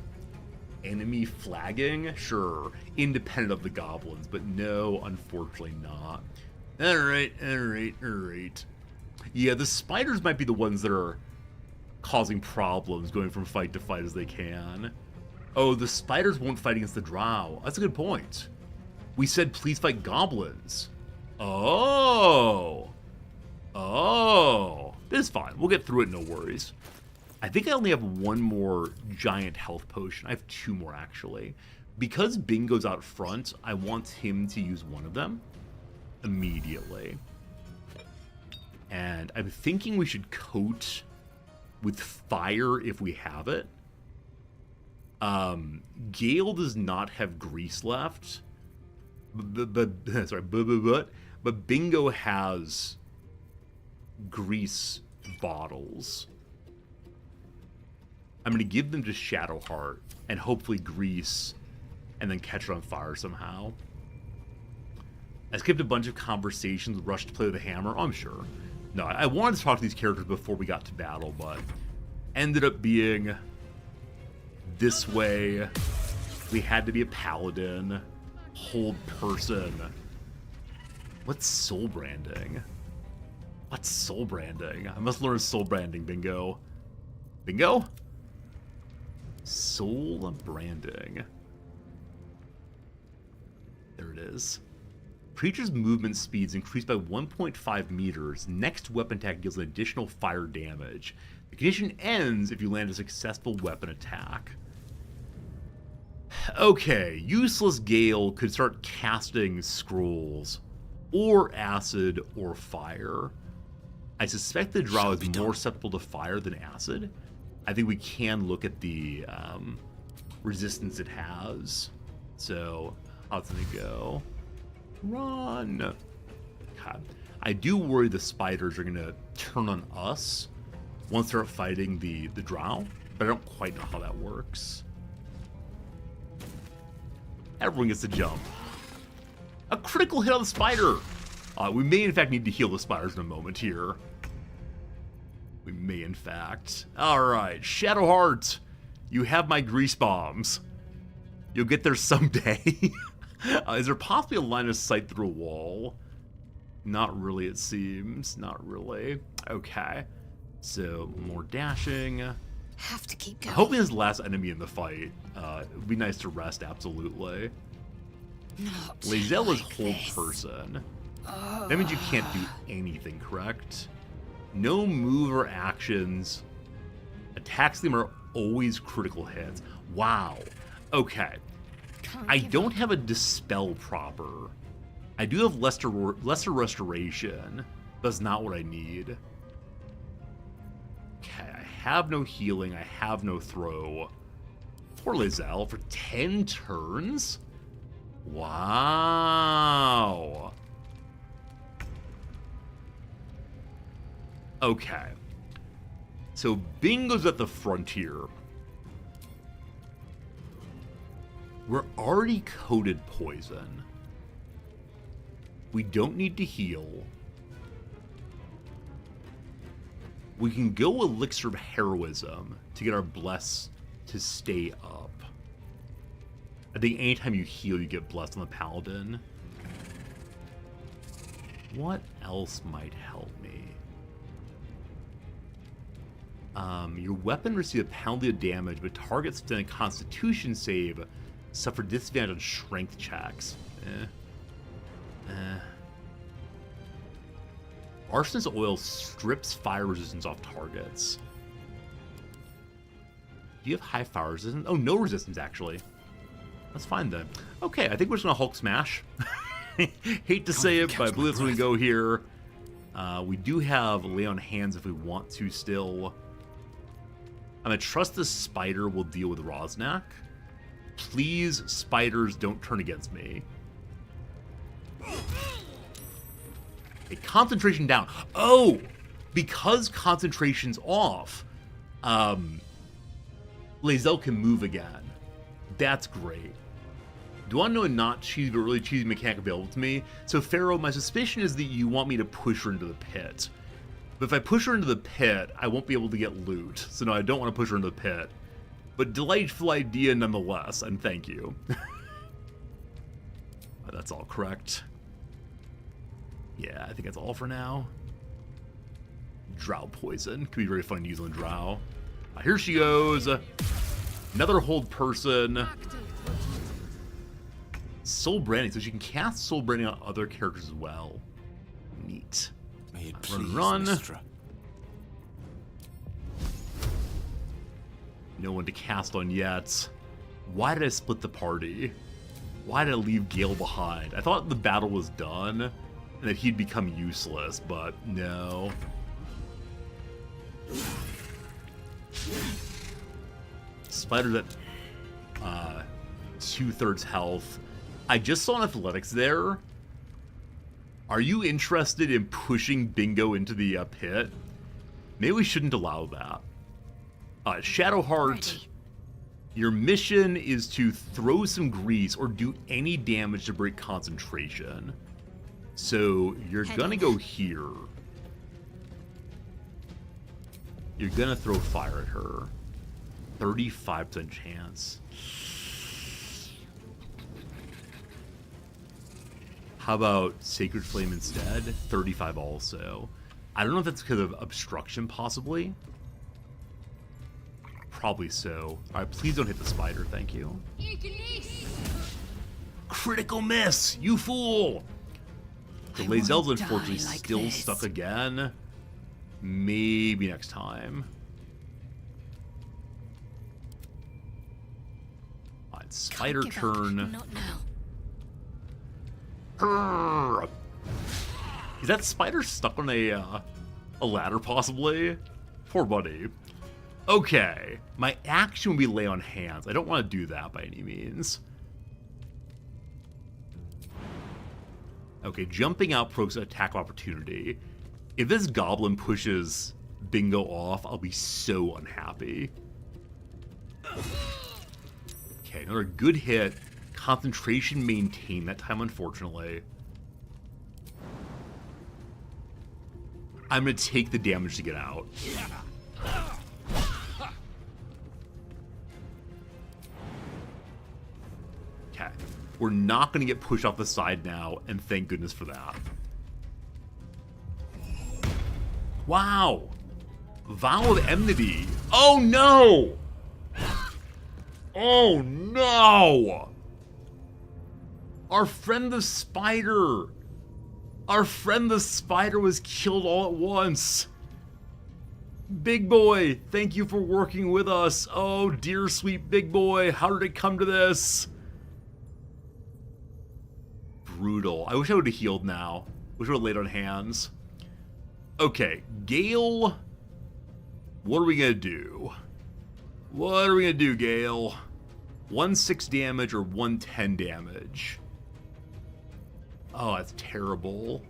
enemy flagging? Sure, independent of the goblins, but no, unfortunately not. All right. Yeah, the spiders might be the ones that are causing problems, going from fight to fight as they can. Oh, the spiders won't fight against the drow. That's a good point. We said please fight goblins. Oh. This is fine. We'll get through it, no worries. I think I only have one more giant health potion. I have 2 more, actually. Because Bingo's out front, I want him to use one of them immediately. And I'm thinking we should coat with fire if we have it. Gale does not have grease left. But Bingo has grease bottles. I'm going to give them to Shadowheart and hopefully grease and then catch it on fire somehow. I skipped a bunch of conversations, rushed to play with the hammer. Oh, I'm sure. No, I wanted to talk to these characters before we got to battle, but ended up being this way. We had to be a paladin. Hold person. What's soul branding? What's soul branding? I must learn soul branding, Bingo. Bingo? Soul branding. There it is. Creature's movement speeds increased by 1.5 meters. Next weapon attack deals an additional fire damage. The condition ends if you land a successful weapon attack. Okay, Useless Gale could start casting scrolls, or acid, or fire. I suspect the drow is more susceptible to fire than acid. I think we can look at the resistance it has. So, how's it gonna go? Run! God. I do worry the spiders are gonna turn on us once they're fighting the drow, but I don't quite know how that works. Everyone gets to jump. A critical hit on the spider! We may in fact need to heal the spiders in a moment here. We may in fact. Alright, Shadowheart, you have my grease bombs. You'll get there someday. Is there possibly a line of sight through a wall? Not really, it seems. Not really. Okay. So, more dashing. Have to keep I'm going. hoping this is the last enemy in the fight. It would be nice to rest, absolutely. Not Lae'zel is like hold this. person. That means you can't do anything, correct? No move or actions. Attacks them are always critical hits. Wow. Okay. Can't I give don't up. have a dispel proper. I do have lesser restoration. That's not what I need. Okay, I have no healing. I have no throw. Poor Lae'zel for 10 turns? Wow. Okay. So Bingo's at the frontier. We're already coated poison. We don't need to heal. We can go Elixir of Heroism to get our Bless to stay up. I think anytime you heal, you get Blessed on the Paladin. What else might help me? Your weapon receives a penalty of damage, but targets within a Constitution save suffer disadvantage on Strength checks. Arsonist Oil strips fire resistance off targets. Do you have high fire resistance? Oh, no resistance, actually. That's fine, then. Okay, I think we're just going to Hulk Smash. Hate to say it, but I believe that's going to go here. We do have Lay on Hands if we want to still. I'm going to trust the spider will deal with Rosnak. Please, spiders, don't turn against me. A concentration down. Oh! Because concentration's off, Lae'zel can move again. That's great. Do I know a not cheesy but really cheesy mechanic available to me? So Pharaoh, my suspicion is that you want me to push her into the pit. But if I push her into the pit, I won't be able to get loot. So no, I don't want to push her into the pit. But delightful idea nonetheless, and thank you. That's all correct. Yeah, I think that's all for now. Drow poison. Could be very fun to use on Drow. Here she goes. Another hold person. Soul Branding, so she can cast Soul Branding on other characters as well. Neat. May it please, Run. Mistra. No one to cast on yet. Why did I split the party? Why did I leave Gale behind? I thought the battle was done and that he'd become useless, but no. Spider's at 2/3 health. I just saw an athletics there. Are you interested in pushing Bingo into the pit? Maybe we shouldn't allow that. Shadowheart, Ready. your mission is to throw some grease or do any damage to break concentration. So you're gonna go here. You're gonna throw fire at her. 35% chance. How about Sacred Flame instead? 35 also. I don't know if that's because of obstruction, possibly. Probably so. Alright, please don't hit the spider, thank you. Critical miss, you fool! The Lae'zel's won't unfortunately die like still this. stuck again. Maybe next time. Alright, spider Give up. turn. Not now. Grrr. Is that spider stuck on a ladder, possibly? Poor buddy. Okay, my action would be lay on hands. I don't want to do that by any means. Okay, jumping out provokes an attack of opportunity. If this goblin pushes Bingo off, I'll be so unhappy. Okay, another good hit. Concentration maintained that time, unfortunately. I'm going to take the damage to get out. Okay. We're not going to get pushed off the side now, and thank goodness for that. Wow. Vow of Enmity. Oh, no! Oh, no! Our friend the spider! Our friend the spider was killed all at once! Big boy, thank you for working with us. Oh, dear sweet big boy, how did it come to this? Brutal. I wish I would have healed now. Wish I would have laid on hands. Okay, Gale. What are we gonna do? What are we gonna do, Gale? 1/6 damage or 110 damage? Oh, that's terrible.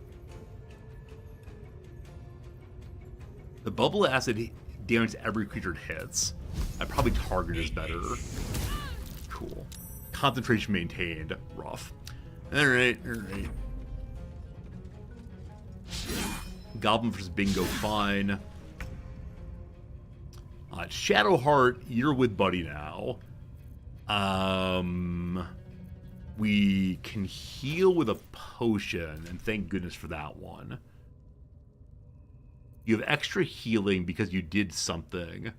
The bubble acid damages every creature it hits. I probably target is better. Cool. Concentration maintained. Rough. Alright, alright. Goblin versus Bingo, fine. Shadowheart, you're with Buddy now. We can heal with a potion, and thank goodness for that one. You have extra healing because you did something.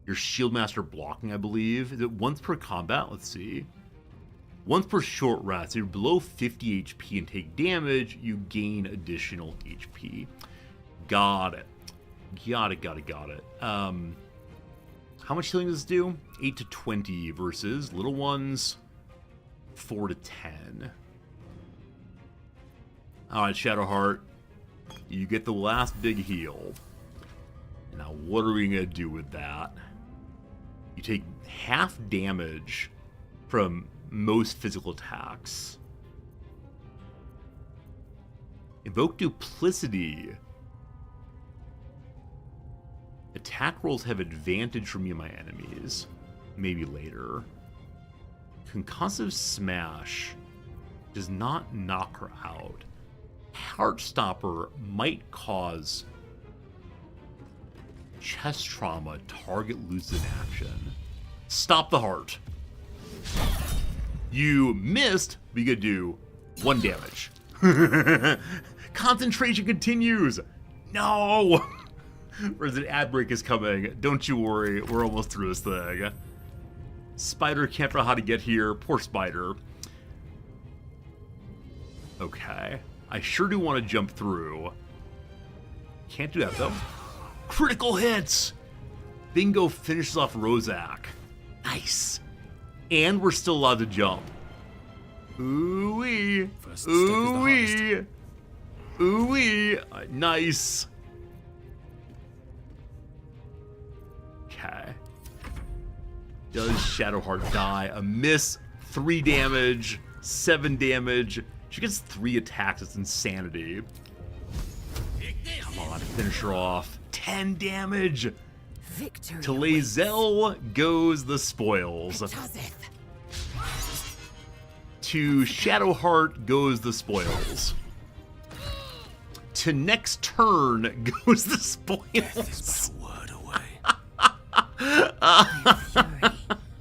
Your Shieldmaster blocking, I believe. Is it once per combat? Let's see. Once per short rest. If you're below 50 HP and take damage, you gain additional HP. Got it. Got it. How much healing does this do? 8 to 20 versus little ones 4 to 10. Alright, Shadowheart. You get the last big heal. Now, what are we going to do with that? You take half damage from most physical attacks. Invoke Duplicity. Attack rolls have advantage from me and my enemies. Maybe later. Concussive Smash does not knock her out. Heartstopper might cause chest trauma. Target loses in action. Stop the heart. You missed, but you could do 1 damage. Concentration continues. No! Whereas an ad break is coming. Don't you worry, we're almost through this thing. Spider can't figure out how to get here. Poor Spider. Okay. I sure do want to jump through. Can't do that though. Critical hits! Bingo finishes off Rozak. Nice. And we're still allowed to jump. Ooh-wee. Ooh-wee. Ooh-wee. Nice. Okay. Does Shadowheart die? A miss, 3 damage, 7 damage. She gets 3 attacks, it's insanity. Come on, finish her off. 10 damage! Victory To Lae'zel goes the spoils. To Shadowheart goes the spoils. To next turn goes the spoils. I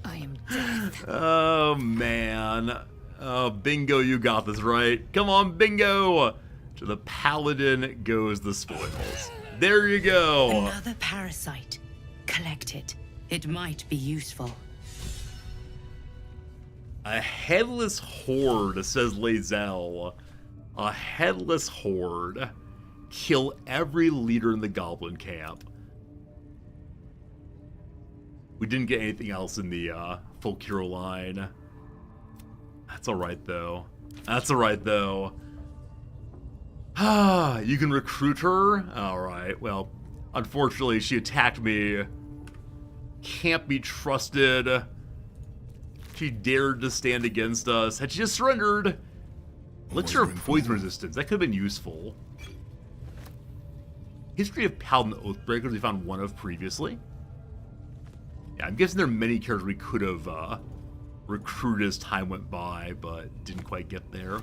am death. Oh, man. Oh, Bingo, you got this, right? Come on, Bingo! To the Paladin goes the spoils. There you go! Another parasite. Collect it. It might be useful. A headless horde, says Lae'zel. A headless horde. Kill every leader in the goblin camp. We didn't get anything else in the full hero line. That's alright, though. That's alright, though. Ah, you can recruit her? Alright, well, unfortunately, she attacked me. Can't be trusted. She dared to stand against us. Had she just surrendered? Elixir of Poison Resistance. That could have been useful. History of Paladin Oathbreakers we found one of previously. Yeah, I'm guessing there are many characters we could have recruited as time went by, but didn't quite get there.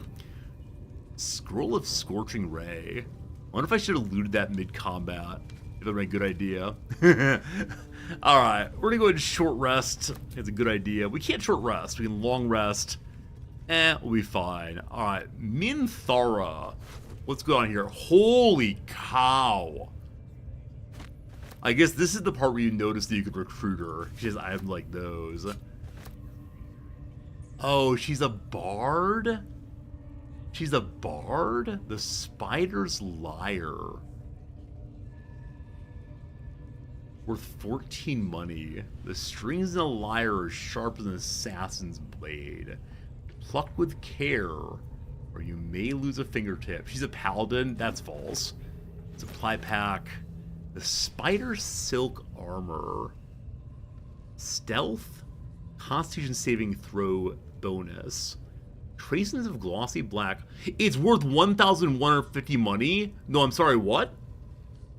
Scroll of Scorching Ray. I wonder if I should have looted that mid-combat. If that would be a good idea. Alright, we're gonna go ahead and short rest. It's a good idea. We can't short rest. We can long rest. We'll be fine. Alright, Minthara. What's going on here? Holy cow. I guess this is the part where you notice that you could recruit her. She has items like those. Oh, she's a bard? She's a bard? The Spider's Lyre. Worth 14 money. The strings in a lyre are sharp as an assassin's blade. Plucked with care, or you may lose a fingertip. She's a paladin? That's false. Supply pack. The Spider Silk Armor. Stealth. Constitution saving throw bonus. Traces of glossy black. It's worth 1,150 money? No, I'm sorry, what?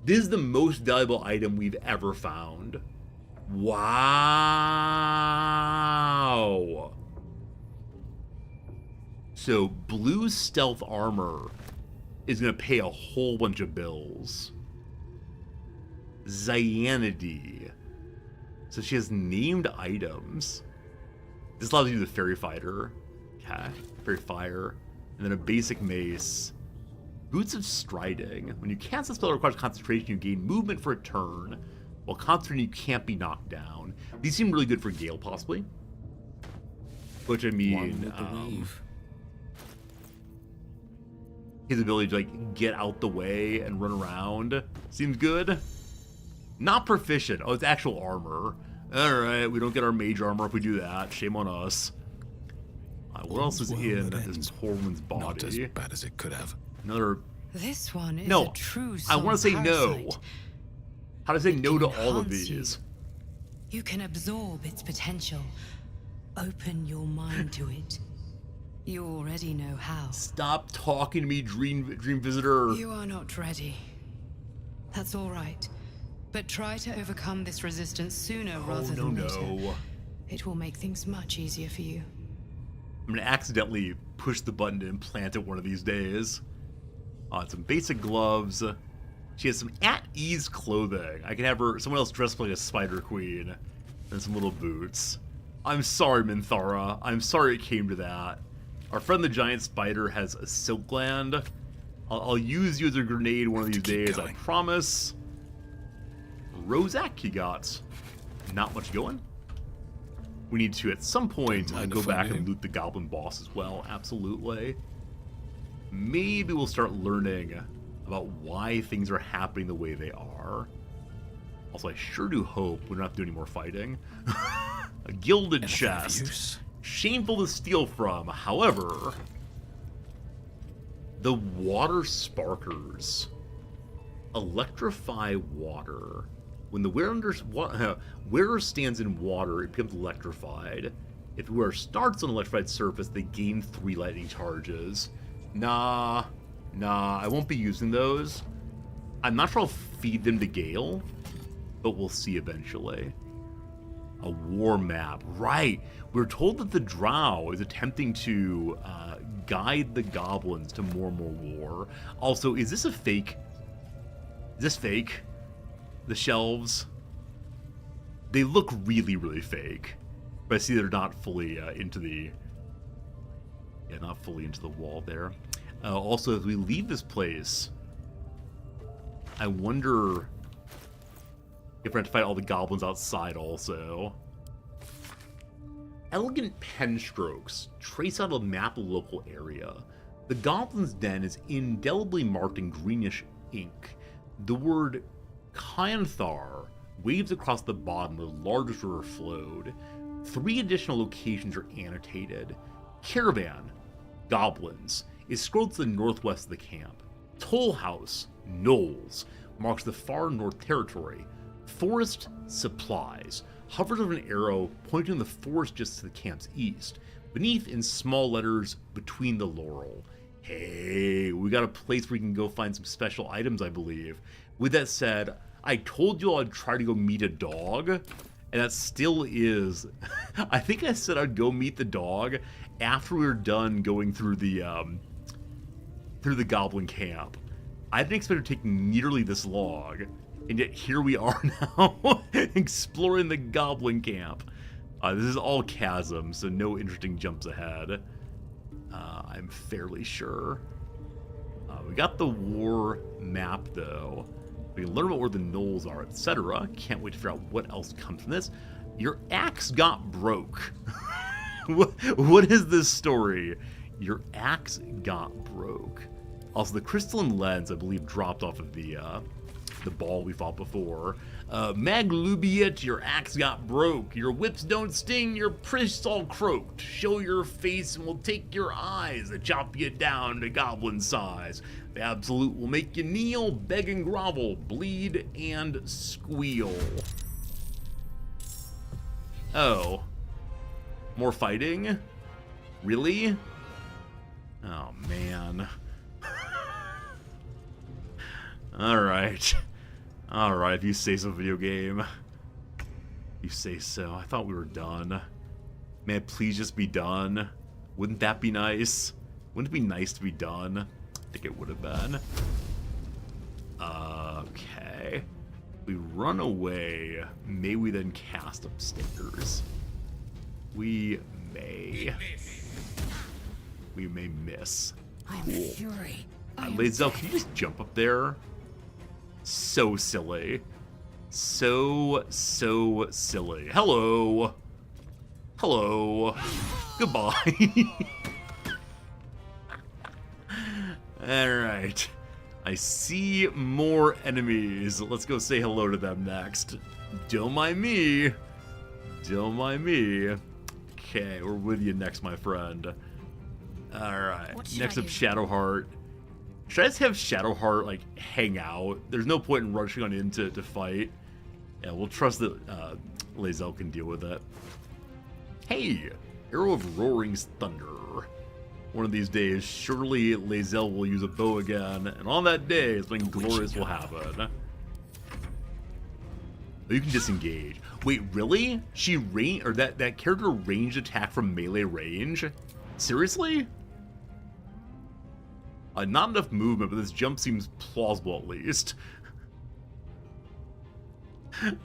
This is the most valuable item we've ever found. Wow. So, blue stealth armor is going to pay a whole bunch of bills. Zyanide. So she has named items. This allows you to do the fairy fighter. Okay. Fairy fire. And then a basic mace. Boots of Striding. When you cast a spell that requires concentration, you gain movement for a turn. While concentrating, you can't be knocked down. These seem really good for Gale, possibly. Which, I mean, his ability to, like, get out the way and run around seems good. Not proficient. Oh, it's actual armor. Alright, we don't get our mage armor if we do that. Shame on us. What else is in this poor woman's body? Not as bad as it could have. Another... This one is no, a true I want to say parasite. no. How do I say no to all of these? You can absorb its potential. Open your mind to it. You already know how. Stop talking to me, Dream Visitor. You are not ready. That's all right. But try to overcome this resistance sooner rather than later. It will make things much easier for you. I'm gonna accidentally push the button to implant it one of these days. Some basic gloves. She has some at-ease clothing. I can have her, someone else dressed like a spider queen. And some little boots. I'm sorry, Minthara. I'm sorry it came to that. Our friend the giant spider has a silk gland. I'll use you as a grenade one of these days, I promise. Rozak you got. Not much going. We need to, at some point, go back and loot the goblin boss as well. Absolutely. Maybe we'll start learning about why things are happening the way they are. Also, I sure do hope we don't have to do any more fighting. A gilded chest. Shameful to steal from. However, the water sparkers electrify water. When the wearer stands in water, it becomes electrified. If the wearer starts on an electrified surface, they gain 3 lightning charges. Nah, I won't be using those. I'm not sure I'll feed them to Gale, but we'll see eventually. A war map. Right. We're told that the Drow is attempting to guide the goblins to more and more war. Also, is this a fake? Is this fake? The shelves? They look really, really fake. But I see they're not fully into the... Yeah, not fully into the wall there. Also, as we leave this place, I wonder if we're going to fight all the goblins outside also. Elegant pen strokes trace out a map of the local area. The goblin's den is indelibly marked in greenish ink. The word Kyanthar waves across the bottom where the largest river flowed. 3 additional locations are annotated. Caravan, goblins, is scrolled to the northwest of the camp. Toll House, gnolls, marks the far north territory. Forest, supplies, hovers over an arrow pointing the forest just to the camp's east. Beneath, in small letters, between the laurel. Hey, we got a place where we can go find some special items, I believe. With that said, I told you I'd try to go meet a dog, and that still is... I think I said I'd go meet the dog after we were done going through the goblin camp. I didn't expect it to take nearly this long, and yet here we are now, exploring the goblin camp. This is all chasm, so no interesting jumps ahead. I'm fairly sure. We got the war map, though. We can learn about where the gnolls are, etc. Can't wait to figure out what else comes from this. Your axe got broke. What is this story? Your axe got broke. Also, the crystalline lens, I believe, dropped off of the ball we fought before. Maglubiet, your axe got broke. Your whips don't sting, your priests all croaked. Show your face and we'll take your eyes. Chop you down to goblin size. The absolute will make you kneel, beg and grovel, bleed and squeal. Oh. More fighting? Really? Oh, man. Alright. Alright, if you say so, video game. You say so. I thought we were done. Man, please just be done. Wouldn't that be nice? Wouldn't it be nice to be done? I think it would have been. Okay. We run away. May we then cast upstairs? We may. We may miss. I'm Cool. fury. Lazel, can you just jump up there? So silly. So silly. Hello. Hello. Goodbye. Alright. I see more enemies. Let's go say hello to them next. Don't mind me. Don't mind me. Okay, we're with you next, my friend. Alright. Next up, Shadowheart. Should I just have Shadowheart, like, hang out? There's no point in rushing on in to fight. Yeah, we'll trust that Lazel can deal with it. Hey! Arrow of Roaring Thunder. One of these days, surely Lazel will use a bow again, and on that day is when glorious will happen. You can disengage. Wait, really? She that character ranged attack from melee range? Seriously? Not enough movement, but this jump seems plausible at least.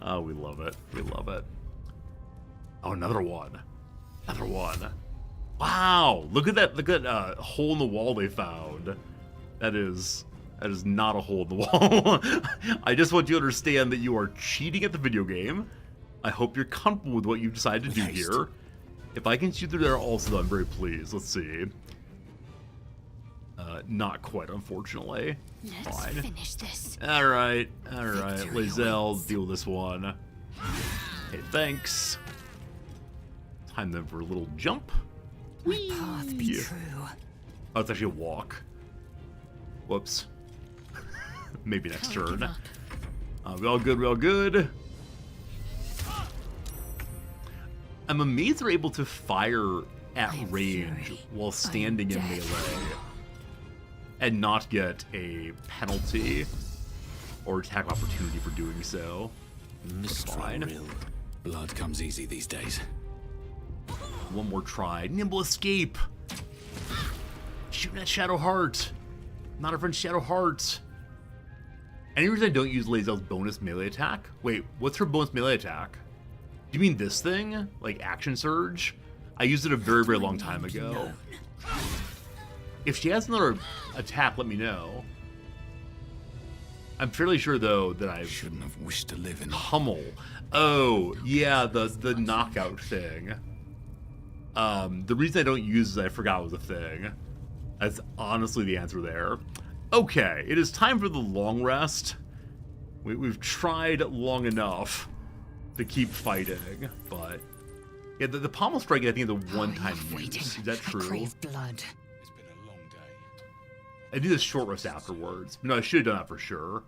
Oh, we love it. We love it. Oh, another one. Another one. Wow! Look at that! Look at that hole in the wall they found. That is not a hole in the wall. I just want you to understand that you are cheating at the video game. I hope you're comfortable with what you decided to do here. If I can shoot through there also, though, I'm very pleased. Let's see. Not quite, unfortunately. Let's finish this. Alright, alright. Lazel, deal with this one. Hey, thanks. Time then for a little jump. My path be true. Oh, it's actually a walk. Whoops. Maybe next turn. We all good, we all good. I'm amazed they're able to fire at range while standing in melee and not get a penalty or attack opportunity for doing so. Fine. Blood comes easy these days. One more try. Nimble escape. Shooting at Shadowheart. Not a friend, Shadowheart. Any reason I don't use Lazel's bonus melee attack? Wait, what's her bonus melee attack? Do you mean this thing? Like Action Surge? I used it a very, very long time ago. If she has another attack, let me know. I'm fairly sure, though, that I shouldn't have wished to live in Hummel. Oh, yeah, the knockout thing. The reason I don't use it, I forgot was a thing. That's honestly the answer there. Okay, it is time for the long rest. We've tried long enough to keep fighting, but yeah, the pommel strike I think is a one-time use. Is that true? I crave blood. It's been a long day. I do this short rest afterwards. No, I should have done that for sure.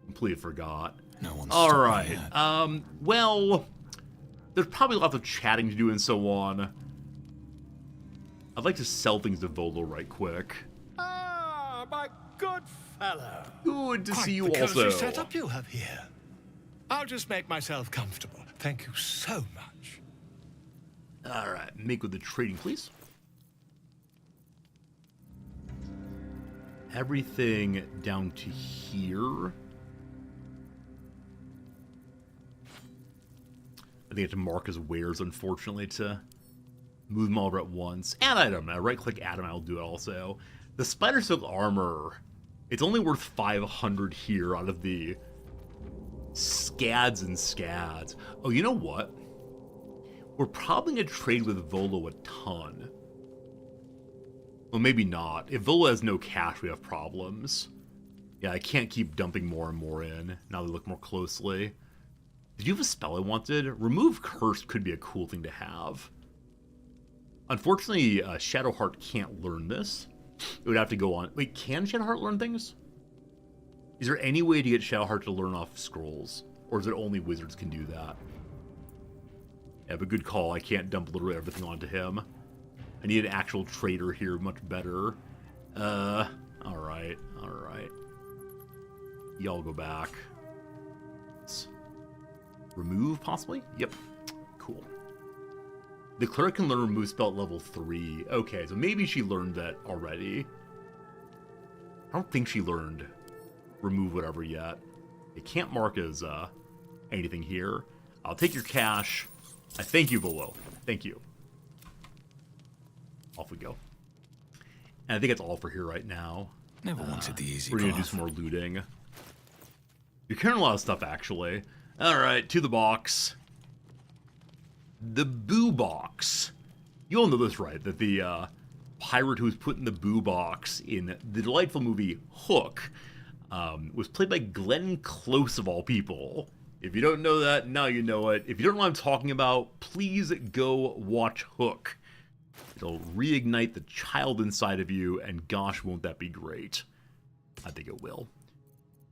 Completely forgot. No one's all right. Well, there's probably lots of chatting to do and so on. I'd like to sell things to Volo right quick. Ah, my good fellow. Good to see you Quite the also. cozy setup you have here. I'll just make myself comfortable. Thank you so much. All right, make with the trading, please. Everything down to here. I think I have to mark as wares, unfortunately, to Move them all over at once. Add item. I right-click add them. I'll do it also. The Spider Silk Armor. It's only worth 500 here out of the scads and scads. Oh, you know what? We're probably going to trade with Volo a ton. Well, maybe not. If Volo has no cash, we have problems. Yeah, I can't keep dumping more and more in. Now we look more closely. Did you have a spell I wanted? Remove Curse could be a cool thing to have. Unfortunately, Shadowheart can't learn this. It would have to go on. Wait, can Shadowheart learn things? Is there any way to get Shadowheart to learn off scrolls? Or is it only wizards can do that? Yeah, but good call. I can't dump literally everything onto him. I need an actual trader here, much better. Alright. Y'all go back. Let's remove, possibly? Yep. Cool. The cleric can learn remove spell at level 3. Okay, so maybe she learned that already. I don't think she learned remove whatever yet. It can't mark as anything here. I'll take your cash. I thank you, Volo. Thank you. Off we go. And I think that's all for here right now. Never wanted the easy We're going to do some more looting. You're carrying a lot of stuff, actually. Alright, to the box. The Boo Box. You all know this, right? That the pirate who was put in the Boo Box in the delightful movie Hook was played by Glenn Close, of all people. If you don't know that, now you know it. If you don't know what I'm talking about, please go watch Hook. It'll reignite the child inside of you, and gosh, won't that be great. I think it will.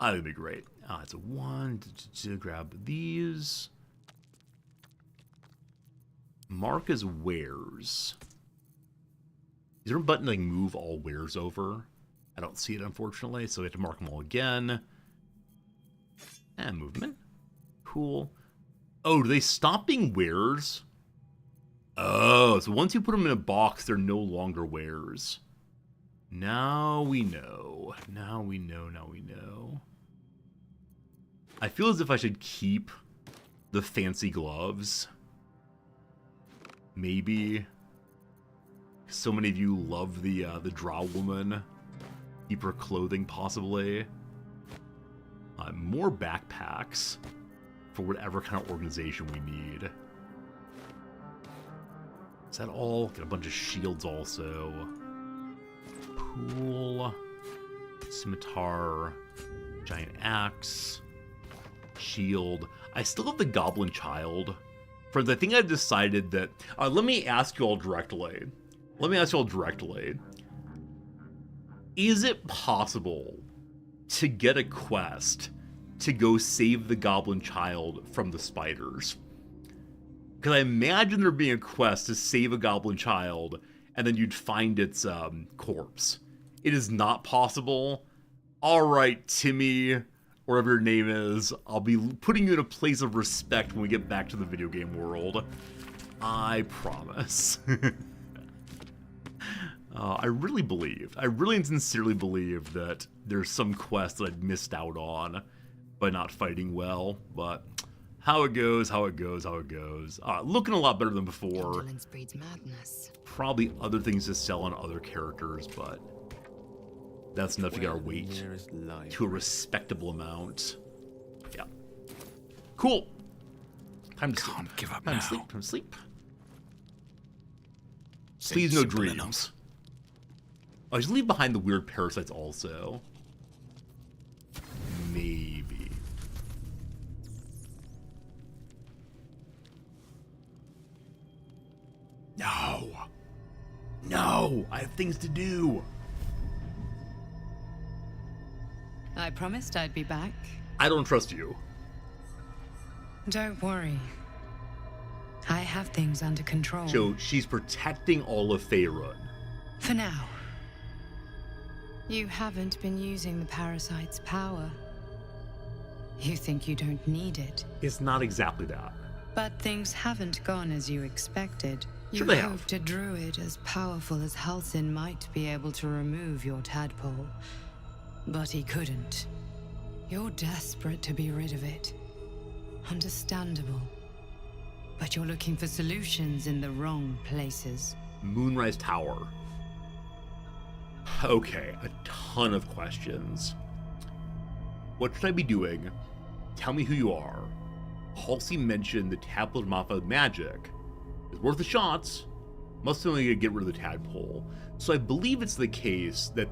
I think it'll be great. It's a 1 to grab these. Mark as wares. Is there a button to like move all wares over? I don't see it, unfortunately, so we have to mark them all again. And movement. Cool. Oh, do they stop being wares? Oh, so once you put them in a box, they're no longer wares. Now we know. Now we know. I feel as if I should keep the fancy gloves. Maybe. So many of you love the Drow woman. Keep her clothing, possibly. More backpacks for whatever kind of organization we need. Is that all? Get a bunch of shields also. Cool. Scimitar. Giant axe. Shield. I still have the Goblin Child. Friends, I think I've decided that... let me ask you all directly. Is it possible to get a quest to go save the Goblin Child from the spiders? Because I imagine there being a quest to save a Goblin Child, and then you'd find its corpse. It is not possible. Alright, Timmy, whatever your name is, I'll be putting you in a place of respect when we get back to the video game world. I promise. I really and sincerely believe that there's some quest that I'd missed out on by not fighting well, but how it goes. Looking a lot better than before. Indolence breeds madness. Probably other things to sell on other characters, but that's enough to get our weight to a respectable amount. Yeah. Cool. Time to sleep. Can't give up Time now. to sleep. Please no dreams. I just leave behind the weird parasites also. Maybe. No, I have things to do. I promised I'd be back. I don't trust you. Don't worry. I have things under control. So she's protecting all of Faerun. For now. You haven't been using the parasite's power. You think you don't need it. It's not exactly that. But things haven't gone as you expected. Sure You they have. hoped a druid as powerful as Halsin might be able to remove your tadpole. But he couldn't. You're desperate to be rid of it. Understandable. But you're looking for solutions in the wrong places. Moonrise Tower. Okay, a ton of questions. What should I be doing? Tell me who you are. Halsey mentioned the Tablet of modified magic. It's worth the shots. Must only get rid of the tadpole. So I believe it's the case that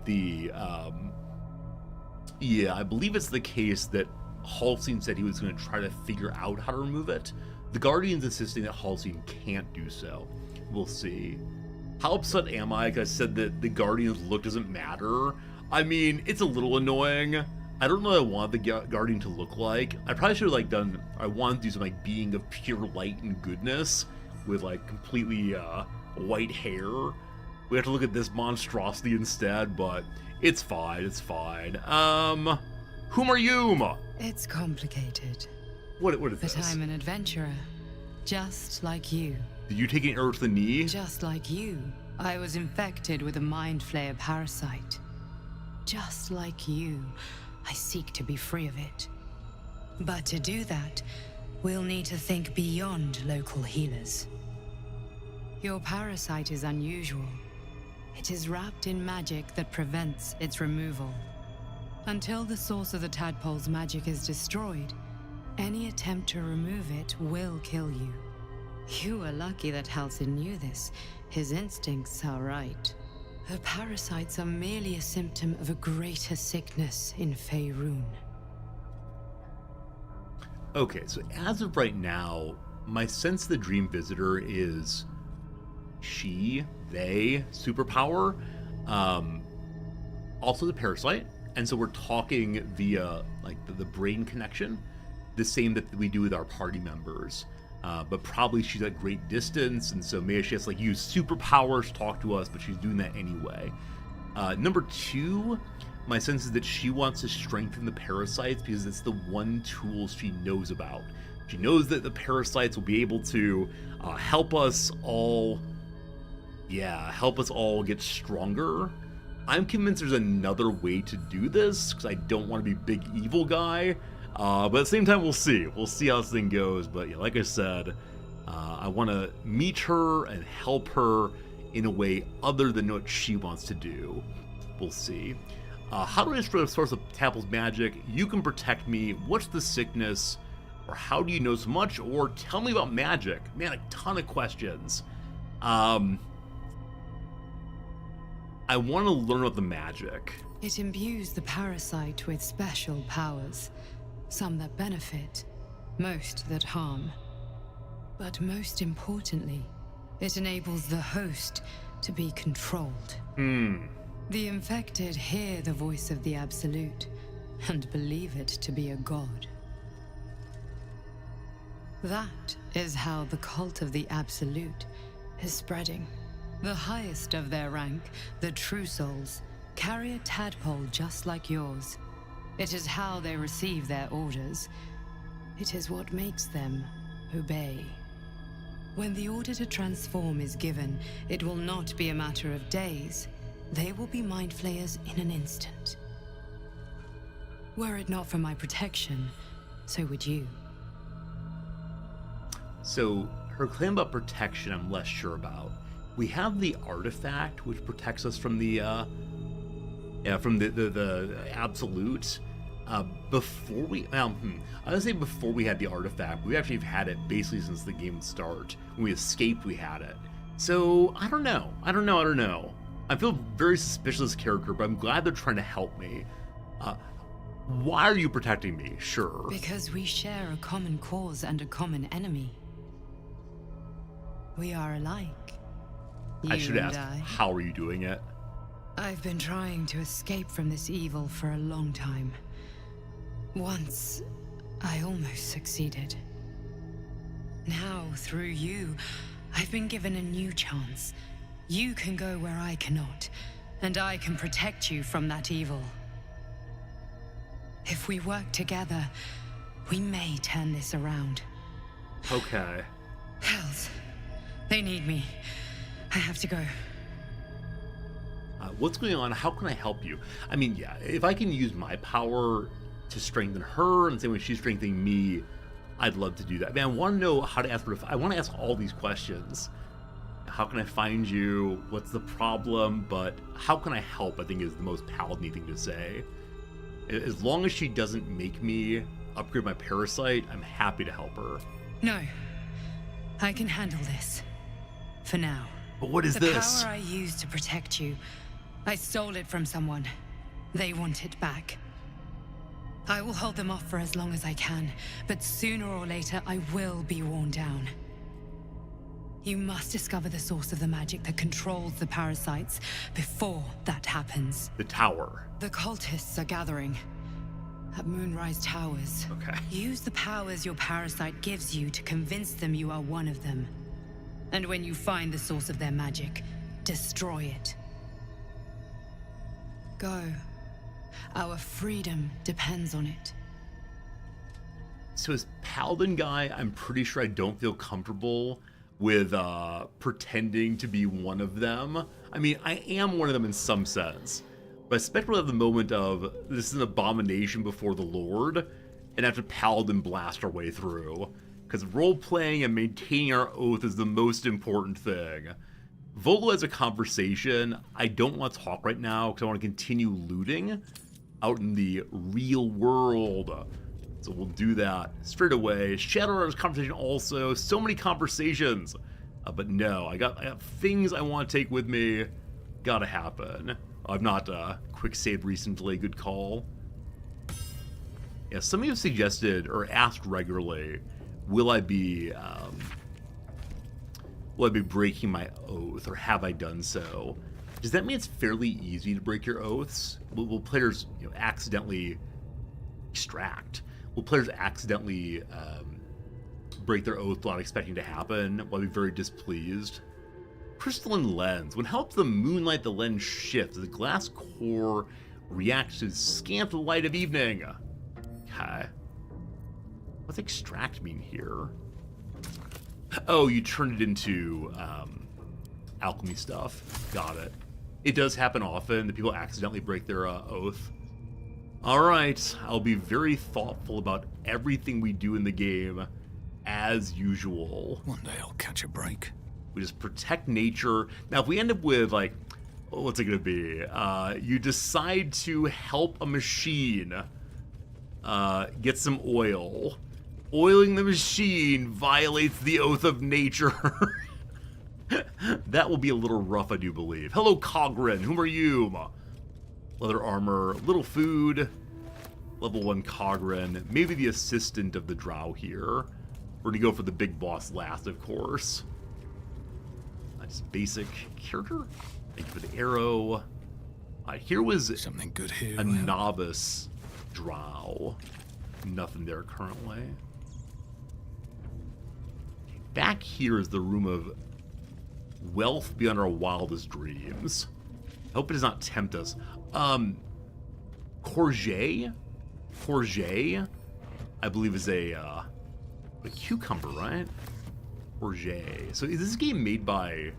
I believe it's the case that Halsey said he was going to try to figure out how to remove it. The Guardian's insisting that Halsey can't do so. We'll see. How upset am I? Because I said that the Guardian's look doesn't matter. I mean, it's a little annoying. I don't know what I want the Guardian to look like. I probably should have I want to do some being of pure light and goodness with completely white hair. We have to look at this monstrosity instead, but it's fine, it's fine. Whom are you? It's complicated. What is this? But I'm an adventurer, just like you. Did you take an arrow to the knee? Just like you. I was infected with a mind flayer parasite. Just like you, I seek to be free of it. But to do that, we'll need to think beyond local healers. Your parasite is unusual. It is wrapped in magic that prevents its removal. Until the source of the tadpole's magic is destroyed, any attempt to remove it will kill you. You were lucky that Halcyon knew this. His instincts are right. The parasites are merely a symptom of a greater sickness in Faerun. Okay, so as of right now, my sense of the Dream Visitor is they, superpower, also the parasite, and so we're talking via the brain connection, the same that we do with our party members. But probably she's at great distance, and so maybe she has to use superpowers to talk to us, but she's doing that anyway. Number two, my sense is that she wants to strengthen the parasites because it's the one tool she knows about. She knows that the parasites will be able to help us all get stronger. I'm convinced there's another way to do this because I don't want to be big evil guy. But at the same time, we'll see. We'll see how this thing goes. But yeah, like I said, I want to meet her and help her in a way other than what she wants to do. We'll see. How do I destroy the source of Tapple's magic? You can protect me. What's the sickness? Or how do you know so much? Or tell me about magic. Man, a ton of questions. I want to learn about the magic. It imbues the parasite with special powers. Some that benefit, most that harm. But most importantly, it enables the host to be controlled. The infected hear the voice of the Absolute and believe it to be a god. That is how the cult of the Absolute is spreading. The highest of their rank, the True Souls, carry a tadpole just like yours. It is how they receive their orders. It is what makes them obey. When the order to transform is given, it will not be a matter of days. They will be mind flayers in an instant. Were it not for my protection, so would you. So, her claim about protection I'm less sure about. We have the artifact, which protects us from the Absolute. Before we had the artifact, we actually have had it basically since the game start. When we escaped, we had it. So, I don't know. I feel very suspicious of this character, but I'm glad they're trying to help me. Why are you protecting me? Sure. Because we share a common cause and a common enemy. We are alike. I should ask, how are you doing it? I've been trying to escape from this evil for a long time. Once, I almost succeeded. Now, through you, I've been given a new chance. You can go where I cannot, and I can protect you from that evil. If we work together, we may turn this around. Okay. Hells, they need me. I have to go. What's going on? How can I help you? I mean, yeah, if I can use my power to strengthen her and the same way she's strengthening me, I'd love to do that. I mean, I want to know how to ask for. I want to ask all these questions. How can I find you? What's the problem? But how can I help? I think is the most paladin thing to say. As long as she doesn't make me upgrade my parasite, I'm happy to help her. No. I can handle this. For now. But what is this? The power I used to protect you, I stole it from someone. They want it back. I will hold them off for as long as I can, but sooner or later I will be worn down. You must discover the source of the magic that controls the parasites before that happens. The tower. The cultists are gathering at Moonrise Towers. Okay. Use the powers your parasite gives you to convince them you are one of them. And when you find the source of their magic, destroy it. Go. Our freedom depends on it. So as Paladin guy, I'm pretty sure I don't feel comfortable with pretending to be one of them. I mean, I am one of them in some sense, but especially at the moment of this is an abomination before the Lord, and have to Paladin blast our way through. Because role-playing and maintaining our oath is the most important thing. Volo has a conversation. I don't want to talk right now because I want to continue looting out in the real world. So we'll do that straight away. Shadowrunner's conversation also. So many conversations. But no, I got things I want to take with me. Gotta happen. I've not quick saved recently. Good call. Yeah, some of you have suggested or asked regularly, will I be breaking my oath, or have I done so? Does that mean it's fairly easy to break your oaths? Will players accidentally extract? Will players accidentally break their oath without expecting to happen? Will I be very displeased? Crystalline lens. When helps the moonlight, the lens shifts. The glass core reacts to scant light of evening. Okay. What's extract mean here? Oh, you turn it into alchemy stuff. Got it. It does happen often that people accidentally break their oath. Alright, I'll be very thoughtful about everything we do in the game, as usual. One day I'll catch a break. We just protect nature. Now, if we end up with, like, what's it gonna be? You decide to help a machine get some oil. Oiling the machine violates the oath of nature. That will be a little rough, I do believe. Hello, Cogrin. Whom are you? Leather armor, little food. Level 1 Cogrin. Maybe the assistant of the drow here. We're gonna go for the big boss last, of course. Just basic character. Thank you for the arrow. Here was something good here. A novice drow. Nothing there currently. Back here is the room of wealth beyond our wildest dreams. I hope it does not tempt us. Courgette, I believe is a cucumber, right? Courgette. So is this game made by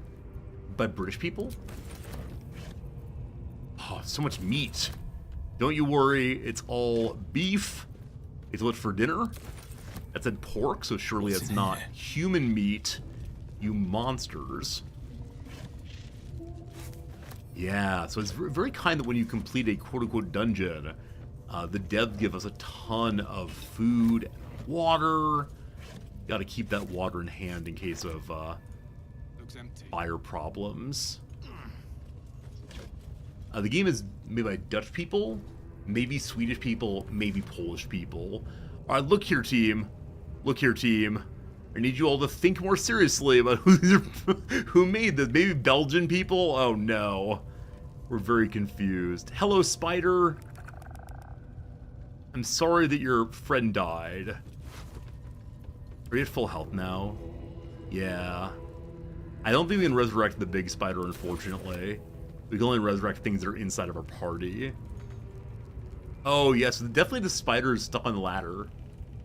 British people? Oh, so much meat. Don't you worry, it's all beef. It's what for dinner? That said pork, so surely it's not human meat, you monsters. Yeah, so it's very kind that when you complete a quote-unquote dungeon, the devs give us a ton of food, water. Gotta keep that water in hand in case of fire problems. The game is made by Dutch people, maybe Swedish people, maybe Polish people. All right, look here, team. Look here, team. I need you all to think more seriously about who made this. Maybe Belgian people? Oh, no. We're very confused. Hello, Spider. I'm sorry that your friend died. Are you at full health now? Yeah. I don't think we can resurrect the big spider, unfortunately. We can only resurrect things that are inside of our party. Oh, yes, definitely the spider is stuck on the ladder.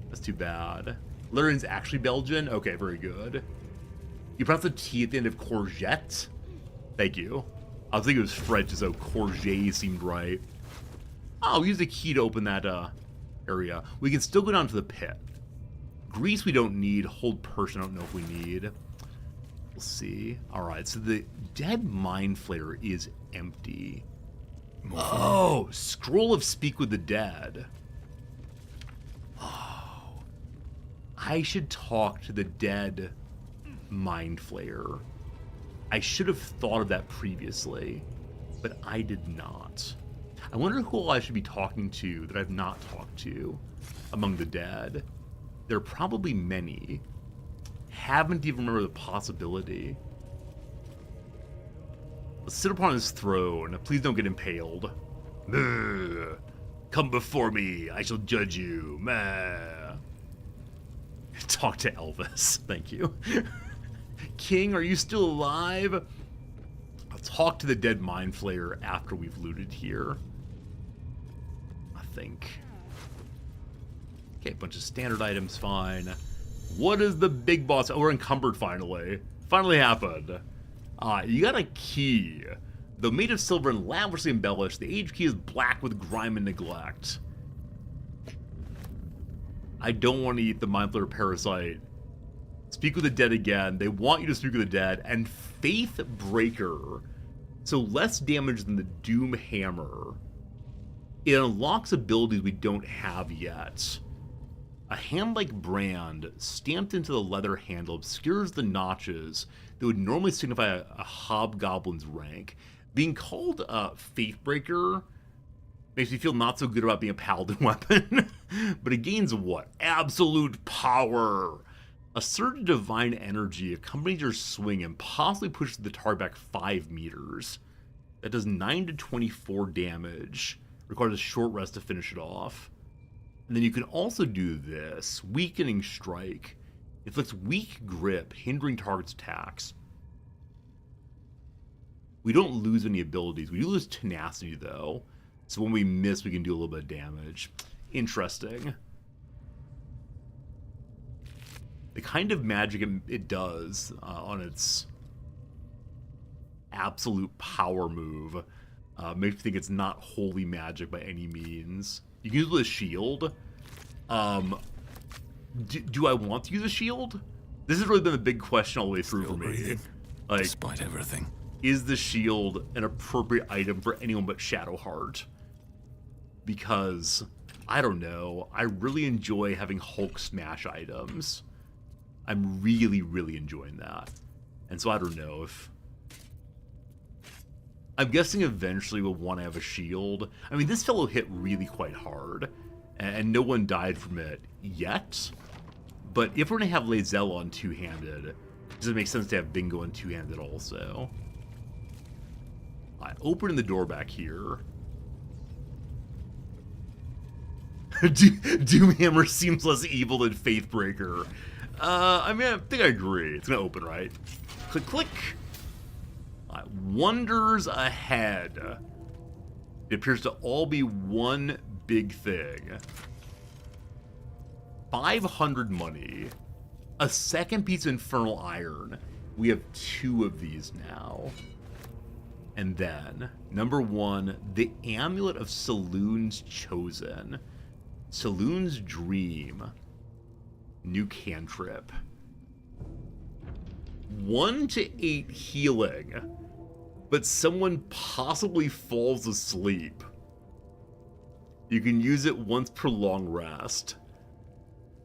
That's too bad. Larian's actually Belgian? Okay, very good. You pronounce the T at the end of courgette? Thank you. I was thinking it was French, so courgette seemed right. Oh, we used a key to open that area. We can still go down to the pit. Grease we don't need. Hold person I don't know if we need. We'll see. Alright, so the dead mind flayer is empty. Oh, Scroll of Speak with the Dead. Oh. I should talk to the dead mind flayer. I should have thought of that previously, but I did not. I wonder who I should be talking to that I've not talked to among the dead. There are probably many. Haven't even remembered the possibility. Let's sit upon his throne. Please don't get impaled. Ugh. Come before me. I shall judge you. Meh. Talk to Elvis. Thank you. King, are you still alive? I'll talk to the dead mind flayer after we've looted here. I think. Okay, bunch of standard items, fine. What is the big boss? Oh, we're encumbered finally. Finally happened. You got a key. Though made of silver and lavishly embellished, the age key is black with grime and neglect. I don't want to eat the mind flayer parasite. Speak with the dead again. They want you to speak with the dead. And Faith Breaker. So less damage than the Doom Hammer. It unlocks abilities we don't have yet. A hand-like brand stamped into the leather handle obscures the notches that would normally signify a hobgoblin's rank. Being called a Faithbreaker makes me feel not so good about being a paladin weapon. But it gains what? Absolute power! A surge of divine energy accompanies your swing and possibly pushes the target back 5 meters. That does 9 to 24 damage. Requires a short rest to finish it off. And then you can also do this. Weakening Strike. Inflicts weak grip, hindering target's attacks. We don't lose any abilities. We do lose tenacity, though. So when we miss, we can do a little bit of damage. Interesting. The kind of magic it does on its absolute power move makes me think it's not holy magic by any means. You can use it with a shield. Do I want to use a shield? This has really been the big question all the way through for me. Breathing, like, despite everything. Is the shield an appropriate item for anyone but Shadowheart? Because, I don't know, I really enjoy having Hulk smash items. I'm really, really enjoying that. And so I don't know if... I'm guessing eventually we'll want to have a shield. I mean, this fellow hit really quite hard, and no one died from it yet. But if we're going to have Lae'zel on two-handed, does it make sense to have Bingo on two-handed also? Opening the door back here. Doomhammer seems less evil than Faithbreaker. I mean, I think I agree. It's going to open, right? Click, click. Wonders ahead. It appears to all be one big thing. 500 money. A second piece of Infernal Iron. We have 2 of these now. And then, number 1, the Amulet of Saloon's Chosen. Saloon's Dream. New cantrip. 1 to 8 healing. But someone possibly falls asleep. You can use it once per long rest.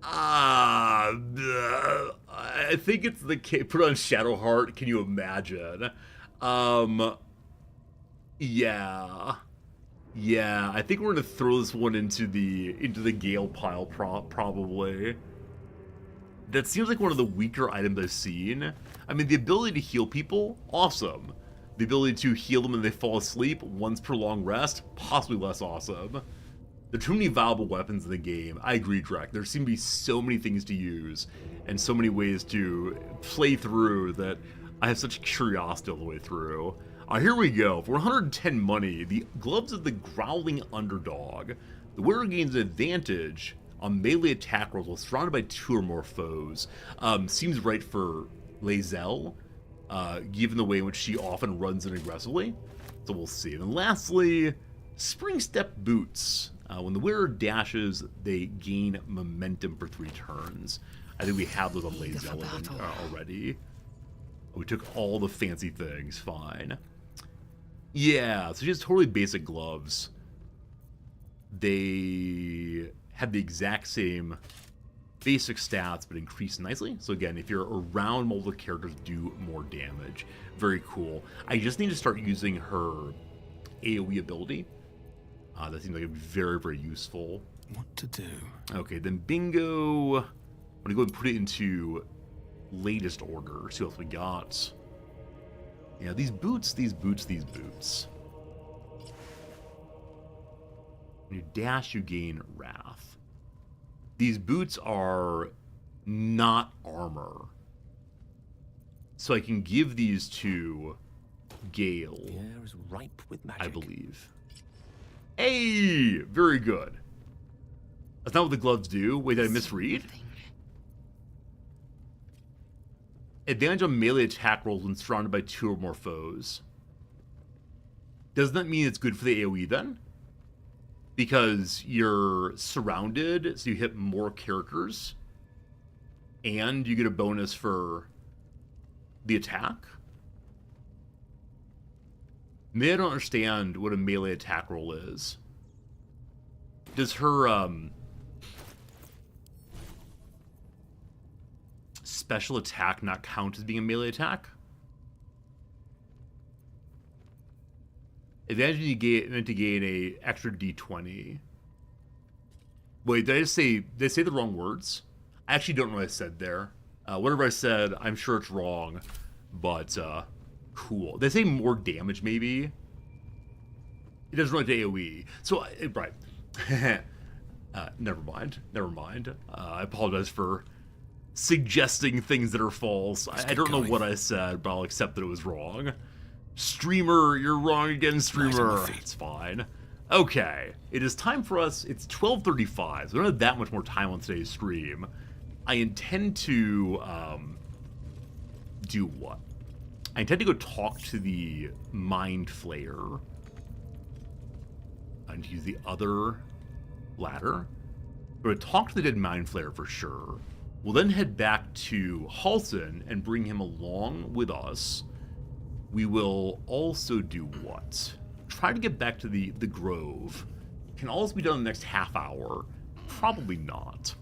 I think it's the case. Put on Shadowheart. Can you imagine? Yeah. I think we're gonna throw this one into the Gale pile probably. That seems like one of the weaker items I've seen. I mean, the ability to heal people, awesome. The ability to heal them when they fall asleep, once per long rest, possibly less awesome. There are too many viable weapons in the game. I agree, Drek. There seem to be so many things to use, and so many ways to play through that I have such curiosity all the way through. Here we go. For 110 money, the Gloves of the Growling Underdog. The wearer gains an advantage on melee attack rolls while surrounded by 2 or more foes. Seems right for Lae'zel, given the way in which she often runs in aggressively. So we'll see. And then lastly, Spring Step Boots. When the wearer dashes, they gain momentum for 3 turns. I think we have those on Lay Zealot already. We took all the fancy things, fine. Yeah, so she has totally basic gloves. They have the exact same basic stats, but increased nicely. So again, if you're around multiple characters, do more damage. Very cool. I just need to start using her AoE ability. That seems like very, very useful. What to do? Okay, then bingo. I'm gonna go and put it into latest order. See what else we got. Yeah, these boots. When you dash, you gain wrath. These boots are not armor. So I can give these to Gale. The air is ripe with magic, I believe. Hey! Very good. That's not what the gloves do. Wait, did I misread? Advantage on melee attack rolls when surrounded by 2 or more foes. Doesn't that mean it's good for the AoE then? Because you're surrounded, so you hit more characters, and you get a bonus for the attack? Maybe I don't understand what a melee attack roll is. Does her special attack not count as being a melee attack? Advantage meant to gain a extra d20. Wait, did I say the wrong words? I actually don't know what I said there. Whatever I said, I'm sure it's wrong, but cool. They say more damage, maybe. It doesn't relate to AoE. So, right. Never mind. I apologize for suggesting things that are false. I don't know what I said, but I'll accept that it was wrong. Streamer, you're wrong again, streamer. It's fine. Okay, it is time for us. It's 12:35, so we don't have that much more time on today's stream. I intend to do what? I intend to go talk to the Mind Flayer. I need to use the other ladder. We're going to talk to the dead Mind Flayer for sure. We'll then head back to Halsin and bring him along with us. We will also do what? Try to get back to the Grove. Can all this be done in the next half hour? Probably not.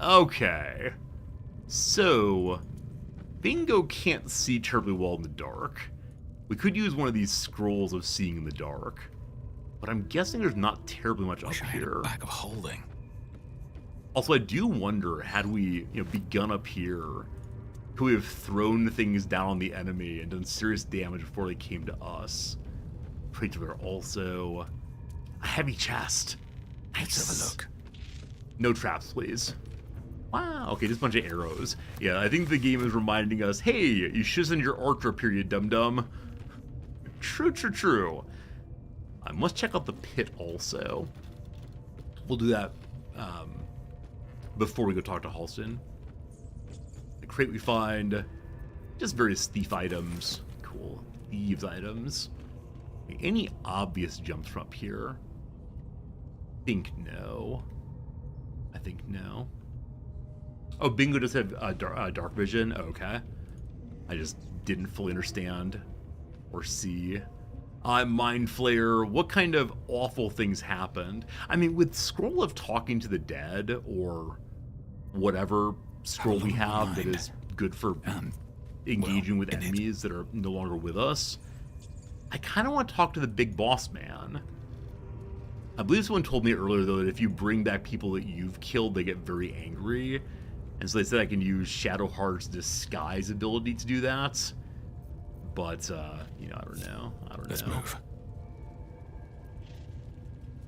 Okay. So, Bingo can't see terribly well in the dark. We could use one of these scrolls of seeing in the dark. But I'm guessing there's not terribly much up here. Bag of holding. Also, I do wonder, had we begun up here, could we have thrown things down on the enemy and done serious damage before they came to us? There also a heavy chest. Let's have a look. No traps, please. Wow, okay, just a bunch of arrows. Yeah, I think the game is reminding us, hey, you should send your archer up here, you dum-dum. True. I must check out the pit also. We'll do that before we go talk to Halsin. The crate we find, just various thief items. Cool, thieves items. Any obvious jumps from up here? I think no. Oh, Bingo does have dark vision. Okay. I just didn't fully understand or see. Mind Flayer, what kind of awful things happened? I mean, with Scroll of Talking to the Dead, or whatever scroll we have that is good for engaging with enemies that are no longer with us, I kind of want to talk to the big boss man. I believe someone told me earlier, though, that if you bring back people that you've killed, they get very angry. And so they said I can use Shadowheart's disguise ability to do that. But, I don't know. Let's move.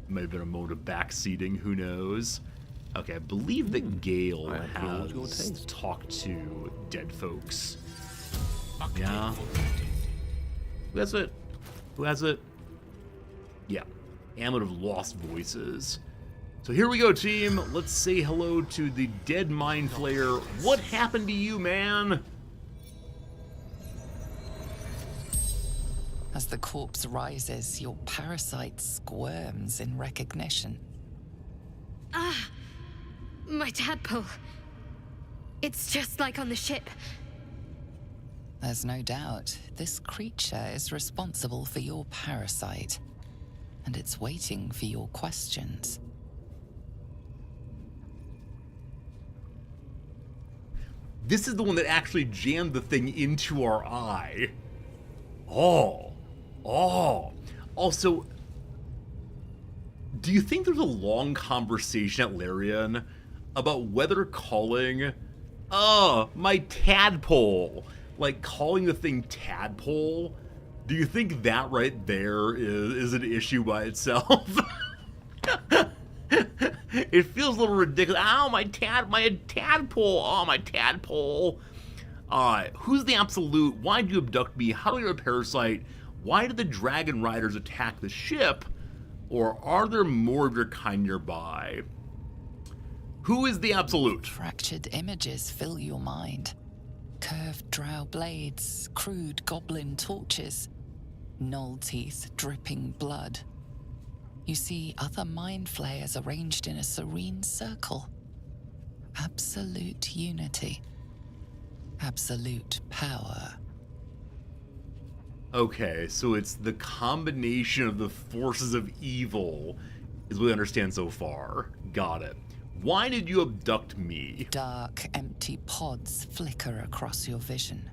Might have been a moment of backseating, who knows. Okay, I believe that Gale has talked to dead folks. Yeah. Who has it? Yeah. Amulet of Lost Voices. So here we go, team. Let's say hello to the dead Mind Flayer. What happened to you, man? As the corpse rises, your parasite squirms in recognition. Ah! My tadpole. It's just like on the ship. There's no doubt this creature is responsible for your parasite, and it's waiting for your questions. This is the one that actually jammed the thing into our eye. Oh. Also, do you think there's a long conversation at Larian about whether calling, my tadpole, like calling the thing tadpole, do you think that right there is an issue by itself? It feels a little ridiculous. Ow, my tadpole. Oh, my tadpole. Alright, who's the absolute? Why did you abduct me? How do I get a parasite? Why did the dragon riders attack the ship? Or are there more of your kind nearby? Who is the absolute? Fractured images fill your mind. Curved drow blades, crude goblin torches, gnoll teeth dripping blood. You see other mind flayers arranged in a serene circle. Absolute unity. Absolute power. Okay, so it's the combination of the forces of evil, is what we understand so far. Got it. Why did you abduct me? Dark, empty pods flicker across your vision.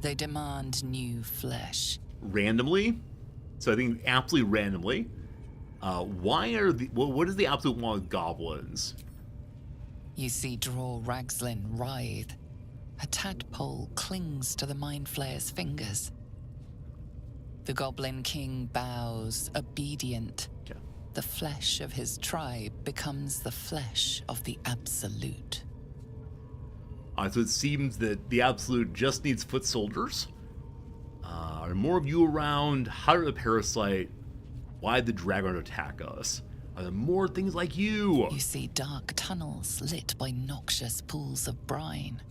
They demand new flesh. Randomly? So I think absolutely randomly. What is the absolute one with goblins? You see Draw Ragslin writhe. A tadpole clings to the Mind Flayer's fingers. The Goblin King bows, obedient. Yeah. The flesh of his tribe becomes the flesh of the Absolute. So it seems that the Absolute just needs foot soldiers. Are there more of you around? How did the parasite? Why did the dragon attack us? Are there more things like you? You see dark tunnels lit by noxious pools of brine.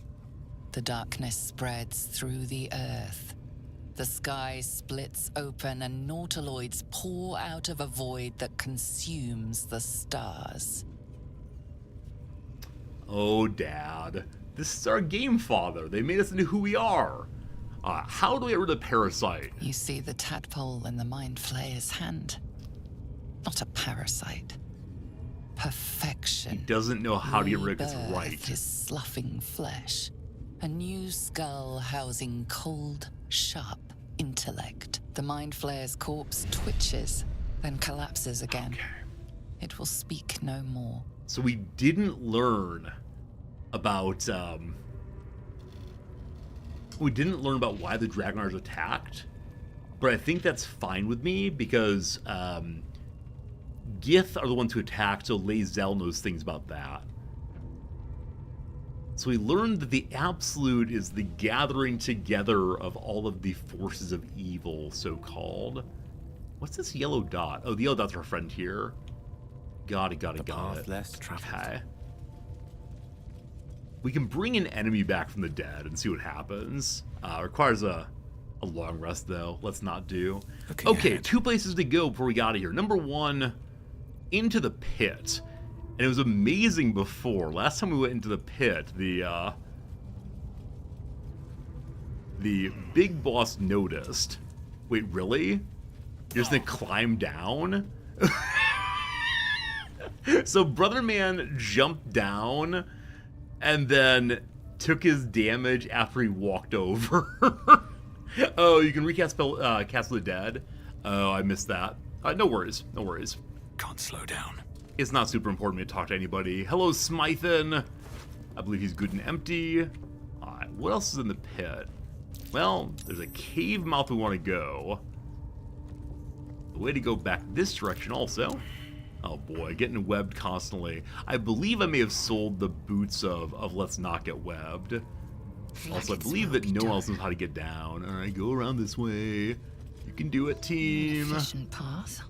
The darkness spreads through the earth. The sky splits open and nautiloids pour out of a void that consumes the stars. Oh, Dad. This is our game, Father. They made us into who we are. How do we get rid of the parasite? You see the tadpole in the Mind Flayer's hand. Not a parasite. Perfection. He doesn't know how to get rid of it right. His sloughing flesh. A new skull housing cold, sharp intellect. The Mind Flayer's corpse twitches, then collapses again. Okay. It will speak no more. So we didn't learn about, why the Dragonars attacked, but I think that's fine with me because, Gith are the ones who attacked, so Lae'zel knows things about that. So we learned that the Absolute is the gathering together of all of the forces of evil, so-called. What's this yellow dot? Oh, the yellow dot's our friend here. Got it. Less traveled. Okay. We can bring an enemy back from the dead and see what happens. Requires a long rest, though. Let's not do. Okay, 2 places to go before we got out of here. Number 1, into the pit. And it was amazing before. Last time we went into the pit, the big boss noticed. Wait, really? You're just gonna climb down? So Brother Man jumped down and then took his damage after he walked over. Oh, you can recast Cast of the Dead? Oh, I missed that. No worries. Can't slow down. It's not super important to talk to anybody. Hello, Smithin. I believe he's good and empty. Alright, what else is in the pit? Well, there's a cave mouth we want to go. The way to go back this direction also. Oh boy, getting webbed constantly. I believe I may have sold the boots of Let's Not Get Webbed. Also, I believe that no one else knows how to get down. Alright, go around this way. You can do it, team. Efficient path.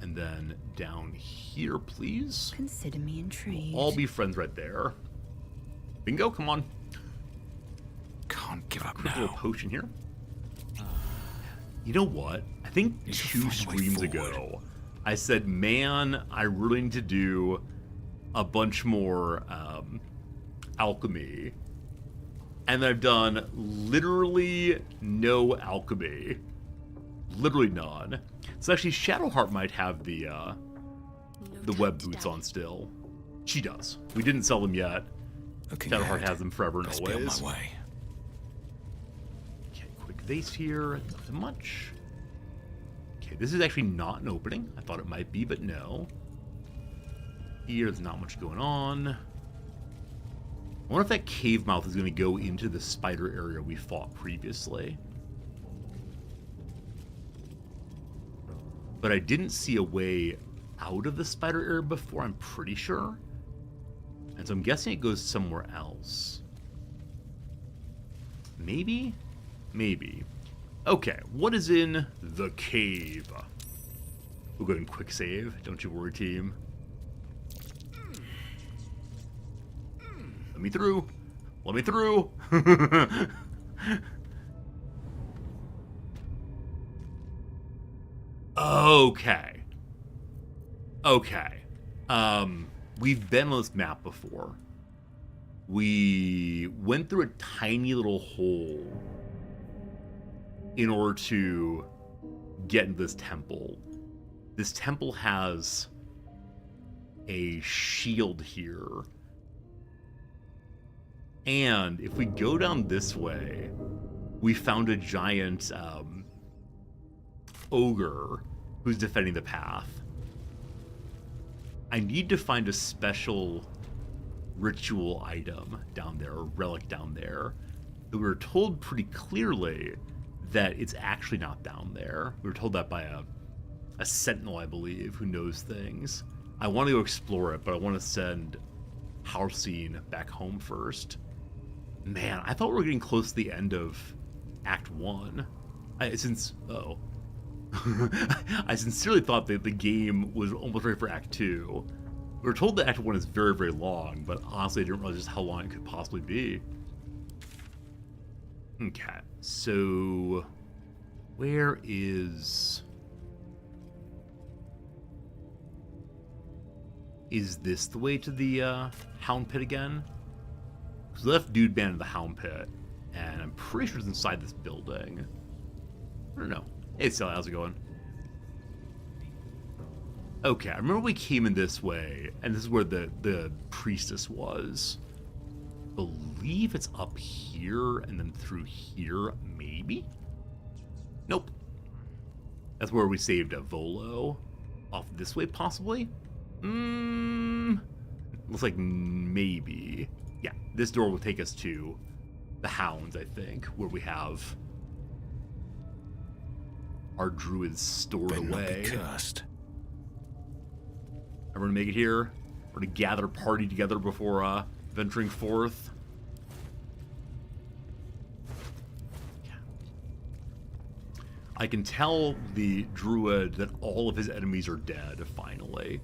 And then down here, please. Consider me intrigued. We'll all be friends right there. Bingo, come on. Can't give up Quick now. little potion here. You know what? I think 2 streams ago, I said, man, I really need to do a bunch more alchemy. And I've done literally no alchemy. Literally none. So actually, Shadowheart might have the web boots on still. She does. We didn't sell them yet. Shadowheart has them forever and always. Be on my way. Okay, quick vase here. Nothing much. Okay, this is actually not an opening. I thought it might be, but no. Here, there's not much going on. I wonder if that cave mouth is going to go into the spider area we fought previously. But I didn't see a way out of the spider area before, I'm pretty sure. And so I'm guessing it goes somewhere else. Maybe? Maybe. Okay, what is in the cave? We'll go ahead and quick save. Don't you worry, team. Let me through. Let me through. Okay. Okay. We've been on this map before. We went through a tiny little hole in order to get into this temple. This temple has a shield here. And if we go down this way, we found a giant ogre who's defending the path. I need to find a special ritual item down there, or relic down there. We were told pretty clearly that it's actually not down there. We were told that by a sentinel, I believe, who knows things. I want to go explore it, but I want to send Halcyon back home first. Man, I thought we were getting close to the end of Act 1. I sincerely thought that the game was almost ready for Act 2. We were told that Act 1 is very, very long, but honestly I didn't realize just how long it could possibly be. Okay, so where is this the way to the Hound Pit again? Because we left Dude Band in the Hound Pit, and I'm pretty sure it's inside this building. I don't know. Hey Sally, how's it going? Okay, I remember we came in this way, and this is where the priestess was. I believe it's up here, and then through here, maybe? Nope. That's where we saved a Volo. Off this way, possibly? Looks like maybe. Yeah, this door will take us to the Hounds, I think, where we have our druids stored away. Cursed. Everyone make it here. We're to gather a party together before venturing forth. Yeah. I can tell the druid that all of his enemies are dead, finally.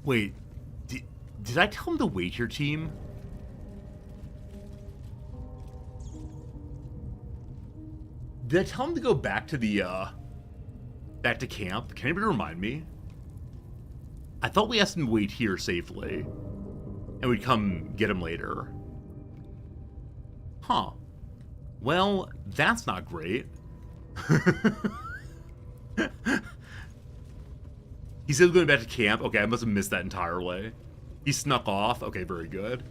Wait, did I tell him to wait here, team? Did I tell him to go back to the, back to camp? Can anybody remind me? I thought we asked him to wait here safely, and we'd come get him later. Huh. Well, that's not great. He said going back to camp. Okay, I must have missed that entirely. He snuck off. Okay, very good.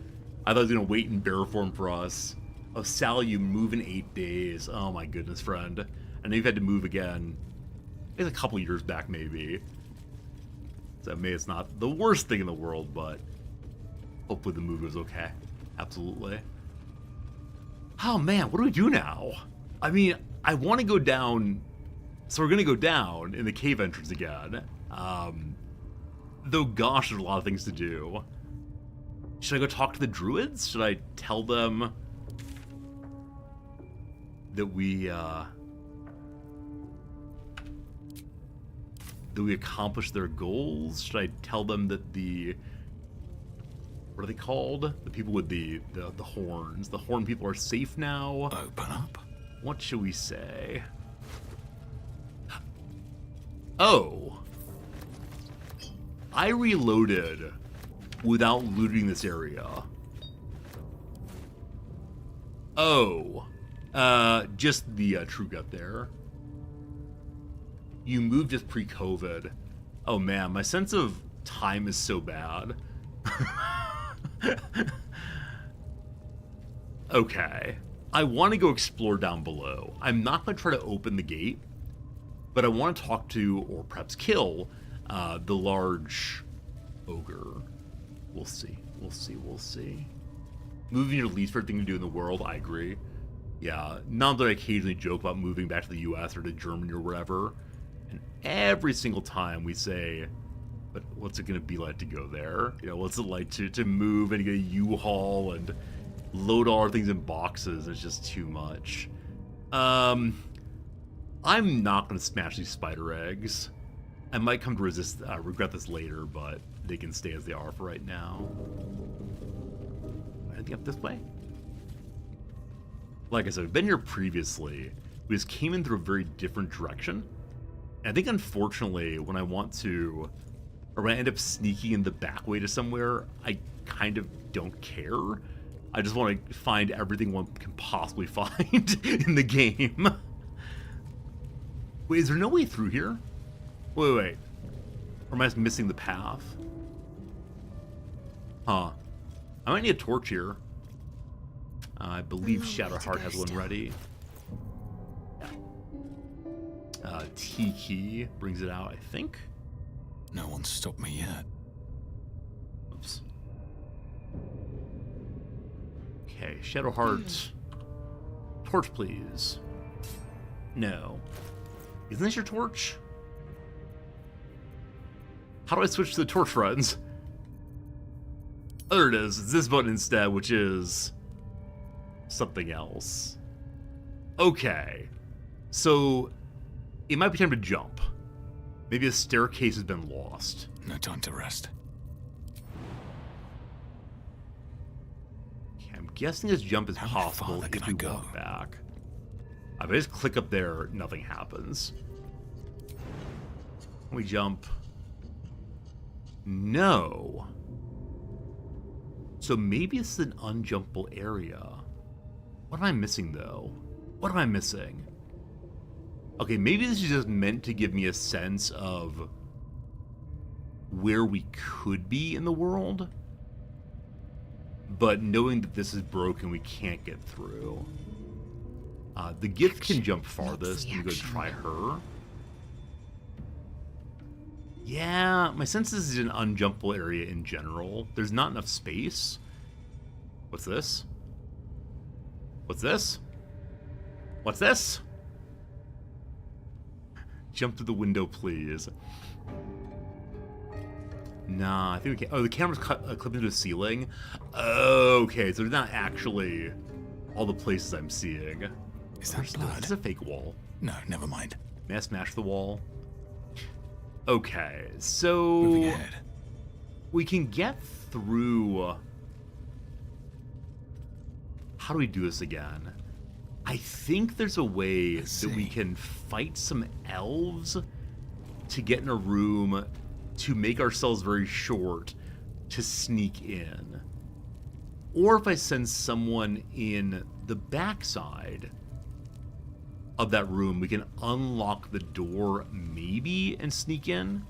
I thought he was going to wait in bear form for us. Oh, Sally, you move in 8 days. Oh my goodness, friend. I know you've had to move again. It's a couple years back, maybe. So maybe it's not the worst thing in the world, but hopefully the move is okay. Absolutely. Oh man, what do we do now? I mean, I want to go down. So we're going to go down in the cave entrance again. Though, gosh, there's a lot of things to do. Should I go talk to the druids? Should I tell them that we accomplished their goals? Should I tell them that the what are they called? The people with the horns. The horn people are safe now. Open up. What should we say? Oh. I reloaded without looting this area. Oh. Just the True Gut there. You moved just pre-COVID. Oh man, my sense of time is so bad. Okay. I want to go explore down below. I'm not going to try to open the gate, but I want to talk to, or perhaps kill, the large ogre. We'll see. We'll see. We'll see. Moving your least favorite thing to do in the world, I agree. Yeah, not that I occasionally joke about moving back to the US or to Germany or wherever. And every single time we say, but what's it going to be like to go there? You know, what's it like to move and get a U-Haul and load all our things in boxes? It's just too much. I'm not going to smash these spider eggs. I might come to regret this later, but they can stay as they are for right now. Anything up this way? Like I said, we've been here previously. We just came in through a very different direction. And I think, unfortunately, when I want to, or when I end up sneaking in the back way to somewhere, I kind of don't care. I just want to find everything one can possibly find in the game. Wait, is there no way through here? Wait. Or am I just missing the path? Huh. I might need a torch here. I believe Shadowheart has one ready. Yeah. T-key brings it out, I think. No one's stopped me yet. Oops. Okay, Shadowheart. Torch, please. No. Isn't this your torch? How do I switch to the torch, friends? Oh, there it is. It's this button instead, which is something else. Okay. So, it might be time to jump. Maybe a staircase has been lost. No time to rest. Okay, I'm guessing this jump is possible if we walk back. If I just click up there, nothing happens. We jump. No. So maybe it's an unjumpable area. What am I missing, though? What am I missing? Okay, maybe this is just meant to give me a sense of where we could be in the world. But knowing that this is broken, we can't get through. The gift can jump farthest. I'm going to try her. Yeah, my sense is an unjumpable area in general. There's not enough space. What's this? What's this? What's this? Jump through the window, please. Nah, I think we can't. Oh, the camera's clipped into the ceiling. Okay, so there's not actually all the places I'm seeing. Is that blood? This is a fake wall. No, never mind. May I smash the wall? Okay, so Moving ahead. We can get through. How do we do this again? I think there's a way that we can fight some elves to get in a room to make ourselves very short to sneak in. Or if I send someone in the backside of that room, we can unlock the door maybe and sneak in.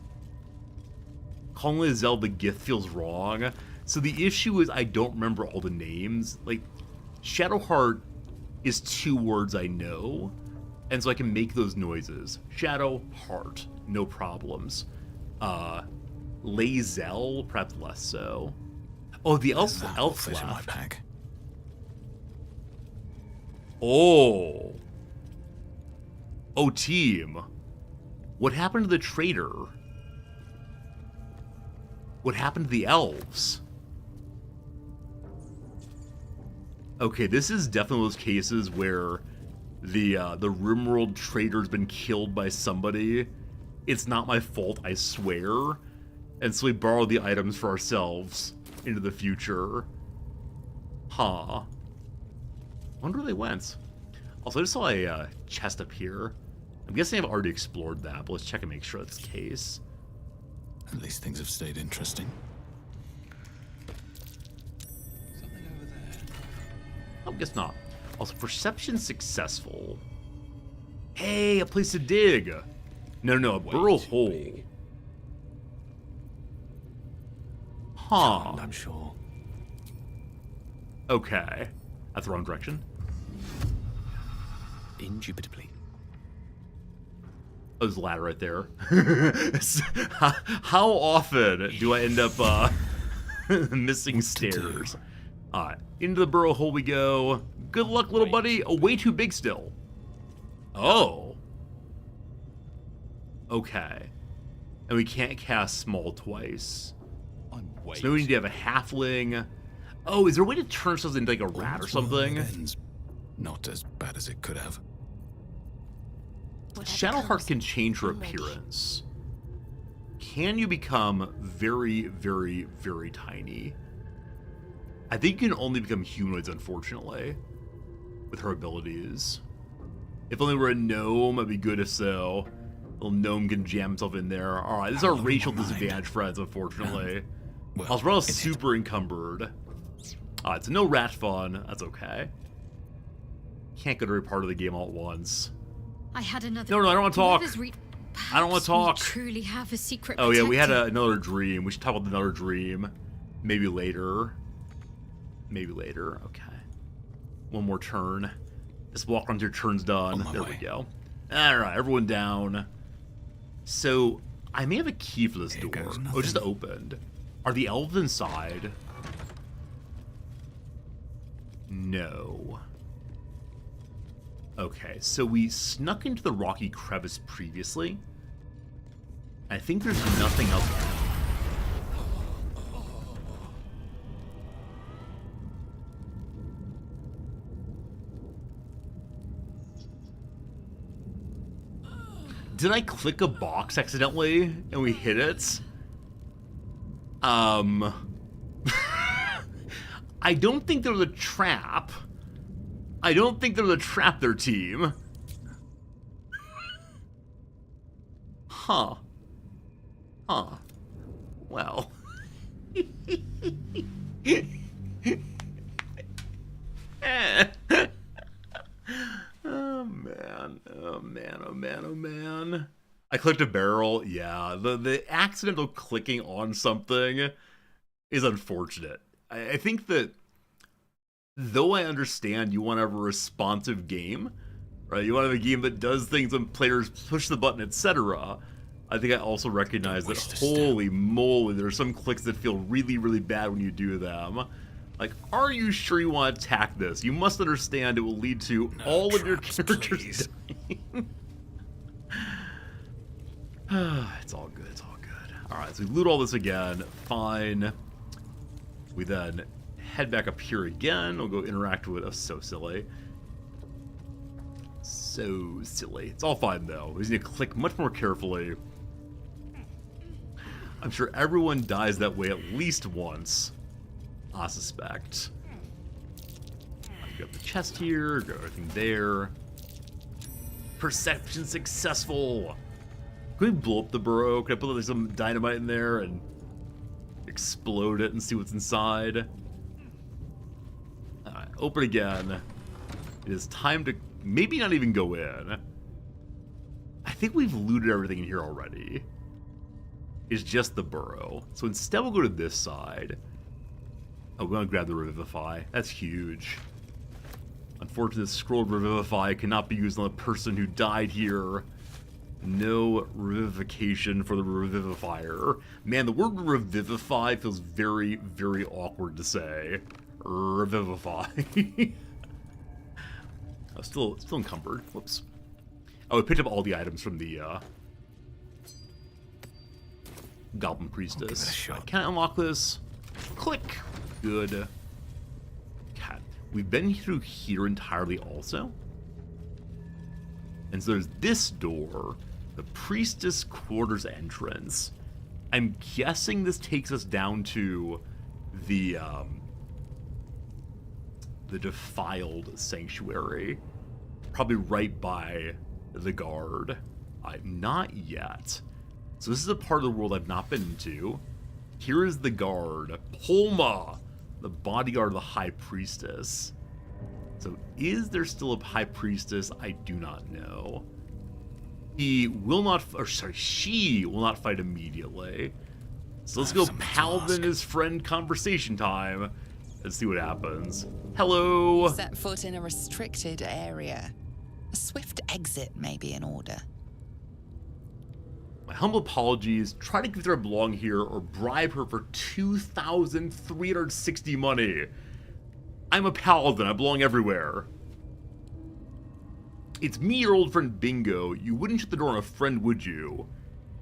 Calling Zelda gift feels wrong. So the issue is I don't remember all the names. Like, Shadowheart is 2 words I know, and so I can make those noises. Shadowheart, no problems. Lae'zel, perhaps less so. Oh, the elf left. My pack. Oh, team. What happened to the traitor? What happened to the elves? Okay, this is definitely those cases where the RimWorld trader's been killed by somebody. It's not my fault, I swear. And so we borrow the items for ourselves. into the future. Huh. Wonder where they went. Also, I just saw a chest up here. I'm guessing I've already explored that, but let's check and make sure that's the case. At least things have stayed interesting. Something over there. Oh, guess not. Also, perception successful. Hey, a place to dig. No, a burrow hole. Huh. I'm sure. Okay. That's the wrong direction. Indubitably. Oh, there's a ladder right there. How often do I end up missing stairs? Alright, into the burrow hole we go. Good luck, little buddy. Oh, way too big still. Oh. Okay. And we can't cast small twice. So maybe we need to have a halfling. Oh, is there a way to turn ourselves into like a rat or something? Not as bad as it could have. Shadowheart can change her appearance. Can you become very, very, very tiny? I think you can only become humanoids, unfortunately, with her abilities. If only we're a gnome, it'd be good if so. Little gnome can jam himself in there. Alright, this is our racial disadvantage, friends, unfortunately. I was real super encumbered. Alright, so no rat fun. That's okay. Can't go to every part of the game all at once. I had another. No, I don't want to talk. I don't want to talk. Truly have a secret. Oh yeah, we had another dream. We should talk about another dream. Maybe later. Maybe later. Okay. One more turn. Just walk until your turn's done. There we go. Alright, everyone down. So, I may have a key for this door. Oh, it just opened. Are the elves inside? No. Okay, so we snuck into the rocky crevice previously. I think there's nothing else. Did I click a box accidentally and we hit it? I don't think there was a trap. I don't think there was a trap there, team. Huh. Huh. Well. Oh man, oh man, oh man, oh man. I clicked a barrel. Yeah, the accidental clicking on something is unfortunate. I think that though I understand you want to have a responsive game, right? You want to have a game that does things when players push the button, etc. I think I also recognize that, holy moly, there are some clicks that feel really, really bad when you do them. Like, are you sure you want to attack this? You must understand it will lead to all of your characters dying. It's all good, it's all good. Alright, so we loot all this again. Fine. We then head back up here again. We'll go interact with us. So silly. So silly. It's all fine, though. We just need to click much more carefully. I'm sure everyone dies that way at least once. I suspect. I'll go up the chest here, go everything there. Perception successful. Can we blow up the burrow? Can I put like, some dynamite in there and explode it and see what's inside? Alright, open again. It is time to maybe not even go in. I think we've looted everything in here already. It's just the burrow. So instead we'll go to this side. Oh, we're gonna grab the Revivify. That's huge. Unfortunately, the scroll Revivify cannot be used on the person who died here. No revivification for the Revivifier. Man, the word Revivify feels very, very awkward to say. Revivify. Oh, still encumbered. Whoops. Oh, I picked up all the items from the Goblin Priestess. Can I unlock this? Click. Good. Okay. We've been through here entirely also. And so there's this door, the Priestess Quarters entrance. I'm guessing this takes us down to the defiled sanctuary. Probably right by the guard. Not yet. So this is a part of the world I've not been into. Here is the guard, Polma, the bodyguard of the High Priestess. So is there still a High Priestess? I do not know. She will not fight immediately. So let's go Paladin his friend conversation time. Let's see what happens. Hello. Set foot in a restricted area. A swift exit may be in order. My humble apologies. Try to convince her I belong here or bribe her for 2,360 money. I'm a paladin. I belong everywhere. It's me, your old friend Bingo. You wouldn't shut the door on a friend, would you?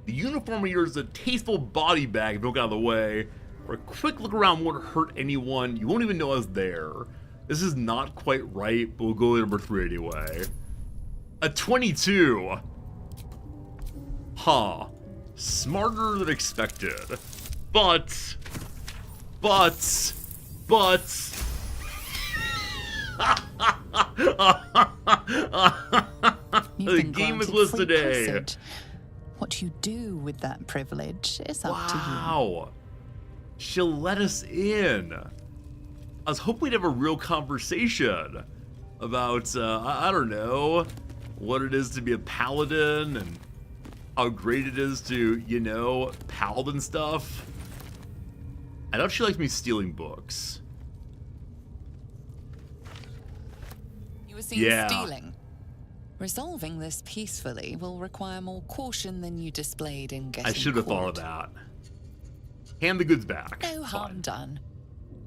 The uniform of yours is a tasteful body bag if you don't get out of the way. Or a quick look around won't hurt anyone. You won't even know I was there. This is not quite right, but we'll go to number 3 anyway. A 22. Huh. Smarter than expected. But. The game is listed today. What you do with that privilege is up to you. Wow. She'll let us in. I was hoping we'd have a real conversation about, I don't know, what it is to be a paladin and how great it is to, you know, paladin stuff. I doubt she likes me stealing books. You were seen stealing. Resolving this peacefully will require more caution than you displayed in getting I should have thought of that. Hand the goods back. No harm done.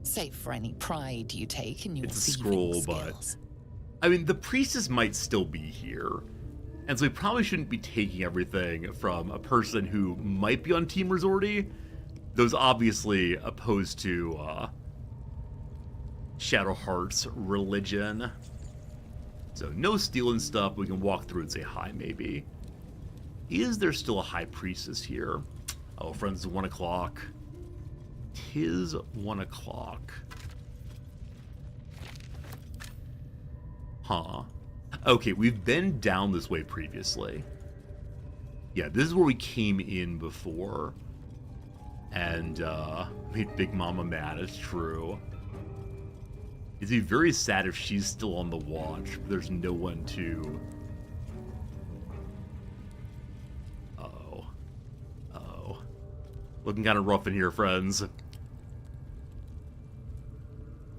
Save for any pride you take in your It's a thieving scroll, skills. but I mean, the priestess might still be here, and so we probably shouldn't be taking everything from a person who might be on Team Resorty. Those obviously opposed to Shadowheart's religion. So no stealing stuff. We can walk through and say hi, maybe. Is there still a high priestess here? Oh, friends, it's 1 o'clock. 'Tis 1 o'clock. Huh. Okay, we've been down this way previously. Yeah, this is where we came in before. And, made Big Mama mad, it's true. It'd be very sad if she's still on the watch, but there's no one to... Uh-oh. Looking kind of rough in here, friends.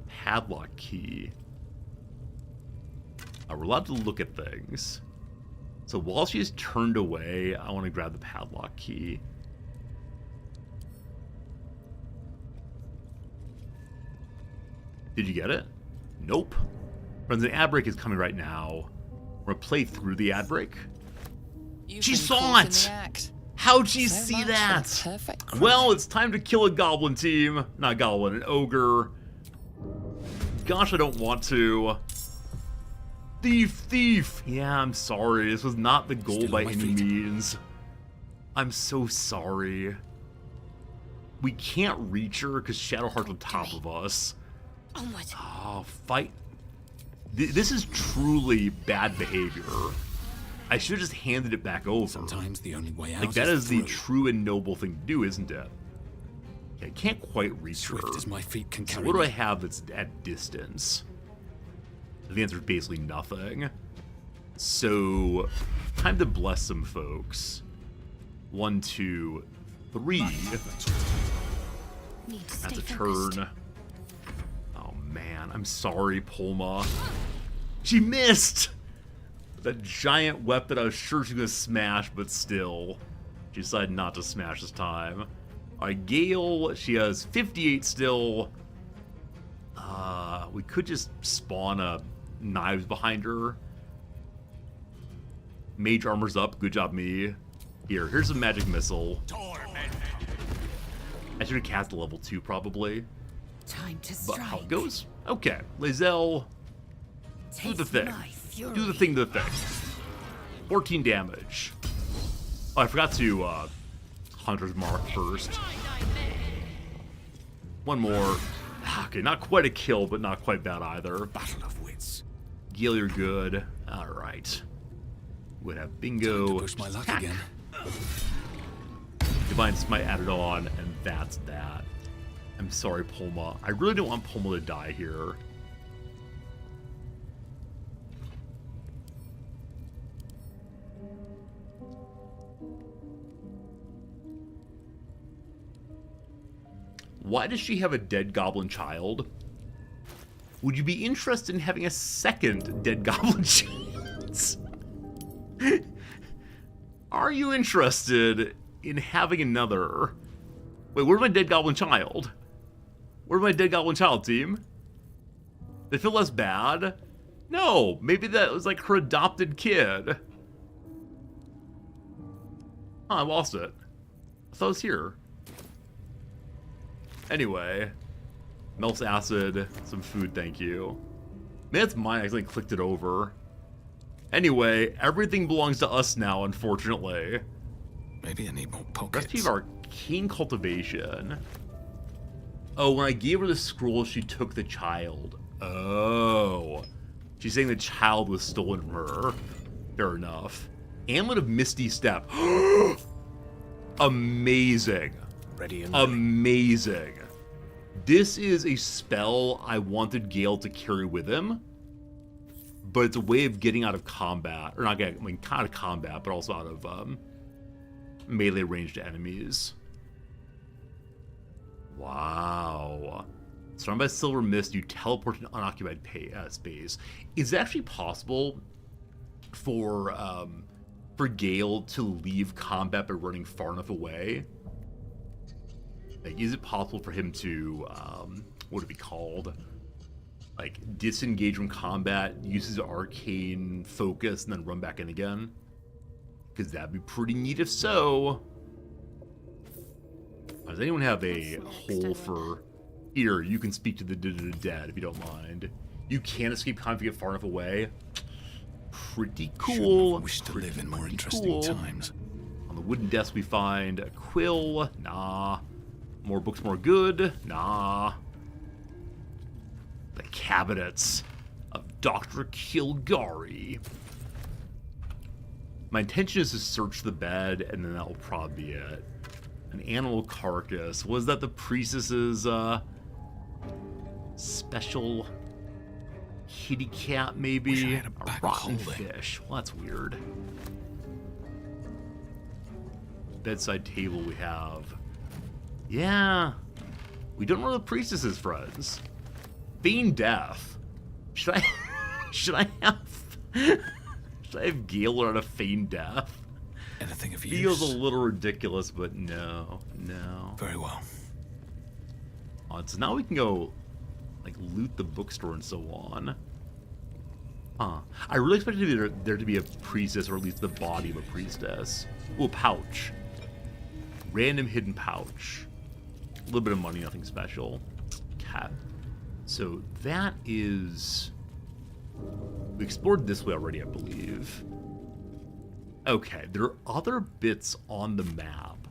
Padlock key. We're allowed to look at things. So while she's turned away, I want to grab the padlock key. Did you get it? Nope. Friends, the ad break is coming right now. We're gonna play through the ad break. She saw it! How'd she see that? Well, it's time to kill a goblin team. Not goblin, an ogre. Gosh, I don't want to. Thief! Yeah, I'm sorry. This was not the goal by any means. I'm so sorry. We can't reach her because Shadowheart's on top of us. Oh, fight. This is truly bad behavior. I should have just handed it back over. Sometimes the only way out like, that is the true and noble thing to do, isn't it? Okay, I can't quite reach her. Swift as my feet can carry So what do me. I have that's at distance? The answer is basically nothing. So, time to bless some folks. 1, 2, 3. That's a turn. Oh man, I'm sorry, Polma. She missed! That giant weapon I was sure she was gonna smash, but still. She decided not to smash this time. Alright, Gale, she has 58 still. We could just spawn a knives behind her. Mage armor's up, good job me. Here's a magic missile. I should have cast a level 2 probably. Time to But strike. how it goes? Okay, Lae'zel, do the thing. Do the thing to the thing. 14 damage. Oh, I forgot to Hunter's Mark first. One more. Okay, not quite a kill, but not quite bad either. Battle of wits. Gil, you're good. Alright. We'd have bingo. Time to push my luck again. Divine Smite added on, and that's that. I'm sorry, Pulma. I really don't want Pulma to die here. Why does she have a dead goblin child? Would you be interested in having a second dead goblin child? Are you interested in having another? Wait, where's my dead goblin child? Where's my dead goblin child, team? They feel less bad? No, maybe that was like her adopted kid. Oh, I lost it. I thought it was here. Anyway, melts acid, some food, thank you. Man, it's mine. I accidentally clicked it over. Anyway, everything belongs to us now, unfortunately. Maybe I need more pockets. Recipe of Arcane Cultivation. Oh, when I gave her the scroll, she took the child. Oh. She's saying the child was stolen from her. Fair enough. Amulet of Misty Step. Amazing. Ready and amazing. This is a spell I wanted Gale to carry with him, but it's a way of getting out of combat, or not getting, I mean, kind of combat, but also out of melee ranged enemies. Wow. Surrounded by silver mist, you teleport to an unoccupied space. Is it actually possible for Gale to leave combat by running far enough away? Like, is it possible for him to, what would it be called? Like, disengage from combat, use his arcane focus, and then run back in again? Because that'd be pretty neat if so. Does anyone have a hole for... Here, you can speak to the dead if you don't mind. You can escape combat if you get far enough away. Pretty cool. Wish to live in more interesting times. On the wooden desk we find a quill. Nah. More books, more good. Nah. The cabinets of Dr. Kilgari. My intention is to search the bed, and then that will probably be it. An animal carcass. Was that the priestess's special kitty cat, maybe? A rotten fish. Well, that's weird. Bedside table we have. Yeah. We don't know the priestess's friends. Feign death. Should I should I have Gale learn to feign death? Anything of use? Feels a little ridiculous, but no. Very well. So now we can go like loot the bookstore and so on. I really expected there to be a priestess, or at least the body of a priestess. Ooh, a pouch. Random hidden pouch. A little bit of money, nothing special. Cat. So that is... We explored this way already, I believe. Okay, there are other bits on the map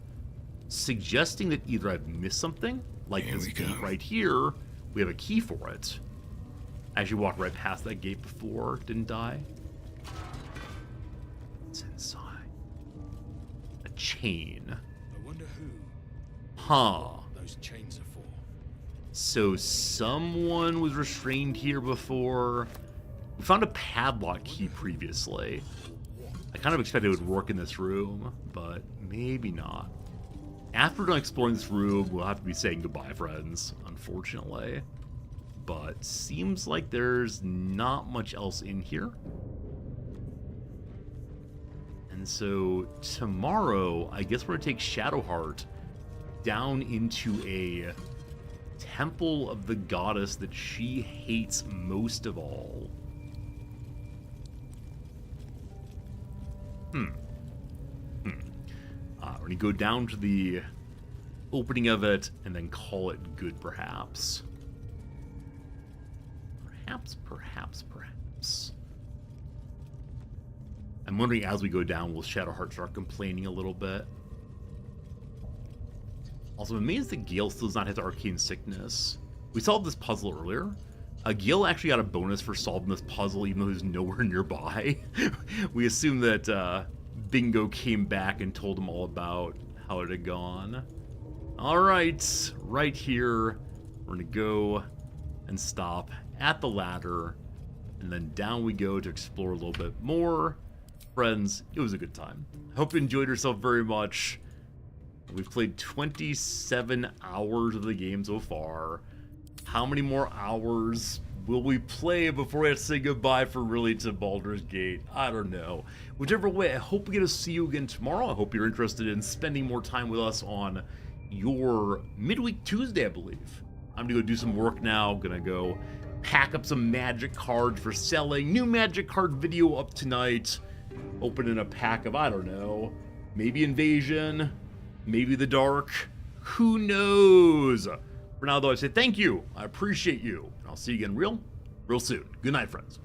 suggesting that either I've missed something, like this gate right here, we have a key for it. I actually walked right past that gate before, didn't die. What's inside? A chain. I wonder who those chains are for. So someone was restrained here before. We found a padlock key previously. I kind of expected it would work in this room, but maybe not. After we're done exploring this room, we'll have to be saying goodbye, friends, unfortunately. But seems like there's not much else in here. And so tomorrow, I guess we're going to take Shadowheart down into a temple of the goddess that she hates most of all. We're going to go down to the opening of it and then call it good, perhaps. Perhaps. I'm wondering, as we go down, will Shadowheart start complaining a little bit? Also, I'm amazed that Gale still does not have Arcane Sickness. We solved this puzzle earlier. Gale actually got a bonus for solving this puzzle even though he's nowhere nearby. We assume that Bingo came back and told him all about how it had gone. Alright, right here, we're gonna go and stop at the ladder, and then down we go to explore a little bit more. Friends, it was a good time. I hope you enjoyed yourself very much. We've played 27 hours of the game so far. How many more hours will we play before we have to say goodbye for really to Baldur's Gate? I don't know. Whichever way, I hope we get to see you again tomorrow. I hope you're interested in spending more time with us on your midweek Tuesday, I believe. I'm gonna go do some work now. Gonna go pack up some magic cards for selling. New magic card video up tonight. Opening a pack of, I don't know, maybe Invasion, maybe the Dark. Who knows? For now, though, I say thank you. I appreciate you. And I'll see you again real soon. Good night, friends.